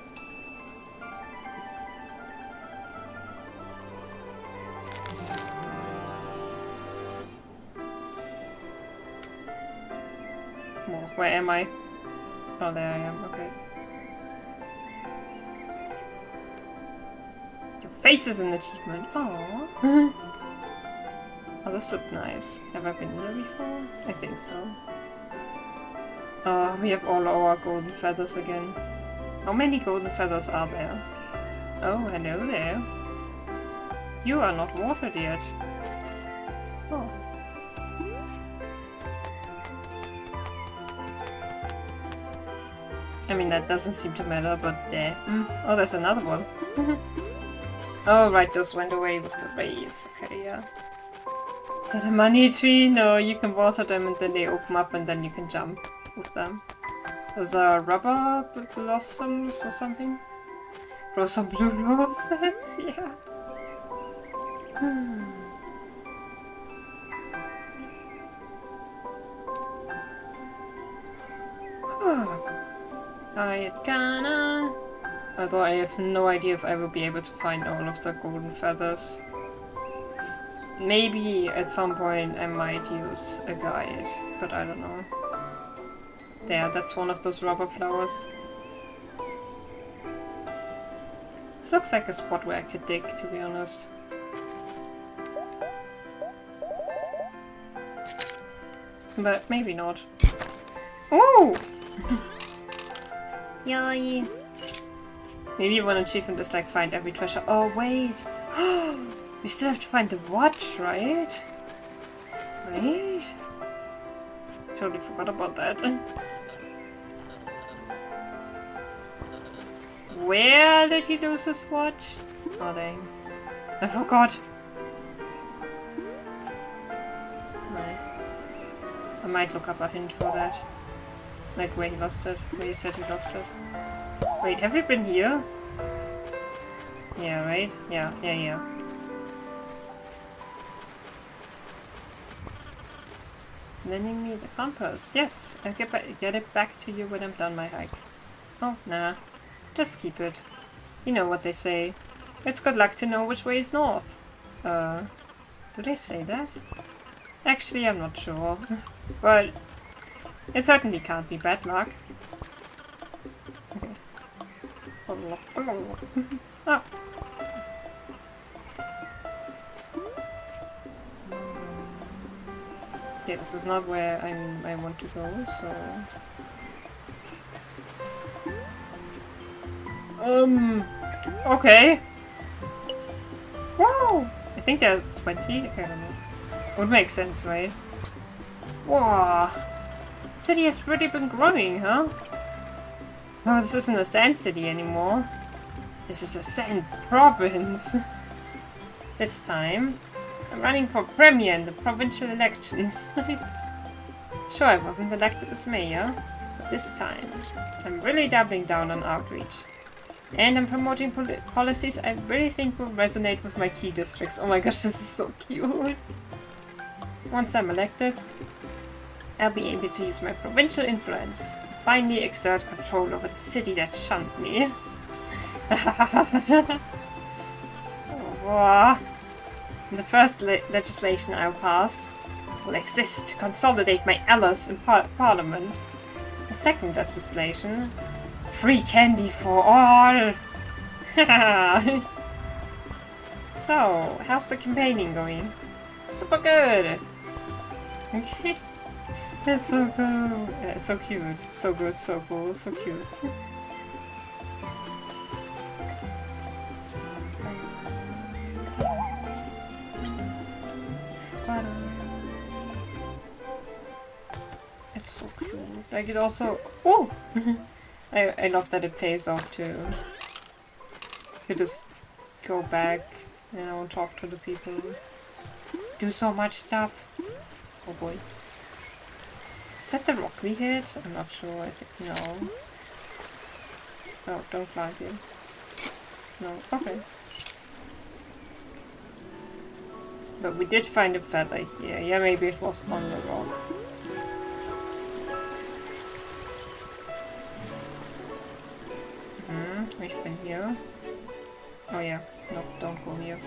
Where am I? Oh, there I am, okay. Your face is an achievement. Aww. Oh, this looked nice. Have I been there before? I think so. We have all our golden feathers again. How many golden feathers are there? Oh, hello there. You are not watered yet. Oh. I mean, that doesn't seem to matter, but yeah. Oh, there's another one. Oh, right, those went away with the race. Okay, yeah. Is that a money tree? No, you can water them and then they open up and then you can jump with them. Those are rubber blossoms or something? Grow some blue roses? Yeah. Tired Kana. Although I have no idea if I will be able to find all of the golden feathers. Maybe at some point I might use a guide, but I don't know. There, that's one of those rubber flowers. This looks like a spot where I could dig, to be honest. But maybe not. Oh! Yay! Maybe one achievement is like find every treasure. Oh wait! We still have to find the watch, right? Right? Totally forgot about that. Where did he lose his watch? Oh dang. I forgot. I might look up a hint for that. Like where he lost it. Where he said he lost it. Wait, have you been here? Yeah, right? Yeah. Lending me the compass. Yes, I'll get it back to you when I'm done my hike. Oh, nah. Just keep it. You know what they say. It's good luck to know which way is north. Do they say that? Actually, I'm not sure. But it certainly can't be bad luck. Okay. Oh. Yeah, this is not where I want to go, so... Okay. Wow! I think there's 20? I don't know. Would make sense, right? Wow! City has really been growing, huh? Oh, this isn't a sand city anymore. This is a sand province. This time, I'm running for premier in the provincial elections. Sure, I wasn't elected as mayor, but this time, I'm really doubling down on outreach. And I'm promoting policies I really think will resonate with my key districts. Oh my gosh, this is so cute. Once I'm elected, I'll be able to use my provincial influence, finally exert control over the city that shunned me. Oh, the first legislation I'll pass will exist to consolidate my allies in Parliament. The second legislation, free candy for all! So, how's the campaigning going? Super good! Okay. That's so cool. Yeah, so cute. So good, so cool, so cute. It's so cute. Like it also... Oh! I love that it pays off to just go back, you know, talk to the people. Do so much stuff. Oh boy. Is that the rock we hit? I'm not sure. I think no. Oh, don't climb here. No. Okay. But we did find a feather here. Yeah, maybe it was on the rock. We've been here. Oh yeah. No, don't go here.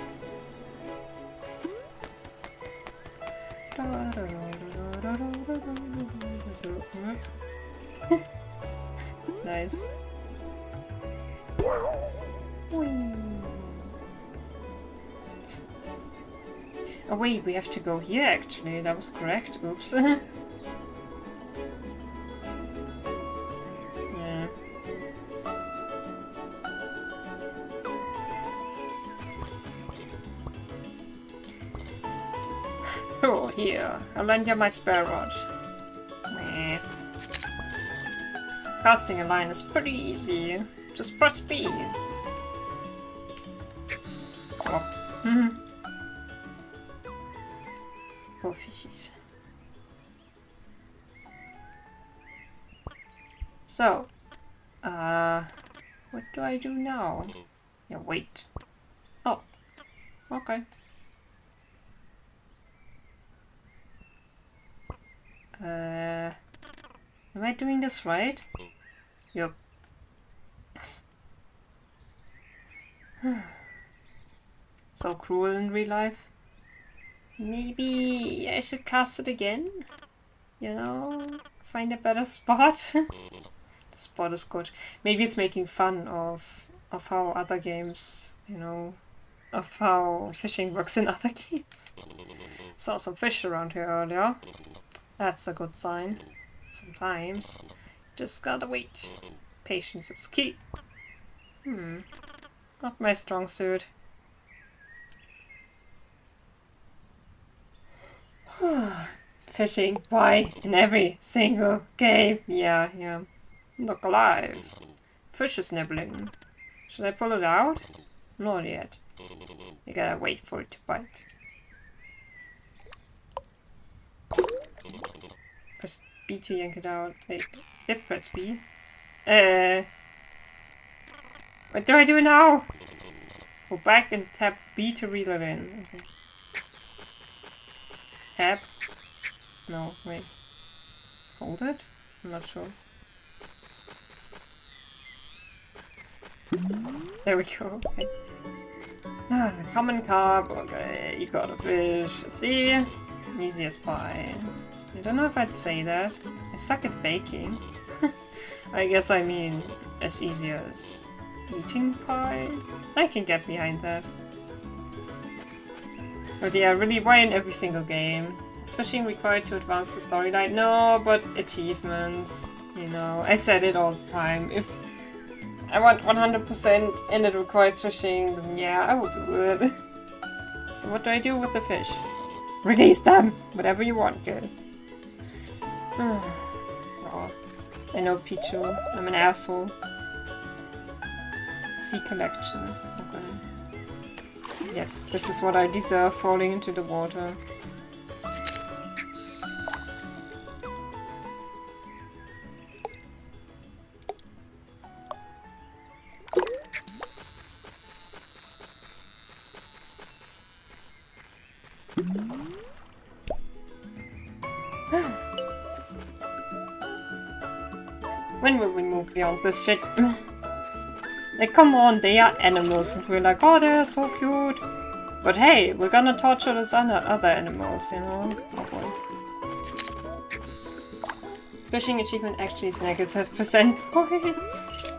Nice. Oh wait, we have to go here actually. That was correct. Oops. Yeah. Oh, here. I'll lend you my spare rod. Meh. Casting a line is pretty easy. Just press B. Oh. Poor fishies. So, what do I do now? Yeah, wait. Oh, okay. Am I doing this right? Yup. Yes. So cruel in real life. Maybe I should cast it again? You know? Find a better spot? The spot is good. Maybe it's making fun of how other games, you know, of how fishing works in other games. Saw some fish around here earlier. That's a good sign. Sometimes. Just gotta wait. Patience is key. Not my strong suit. Fishing. Why? In every single game. Yeah. Look alive. Fish is nibbling. Should I pull it out? Not yet. You gotta wait for it to bite. Press B to yank it out. Wait. Yep, press B. What do I do now? Go back and tap B to reel it in. Okay. Tap. No, wait. Hold it? I'm not sure. There we go. Okay. Common carp. Okay, you got a fish. See? Easy as pie. I don't know if I'd say that. I suck at baking. I guess I mean as easy as eating pie. I can get behind that. But yeah, really, why in every single game? Especially required to advance the storyline. No, but achievements. You know, I said it all the time. If I want 100% and it requires fishing, then yeah, I will do it. So what do I do with the fish? Release them! Whatever you want, good. Oh, I know Pichu. I'm an asshole. Sea collection. Okay. Yes, this is what I deserve, falling into the water. When will we move beyond this shit? Like, come on, they are animals, and we're like, oh, they're so cute. But hey, we're gonna torture those other animals, you know? Oh boy. Fishing achievement actually is -% points.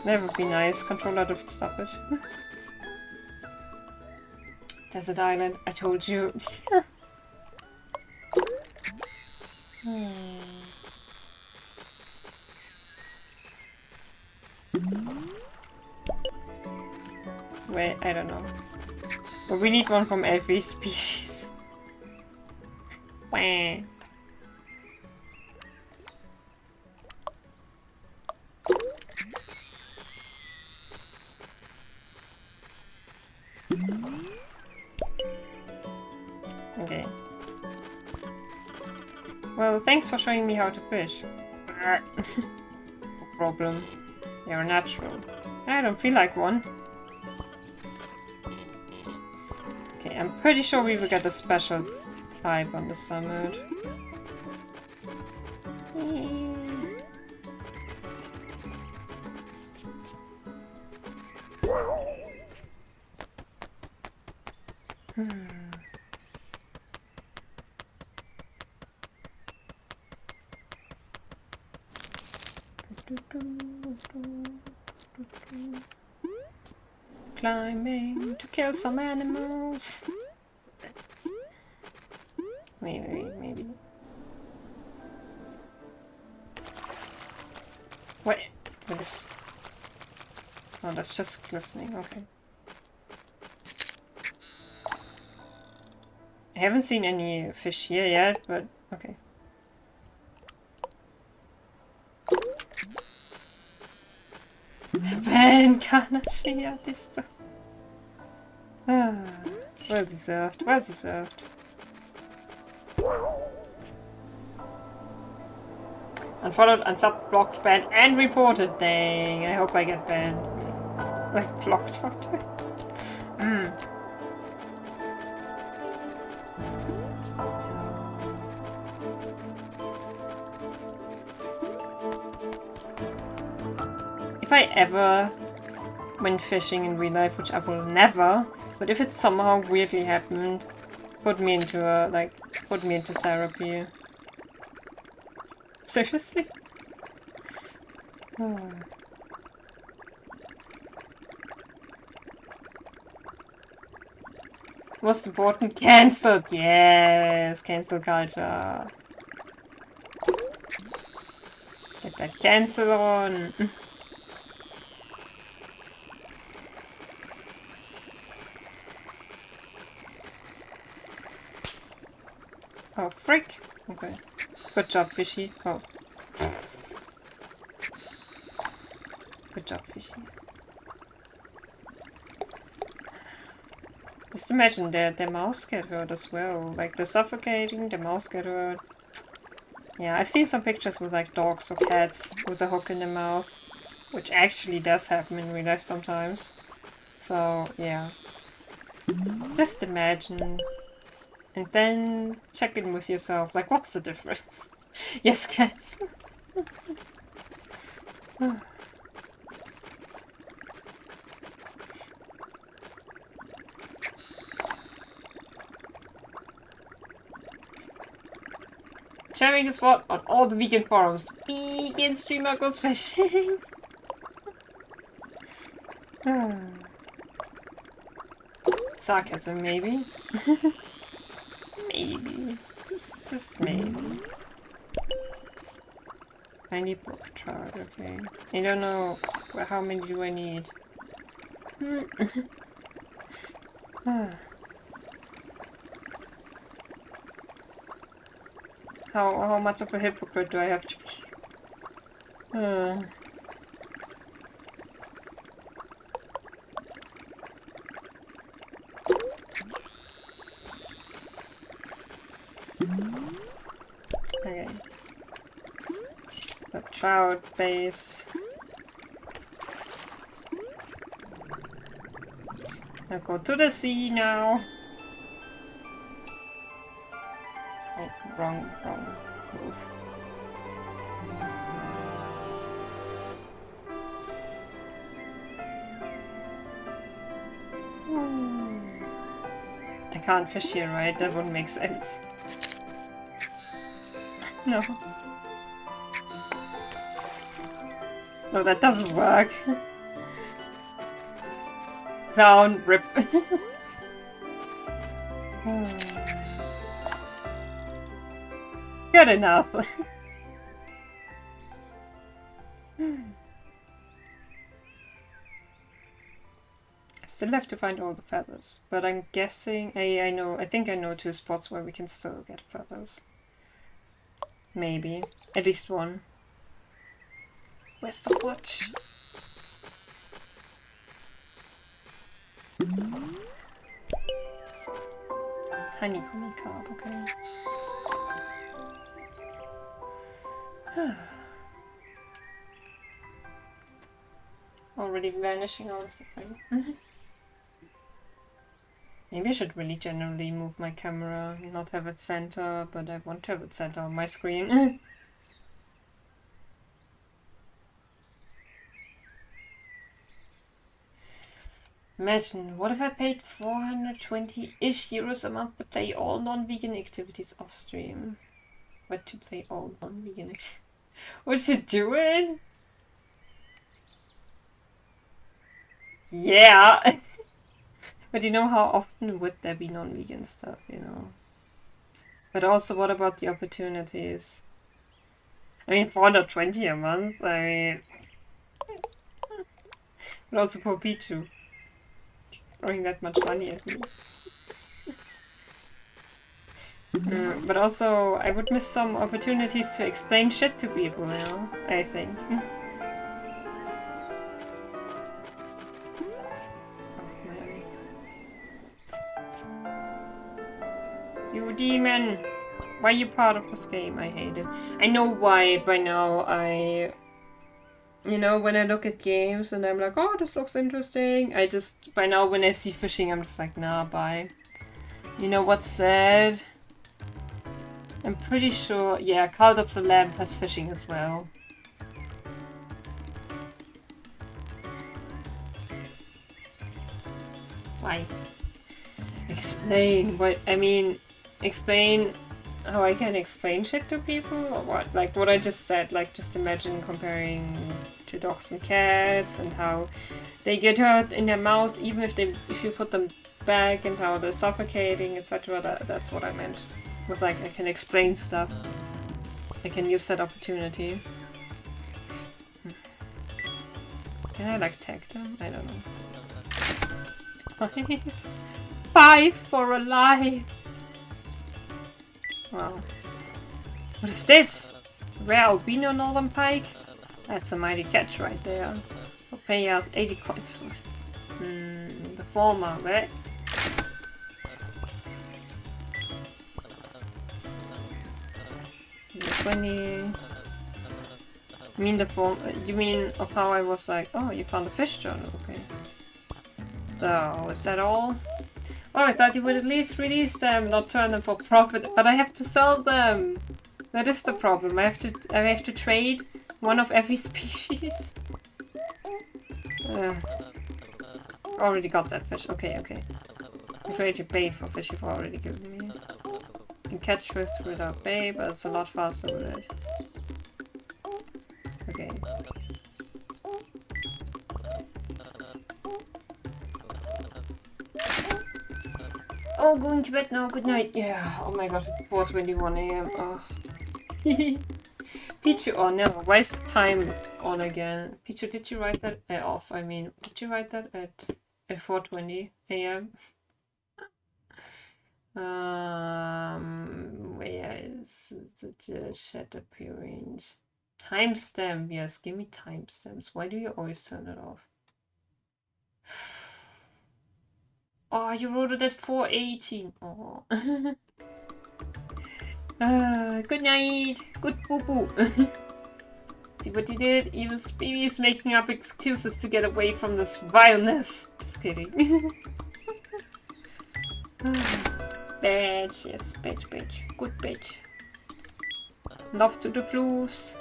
That would be nice. Controller to stop it. Desert Island, I told you. Wait, I don't know. But we need one from every species. Wah. Okay. Well, thanks for showing me how to fish. No problem. You're natural. I don't feel like one. Okay, I'm pretty sure we will get a special type on the summit. Climbing to kill some animals. Wait, maybe. What is... Oh, that's just glistening, okay. I haven't seen any fish here yet, but okay. Ben, Kana, artisto. Ah, well deserved, well deserved. Unfollowed, unsubbed, blocked, banned, and reported. Dang, I hope I get banned. Like, blocked. If I ever went fishing in real life, which I will never, but if it somehow weirdly happened, put me into therapy. Seriously? Oh. Most important, cancelled. Yes, cancel culture. Get that cancel on. Oh, frick. Okay. Good job, fishy. Oh. Good job, fishy. Just imagine their mouths get hurt as well. Like, they're suffocating, their mouths get hurt. Yeah, I've seen some pictures with, like, dogs or cats with a hook in their mouth. Which actually does happen in real life sometimes. So, yeah. Just imagine. And then check in with yourself. Like, what's the difference? Yes, cats. Sharing the spot on all the vegan forums. Vegan streamer goes fishing. Sarcasm, maybe. Maybe. Just maybe. I need brook trout, okay. I don't know how many do I need. How much of a hypocrite do I have to be? Okay. The trout base. I'll go to the sea now. Oh, wrong move. I can't fish here, right? That wouldn't make sense. No. No, that doesn't work. Down, rip. Good enough. Still have to find all the feathers, but I'm guessing I think I know 2 spots where we can still get feathers. Maybe. At least one. Where's the watch? Honeycomb and carp, okay. Already vanishing out of the frame. Maybe I should really generally move my camera, not have it center, but I want to have it center on my screen. Imagine, what if I paid 420-ish euros a month to play all non-vegan activities off stream? What to play all non-vegan activities? What you doing? Yeah! But you know, how often would there be non-vegan stuff, you know? But also, what about the opportunities? I mean, 420 a month, I mean... But also poor Pichu. Throwing that much money at me. But also, I would miss some opportunities to explain shit to people now, I think. You demon! Why are you part of this game? I hate it. I know why by now. You know, when I look at games and I'm like, oh, this looks interesting. By now when I see fishing, I'm just like, nah, bye. You know what's sad? I'm pretty sure, yeah, Cult of the Lamb has fishing as well. Why? Explain what, I mean, explain how I can explain shit to people or what? Like what I just said, like just imagine comparing to dogs and cats and how they get hurt in their mouth even if you put them back and how they're suffocating, etc. That's what I meant. With like I can explain stuff. I can use that opportunity. Can I like tag them? I don't know. 5 for a life! Wow. What is this? Rare albino northern pike? That's a mighty catch right there. I'll pay out 80 coins for it. The former, right? $20. You mean the form? You mean of how I was like, oh, you found a fish journal, okay. So, is that all? Oh, I thought you would at least release them, not turn them for profit, but I have to sell them! That is the problem, I have to trade one of every species. Already got that fish, okay, okay. I create a bait for fish you've already given me. You can catch fish without bait, but it's a lot faster with it. Okay. Oh, going to bed now, good night. Yeah, oh my god, it's 4:21 AM. Oh. Pichu, oh no, why is the time on again? Pichu, did you write that off? I mean, did you write that at 4:20 AM? Where is the chat appearance? Timestamp, yes, give me timestamps. Why do you always turn it off? Oh, you wrote it at 4:18. Oh. Good night. Good boo boo. See what you did? Baby is making up excuses to get away from this vileness. Just kidding. Badge, yes, badge, badge. Good badge. Love to the blues.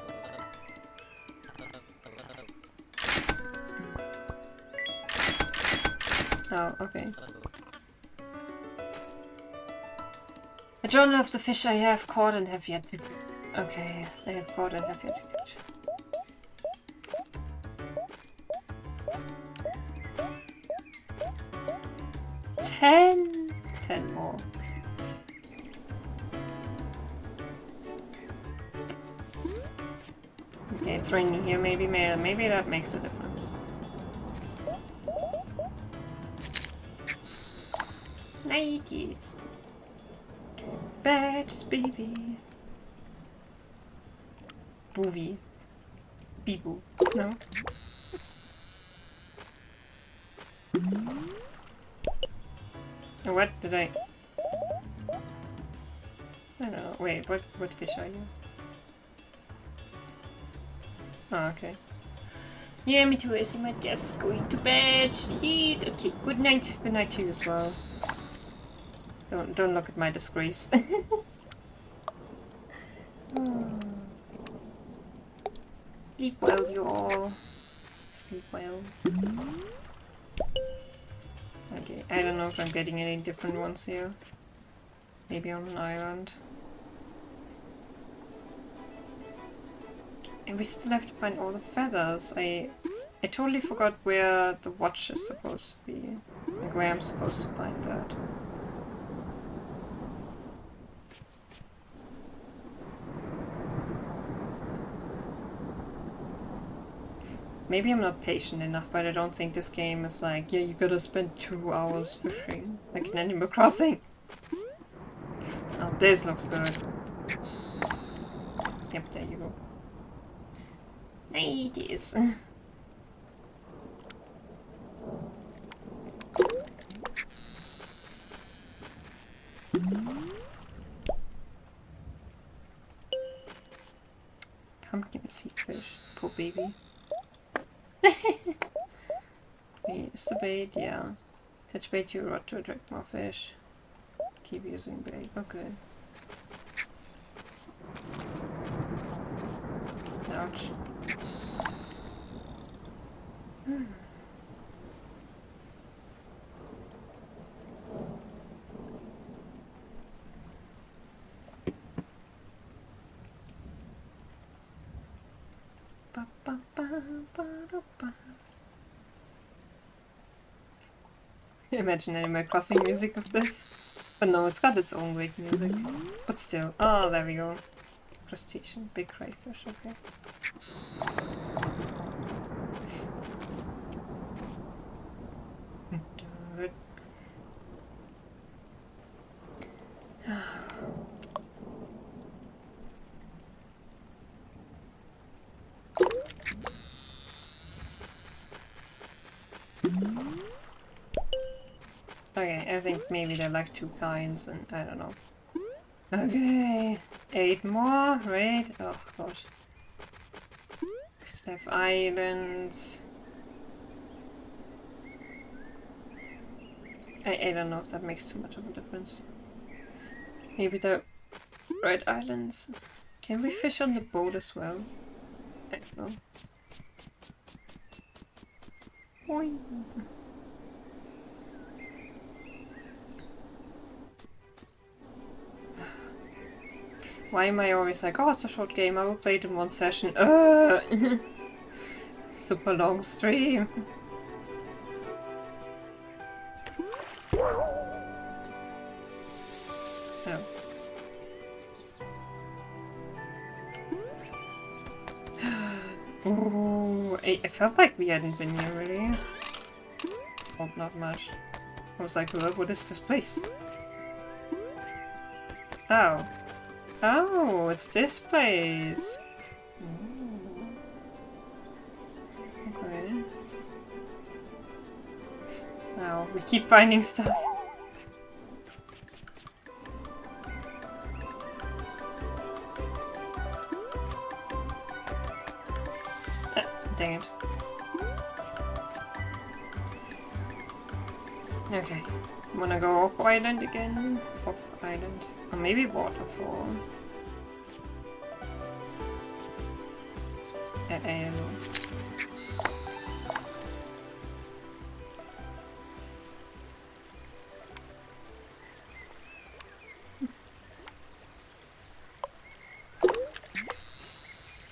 Oh, okay. A journal of the fish I have caught and have yet to catch. Okay, I have caught and have yet to catch. Ten more. Okay, it's raining here. Maybe that makes a difference. Nikes. Badge, baby. Boovie. Beeboo. No? Oh, what did I don't know. Wait, what fish are you? Oh, okay. Yeah, me too. I see my desk going to bed. Yeet. Okay, good night. Good night to you as well. Don't look at my disgrace. Sleep well, you all. Sleep well. Okay, I don't know if I'm getting any different ones here. Maybe on an island. And we still have to find all the feathers. I totally forgot where the watch is supposed to be. Like where I'm supposed to find that. Maybe I'm not patient enough, but I don't think this game is like, yeah, you gotta spend 2 hours fishing, like in Animal Crossing. Oh, this looks good. Yep, there you go. Nice. Pumpkin seed fish, poor baby. Is the bait? Yeah. Catch bait your rod to attract more fish. Keep using bait. Okay. Ouch. Imagine Animal Crossing music of this. But no, it's got its own great music. But still. Oh, there we go. Crustacean, big crayfish, okay. Good. Okay, I think maybe they're like 2 kinds and I don't know. Okay, 8 more, right? Oh gosh. Staff Islands. I don't know if that makes too much of a difference. Maybe the Red Islands. Can we fish on the boat as well? I don't know. Boing. Why am I always like, oh, it's a short game, I will play it in one session. Super long stream. Oh. Ooh, I felt like we hadn't been here really. Oh, not much. I was like, what is this place? Oh. Oh, it's this place. Ooh. Okay. Wow, we keep finding stuff. Dang it. Okay. Wanna go off island again? Off island. Or maybe waterfall. I don't know.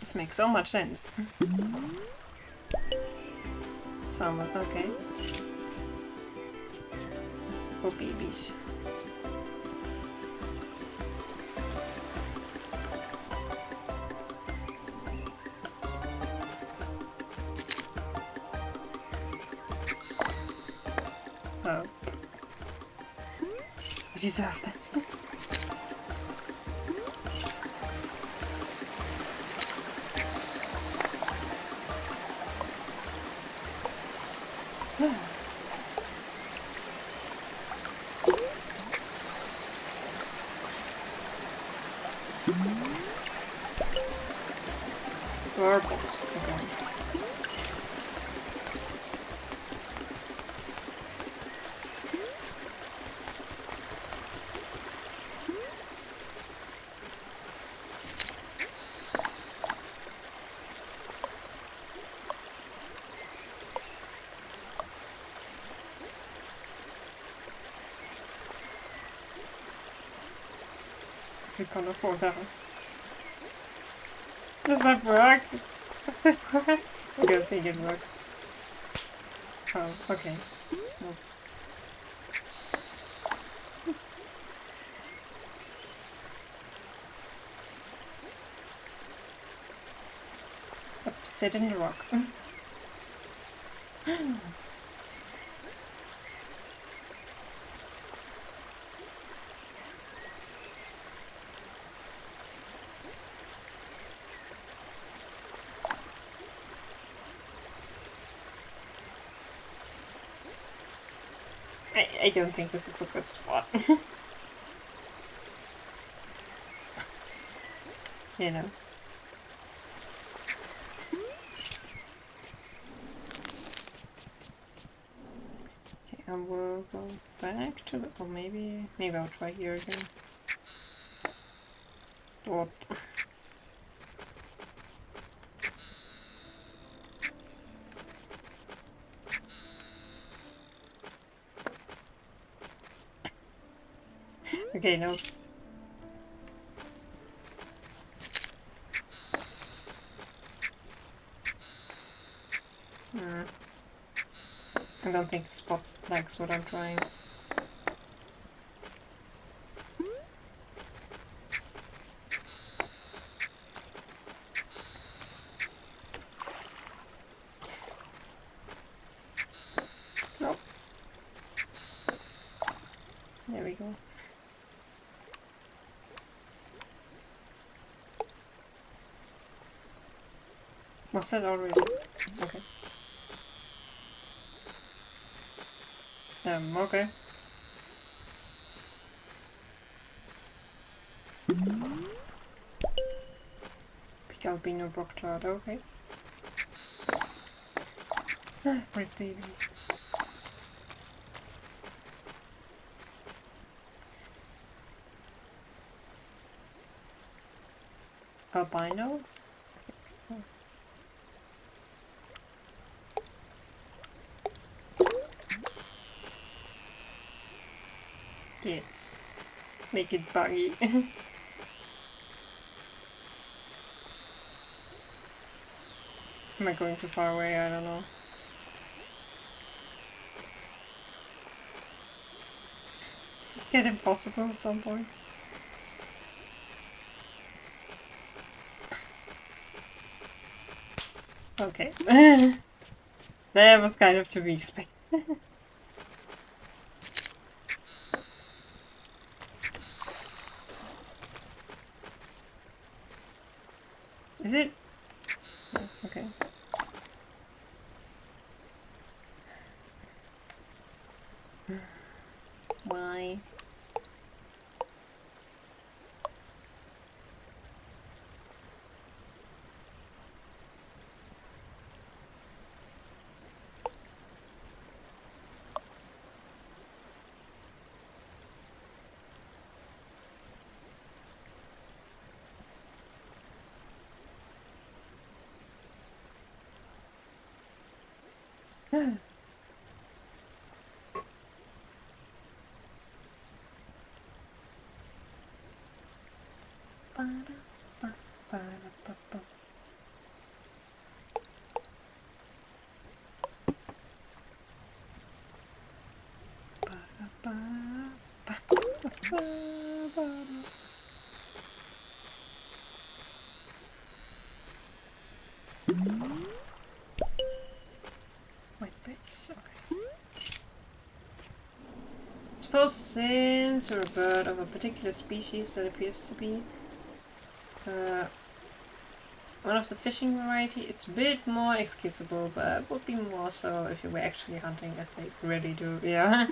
This makes so much sense. Somewhat okay. For babies. Oh. We deserve that. Purples. Okay. Is it gonna fall down? Does that work? Does that work? I don't think it works. Oh, okay. No. Sit in the rock. I don't think this is a good spot. You know. Okay, I will go back to the... Or maybe I'll try here again. Or... Okay, no. I don't think the spot likes what I'm trying. Nope. There we go. Was that already? Okay. Okay. Big albino rock trout, okay. Great baby. Albino? Yes. Make it buggy. Am I going too far away? I don't know. It's getting impossible at some point. Okay. That was kind of to be expected. Is it? Oh, okay. Why? White base, okay. Suppose since you're a bird of a particular species that appears to be one of the fishing variety, it's a bit more excusable, but would be more so if you were actually hunting, as they really do, yeah.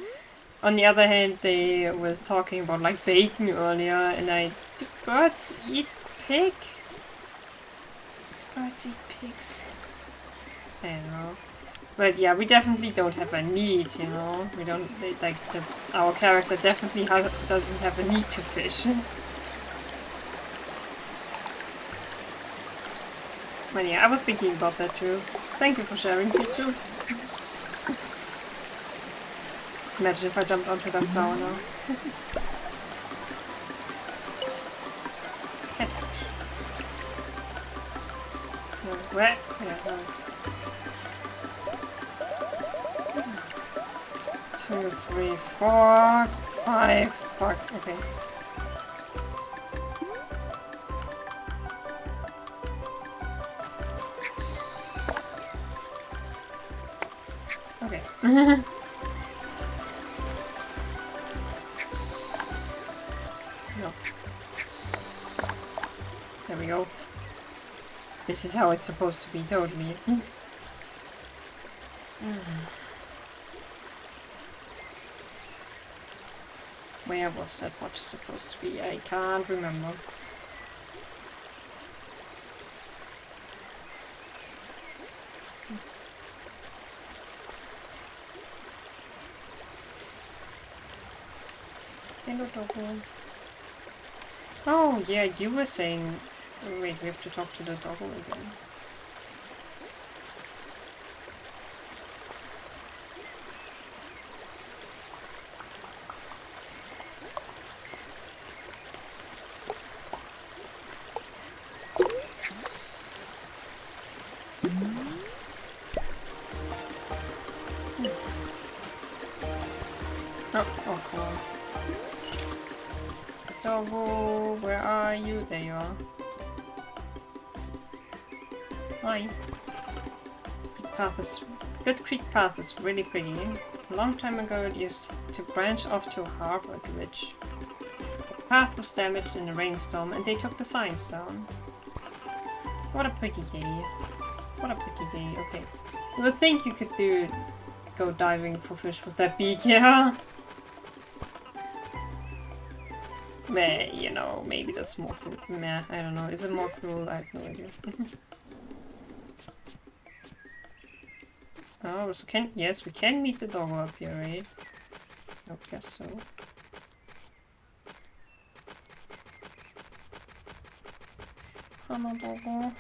On the other hand, they was talking about like bacon earlier, and do birds eat pig? Do birds eat pigs? I don't know. But yeah, we definitely don't have a need, you know? We don't, like, our character definitely doesn't have a need to fish. But yeah, I was thinking about that too. Thank you for sharing, Pichu. Imagine if I jumped onto that flower now. No, where? Yeah, no. 2, 3, 4, 5. Okay. Okay. No. There we go. This is how it's supposed to be, totally. Where was that watch supposed to be? I can't remember. Hello, doggo. Oh, yeah, you were saying... Wait, we have to talk to the doggo again. Oh, come on. Doggo, where are you? There you are. Hi. Good creek path is really pretty. A long time ago it used to branch off to a harbor ridge. The path was damaged in a rainstorm and they took the signs down. What a pretty day. What a pretty day. Okay. You would think you could go diving for fish with that beak, yeah? Meh, you know, maybe that's more cruel. Meh, I don't know. Is it more cruel? I have no idea. Oh, so yes, we can meet the doggo up here, right? I guess so. Hello, doggo.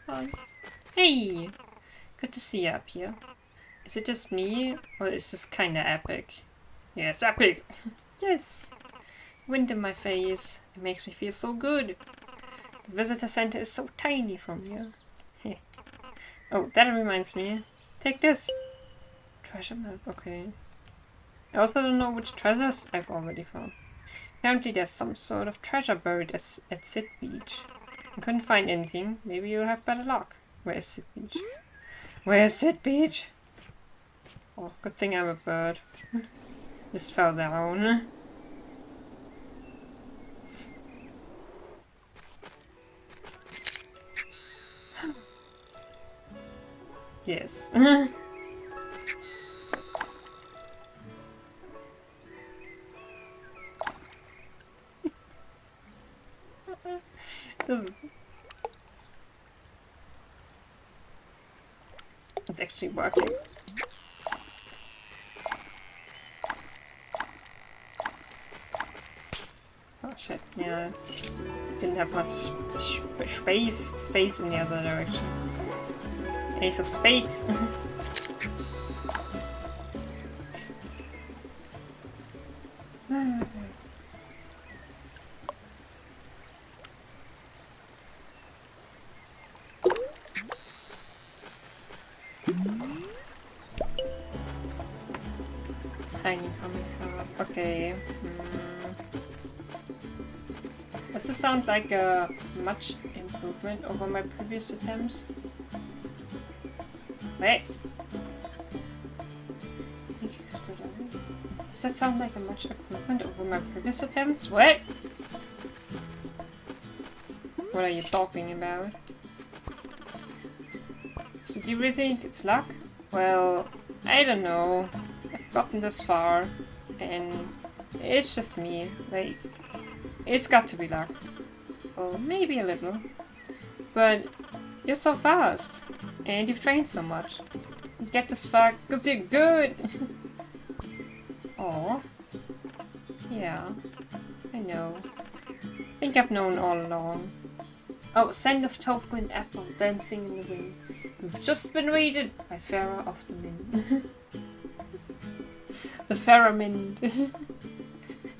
Hi. Hey! Good to see you up here. Is it just me, or is this kinda epic? Yes, epic! Yes! Wind in my face. It makes me feel so good. The visitor center is so tiny from here. Oh, that reminds me. Take this. Treasure map, okay. I also don't know which treasures I've already found. Apparently there's some sort of treasure buried at Sid Beach. I couldn't find anything. Maybe you'll have better luck. Where is Sid Beach? Where is Sid Beach? Oh, good thing I'm a bird. Just fell down. Yes. It's actually working. Oh shit, yeah. Didn't have much space in the other direction. Ace of spades. Tiny comic card. Okay. Does this sound like a much improvement over my previous attempts? Wait. Does that sound like a much improvement over my previous attempts? What? What are you talking about? So do you really think it's luck? Well, I don't know. I've gotten this far, and it's just me. Like, it's got to be luck. Well, maybe a little. But you're so fast, and you've trained so much. You get this far because you're good. Aw. Yeah, I know. I think I've known all along. Oh, scent of tofu and apple dancing in the wind. We've just been raided by Pharaoh of the Mind. The Pharaoh Mind.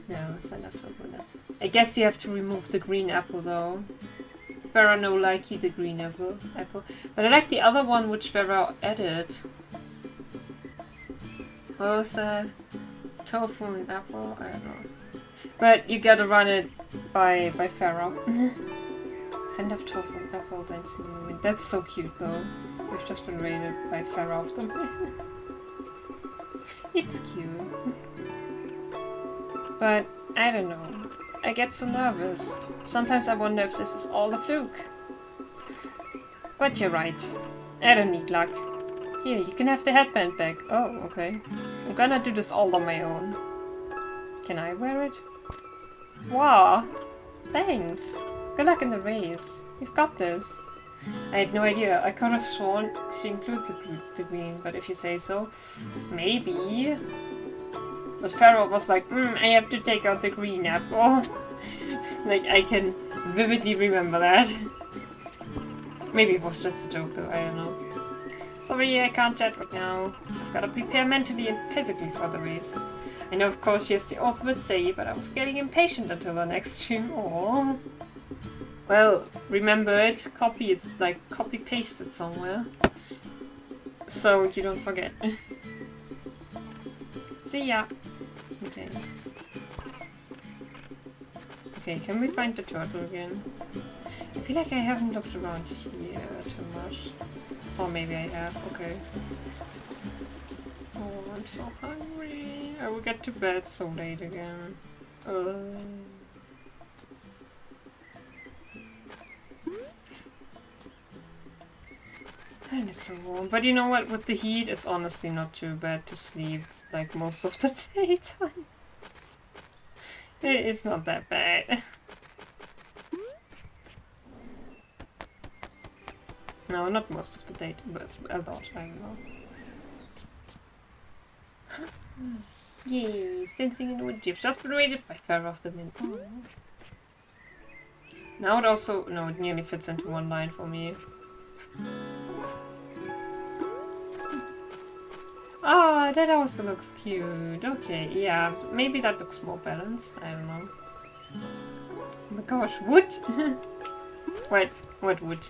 No, scent of tofu and apple. I guess you have to remove the green apple though. Pharaoh no likey the green apple. But I like the other one which Pharaoh added. What was that? Tofu and apple? I don't know. But you gotta run it by Pharaoh. Scent of tofu and apple dancing in the wind. That's so cute though. We've just been raided by Pharaoh of the Mind. It's cute. But I don't know. I get so nervous. Sometimes I wonder if this is all a fluke. But you're right. I don't need luck. Here, you can have the headband back. Oh, okay. I'm gonna do this all on my own. Can I wear it? Wow. Thanks. Good luck in the race. You've got this. I had no idea. I could have sworn she includes the green, but if you say so, maybe. But Pharaoh was like, I have to take out the green apple. Like, I can vividly remember that. Maybe it was just a joke though, I don't know. Sorry, I can't chat right now. I've gotta prepare mentally and physically for the race. I know of course she has the ultimate say, but I was getting impatient until the next stream. Aww. Well, remember it. Copy it, like copy-paste it somewhere. So you don't forget. See ya. Okay. Okay, can we find the turtle again? I feel like I haven't looked around here too much. Or maybe I have, okay. Oh, I'm so hungry. I will get to bed so late again. And it's so warm. But you know what? With the heat, it's honestly not too bad to sleep like most of the daytime. It's not that bad. No, not most of the date, but a lot, I don't know. Yes, dancing in the wind. You've just been raided by Pharaoh of the Wind. Oh. Now it also... No, it nearly fits into one line for me. Oh, that also looks cute. Okay, yeah, maybe that looks more balanced. I don't know. Oh my gosh, wood? What wood?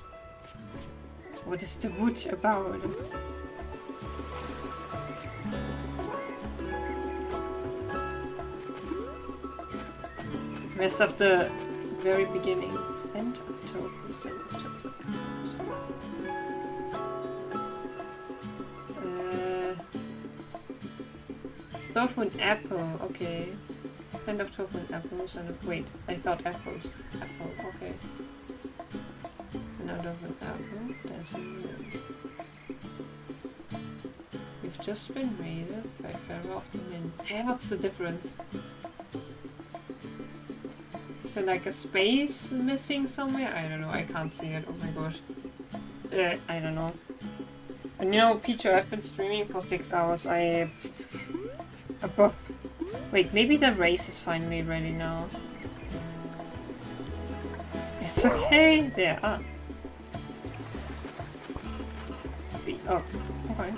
What is the wood about? Rest of the very beginning. Scent of tofu, scent of tofu. Tofu and apple, okay. Scent of tofu and apples and wait, I thought apples. Apple, okay. And out of an apple, there's a moon. We've just been raided by Pharaoh of the Wind. Hey, what's the difference? Is there like a space missing somewhere? I don't know, I can't see it. Oh my gosh. I don't know. And you know, Peter, I've been streaming for 6 hours. Wait, maybe the race is finally ready now. It's okay. There. Ah. Oh, okay.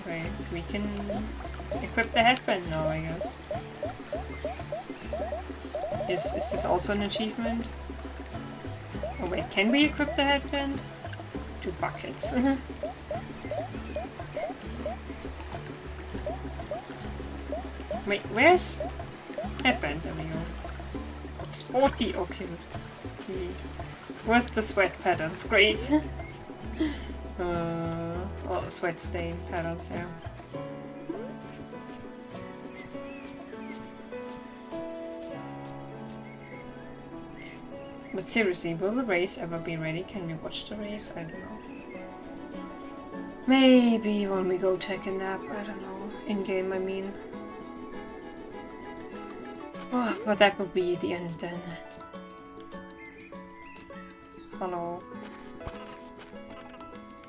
Okay, we can equip the headband now, I guess. Is this also an achievement? Oh wait, can we equip the headband? 2 buckets. Wait, where's headband? There we go. Sporty, okay. Where's the sweat patterns? Great. Oh, sweat stain patterns, yeah. But seriously, will the race ever be ready? Can we watch the race? I don't know. Maybe when we go take a nap, I don't know. In-game, I mean. Oh, but that would be the end then. Hello.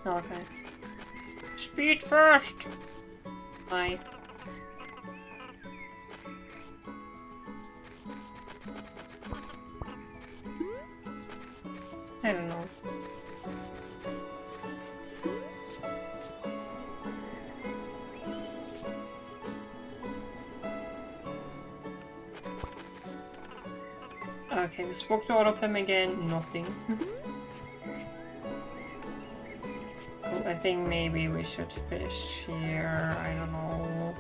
Oh, okay. Speed first! Bye. I don't know. Okay, we spoke to all of them again. Nothing. Well, I think maybe we should fish here. I don't know.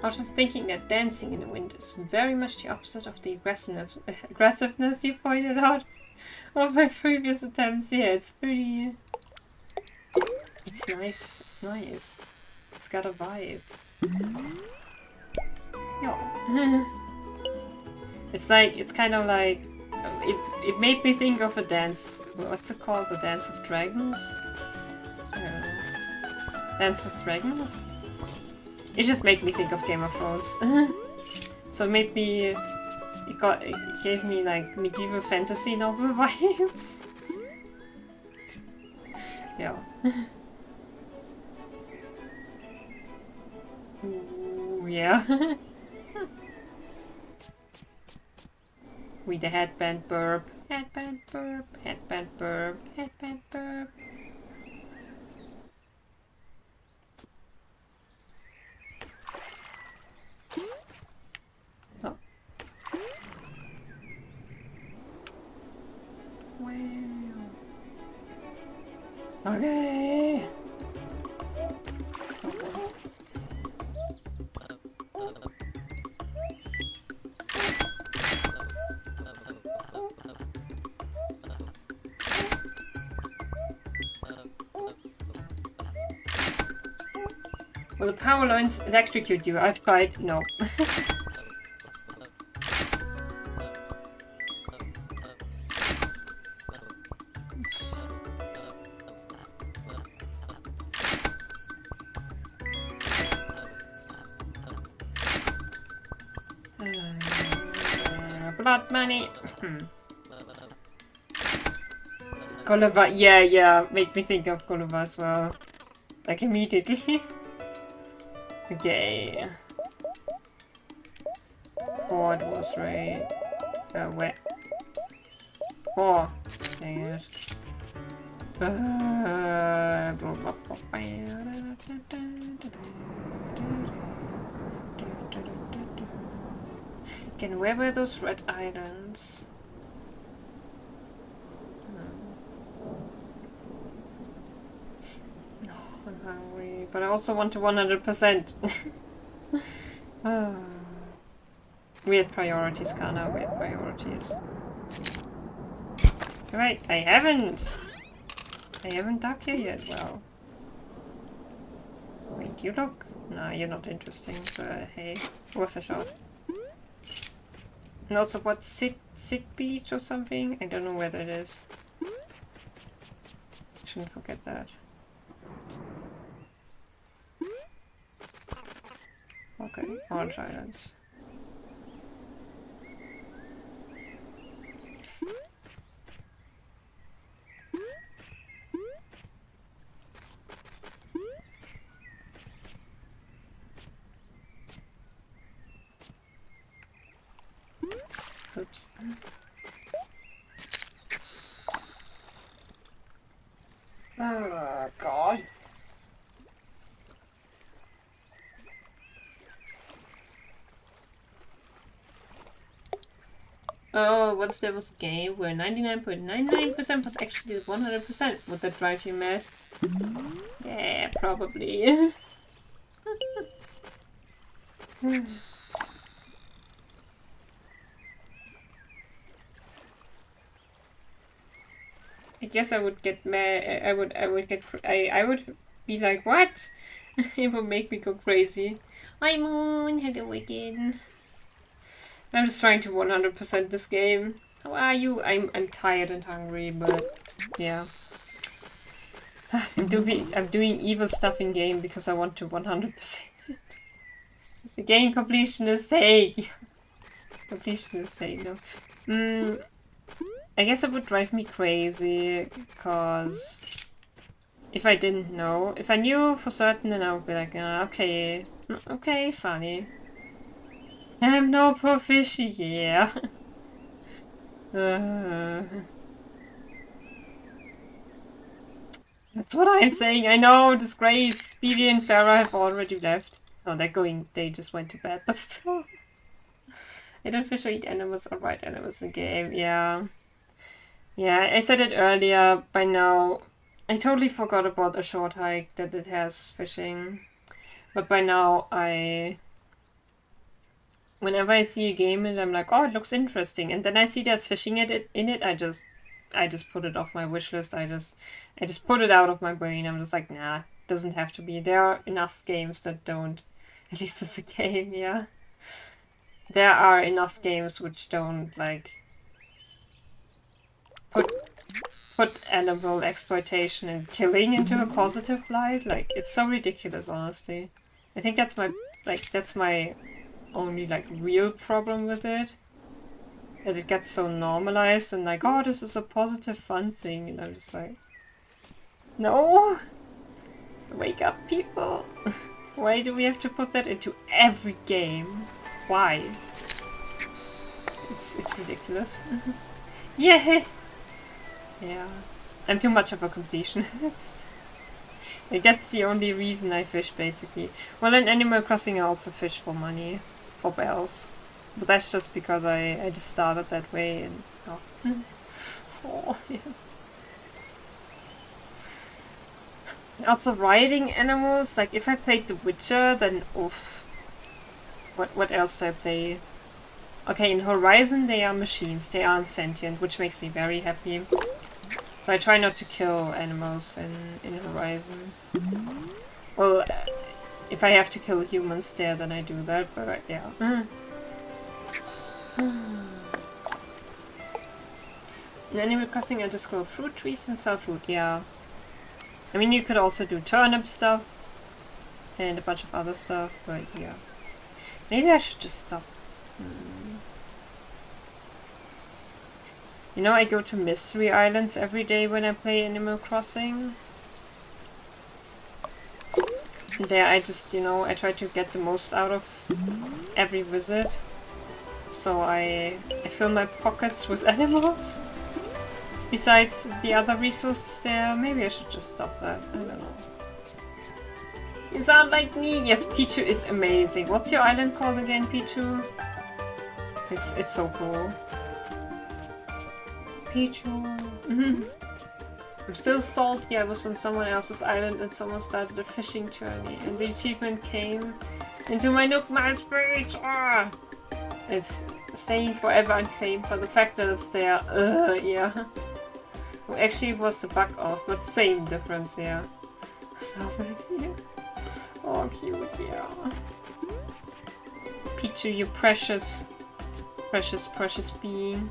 I was just thinking that dancing in the wind is very much the opposite of the aggressiveness you pointed out of my previous attempts. Yeah, it's pretty... It's nice. It's nice. It's got a vibe. Yeah. It's like, it's kind of like... It made me think of a dance... What's it called? The Dance of Dragons? I don't know. Dance with Dragons? It just made me think of Game of Thrones. So it made me... It gave me like medieval fantasy novel vibes. Yeah. Ooh, yeah. With the headband burp. Headband burp. Headband burp. Headband burp. Oh. Wow. Okay. Will the power lines electrocute you? I've tried. No. blood money. Gulliver, yeah, make me think of Gulliver as well. Like immediately. Okay. Ford was right. Where? Oh, dang it. Again, where were those red islands? No, I'm hungry, but I also want to 100%. Weird priorities, Kana, weird priorities. Right, I haven't dug here yet, well. Wait, you look? No, you're not interesting, but hey, worth a shot. And also, what's Sick Beach or something? I don't know where that is. Shouldn't forget that. Okay, Orange Islands. Oops. Oh, God. Oh, what if there was a game where 99.99% was actually 100%? Would that drive you mad? Yeah, probably. I guess I would get mad. I would be like, what? It would make me go crazy. Hi Moon, hello again. I'm just trying to 100% this game. How are you? I'm tired and hungry, but yeah. I'm doing evil stuff in game because I want to 100%. The game completionist sake. Completionist sake, no. I guess it would drive me crazy because if I didn't know, if I knew for certain, then I would be like, okay, funny. I'm no poor fishy, yeah. That's what I'm saying. I know, disgrace. Speedy and Farah have already left. Oh, they just went to bed, but still. I don't fish or eat animals or ride animals in game, yeah. Yeah, I said it earlier, by now. I totally forgot about a short hike that it has fishing. But by now, whenever I see a game and I'm like, oh, it looks interesting, and then I see there's fishing in it, I just put it off my wish list. I just put it out of my brain. I'm just like, nah, doesn't have to be. There are enough games that don't. At least it's a game, yeah. There are enough games which don't, like, put animal exploitation and killing into a positive light. Like, it's so ridiculous, honestly. I think that's my only, like, real problem with it. That it gets so normalized and like, oh, this is a positive, fun thing. And I'm just like, no! Wake up, people! Why do we have to put that into every game? Why? It's ridiculous. Yeah! Yeah. I'm too much of a completionist. Like, that's the only reason I fish, basically. Well, in Animal Crossing I also fish for money. For bells. But that's just because I just started that way and... Oh, oh yeah. Also riding animals, like if I played The Witcher, then oof. What else do I play? Okay, in Horizon they are machines, they aren't sentient, which makes me very happy. So I try not to kill animals in Horizon. Well, if I have to kill humans there, then I do that, but yeah. In Animal Crossing I just grow fruit trees and sell fruit, yeah. I mean, you could also do turnip stuff and a bunch of other stuff, but yeah. Maybe I should just stop. You know, I go to Mystery Islands every day when I play Animal Crossing. And there I just, you know, I try to get the most out of every visit. So I fill my pockets with animals. Besides the other resources there, maybe I should just stop that. I don't know. You sound like me! Yes, Pichu is amazing. What's your island called again, Pichu? It's so cool. Pichu. I'm still salty. I was on someone else's island and someone started a fishing journey. And the achievement came into my Nook Mouse Beach! Ah! It's staying forever unclaimed, but the fact that it's there, yeah. Well, actually it was the bug off, but same difference, yeah. Love it, yeah. Oh, cute, yeah. Pichu, you precious, precious, precious being.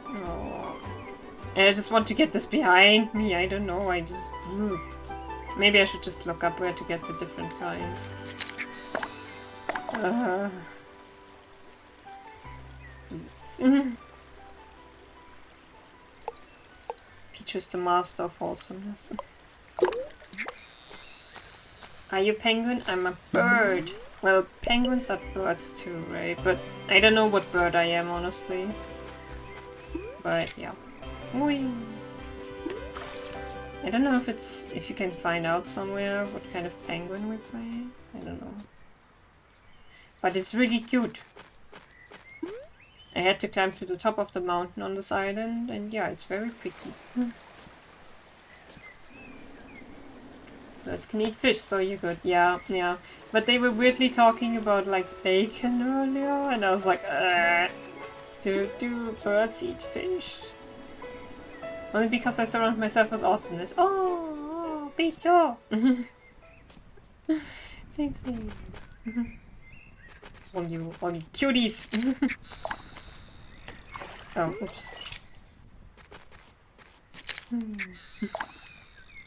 Oh. And I just want to get this behind me, I don't know, I just... Maybe I should just look up where to get the different kinds. Pichu's the master of wholesomeness. Are you penguin? I'm a bird. Well, penguins are birds too, right? But I don't know what bird I am, honestly. But yeah. Whee! I don't know if you can find out somewhere what kind of penguin we play. I don't know. But it's really cute. I had to climb to the top of the mountain on this island, and yeah, it's very pretty. Birds can eat fish, so you're good. Yeah, yeah. But they were weirdly talking about like bacon earlier, and I was like, do birds eat fish? Only because I surround myself with awesomeness. Oh, Pichu! Same thing. All you cuties! Oh, oops.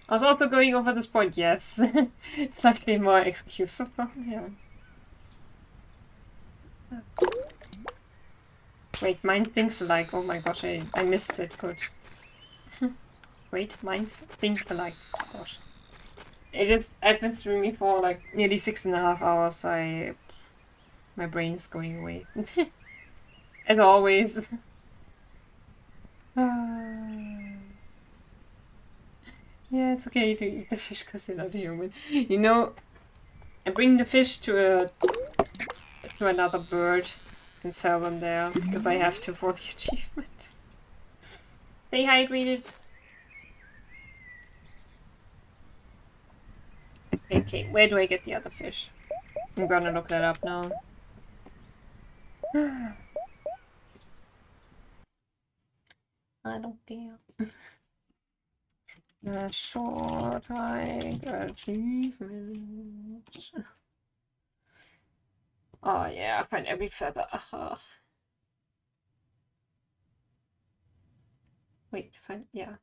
I was also going over this point, yes. Slightly more excusable, yeah. Wait, mine thinks alike. Oh my gosh, I missed it, good. Wait, minds think alike. Gosh. I've been streaming for like nearly 6.5 hours, my brain is going away. As always. Yeah, it's okay to eat the fish because you're not human. You know, I bring the fish to another bird and sell them there because I have to for the achievement. Stay hydrated. Okay, where do I get the other fish? I'm gonna look that up now. I don't care. The short hike achievement. Oh yeah, I find every feather. Wait, yeah.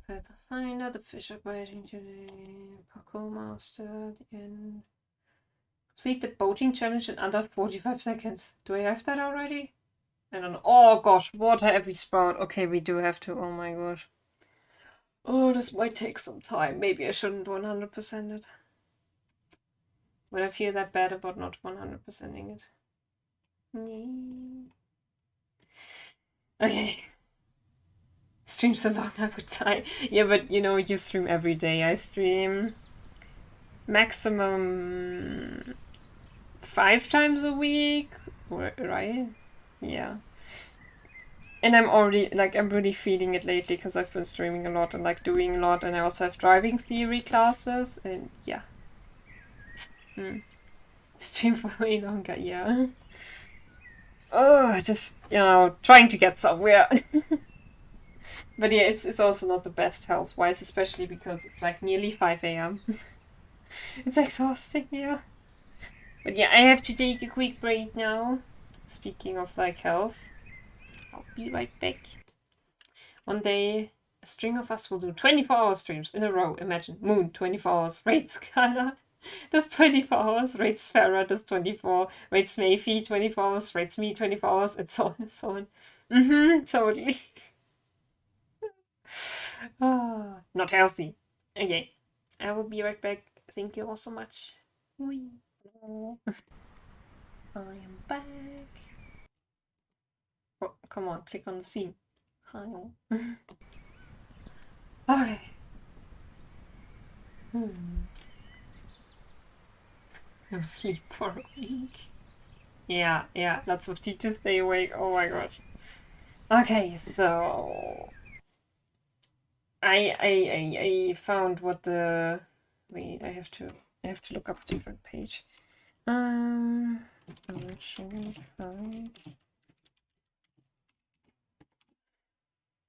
Feather finder, the fish are biting today. Parkour master, the end. Complete the boating challenge in under 45 seconds. Do I have that already? I don't know. Oh gosh, water every sprout. Okay, we do have to. Oh my gosh. Oh, this might take some time. Maybe I shouldn't 100% it. Would I feel that bad about not 100%ing it? Okay. Stream so long I would die. Yeah, but you know, you stream every day. I stream maximum 5 times a week, right? Yeah. And I'm already, like, I'm really feeling it lately because I've been streaming a lot and, like, doing a lot, and I also have driving theory classes, and yeah. Stream for way longer, yeah. Oh, just, you know, trying to get somewhere. But yeah, it's also not the best health-wise, especially because it's, like, nearly 5 AM. It's exhausting, yeah. But yeah, I have to take a quick break now. Speaking of, like, health. I'll be right back. One day, a string of us will do 24-hour streams in a row. Imagine, moon, 24 hours. Rates, Kana. That's 24 hours, rates Farah, that's 24, rates Mayfi, 24 hours, rates me, 24 hours, and so on and so on. Totally. Not healthy. Okay, I will be right back. Thank you all so much. Whee. I am back. Oh, come on, click on the scene. Hello. Okay. No sleep for a week. Yeah, lots of tea to stay awake. Oh my god. Okay, so I found what the wait. I have to look up a different page.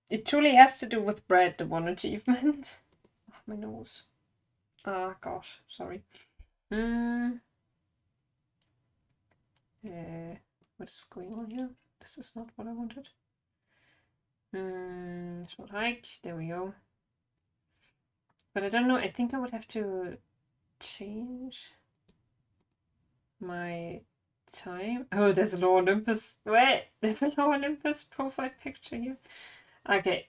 It truly has to do with bread, the one achievement. Oh, my nose. Ah, gosh, sorry. What's going on here? This is not what I wanted. Short hike, there we go. But I don't know, I think I would have to change my time. Oh, there's a low Olympus. Wait, there's a low Olympus profile picture here. Okay.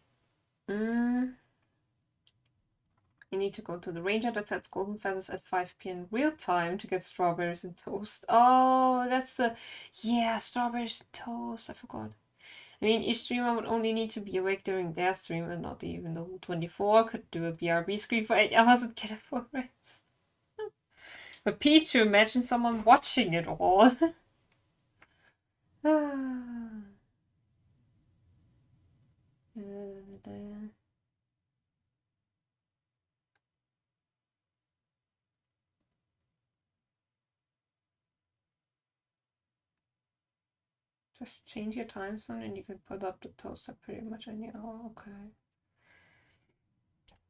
You need to go to the ranger that sets golden feathers at 5 p.m. real time to get strawberries and toast. Oh, that's the... Yeah, strawberries and toast. I forgot. I mean, each streamer would only need to be awake during their stream and not even the whole 24. Could do a BRB screen for 8 hours and get a full rest. But Pichu, imagine someone watching it all. Just change your time zone and you can put up the toaster pretty much any hour. Okay.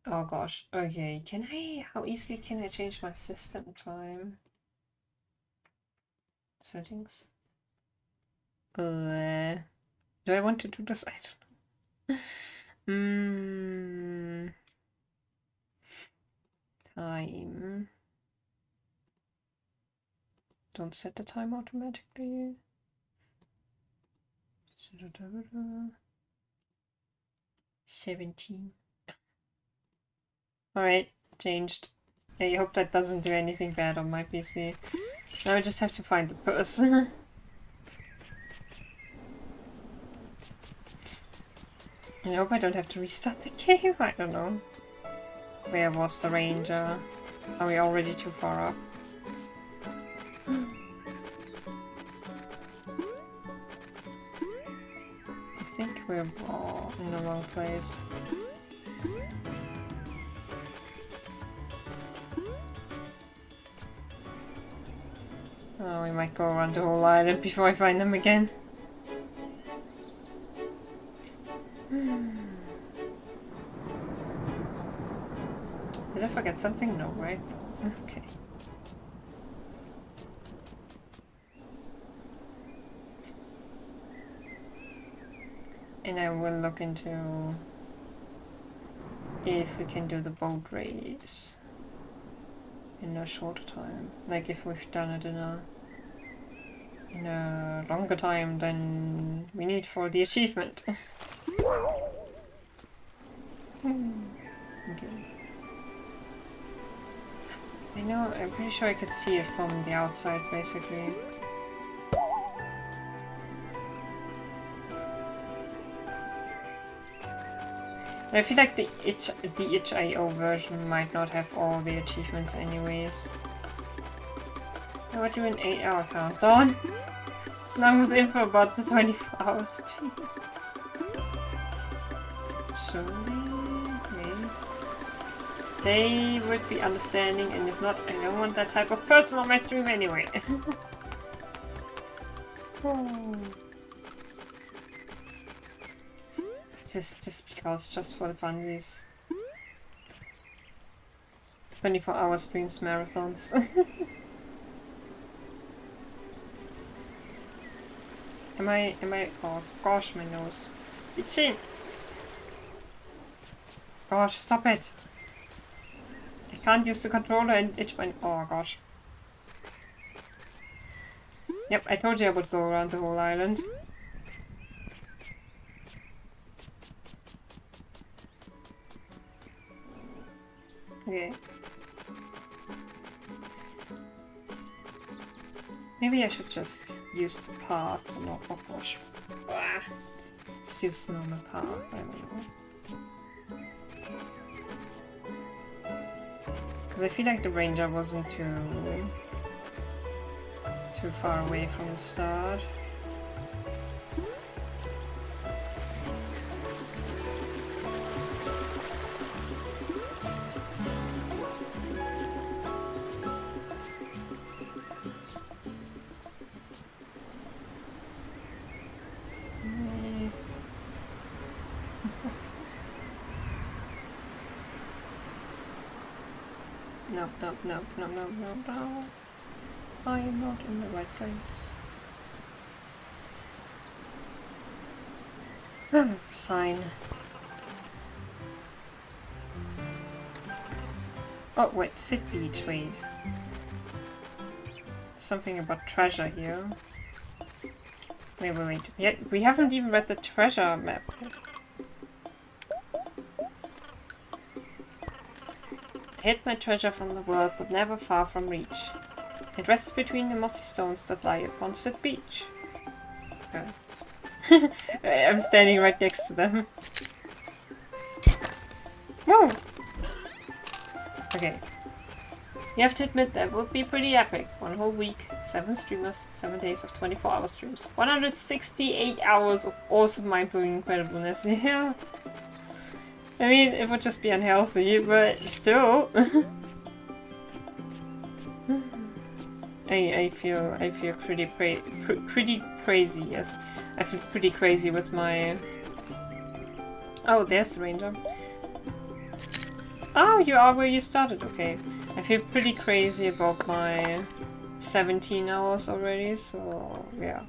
Oh gosh. Okay. How easily can I change my system time? Settings. Do I want to do this? I don't know. Time. Don't set the time automatically. 17. Alright, changed. I hope that doesn't do anything bad on my PC. Now I just have to find the person. I hope I don't have to restart the game. I don't know. Where was the ranger? Are we already too far up? I think we're all in the wrong place. Oh, we might go around the whole island before I find them again. Did I forget something? No, right? Okay. And I will look into if we can do the boat race in a shorter time. Like if we've done it in a longer time than we need for the achievement. Okay. I know, I'm pretty sure I could see it from the outside basically. And I feel like the itch.io version might not have all the achievements anyways. Now what do an 8-hour countdown? Along with info about the 24-hour stream. Surely, maybe. They would be understanding, and if not, I don't want that type of person on my stream anyway. Just because, just for the funsies. 24-hour streams, marathons. Am I, oh gosh, my nose. It's itchy. Gosh, stop it. I can't use the controller and itch my... Oh gosh. Yep, I told you I would go around the whole island. Okay. Maybe I should just use the path and not... Oh gosh. Ah. Just use the normal path, I don't know. Because I feel like the ranger wasn't too far away from the start. No. I am not in the right place. Sign. Oh, wait, sit beach, wait. Something about treasure here. Wait. Yeah, we haven't even read the treasure map. I hid my treasure from the world, but never far from reach. It rests between the mossy stones that lie upon said beach. Okay. I'm standing right next to them. Whoa! Okay. You have to admit that would be pretty epic. 1 whole week, 7 streamers, 7 days of 24-hour streams. 168 hours of awesome, mind-blowing incredibleness. Yeah. I mean, it would just be unhealthy, but still. I feel pretty crazy. Yes, I feel pretty crazy with my. Oh, there's the ranger. Oh, you are where you started. Okay, I feel pretty crazy about my 17 hours already. So yeah,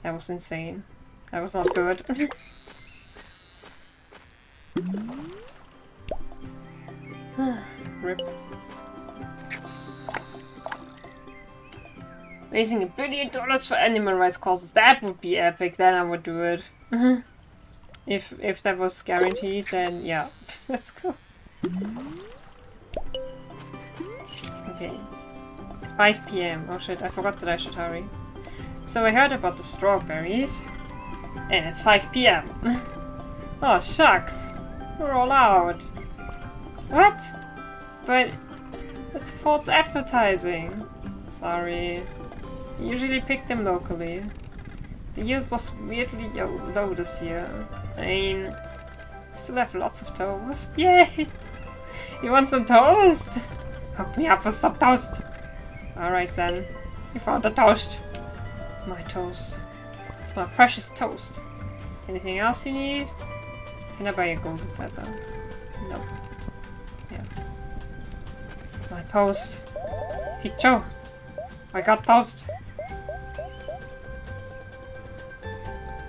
that was insane. That was not good. Rip. Raising $1 billion for animal rights causes, that would be epic, then I would do it. If that was guaranteed, then yeah, let's go. Okay. 5 PM. Oh shit, I forgot that I should hurry. So I heard about the strawberries, and it's 5 PM. Oh shucks, we're all out. What? But it's false advertising. Sorry. Usually pick them locally. The yield was weirdly low this year. I mean, we still have lots of toast. Yay! You want some toast? Hook me up with some toast. Alright then. You found the toast. My toast. It's my precious toast. Anything else you need? Can I buy a golden feather? Nope. Yeah. My toast. Hicho! I got toast!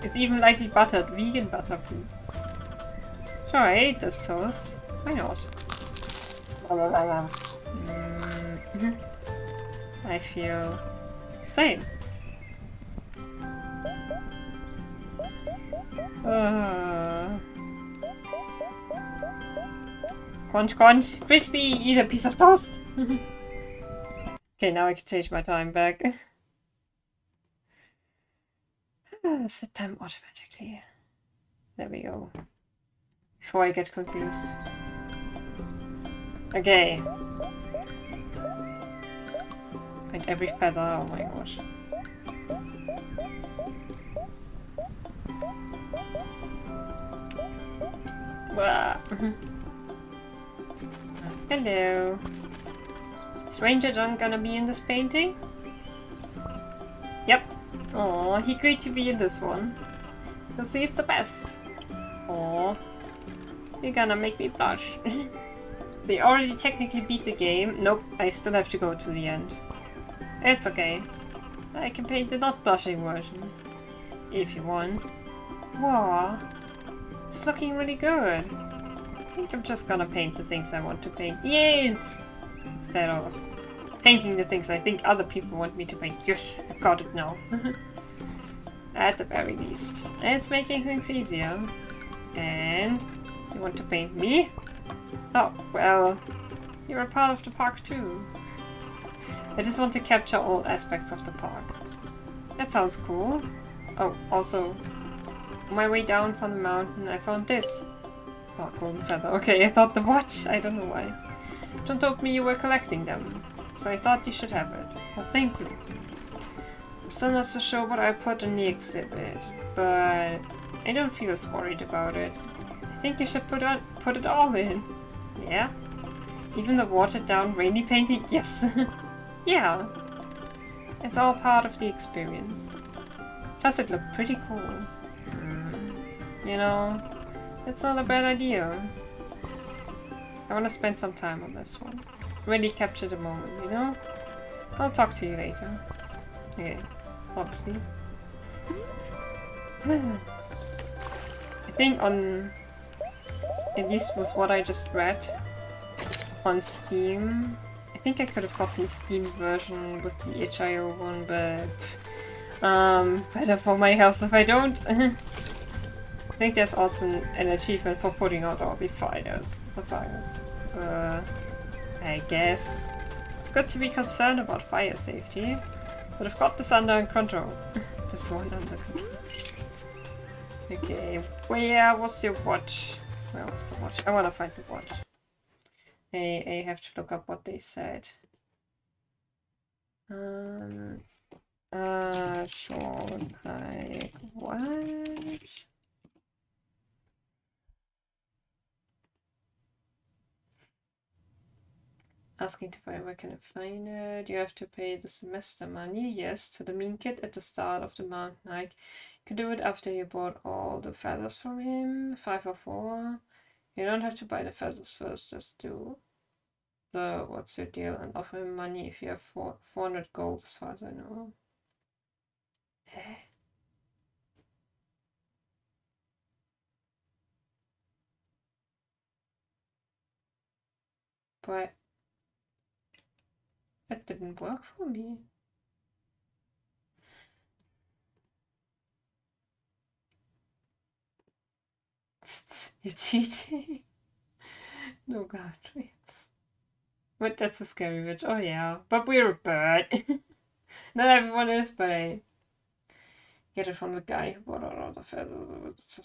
It's even lightly buttered. Vegan butter, please. Sure, I ate this toast. Why not? I feel same. Crunch, crunch, crispy, eat a piece of toast. Okay, now I can change my time back. Set time automatically. There we go. Before I get confused. Okay. Find every feather, oh my gosh. Hello. Is Ranger John gonna be in this painting? Yep. Aw, he agreed to be in this one. Because he's the best. Aw. You're gonna make me blush. They already technically beat the game. Nope, I still have to go to the end. It's okay. I can paint the not blushing version. If you want. Wow. It's looking really good. think I'm just gonna paint the things I want to paint. Yes! Instead of painting the things I think other people want me to paint. Yes, I got it now. At the very least. It's making things easier. And you want to paint me? Oh, well, you're a part of the park too. I just want to capture all aspects of the park. That sounds cool. Oh, also, on my way down from the mountain, I found this. Oh, golden feather. Okay, I thought the watch. I don't know why. John told me you were collecting them, so I thought you should have it. Well, thank you. I'm still not so sure what I put in the exhibit, but I don't feel as worried about it. I think you should put it all in. Yeah? Even the watered down rainy painting? Yes! Yeah! It's all part of the experience. Plus it looked pretty cool. You know, it's not a bad idea. I want to spend some time on this one. Really capture the moment, you know? I'll talk to you later. Okay, obviously. I think on... at least with what I just read on Steam, I think I could have gotten the Steam version with the itch.io one, but better for my health if I don't. I think there's also an achievement for putting out all the files. I guess. It's good to be concerned about fire safety, but I've got this under control. This one under control. Okay, where was your watch? Where was the watch? I wanna find the watch. I have to look up what they said. Short hike watch. Asking to find where can I find it? You have to pay the semester money, yes, to the mean kid at the start of the mountain hike. You can do it after you bought all the feathers from him, 5 or 4. You don't have to buy the feathers first, just do the what's your deal and offer him money if you have 400 gold as far as I know. But that didn't work for me. You're cheating. No guardrails. But that's a scary bitch. Oh yeah. But we're a bird. Not everyone is, but I get it from the guy who bought all the feathers.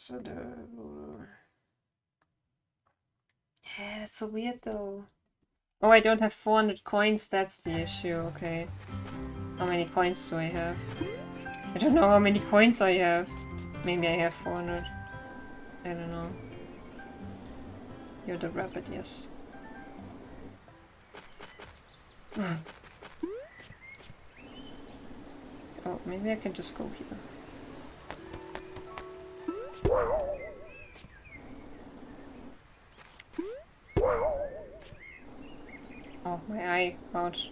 Yeah, that's so weird though. Oh, I don't have 400 coins, that's the issue, okay. How many coins do I have? I don't know how many coins I have. Maybe I have 400. I don't know. You're the rabbit, yes. Oh, maybe I can just go here. Oh, my eye. Ouch.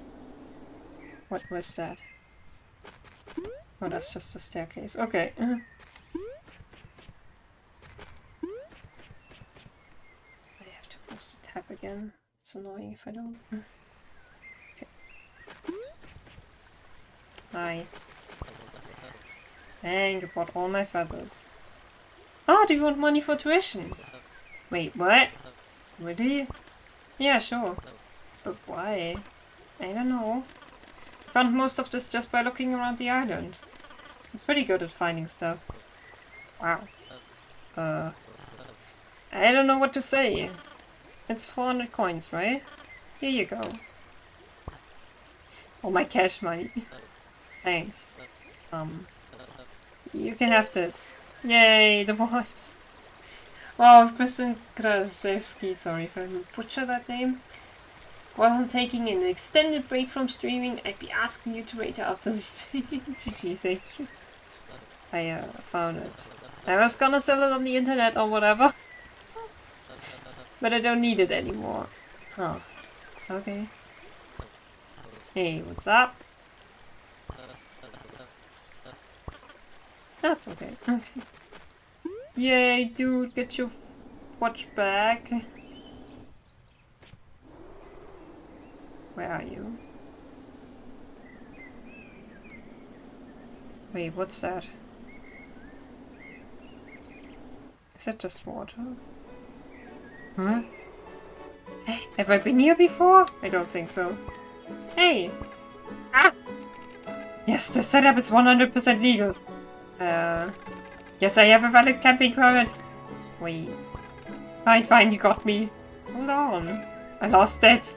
What was that? Oh, that's just a staircase. Okay. I have to close the tab again. It's annoying if I don't. Okay. Hi. And you bought all my feathers. Oh, do you want money for tuition? Wait, what? Really? Yeah, sure. But why? I don't know. I found most of this just by looking around the island. I'm pretty good at finding stuff. Wow. I don't know what to say. It's 400 coins, right? Here you go. All my cash money. Thanks. You can have this. Yay, the watch. Wow, Kristen Kraszewski, sorry if I butcher that name. Wasn't taking an extended break from streaming, I'd be asking you to rate her after the stream. GG, thank you. I found it. I was gonna sell it on the internet or whatever. But I don't need it anymore. Huh. Okay. Hey, what's up? That's okay. Okay. Yay, dude, get your watch back. Where are you? Wait, what's that? Is that just water? Huh? Hey, have I been here before? I don't think so. Hey! Ah! Yes, the setup is 100% legal. Yes, I have a valid camping permit. Wait. Fine, fine, you got me. Hold on. I lost it.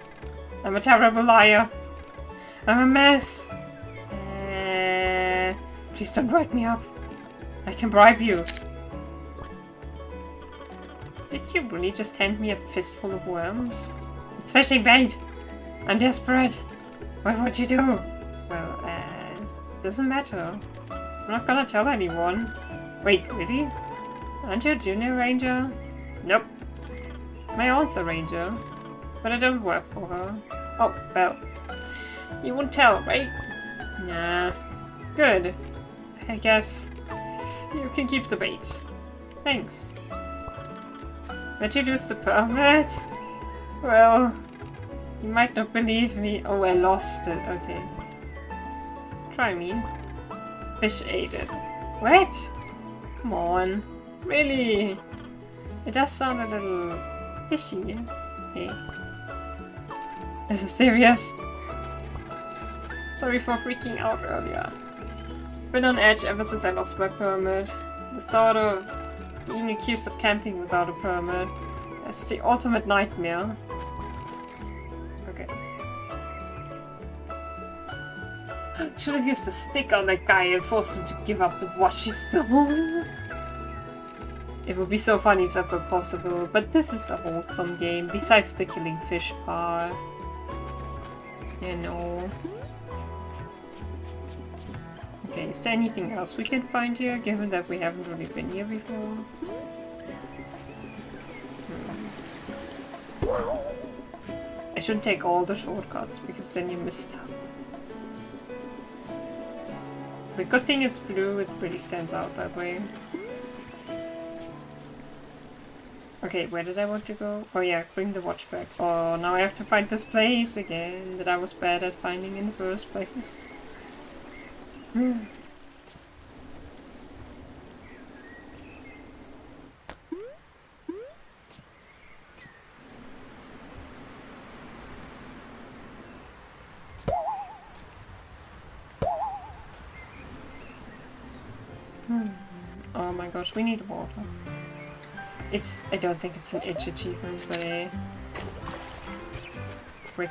I'm a terrible liar. I'm a mess. Please don't write me up. I can bribe you. Did you really just hand me a fistful of worms? It's fishing bait. I'm desperate. What would you do? Well, doesn't matter. I'm not gonna tell anyone. Wait, really? Aren't you a junior ranger? Nope. My aunt's a ranger, but I don't work for her. Oh, well. You won't tell, right? Nah. Good. I guess you can keep the bait. Thanks. But you lose the permit? Well, you might not believe me. Oh, I lost it. Okay. Try me. Fish ate it. What? Come on. Really? It does sound a little fishy. Hey. Is it serious? Sorry for freaking out earlier. Been on edge ever since I lost my permit. The thought of being accused of camping without a permit is the ultimate nightmare. Okay. Should have used a stick on that guy and forced him to give up the watch he stole. It would be so funny if that were possible, but this is a wholesome game, besides the killing fish part. You know. Okay, is there anything else we can find here, given that we haven't really been here before? I shouldn't take all the shortcuts, because then you miss stuff. The good thing it's blue, it really stands out that way. Okay, where did I want to go? Oh yeah, bring the watch back. Oh, now I have to find this place again that I was bad at finding in the first place. Oh my gosh, we need water. I don't think it's an itch achievement, but a brick.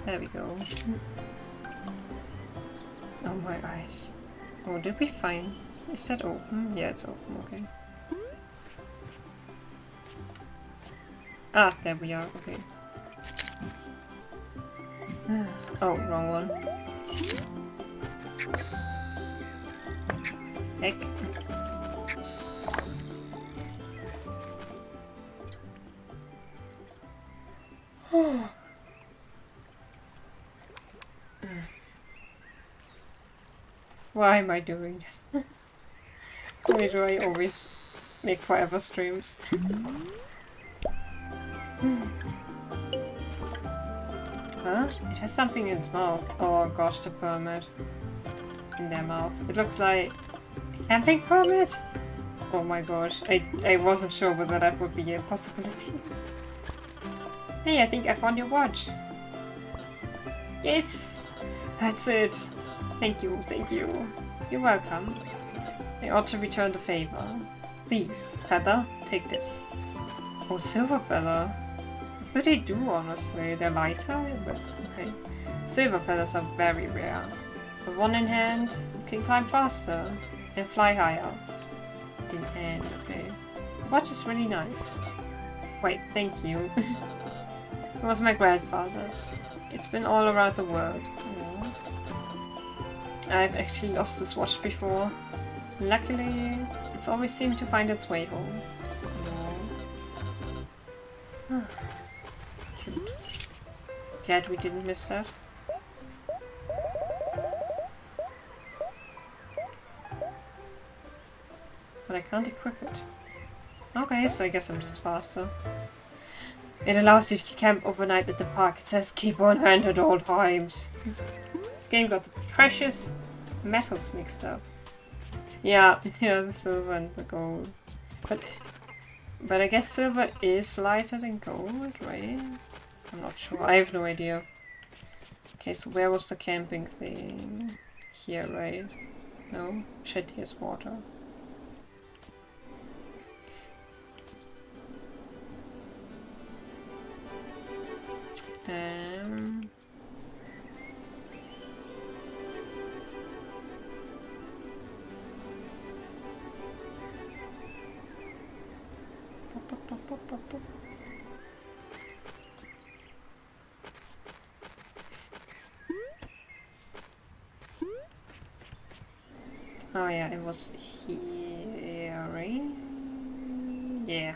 There we go. Oh my eyes. Oh, did we find... Is that open? Yeah, it's open, okay. Ah, there we are, okay. Oh, wrong one. Heck. Why am I doing this? Why do I always make forever streams? Huh? It has something in its mouth. Oh gosh, the permit. In their mouth. It looks like a camping permit? Oh my gosh, I wasn't sure whether that would be a possibility. Hey, I think I found your watch. Yes! That's it. Thank you, thank you. You're welcome. I ought to return the favor. Please, Feather, take this. Oh, silver feather. What do they do, honestly? They're lighter? But, okay. Silver feathers are very rare. With one in hand, you can climb faster and fly higher. In hand, okay. The watch is really nice. Wait, thank you. It was my grandfather's. It's been all around the world. Aww. I've actually lost this watch before. Luckily, it's always seemed to find its way home. Aww. Cute. Glad we didn't miss that. But I can't equip it. Okay, so I guess I'm just faster. It allows you to camp overnight at the park. It says keep on hand at all times. This game got the precious metals mixed up. Yeah, yeah, the silver and the gold. But I guess silver is lighter than gold, right? I'm not sure. I have no idea. Okay, so where was the camping thing? Here, right? No? Shit, here's water. Oh yeah, it was here, right? Yeah.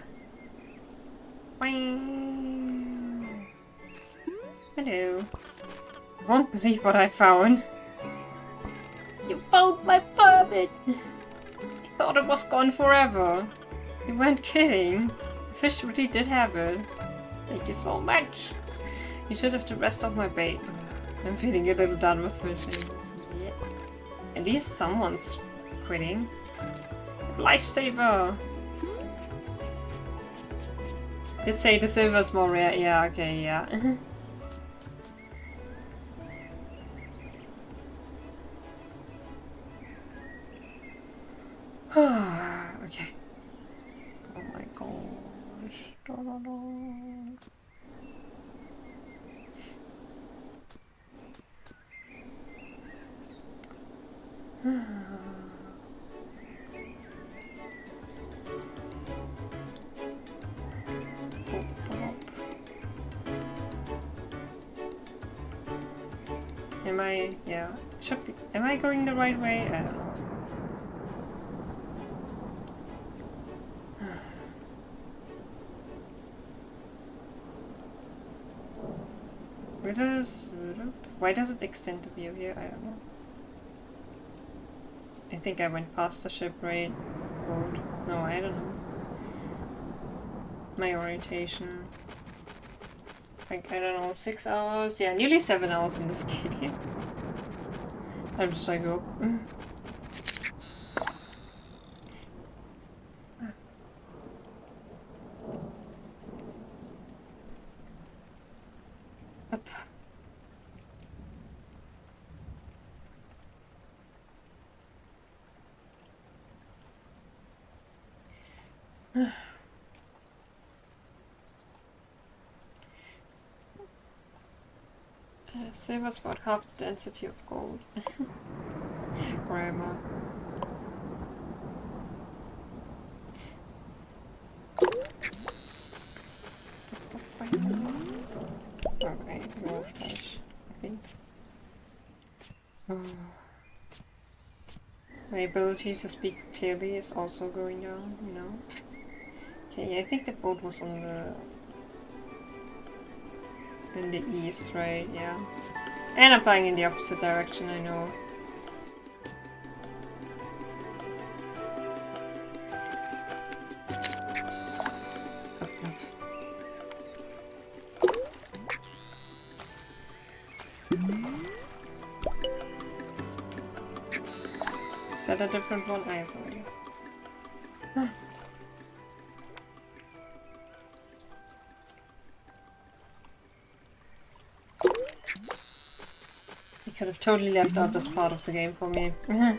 Hello. I won't believe what I found. You found my permit! I thought it was gone forever. You weren't kidding. The fish really did have it. Thank you so much. You should have the rest of my bait. I'm feeling a little done with fishing. Yeah. At least someone's quitting. Lifesaver! Did say the silver's more rare. Yeah, okay, yeah. Okay. Oh my gosh. Da, da, da. Am I? Yeah. Should be. Am I going the right way? I don't know. Why does it extend the view here? I don't know. I think I went past the ship, right? Road. No, I don't know. My orientation. Like, I don't know, 6 hours? Yeah, nearly 7 hours in this game. I'm just like, oh. Up. Silver's about half the density of gold. Grammar. Okay, more flash, I think. My ability to speak clearly is also going down, you know. Okay, I think the boat was on the in the east, right? Yeah. And I'm flying in the opposite direction, I know. Is that a different one? I have no idea. Could have totally left out this part of the game for me. I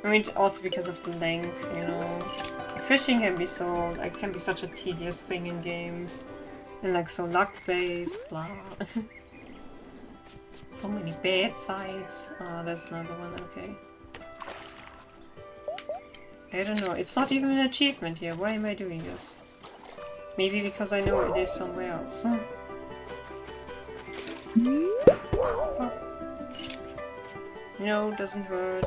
mean, also because of the length, you know. Like, fishing can be so, like, can be such a tedious thing in games. And like, so luck-based, blah. So many bad sides. Oh, there's another one, okay. I don't know, it's not even an achievement here. Why am I doing this? Maybe because I know it is somewhere else. No, doesn't hurt.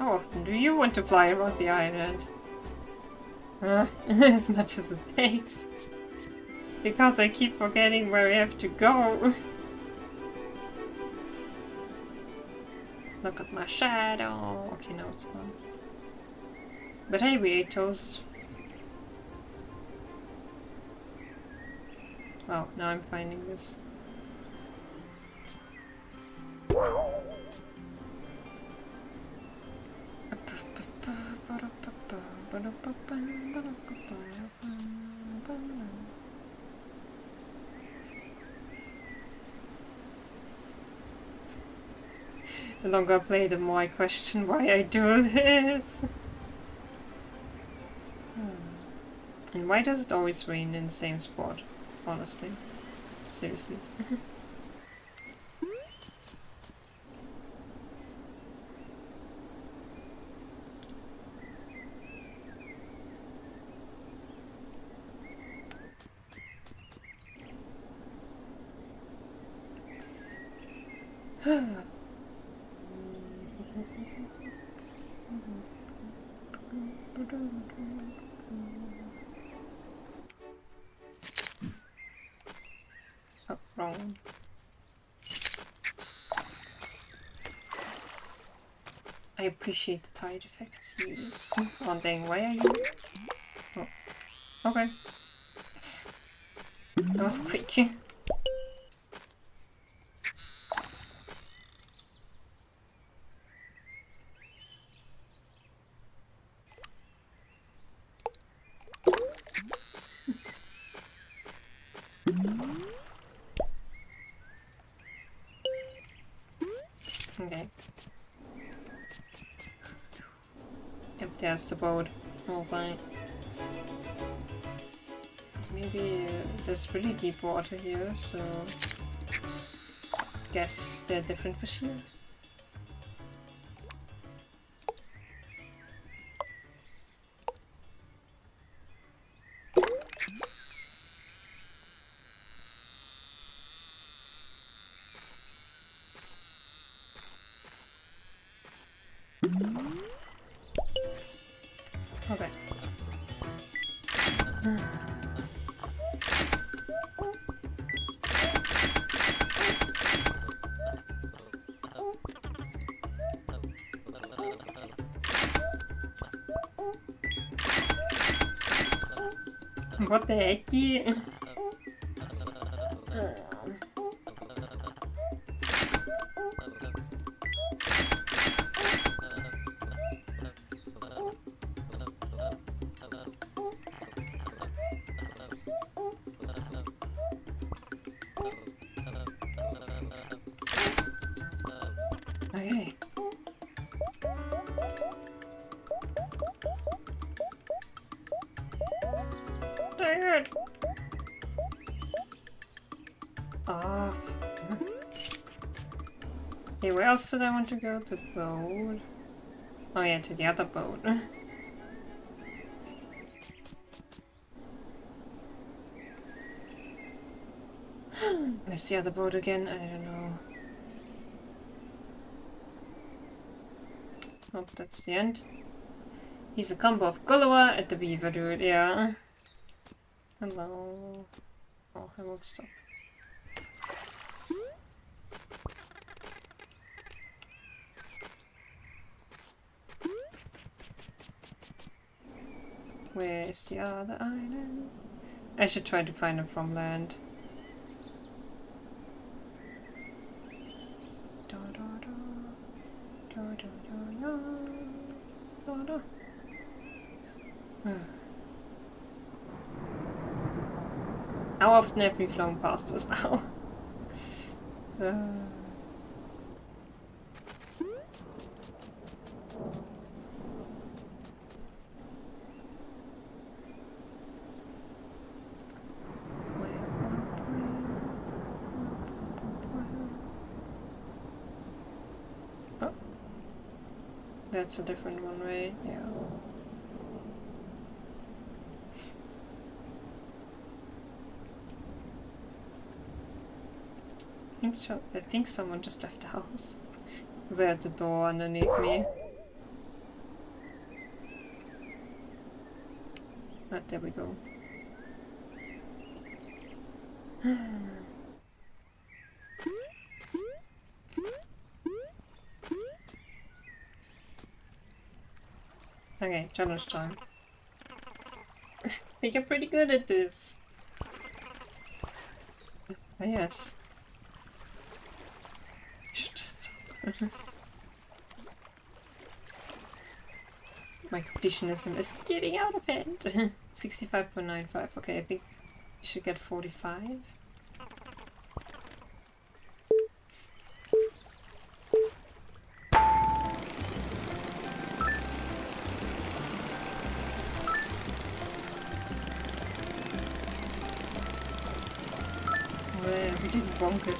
How often do you want to fly around the island? As much as it takes. Because I keep forgetting where I have to go. Look at my shadow. Okay, now it's gone. But hey, we ate toast. Wow, now I'm finding this. The longer I play, the more I question why I do this. And why does it always rain in the same spot? Honestly. Seriously. Oh, wrong. I appreciate the tide effects, yes. Oh dang, why are you? Oh, okay. Yes. That was quick. Okay. Yep, there's the boat. Oh, fine. Maybe there's really deep water here, so guess they're different fish here. Okay. What the hecky? Okay. Dang it! Ah. Okay, where else did I want to go? To the boat? Oh yeah, to the other boat. Where's the other boat again? I don't know. Oh, that's the end. He's a combo of Gulliver at the beaver dude, yeah. Hello. Oh, I won't stop. Where is the other island? I should try to find him from land. Da, da, da. Da, da, da, da. Da, da. How often have we flown past this now? Oh. That's a different one, right? Yeah. I think someone just left the house. They had the door underneath me. Ah, there we go. Okay, challenge time. I think I'm pretty good at this. Oh, yes. I should just... My completionism is getting out of hand. 65.95. Okay, I think we should get 45. Well, we didn't bonk it.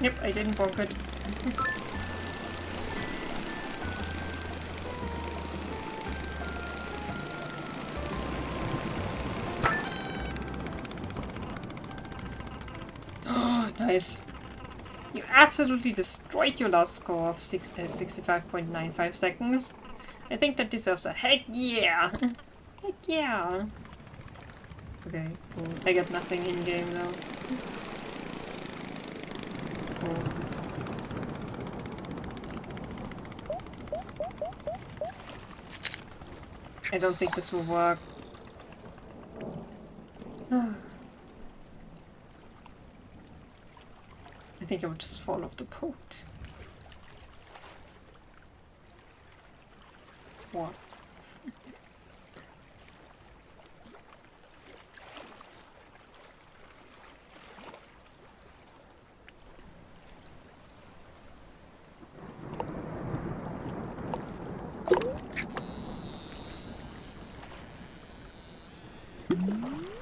Yep, I didn't bonk it. Oh, nice. You absolutely destroyed your last score of 65.95 seconds. I think that deserves a heck yeah! Heck yeah! Okay, cool. I got nothing in game though. Cool. I don't think this will work. I think I would just fall off the boat. What?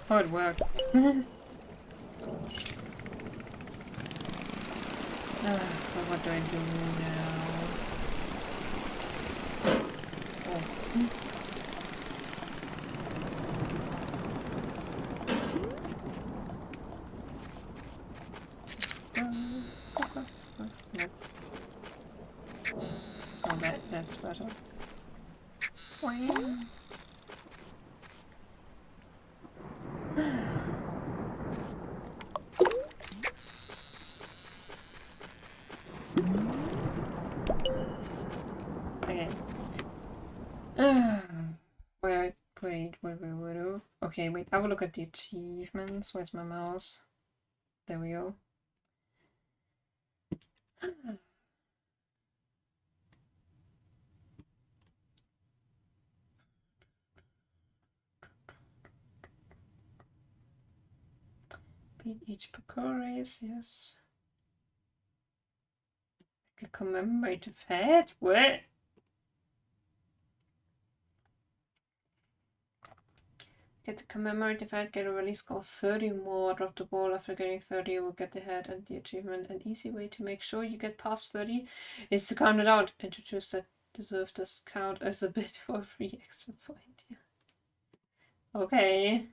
Oh, it worked. But what do I do now? Oh. That's better. Wow. Okay. Wait. Okay, wait. I will look at the achievements. Where's my mouse? There we go. Beat each parkour race, yes. Like a commemorative hat? What? Get the commemorative hat, get a release score 30 more, drop the ball after getting 30, you will get the hat and the achievement. An easy way to make sure you get past 30 is to count it out. Introduce that deserve this count as a bit for a free extra point. Yeah. Okay.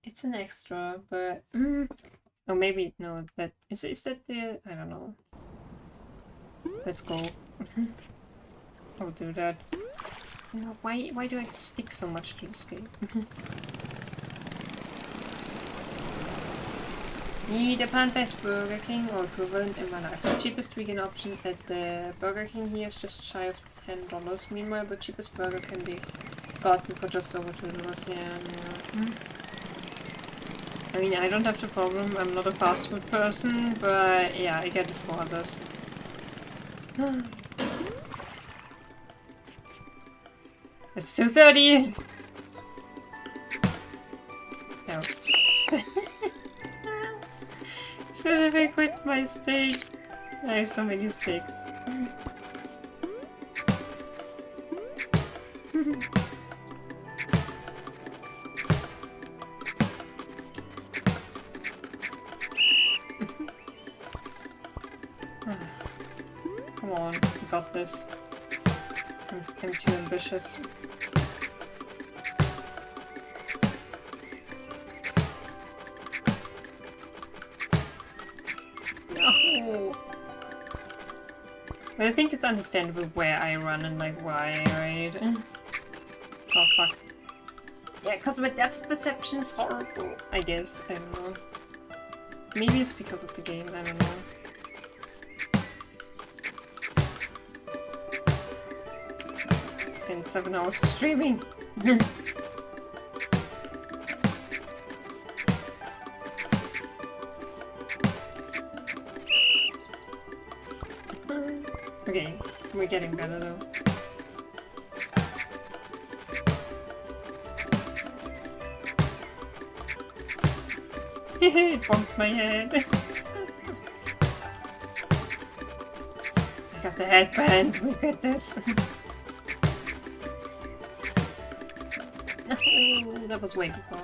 It's an extra, but oh, maybe no. That is that the I don't know. Let's go. I'll do that. You know, why do I stick so much to this game? Need a plant-based Burger King or equivalent in my life. The cheapest vegan option at the Burger King here is just shy of $10. Meanwhile, the cheapest burger can be gotten for just over $2. Yeah. I mean, I don't have the problem. I'm not a fast food person, but yeah, I get it for others. It's 2:30. No. Should have equipped my steak? I have so many steaks. Come on, you got this. I'm too ambitious. But I think it's understandable where I run and like why, right? Oh fuck. Yeah, because my depth perception is horrible, I guess. I don't know. Maybe it's because of the game, I don't know. And 7 hours of streaming. Okay, we're getting better though. It bumped my head. I got the headband, we got this. No, that was way too far.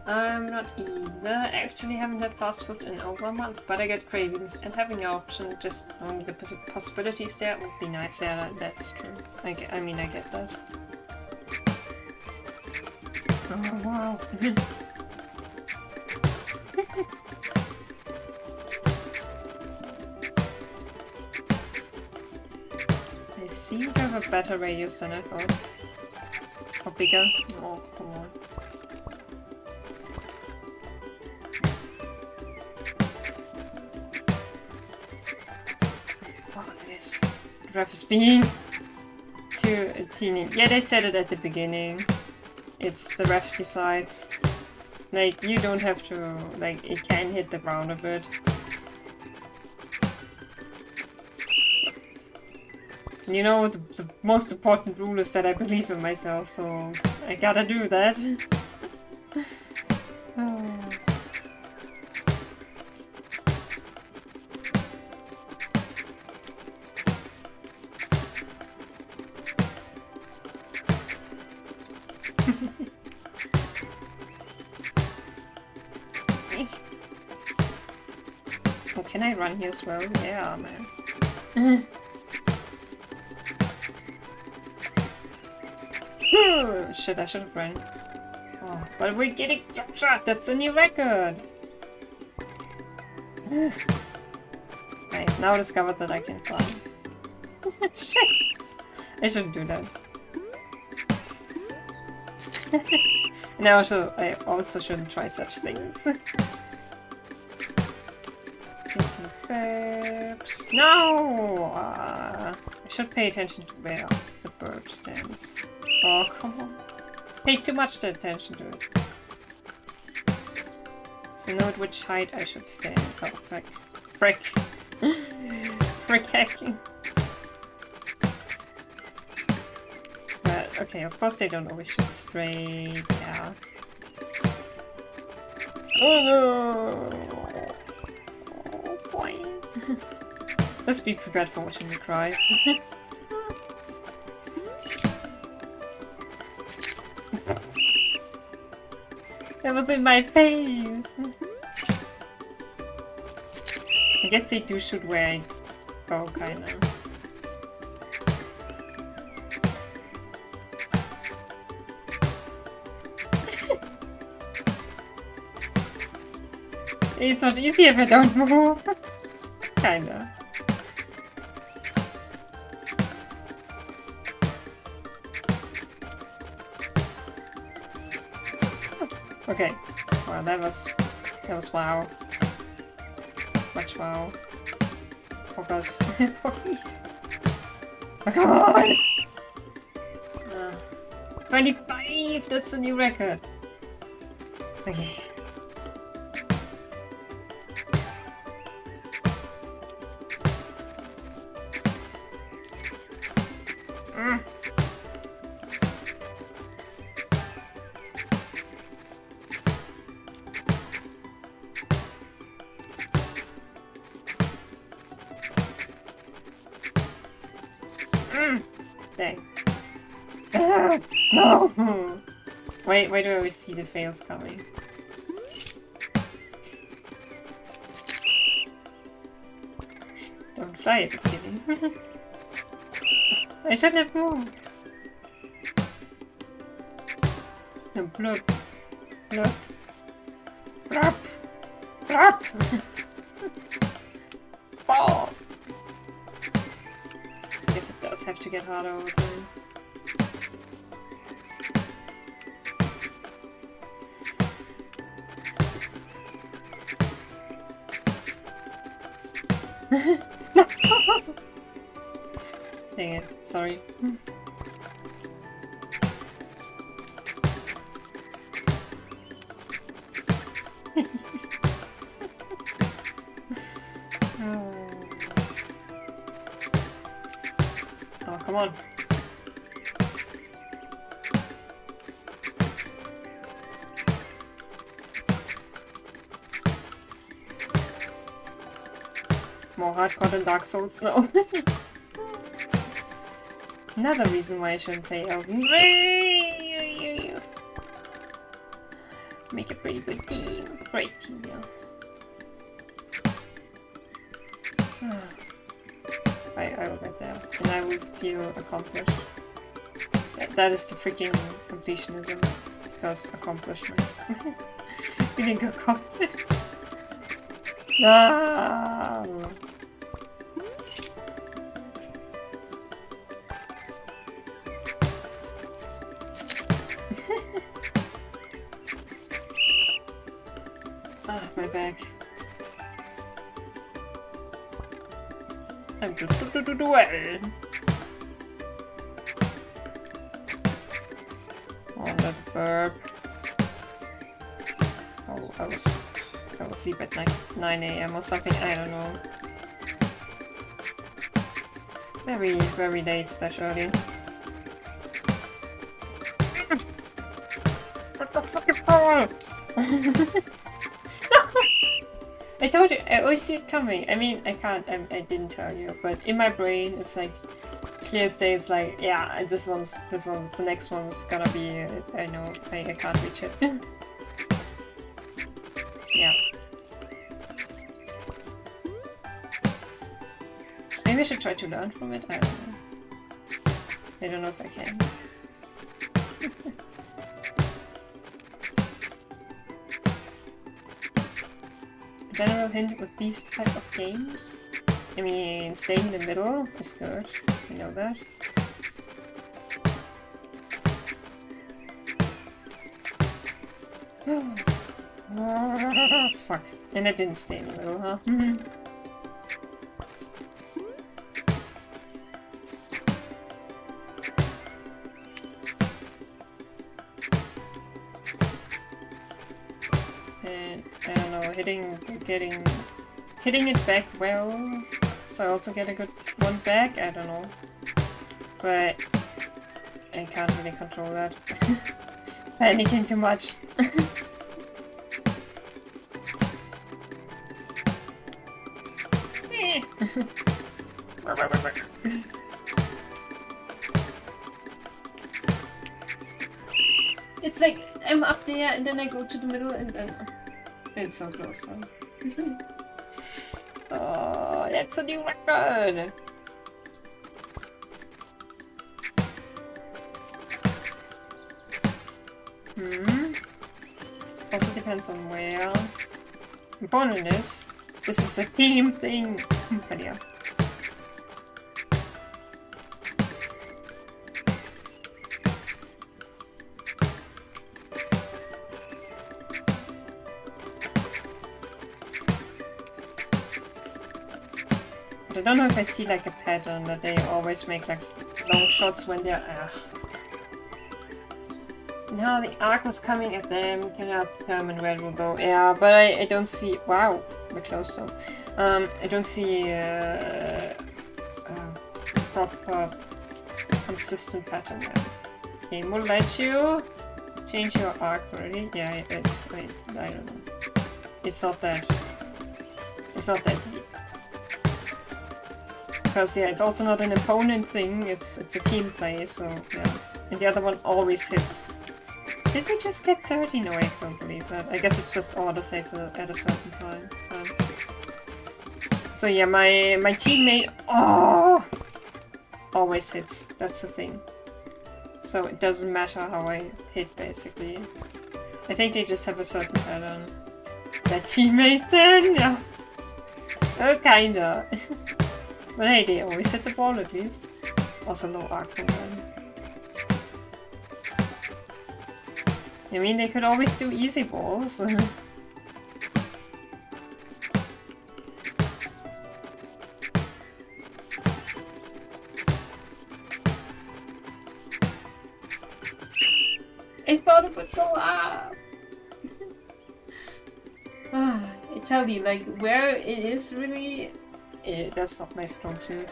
I'm not either. I actually haven't had fast food in over a month, but I get cravings, and having an option, just knowing the possibilities there would be nice. Yeah, that's true. I mean, I get that. Oh, wow. I seem to have a better radius than I thought. Or bigger. Oh, come on. The ref is being too teeny. Yeah, they said it at the beginning. It's the ref decides. Like, you don't have to, like, it can hit the ground a bit. You know, the most important rule is that I believe in myself, so I gotta do that. Oh. Oh, can I run here as well? Yeah, man. Shit, I should have run. Oh, but we're getting jump shot. That's a new record. Right, now I discovered that I can fly. Shit! I shouldn't do that. And I also shouldn't try such things. Burps. No! I should pay attention to where the burp stands. Oh, come on. Pay too much attention to it. So know at which height I should stand. Oh, frick. Frick. Frick hacking. But, okay, of course they don't always shoot straight. Yeah. Oh no! Oh boy. Let's be prepared for watching me cry. That was in my face! I guess they do shoot where I go, kinda. It's not easy if I don't move. Kinda. Okay. Well, that was wow. Much wow. Focus. Focus. Oh, come on! 25! That's a new record. Okay. Dang. No! Why do I always see the fails coming? Don't fly at the beginning. I shouldn't have moved. No, blurp. Blurp. Blurp. Blurp. Ball. does have to get harder over time. No! Dang it, sorry. Oh, come on. More hardcore than Dark Souls, no. Another reason why I shouldn't play Elden Ring. Make a pretty good team. Great team, yeah. I will get there, and I will feel accomplished. That is the freaking completionism, because accomplishment. Feeling accomplished. Ah. Ah, my back. I'm well. On that BIRB. Oh, I will sleep at 9 AM or something, I don't know. Very, very late slash early. What the fucking power? I told you, I always see it coming. I mean, I didn't tell you, but in my brain, it's like, clear states like, yeah, this one's, the next one's gonna be, I know, I can't reach it. Yeah. Maybe I should try to learn from it, I don't know. I don't know if I can. General hint with these type of games. I mean, staying in the middle is good. You know that. Oh, fuck. And I didn't stay in the middle, huh? And I don't know, hitting it back well, so I also get a good one back, I don't know. But I can't really control that. Panicking too much. It's like I'm up there and then I go to the middle and then it's so close. So. Oh, that's a new record. Also depends on where. Important is this is a team thing. But yeah. I don't know if I see like a pattern that they always make like long shots when they're Now the arc was coming at them, cannot determine where it will go. Yeah, but I don't see. Wow, we're close so. I don't see proper consistent pattern there. Game will let you change your arc already. Yeah, wait, I don't know. It's not that deep. Because yeah, it's also not an opponent thing, it's a team play, so yeah. And the other one always hits. Did we just get 30? No, I don't believe that. I guess it's just autosave at a certain time. So yeah, my teammate always hits. That's the thing. So it doesn't matter how I hit, basically. I think they just have a certain pattern. That teammate then? Yeah. Kinda. But hey, they always hit the ball at least. Also low arc from them. I mean, they could always do easy balls. I thought it would go up! I tell you, like, where it is really... that's not my strong suit.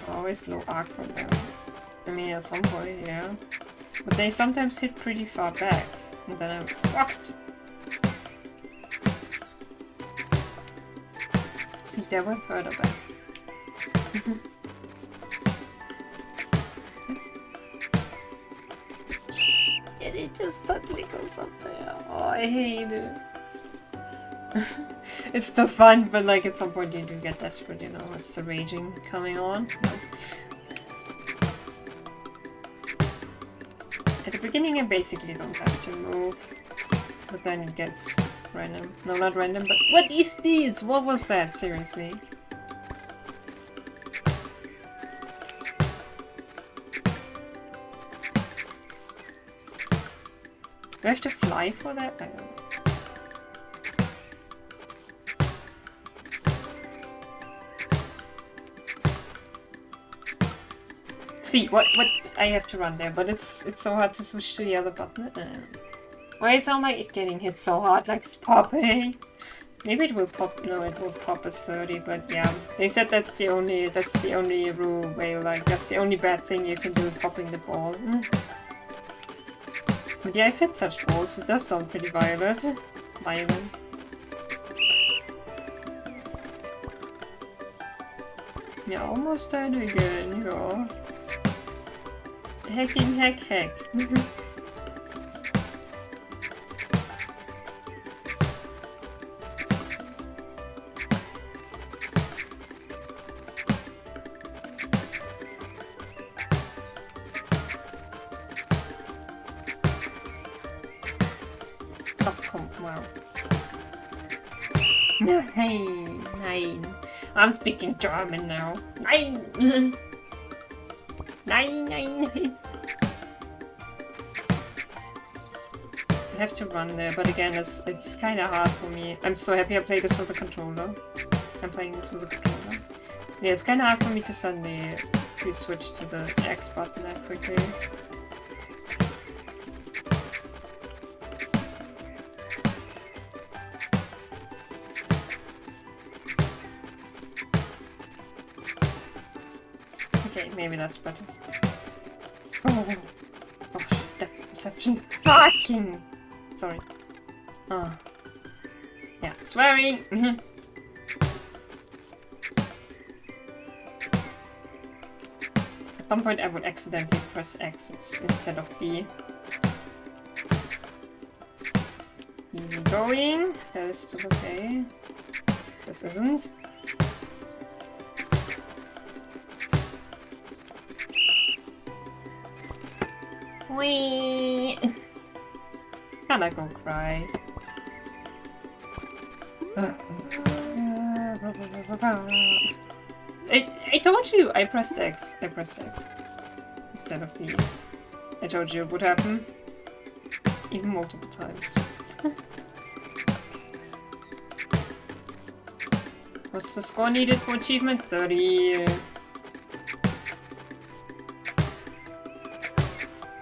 Always low arc from them. I mean, at some point, yeah. But they sometimes hit pretty far back. And then I'm fucked! See, that went further back. And it just suddenly goes up there. Oh, I hate it. It's still fun, but like at some point you do get desperate, you know, it's the raging coming on. At the beginning I basically don't have to move, but then it gets random. No, not random, but what is this? What was that? Seriously? Do I have to fly for that? I don't know. See, what I have to run there, but it's so hard to switch to the other button. Why it sound like it getting hit so hard, like it's popping? Maybe it will pop. No, it will pop as 30. But yeah, they said that's the only rule way. Like that's the only bad thing you can do, popping the ball. But yeah, I've hit such balls. It does sound pretty violent. Violent. Yeah, almost died again. Yeah. Hacking, hack, hack. Oh, come wow. Nein, nein. I'm speaking German now. Nein! Nein, nein, nein. I have to run there, but again, it's kind of hard for me. I'm so happy I played this with a controller. I'm playing this with a controller. Yeah, it's kind of hard for me to suddenly switch to the X button that quickly. Okay, maybe that's better. Oh, depth perception. Fucking! Sorry. Oh. Yeah, swearing! At some point I would accidentally press X instead of B. Easy going. That is still okay. This isn't. Wee. Kana go cry. I told you I pressed X. I pressed X instead of B. I told you it would happen. Even multiple times. What's the score needed for achievement? 30.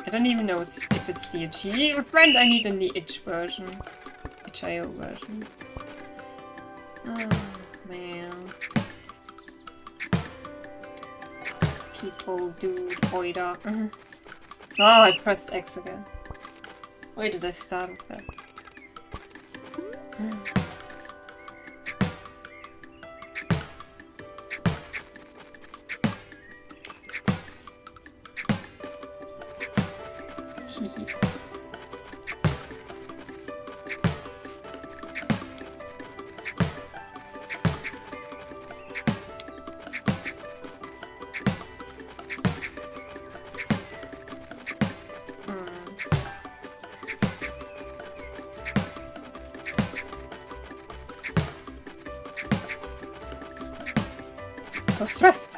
I don't even know if it's the achievement. I need the itch version. HIO version. Oh, man. People, dude, oida. Oh, I pressed X again. Why did I start with that? so stressed.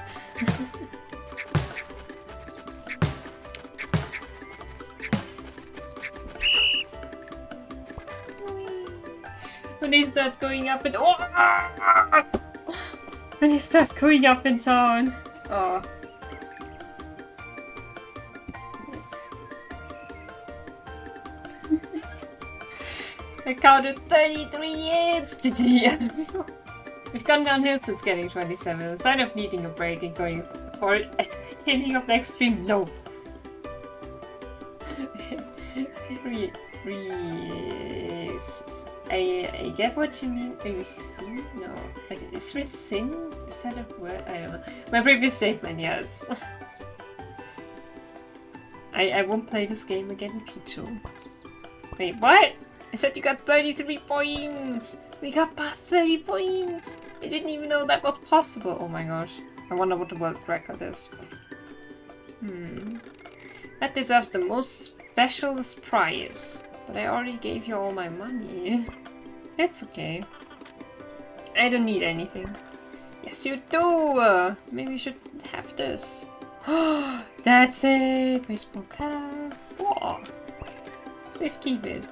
When he starts going up and when he starts going up and down. Oh. Yes. I counted 33 hits! GG! We've gone downhill since getting 27. Instead of needing a break and going for it at the beginning of next stream, no. I get what you mean. Receive? No. Is resing? Is that a word? I don't know. My previous statement, yes. I won't play this game again, Pichu. Wait, what? I said you got 33 points! We got past 30 points! I didn't even know that was possible. Oh my gosh. I wonder what the world record is. That deserves the most specialist prize. But I already gave you all my money. It's okay. I don't need anything. Yes, you do! Maybe you should have this. That's it! Baseball cap. Whoa. Please keep it.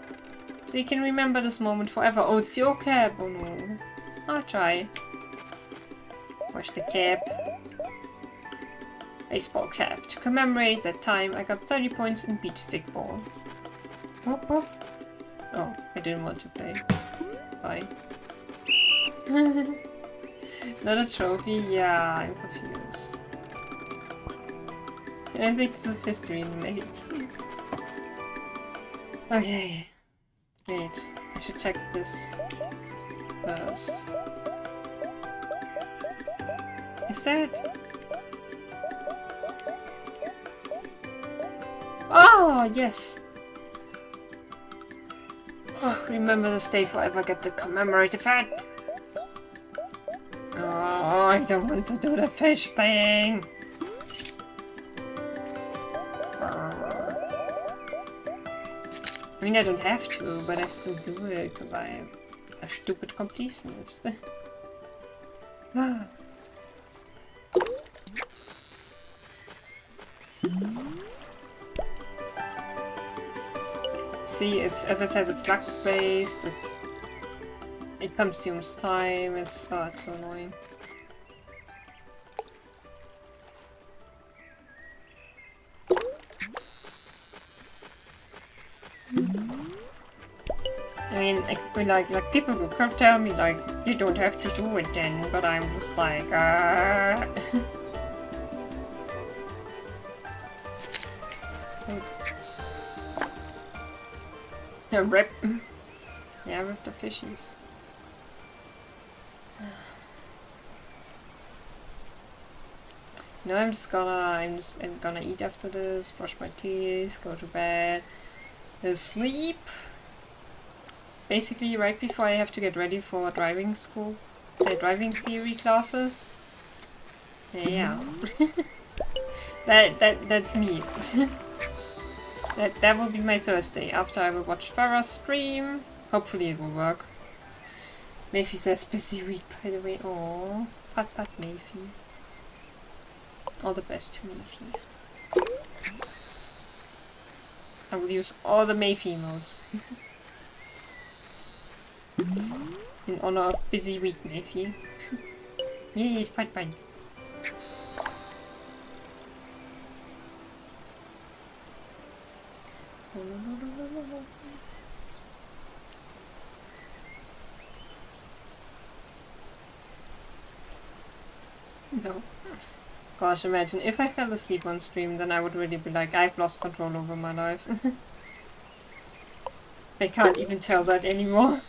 So you can remember this moment forever. Oh, it's your cap. Oh no. I'll try. Where's the cap? Baseball cap. To commemorate that time, I got 30 points in beach stick ball. Whoop, whoop. Oh, I didn't want to play. Bye. Not a trophy? Yeah, I'm confused. I think this is history in the making. Okay. Wait, I should check this first. Is that? Oh, yes! Oh, remember this day forever, get the commemorative hat! Oh, I don't want to do the fish thing! I mean, I don't have to, but I still do it because I'm a stupid completionist. See, it's, as I said, it's luck based. It consumes time. It's so annoying. I mean, like people could tell me like you don't have to do it then, but I'm just like rip. Yeah, rip the fishies. No, I'm gonna eat after this, brush my teeth, go to bed, sleep. Basically, right before I have to get ready for driving school, driving theory classes. Yeah, that's me. that will be my Thursday. After I will watch Farah's stream. Hopefully it will work. Mayfi says busy week, by the way. Oh, pat Mayfi. All the best to Mayfi. I will use all the Mayfi modes. In honor of busy week, Mayfi. Yes, pat. No. Gosh, imagine if I fell asleep on stream, then I would really be like, I've lost control over my life. I can't even tell that anymore.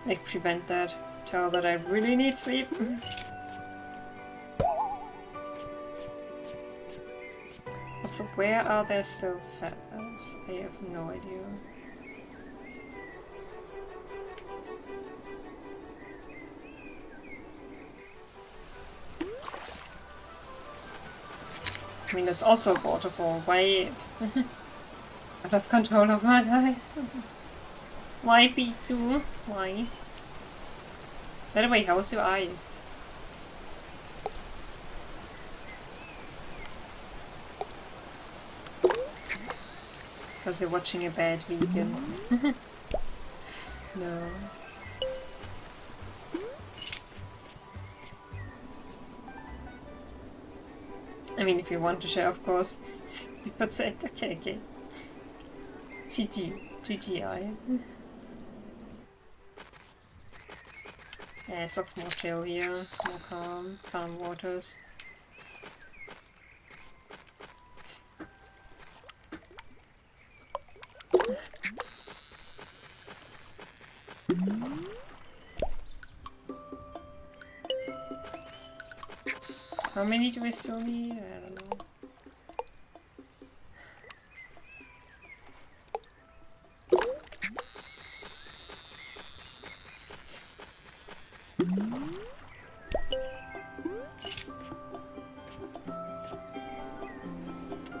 Like, prevent that. Tell that I really need sleep. Also, where are there still feathers? I have no idea. I mean, that's also a waterfall. Why? I lost control of my life. Why, P2? Why? By the way, how's your eye? Because you're watching a bad video. No. I mean, if you want to share, of course. 60%. Okay, okay. GGI. Yeah, it's lots more chill here. More calm waters. How many do we still need? I don't know.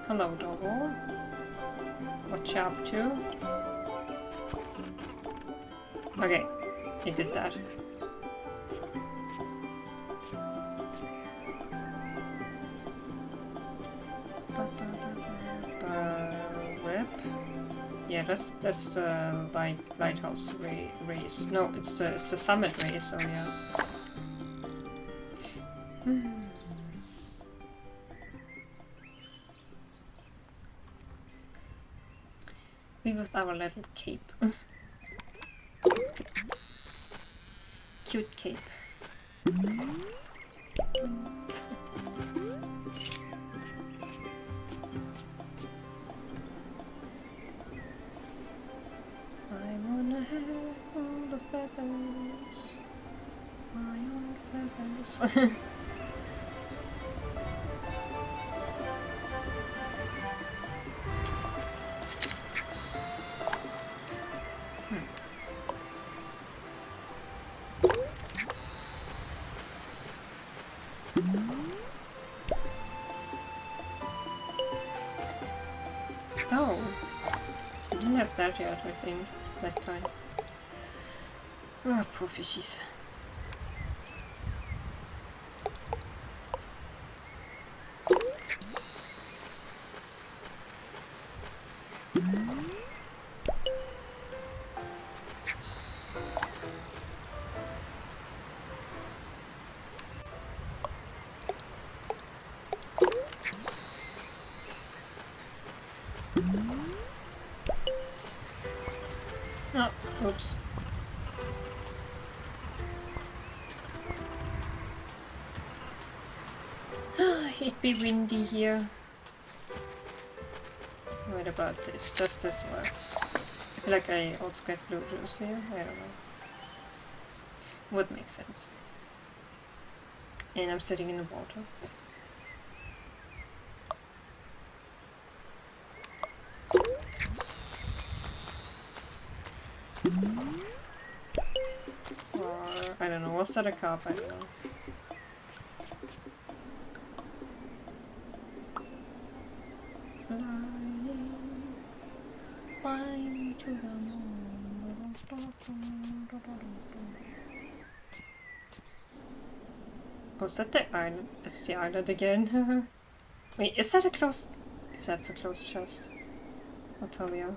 Hello, doggo. What you up to? Okay, he did that. Yeah, that's the lighthouse race. No, it's the summit race. So yeah. We with our little cape. Cute cape. Feathers, my own feathers. Oh, I didn't have that yet, I think, that kind. Oh, poor fishies. Oh, oops. It'd be windy here. What about this? Does this work? I feel like I also get blue juice here. I don't know. Would make sense. And I'm sitting in the water. Or, I don't know, was that a carp? I don't know. Fly to the moon. Oh, is that the island? It's the island again. Wait, is that a closed... If that's a closed chest, I'll tell you.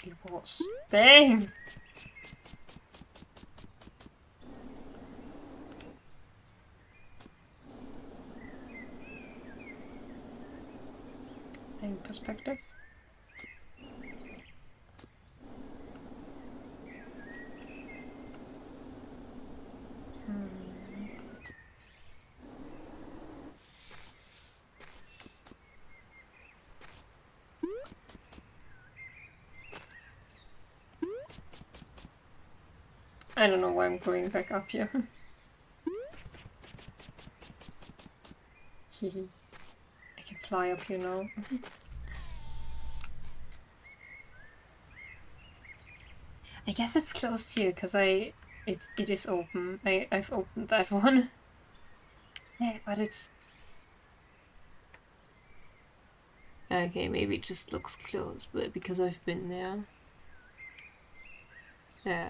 It was. Dang! Dang perspective. I don't know why I'm going back up here. Hehe. I can fly up here now. I guess it's closed here because it is open. I've opened that one. Yeah, but it's okay. Maybe it just looks closed, but because I've been there. Yeah.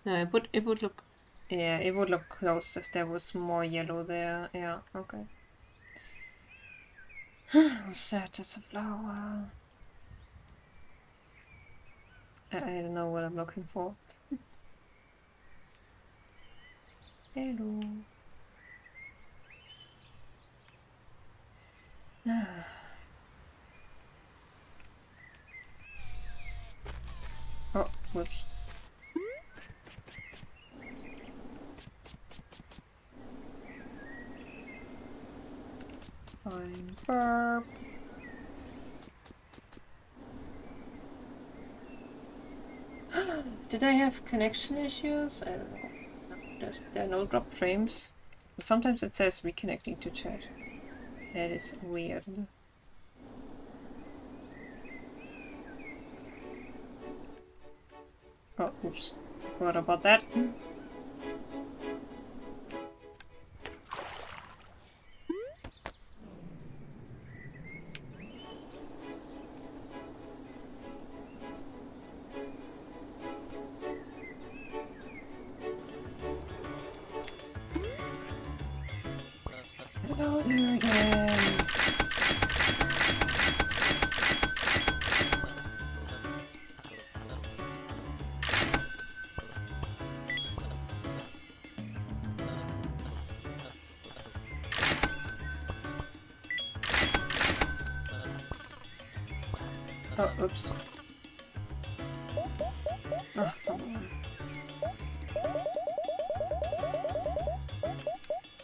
No, it would look. Yeah, it would look close if there was more yellow there. Yeah. Okay. What's that? It's a flower. I don't know what I'm looking for. Hello. Oh, whoops. Fine. BIRB. Did I have connection issues? I don't know. No, there are no drop frames. Sometimes it says reconnecting to chat. That is weird. Oh, oops. What about that? Hello there again. Oh, oops. Oh, come on.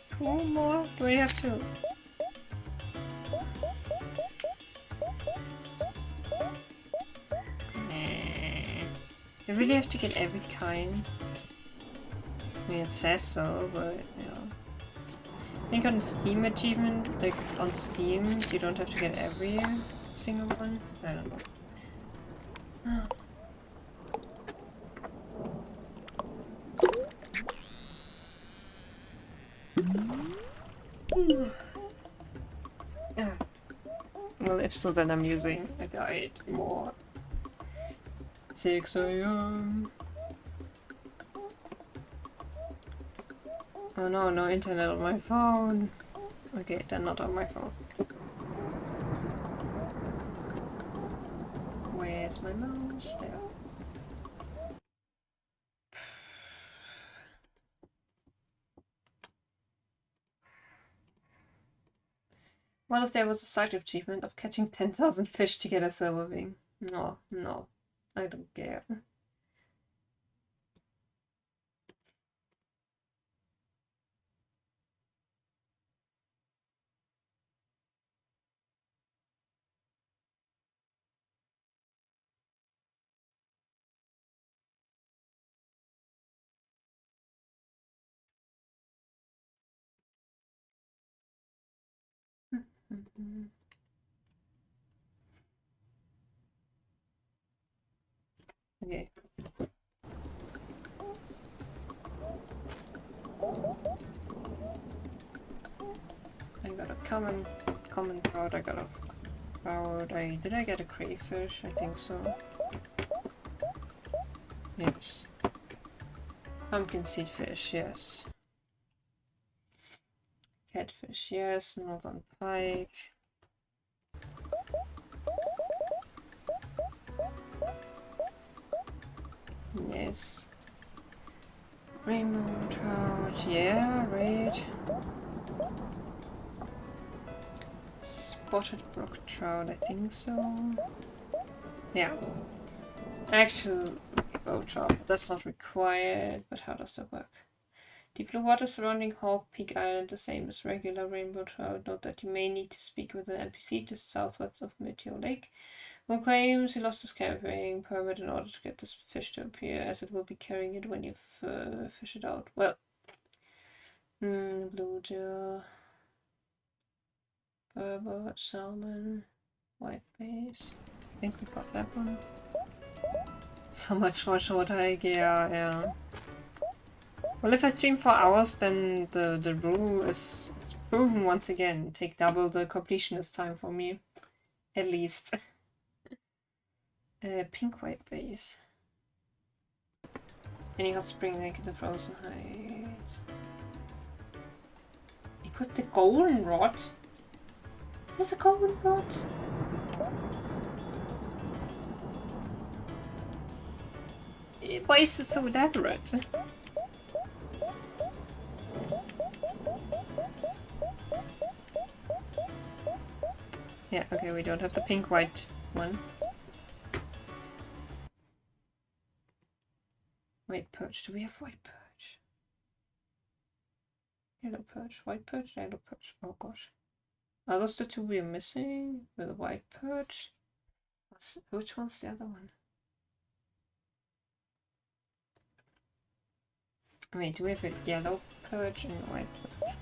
Two more? Do I have to? You really have to get every kind. I mean, it says so, but yeah. I think on the Steam achievement, like on Steam, you don't have to get every single one. I don't know. Yeah. Well, if so, then I'm using a guide more. 6 AM. Oh no, no internet on my phone. Okay, then not on my phone. Where's my mouse? There. What if there was a side achievement of catching 10,000 fish to get a silver wing? No, no. I don't care. Okay. I got a common trout, I got a trout, did I get a crayfish? I think so. Yes. Pumpkin seed fish, yes. Catfish, yes. Northern pike. Yes. Rainbow trout, yeah, right. Spotted brook trout, I think so. Yeah. Actual rainbow trout, that's not required, but how does that work? Deep blue water surrounding Hawk Peak Island, the same as regular rainbow trout. Note that you may need to speak with an NPC just southwest of Meteor Lake, who claims he lost his camping permit in order to get this fish to appear, as it will be carrying it when you fish it out. Well, bluegill, burbot, salmon, white bass. I think we got that one. So much for short hike, yeah. Well, if I stream for hours, then the rule is proven once again. Take double the completionist time for me. At least. Pink white base. Any hot spring lake in the frozen heights. Equip the golden rod. There's a golden rod. Why is it so elaborate? Yeah, okay, we don't have the pink-white one. White perch. Do we have white perch? Yellow perch, white perch, yellow perch. Oh gosh. Are those the two we're missing? With the white perch? Which one's the other one? Wait, do we have a yellow perch and a white perch?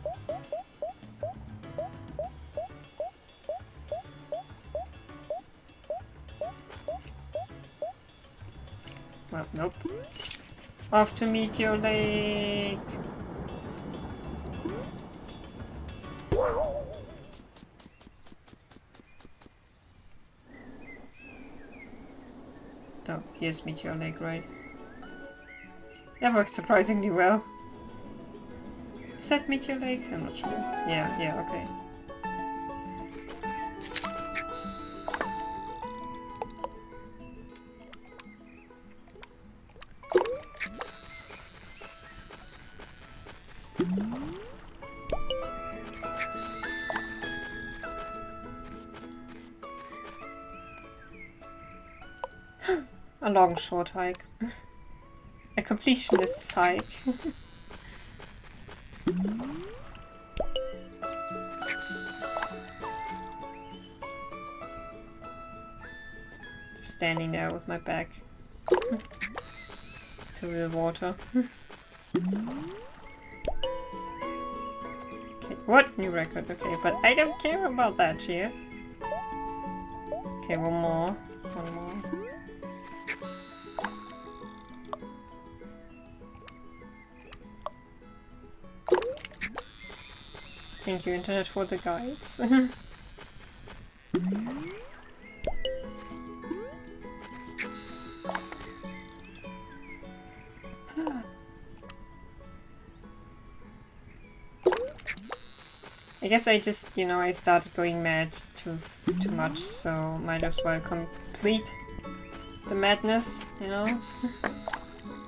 Well, nope. Off to Meteor Lake! Oh, here's Meteor Lake, right? That worked surprisingly well. Is that Meteor Lake? I'm not sure. Yeah, okay. A long short hike. A completionist's hike. Just standing there with my back to the water. Okay, what? New record, okay, but I don't care about that here. Okay, one more. One more. Thank you, Internet, for the guides. I guess I just, you know, I started going mad too much, so might as well complete the madness, you know?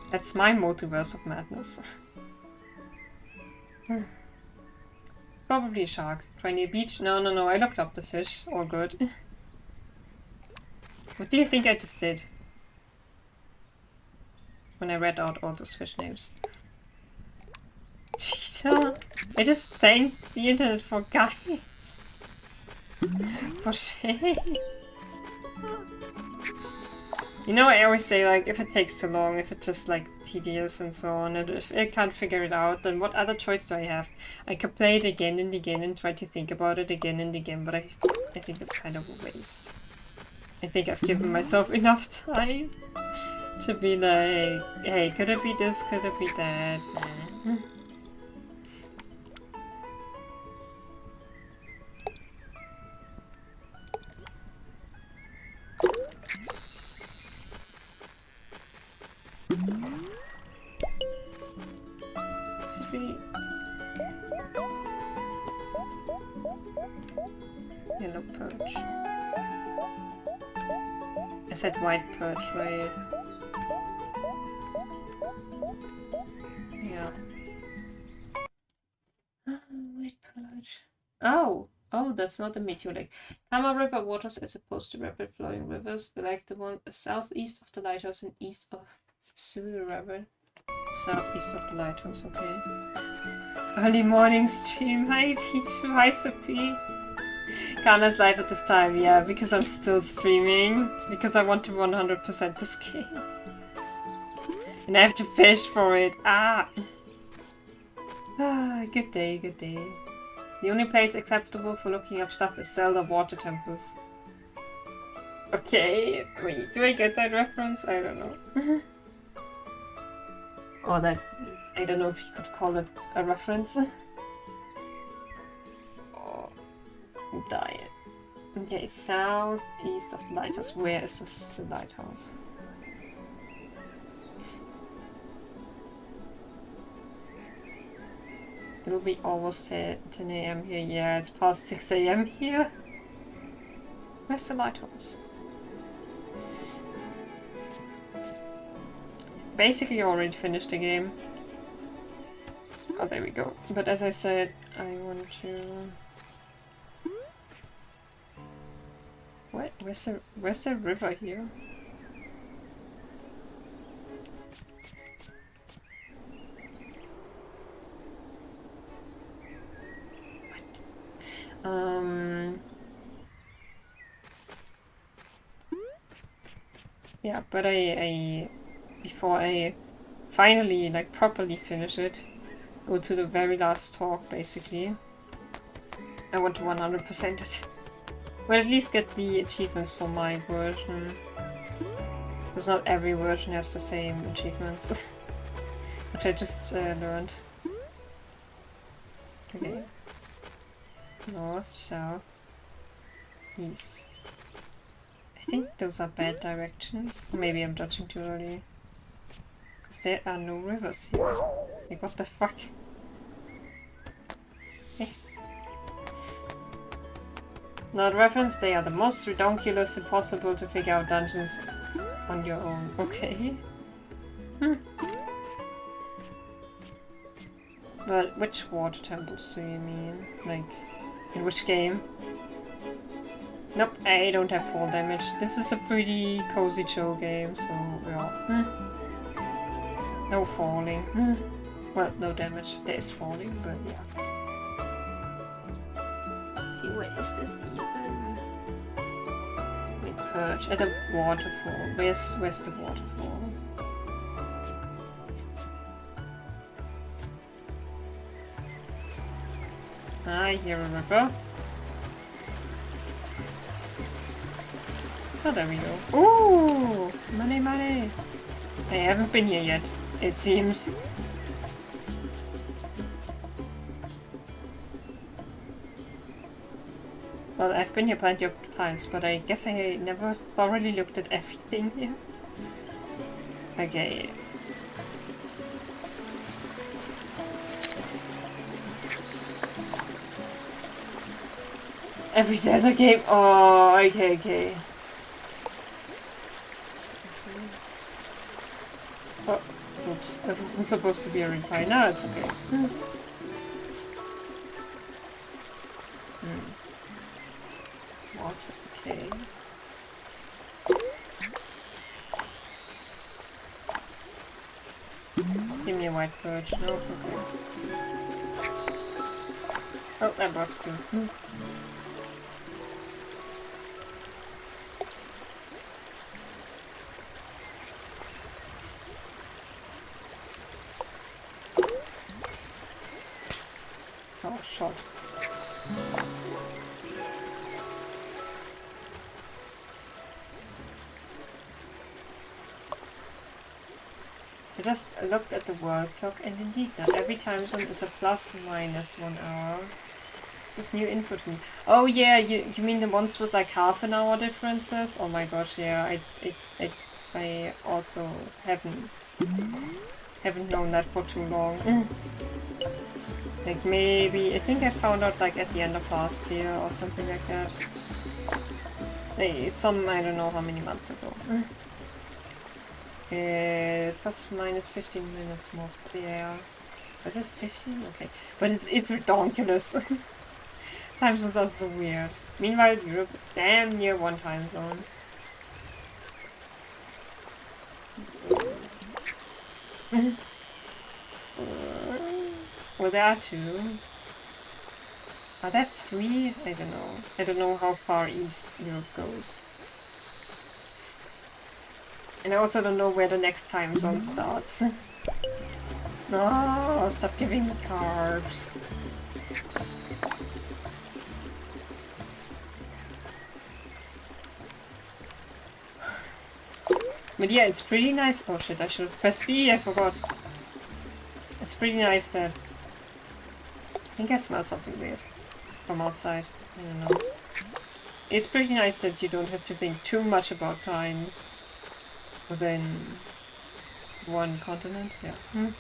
That's my multiverse of madness. Probably a shark. Try near beach? No, I looked up the fish. All good. What do you think I just did? When I read out all those fish names. Cheetah! I just thanked the internet for guides. For shame. You know, I always say, like, if it takes too long, if it's just, like, tedious and so on, and if I can't figure it out, then what other choice do I have? I could play it again and again and try to think about it again and again, but I think it's kind of a waste. I think I've given myself enough time to be like, hey, could it be this, could it be that? Nah. Is it really... Yellow perch. I said white perch, right? Yeah. White perch. Oh, that's not a meteor lake. Kana River waters as opposed to rapid flowing rivers, like the one southeast of the lighthouse and east of Sulu River. Southeast of the lighthouse, okay. Early morning stream. Hi Peach, hi Sophie. Kana's live at this time, yeah, because I'm still streaming. Because I want to 100% this game. And I have to fish for it. Good day, good day. The only place acceptable for looking up stuff is Zelda water temples. Okay, wait, do I get that reference? I don't know. Or that, I don't know if you could call it a reference. Oh, die it. Okay, southeast of the lighthouse. Where is this the lighthouse? It'll be almost 10 a.m. here. Yeah, it's past 6 a.m. here. Where's the lighthouse? Basically already finished the game. Oh, there we go. But as I said, I want to... What? Where's the river here? Yeah, but before I finally like properly finish it, go to the very last talk basically. I want to 100% it. Or at least get the achievements for my version. Because not every version has the same achievements. Which I just learned. Okay. North, south, east. I think those are bad directions. Maybe I'm judging too early. Because there are no rivers here. Like, what the fuck? Hey. Not reference, they are the most ridiculous, impossible to figure out dungeons on your own. Okay. Well, which water temples do you mean? Like, in which game? Nope, I don't have fall damage. This is a pretty cozy chill game, so yeah. No falling. Well, no damage. There is falling, but yeah. Okay, where is this even? Wait, perch at the waterfall. Where's the waterfall? I hear a river. Oh, there we go. Ooh! Money, money! I haven't been here yet, it seems. Well, I've been here plenty of times, but I guess I never thoroughly looked at everything here. Okay. Every Zelda game. Oh, okay. Oh, oops. That wasn't supposed to be a reply. No, it's okay. Water, okay. Give me a white birch. No, okay. Oh, that works too. Oh, shot. I just looked at the world clock and indeed not every time zone is a plus minus 1 hour. This is new info to me. Oh yeah, you mean the ones with like half an hour differences? Oh my gosh, yeah, I also haven't known that for too long. Like maybe, I think I found out like at the end of last year or something like that. Like, I don't know how many months ago. It's plus minus 15 minutes more. Yeah. Is it 15? Okay. But it's ridiculous. Time zones are so weird. Meanwhile, Europe is damn near one time zone. Well, there are 2. Are there 3? I don't know. I don't know how far east Europe goes. And I also don't know where the next time zone starts. No, stop giving me carbs. But yeah, it's pretty nice. Oh shit, I should have pressed B, I forgot. It's pretty nice that... I think I smell something weird from outside. I don't know. It's pretty nice that you don't have to think too much about times within one continent. Yeah.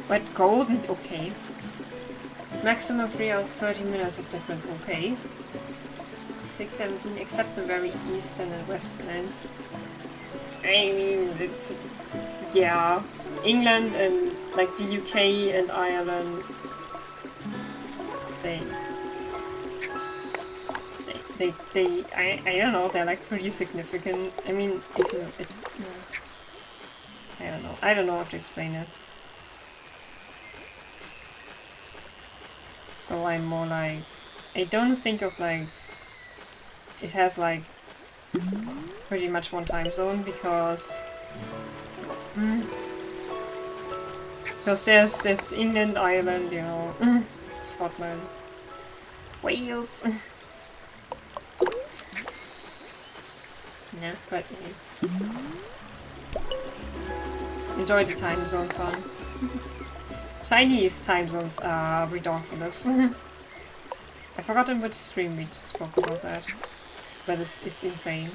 But golden, okay. Maximum 3 hours 30 minutes of difference, okay. 617, except the very eastern and western ends. I mean, it's... yeah. England and like the UK and Ireland, I don't know, they're like pretty significant. I mean, if you, I don't know how to explain it. So I'm more like, I don't think of like, it has like pretty much one time zone because there's England, Ireland, you know, Scotland, Wales. Yeah, but enjoy the time zone fun. Chinese time zones are ridiculous. I forgot in which stream we spoke about that, but it's insane.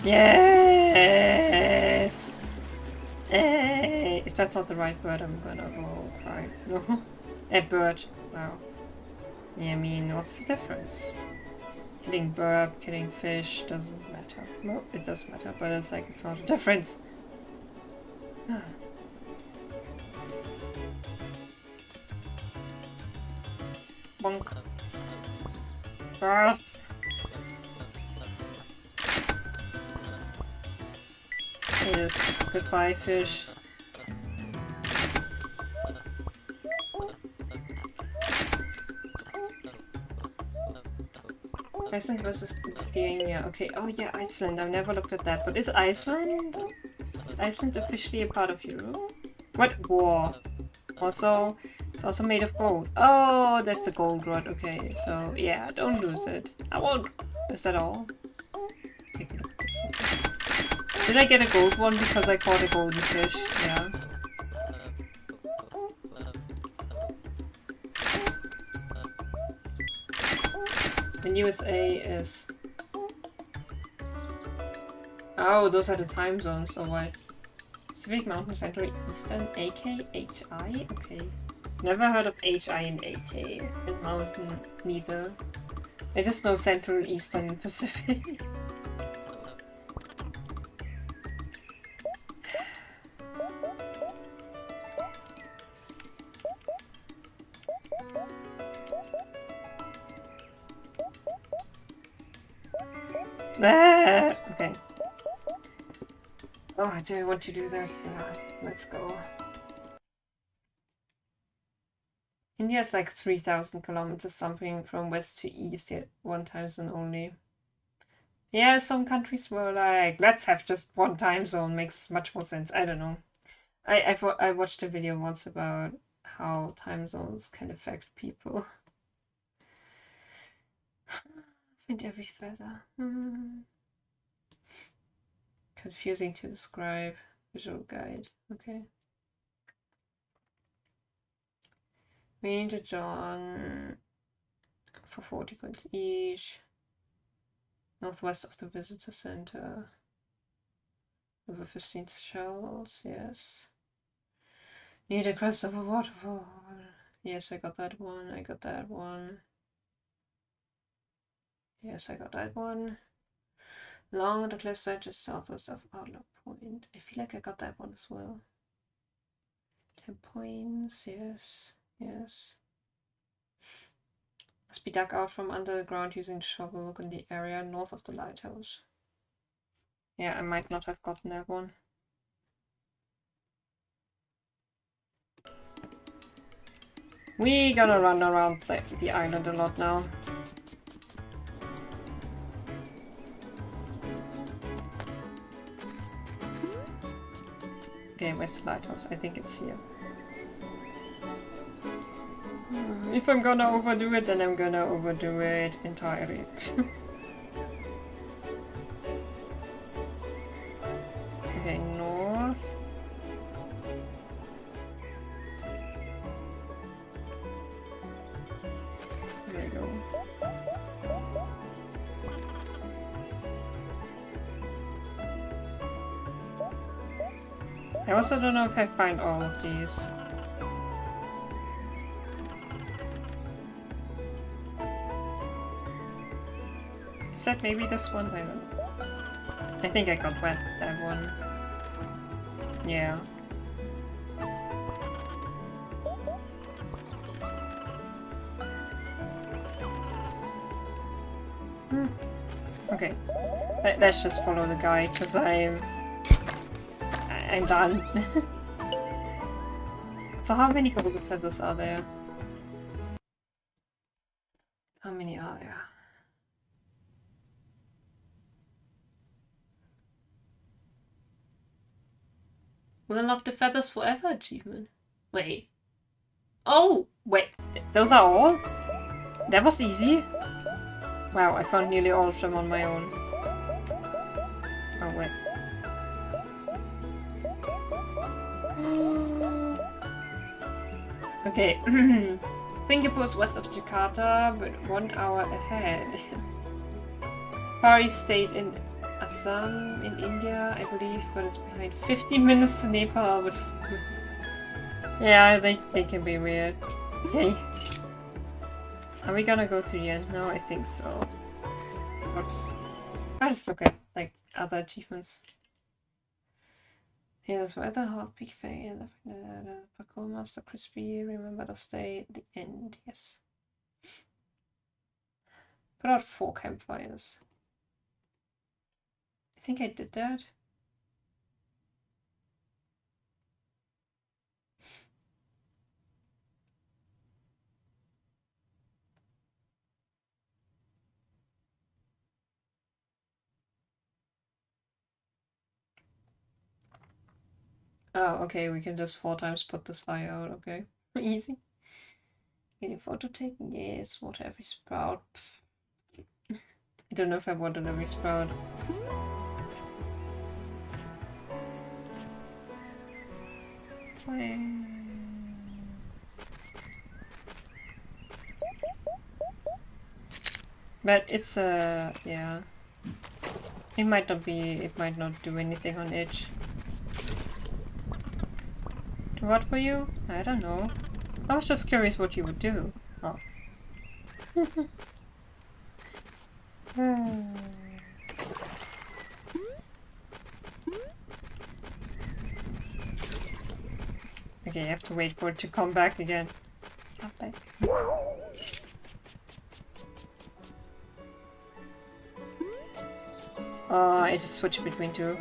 Yes! Hey! If that's not the right bird, I'm gonna cry. No. A bird. Wow. Yeah, I mean, what's the difference? Killing BIRB, killing fish, doesn't matter. Well, it does matter, but it's like, it's not a difference. Bonk. BIRB. It is. Goodbye, fish. Iceland versus Lithuania. Okay, oh yeah, Iceland. I've never looked at that. But is Iceland officially a part of Europe? What? War. Also, it's also made of gold. Oh, that's the gold rod. Okay, so yeah, don't lose it. I won't. Is that all? Take a look at this. Did I get a gold one because I caught a golden fish? Yeah. And USA is... oh, those are the time zones, so what? Pacific Mountain Central Eastern, AK, HI? Okay. Never heard of HI and AK. And Mountain, neither. I just know Central, Eastern, Pacific. Okay. Oh, do I want to do that? Yeah, let's go. India is like 3,000 kilometers something from west to east, yet one time zone only. Yeah, some countries were like, let's have just one time zone, makes much more sense. I don't know. I watched a video once about how time zones can affect people. Find every feather. Confusing to describe. Visual guide. Okay. We need to join for 40 coins each. Northwest of the visitor center. Over 15 shells, yes. Need a crest of a waterfall. Yes, I got that one. I got that one. Yes, I got that one. Along the cliffside just southwest of Outlook Point. I feel like I got that one as well. 10 points, yes, yes. Must be dug out from under the ground using the shovel. Look in the area north of the lighthouse. Yeah, I might not have gotten that one. We gonna run around the island a lot now. Okay, where's the lighthouse? I think it's here. If I'm gonna overdo it, then I'm gonna overdo it entirely. Okay, north. There we go. I also don't know if I find all of these. Is that maybe this one? I don't know. I think I got that one. Yeah. Okay. Let's just follow the guide, because I'm done. So how many golden feathers are there? How many are there? Will unlock the feathers forever achievement. Wait. Oh! Wait. Those are all? That was easy. Wow, I found nearly all of them on my own. Oh, wait. Okay. Singapore is west of Jakarta, but 1 hour ahead. Far East State in Assam in India, I believe, but it's behind 50 minutes to Nepal, which is... Yeah, they can be weird. Okay. Are we gonna go to the end now? I think so. I'll just look at, like, other achievements. Here's weather, Hawk Peak Fair, the Parkour Master Crispy, remember to stay at the end, yes. Put out 4 campfires. I think I did that. Oh, okay, we can just 4 times put this fire out, okay. Easy. Getting photo taken? Yes, water every sprout. I don't know if I watered every sprout. But it's yeah. It might not do anything on edge. What for you? I don't know. I was just curious what you would do. Oh. Okay, I have to wait for it to come back again. Come back. I just switched between 2.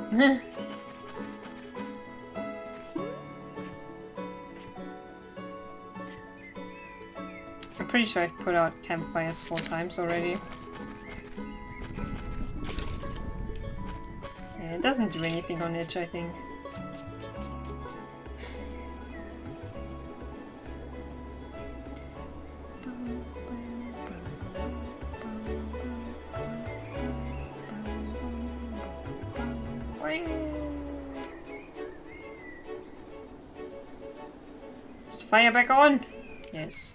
I'm pretty sure I've put out campfires 4 times already. And it doesn't do anything on edge, I think. Is fire back on? Yes.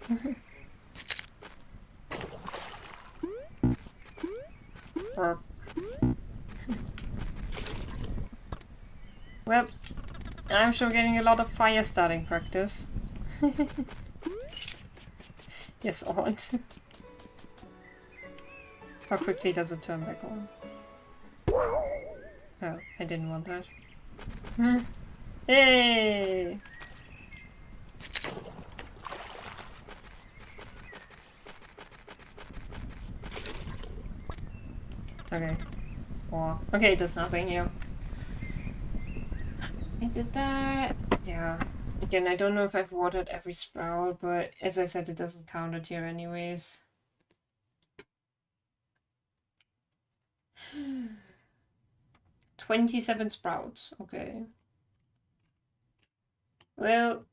Well, I'm sure getting a lot of fire starting practice. Yes, on. How quickly does it turn back on? Oh, I didn't want that. Hey! Okay. Oh. Okay, it does nothing here. I did that. Yeah. Again, I don't know if I've watered every sprout, but as I said, it doesn't count it here anyways. 27 sprouts. Okay. Well,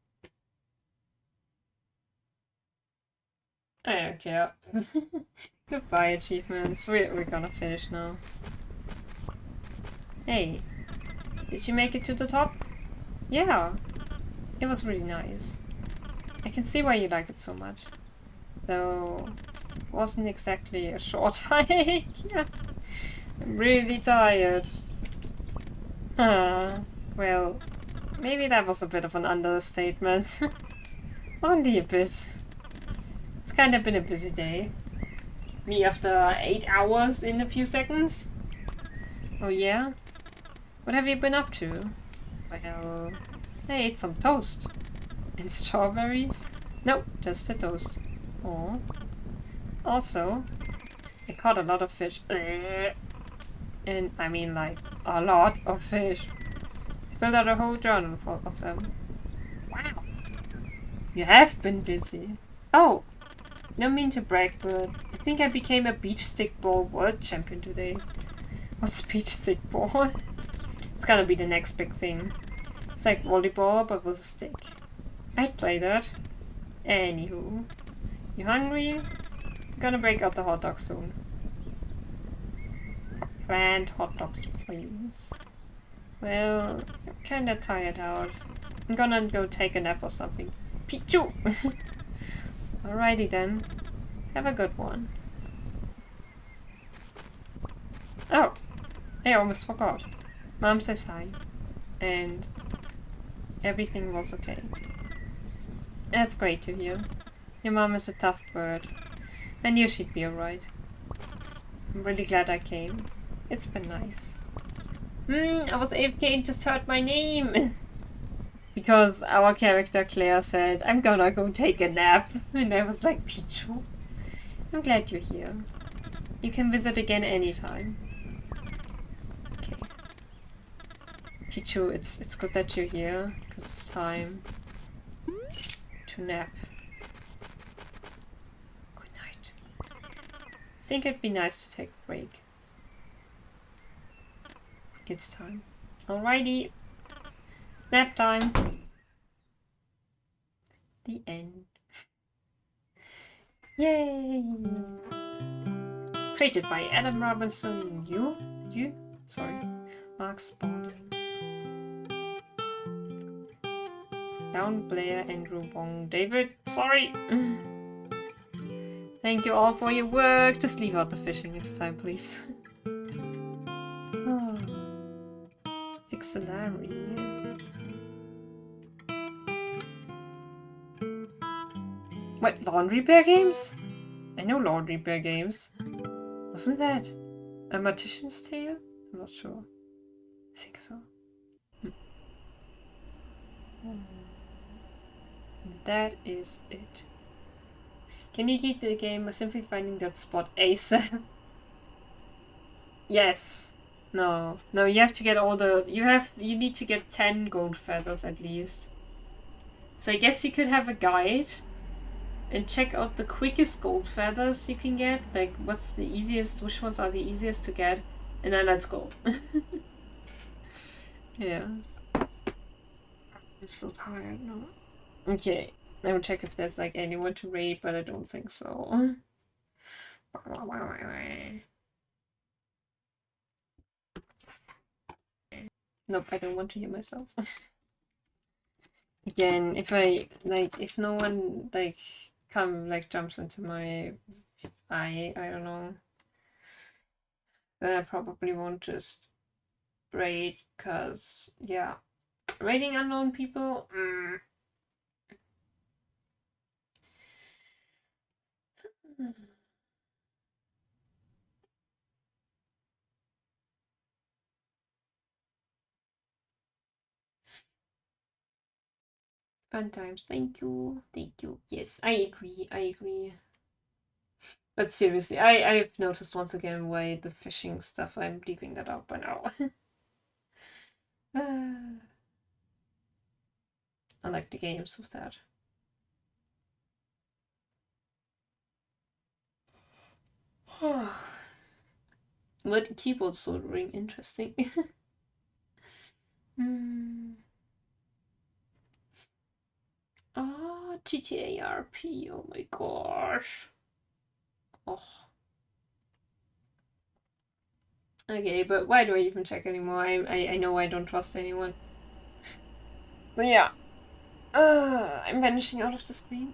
I don't care. Goodbye, achievements. We're gonna finish now. Hey, did you make it to the top? Yeah, it was really nice. I can see why you like it so much. Though, it wasn't exactly a short hike. Yeah, I'm really tired. Well, Maybe that was a bit of an understatement. Only a bit. It's kind of been a busy day. Me after 8 hours in a few seconds. Oh yeah? What have you been up to? Well, I ate some toast. And strawberries? Nope, just a toast. Oh. Also, I caught a lot of fish. And I mean like, a lot of fish. I filled out a whole journal of them. Wow. You have been busy. Oh, no mean to brag, but I think I became a beach stick ball world champion today. What's beach stick ball? It's gonna be the next big thing. It's like volleyball, but with a stick. I'd play that. Anywho. You hungry? I'm gonna break out the hot dog soon. Planned hot dogs, please. Well, I'm kinda tired out. I'm gonna go take a nap or something. Pichu! Alrighty then. Have a good one. Oh! I almost forgot. Mom says hi. And everything was okay. That's great to hear. Your mom is a tough bird. I knew she'd be alright. I'm really glad I came. It's been nice. I was AFK and just heard my name! Because our character Claire said, I'm gonna go take a nap. And I was like, Pichu, I'm glad you're here. You can visit again anytime. Okay. Pichu, it's good that you're here, because it's time to nap. Good night. I think it'd be nice to take a break. It's time. Alrighty. Nap time. The end. Yay! Created by Adam Robinson. Sorry. Mark Spaulding. Down Blair, Andrew Bong, David. Sorry! Thank you all for your work. Just leave out the fishing next time, please. Oh. Pixelary. What, Laundry Bear games? I know Laundry Bear games. Wasn't that a Magician's Tale? I'm not sure. I think so. That is it. Can you keep the game or simply finding that spot ASAP? Yes. No. No, you have to get all the... You need to get 10 gold feathers at least. So I guess you could have a guide and check out the quickest gold feathers you can get. Like, what's the easiest, which ones are the easiest to get. And then let's go. Yeah. I'm so tired now. Okay. I will check if there's like anyone to raid, but I don't think so. Nope, I don't want to hear myself. Again, if no one jumps into my eye, I don't know, then I probably won't just raid, cause yeah, raiding unknown people. Fun times. Thank you. Thank you. Yes, I agree. But seriously, I've noticed once again why the fishing stuff, I'm leaving that out by now. I like the games with that. What keyboard soldering? Interesting. Oh, GTA RP. Oh my gosh. Oh. Okay, but why do I even check anymore? I know I don't trust anyone. But yeah. I'm vanishing out of the screen.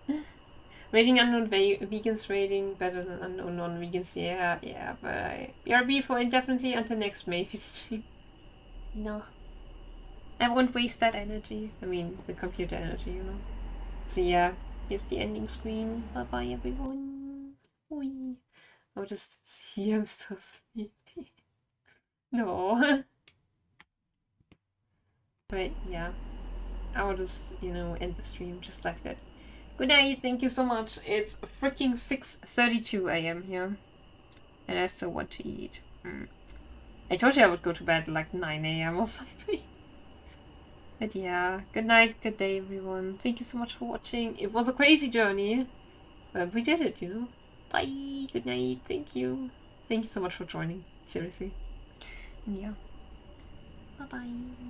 Rating unknown vegans, rating better than unknown non-vegans. Yeah, but BRB for indefinitely until next Maybe stream. No. I won't waste that energy. I mean, the computer energy, you know. So yeah, here's the ending screen. Bye bye, everyone. Whee. I'll just see I'm so sleepy. No. But yeah, I will just, you know, end the stream just like that. Good night, thank you so much. It's freaking 6:32 a.m. here. And I still want to eat. I told you I would go to bed at like 9 a.m. or something. But yeah, good night, good day, everyone. Thank you so much for watching. It was a crazy journey, but we did it, you know. Bye, good night, thank you. Thank you so much for joining, seriously. And yeah, bye-bye.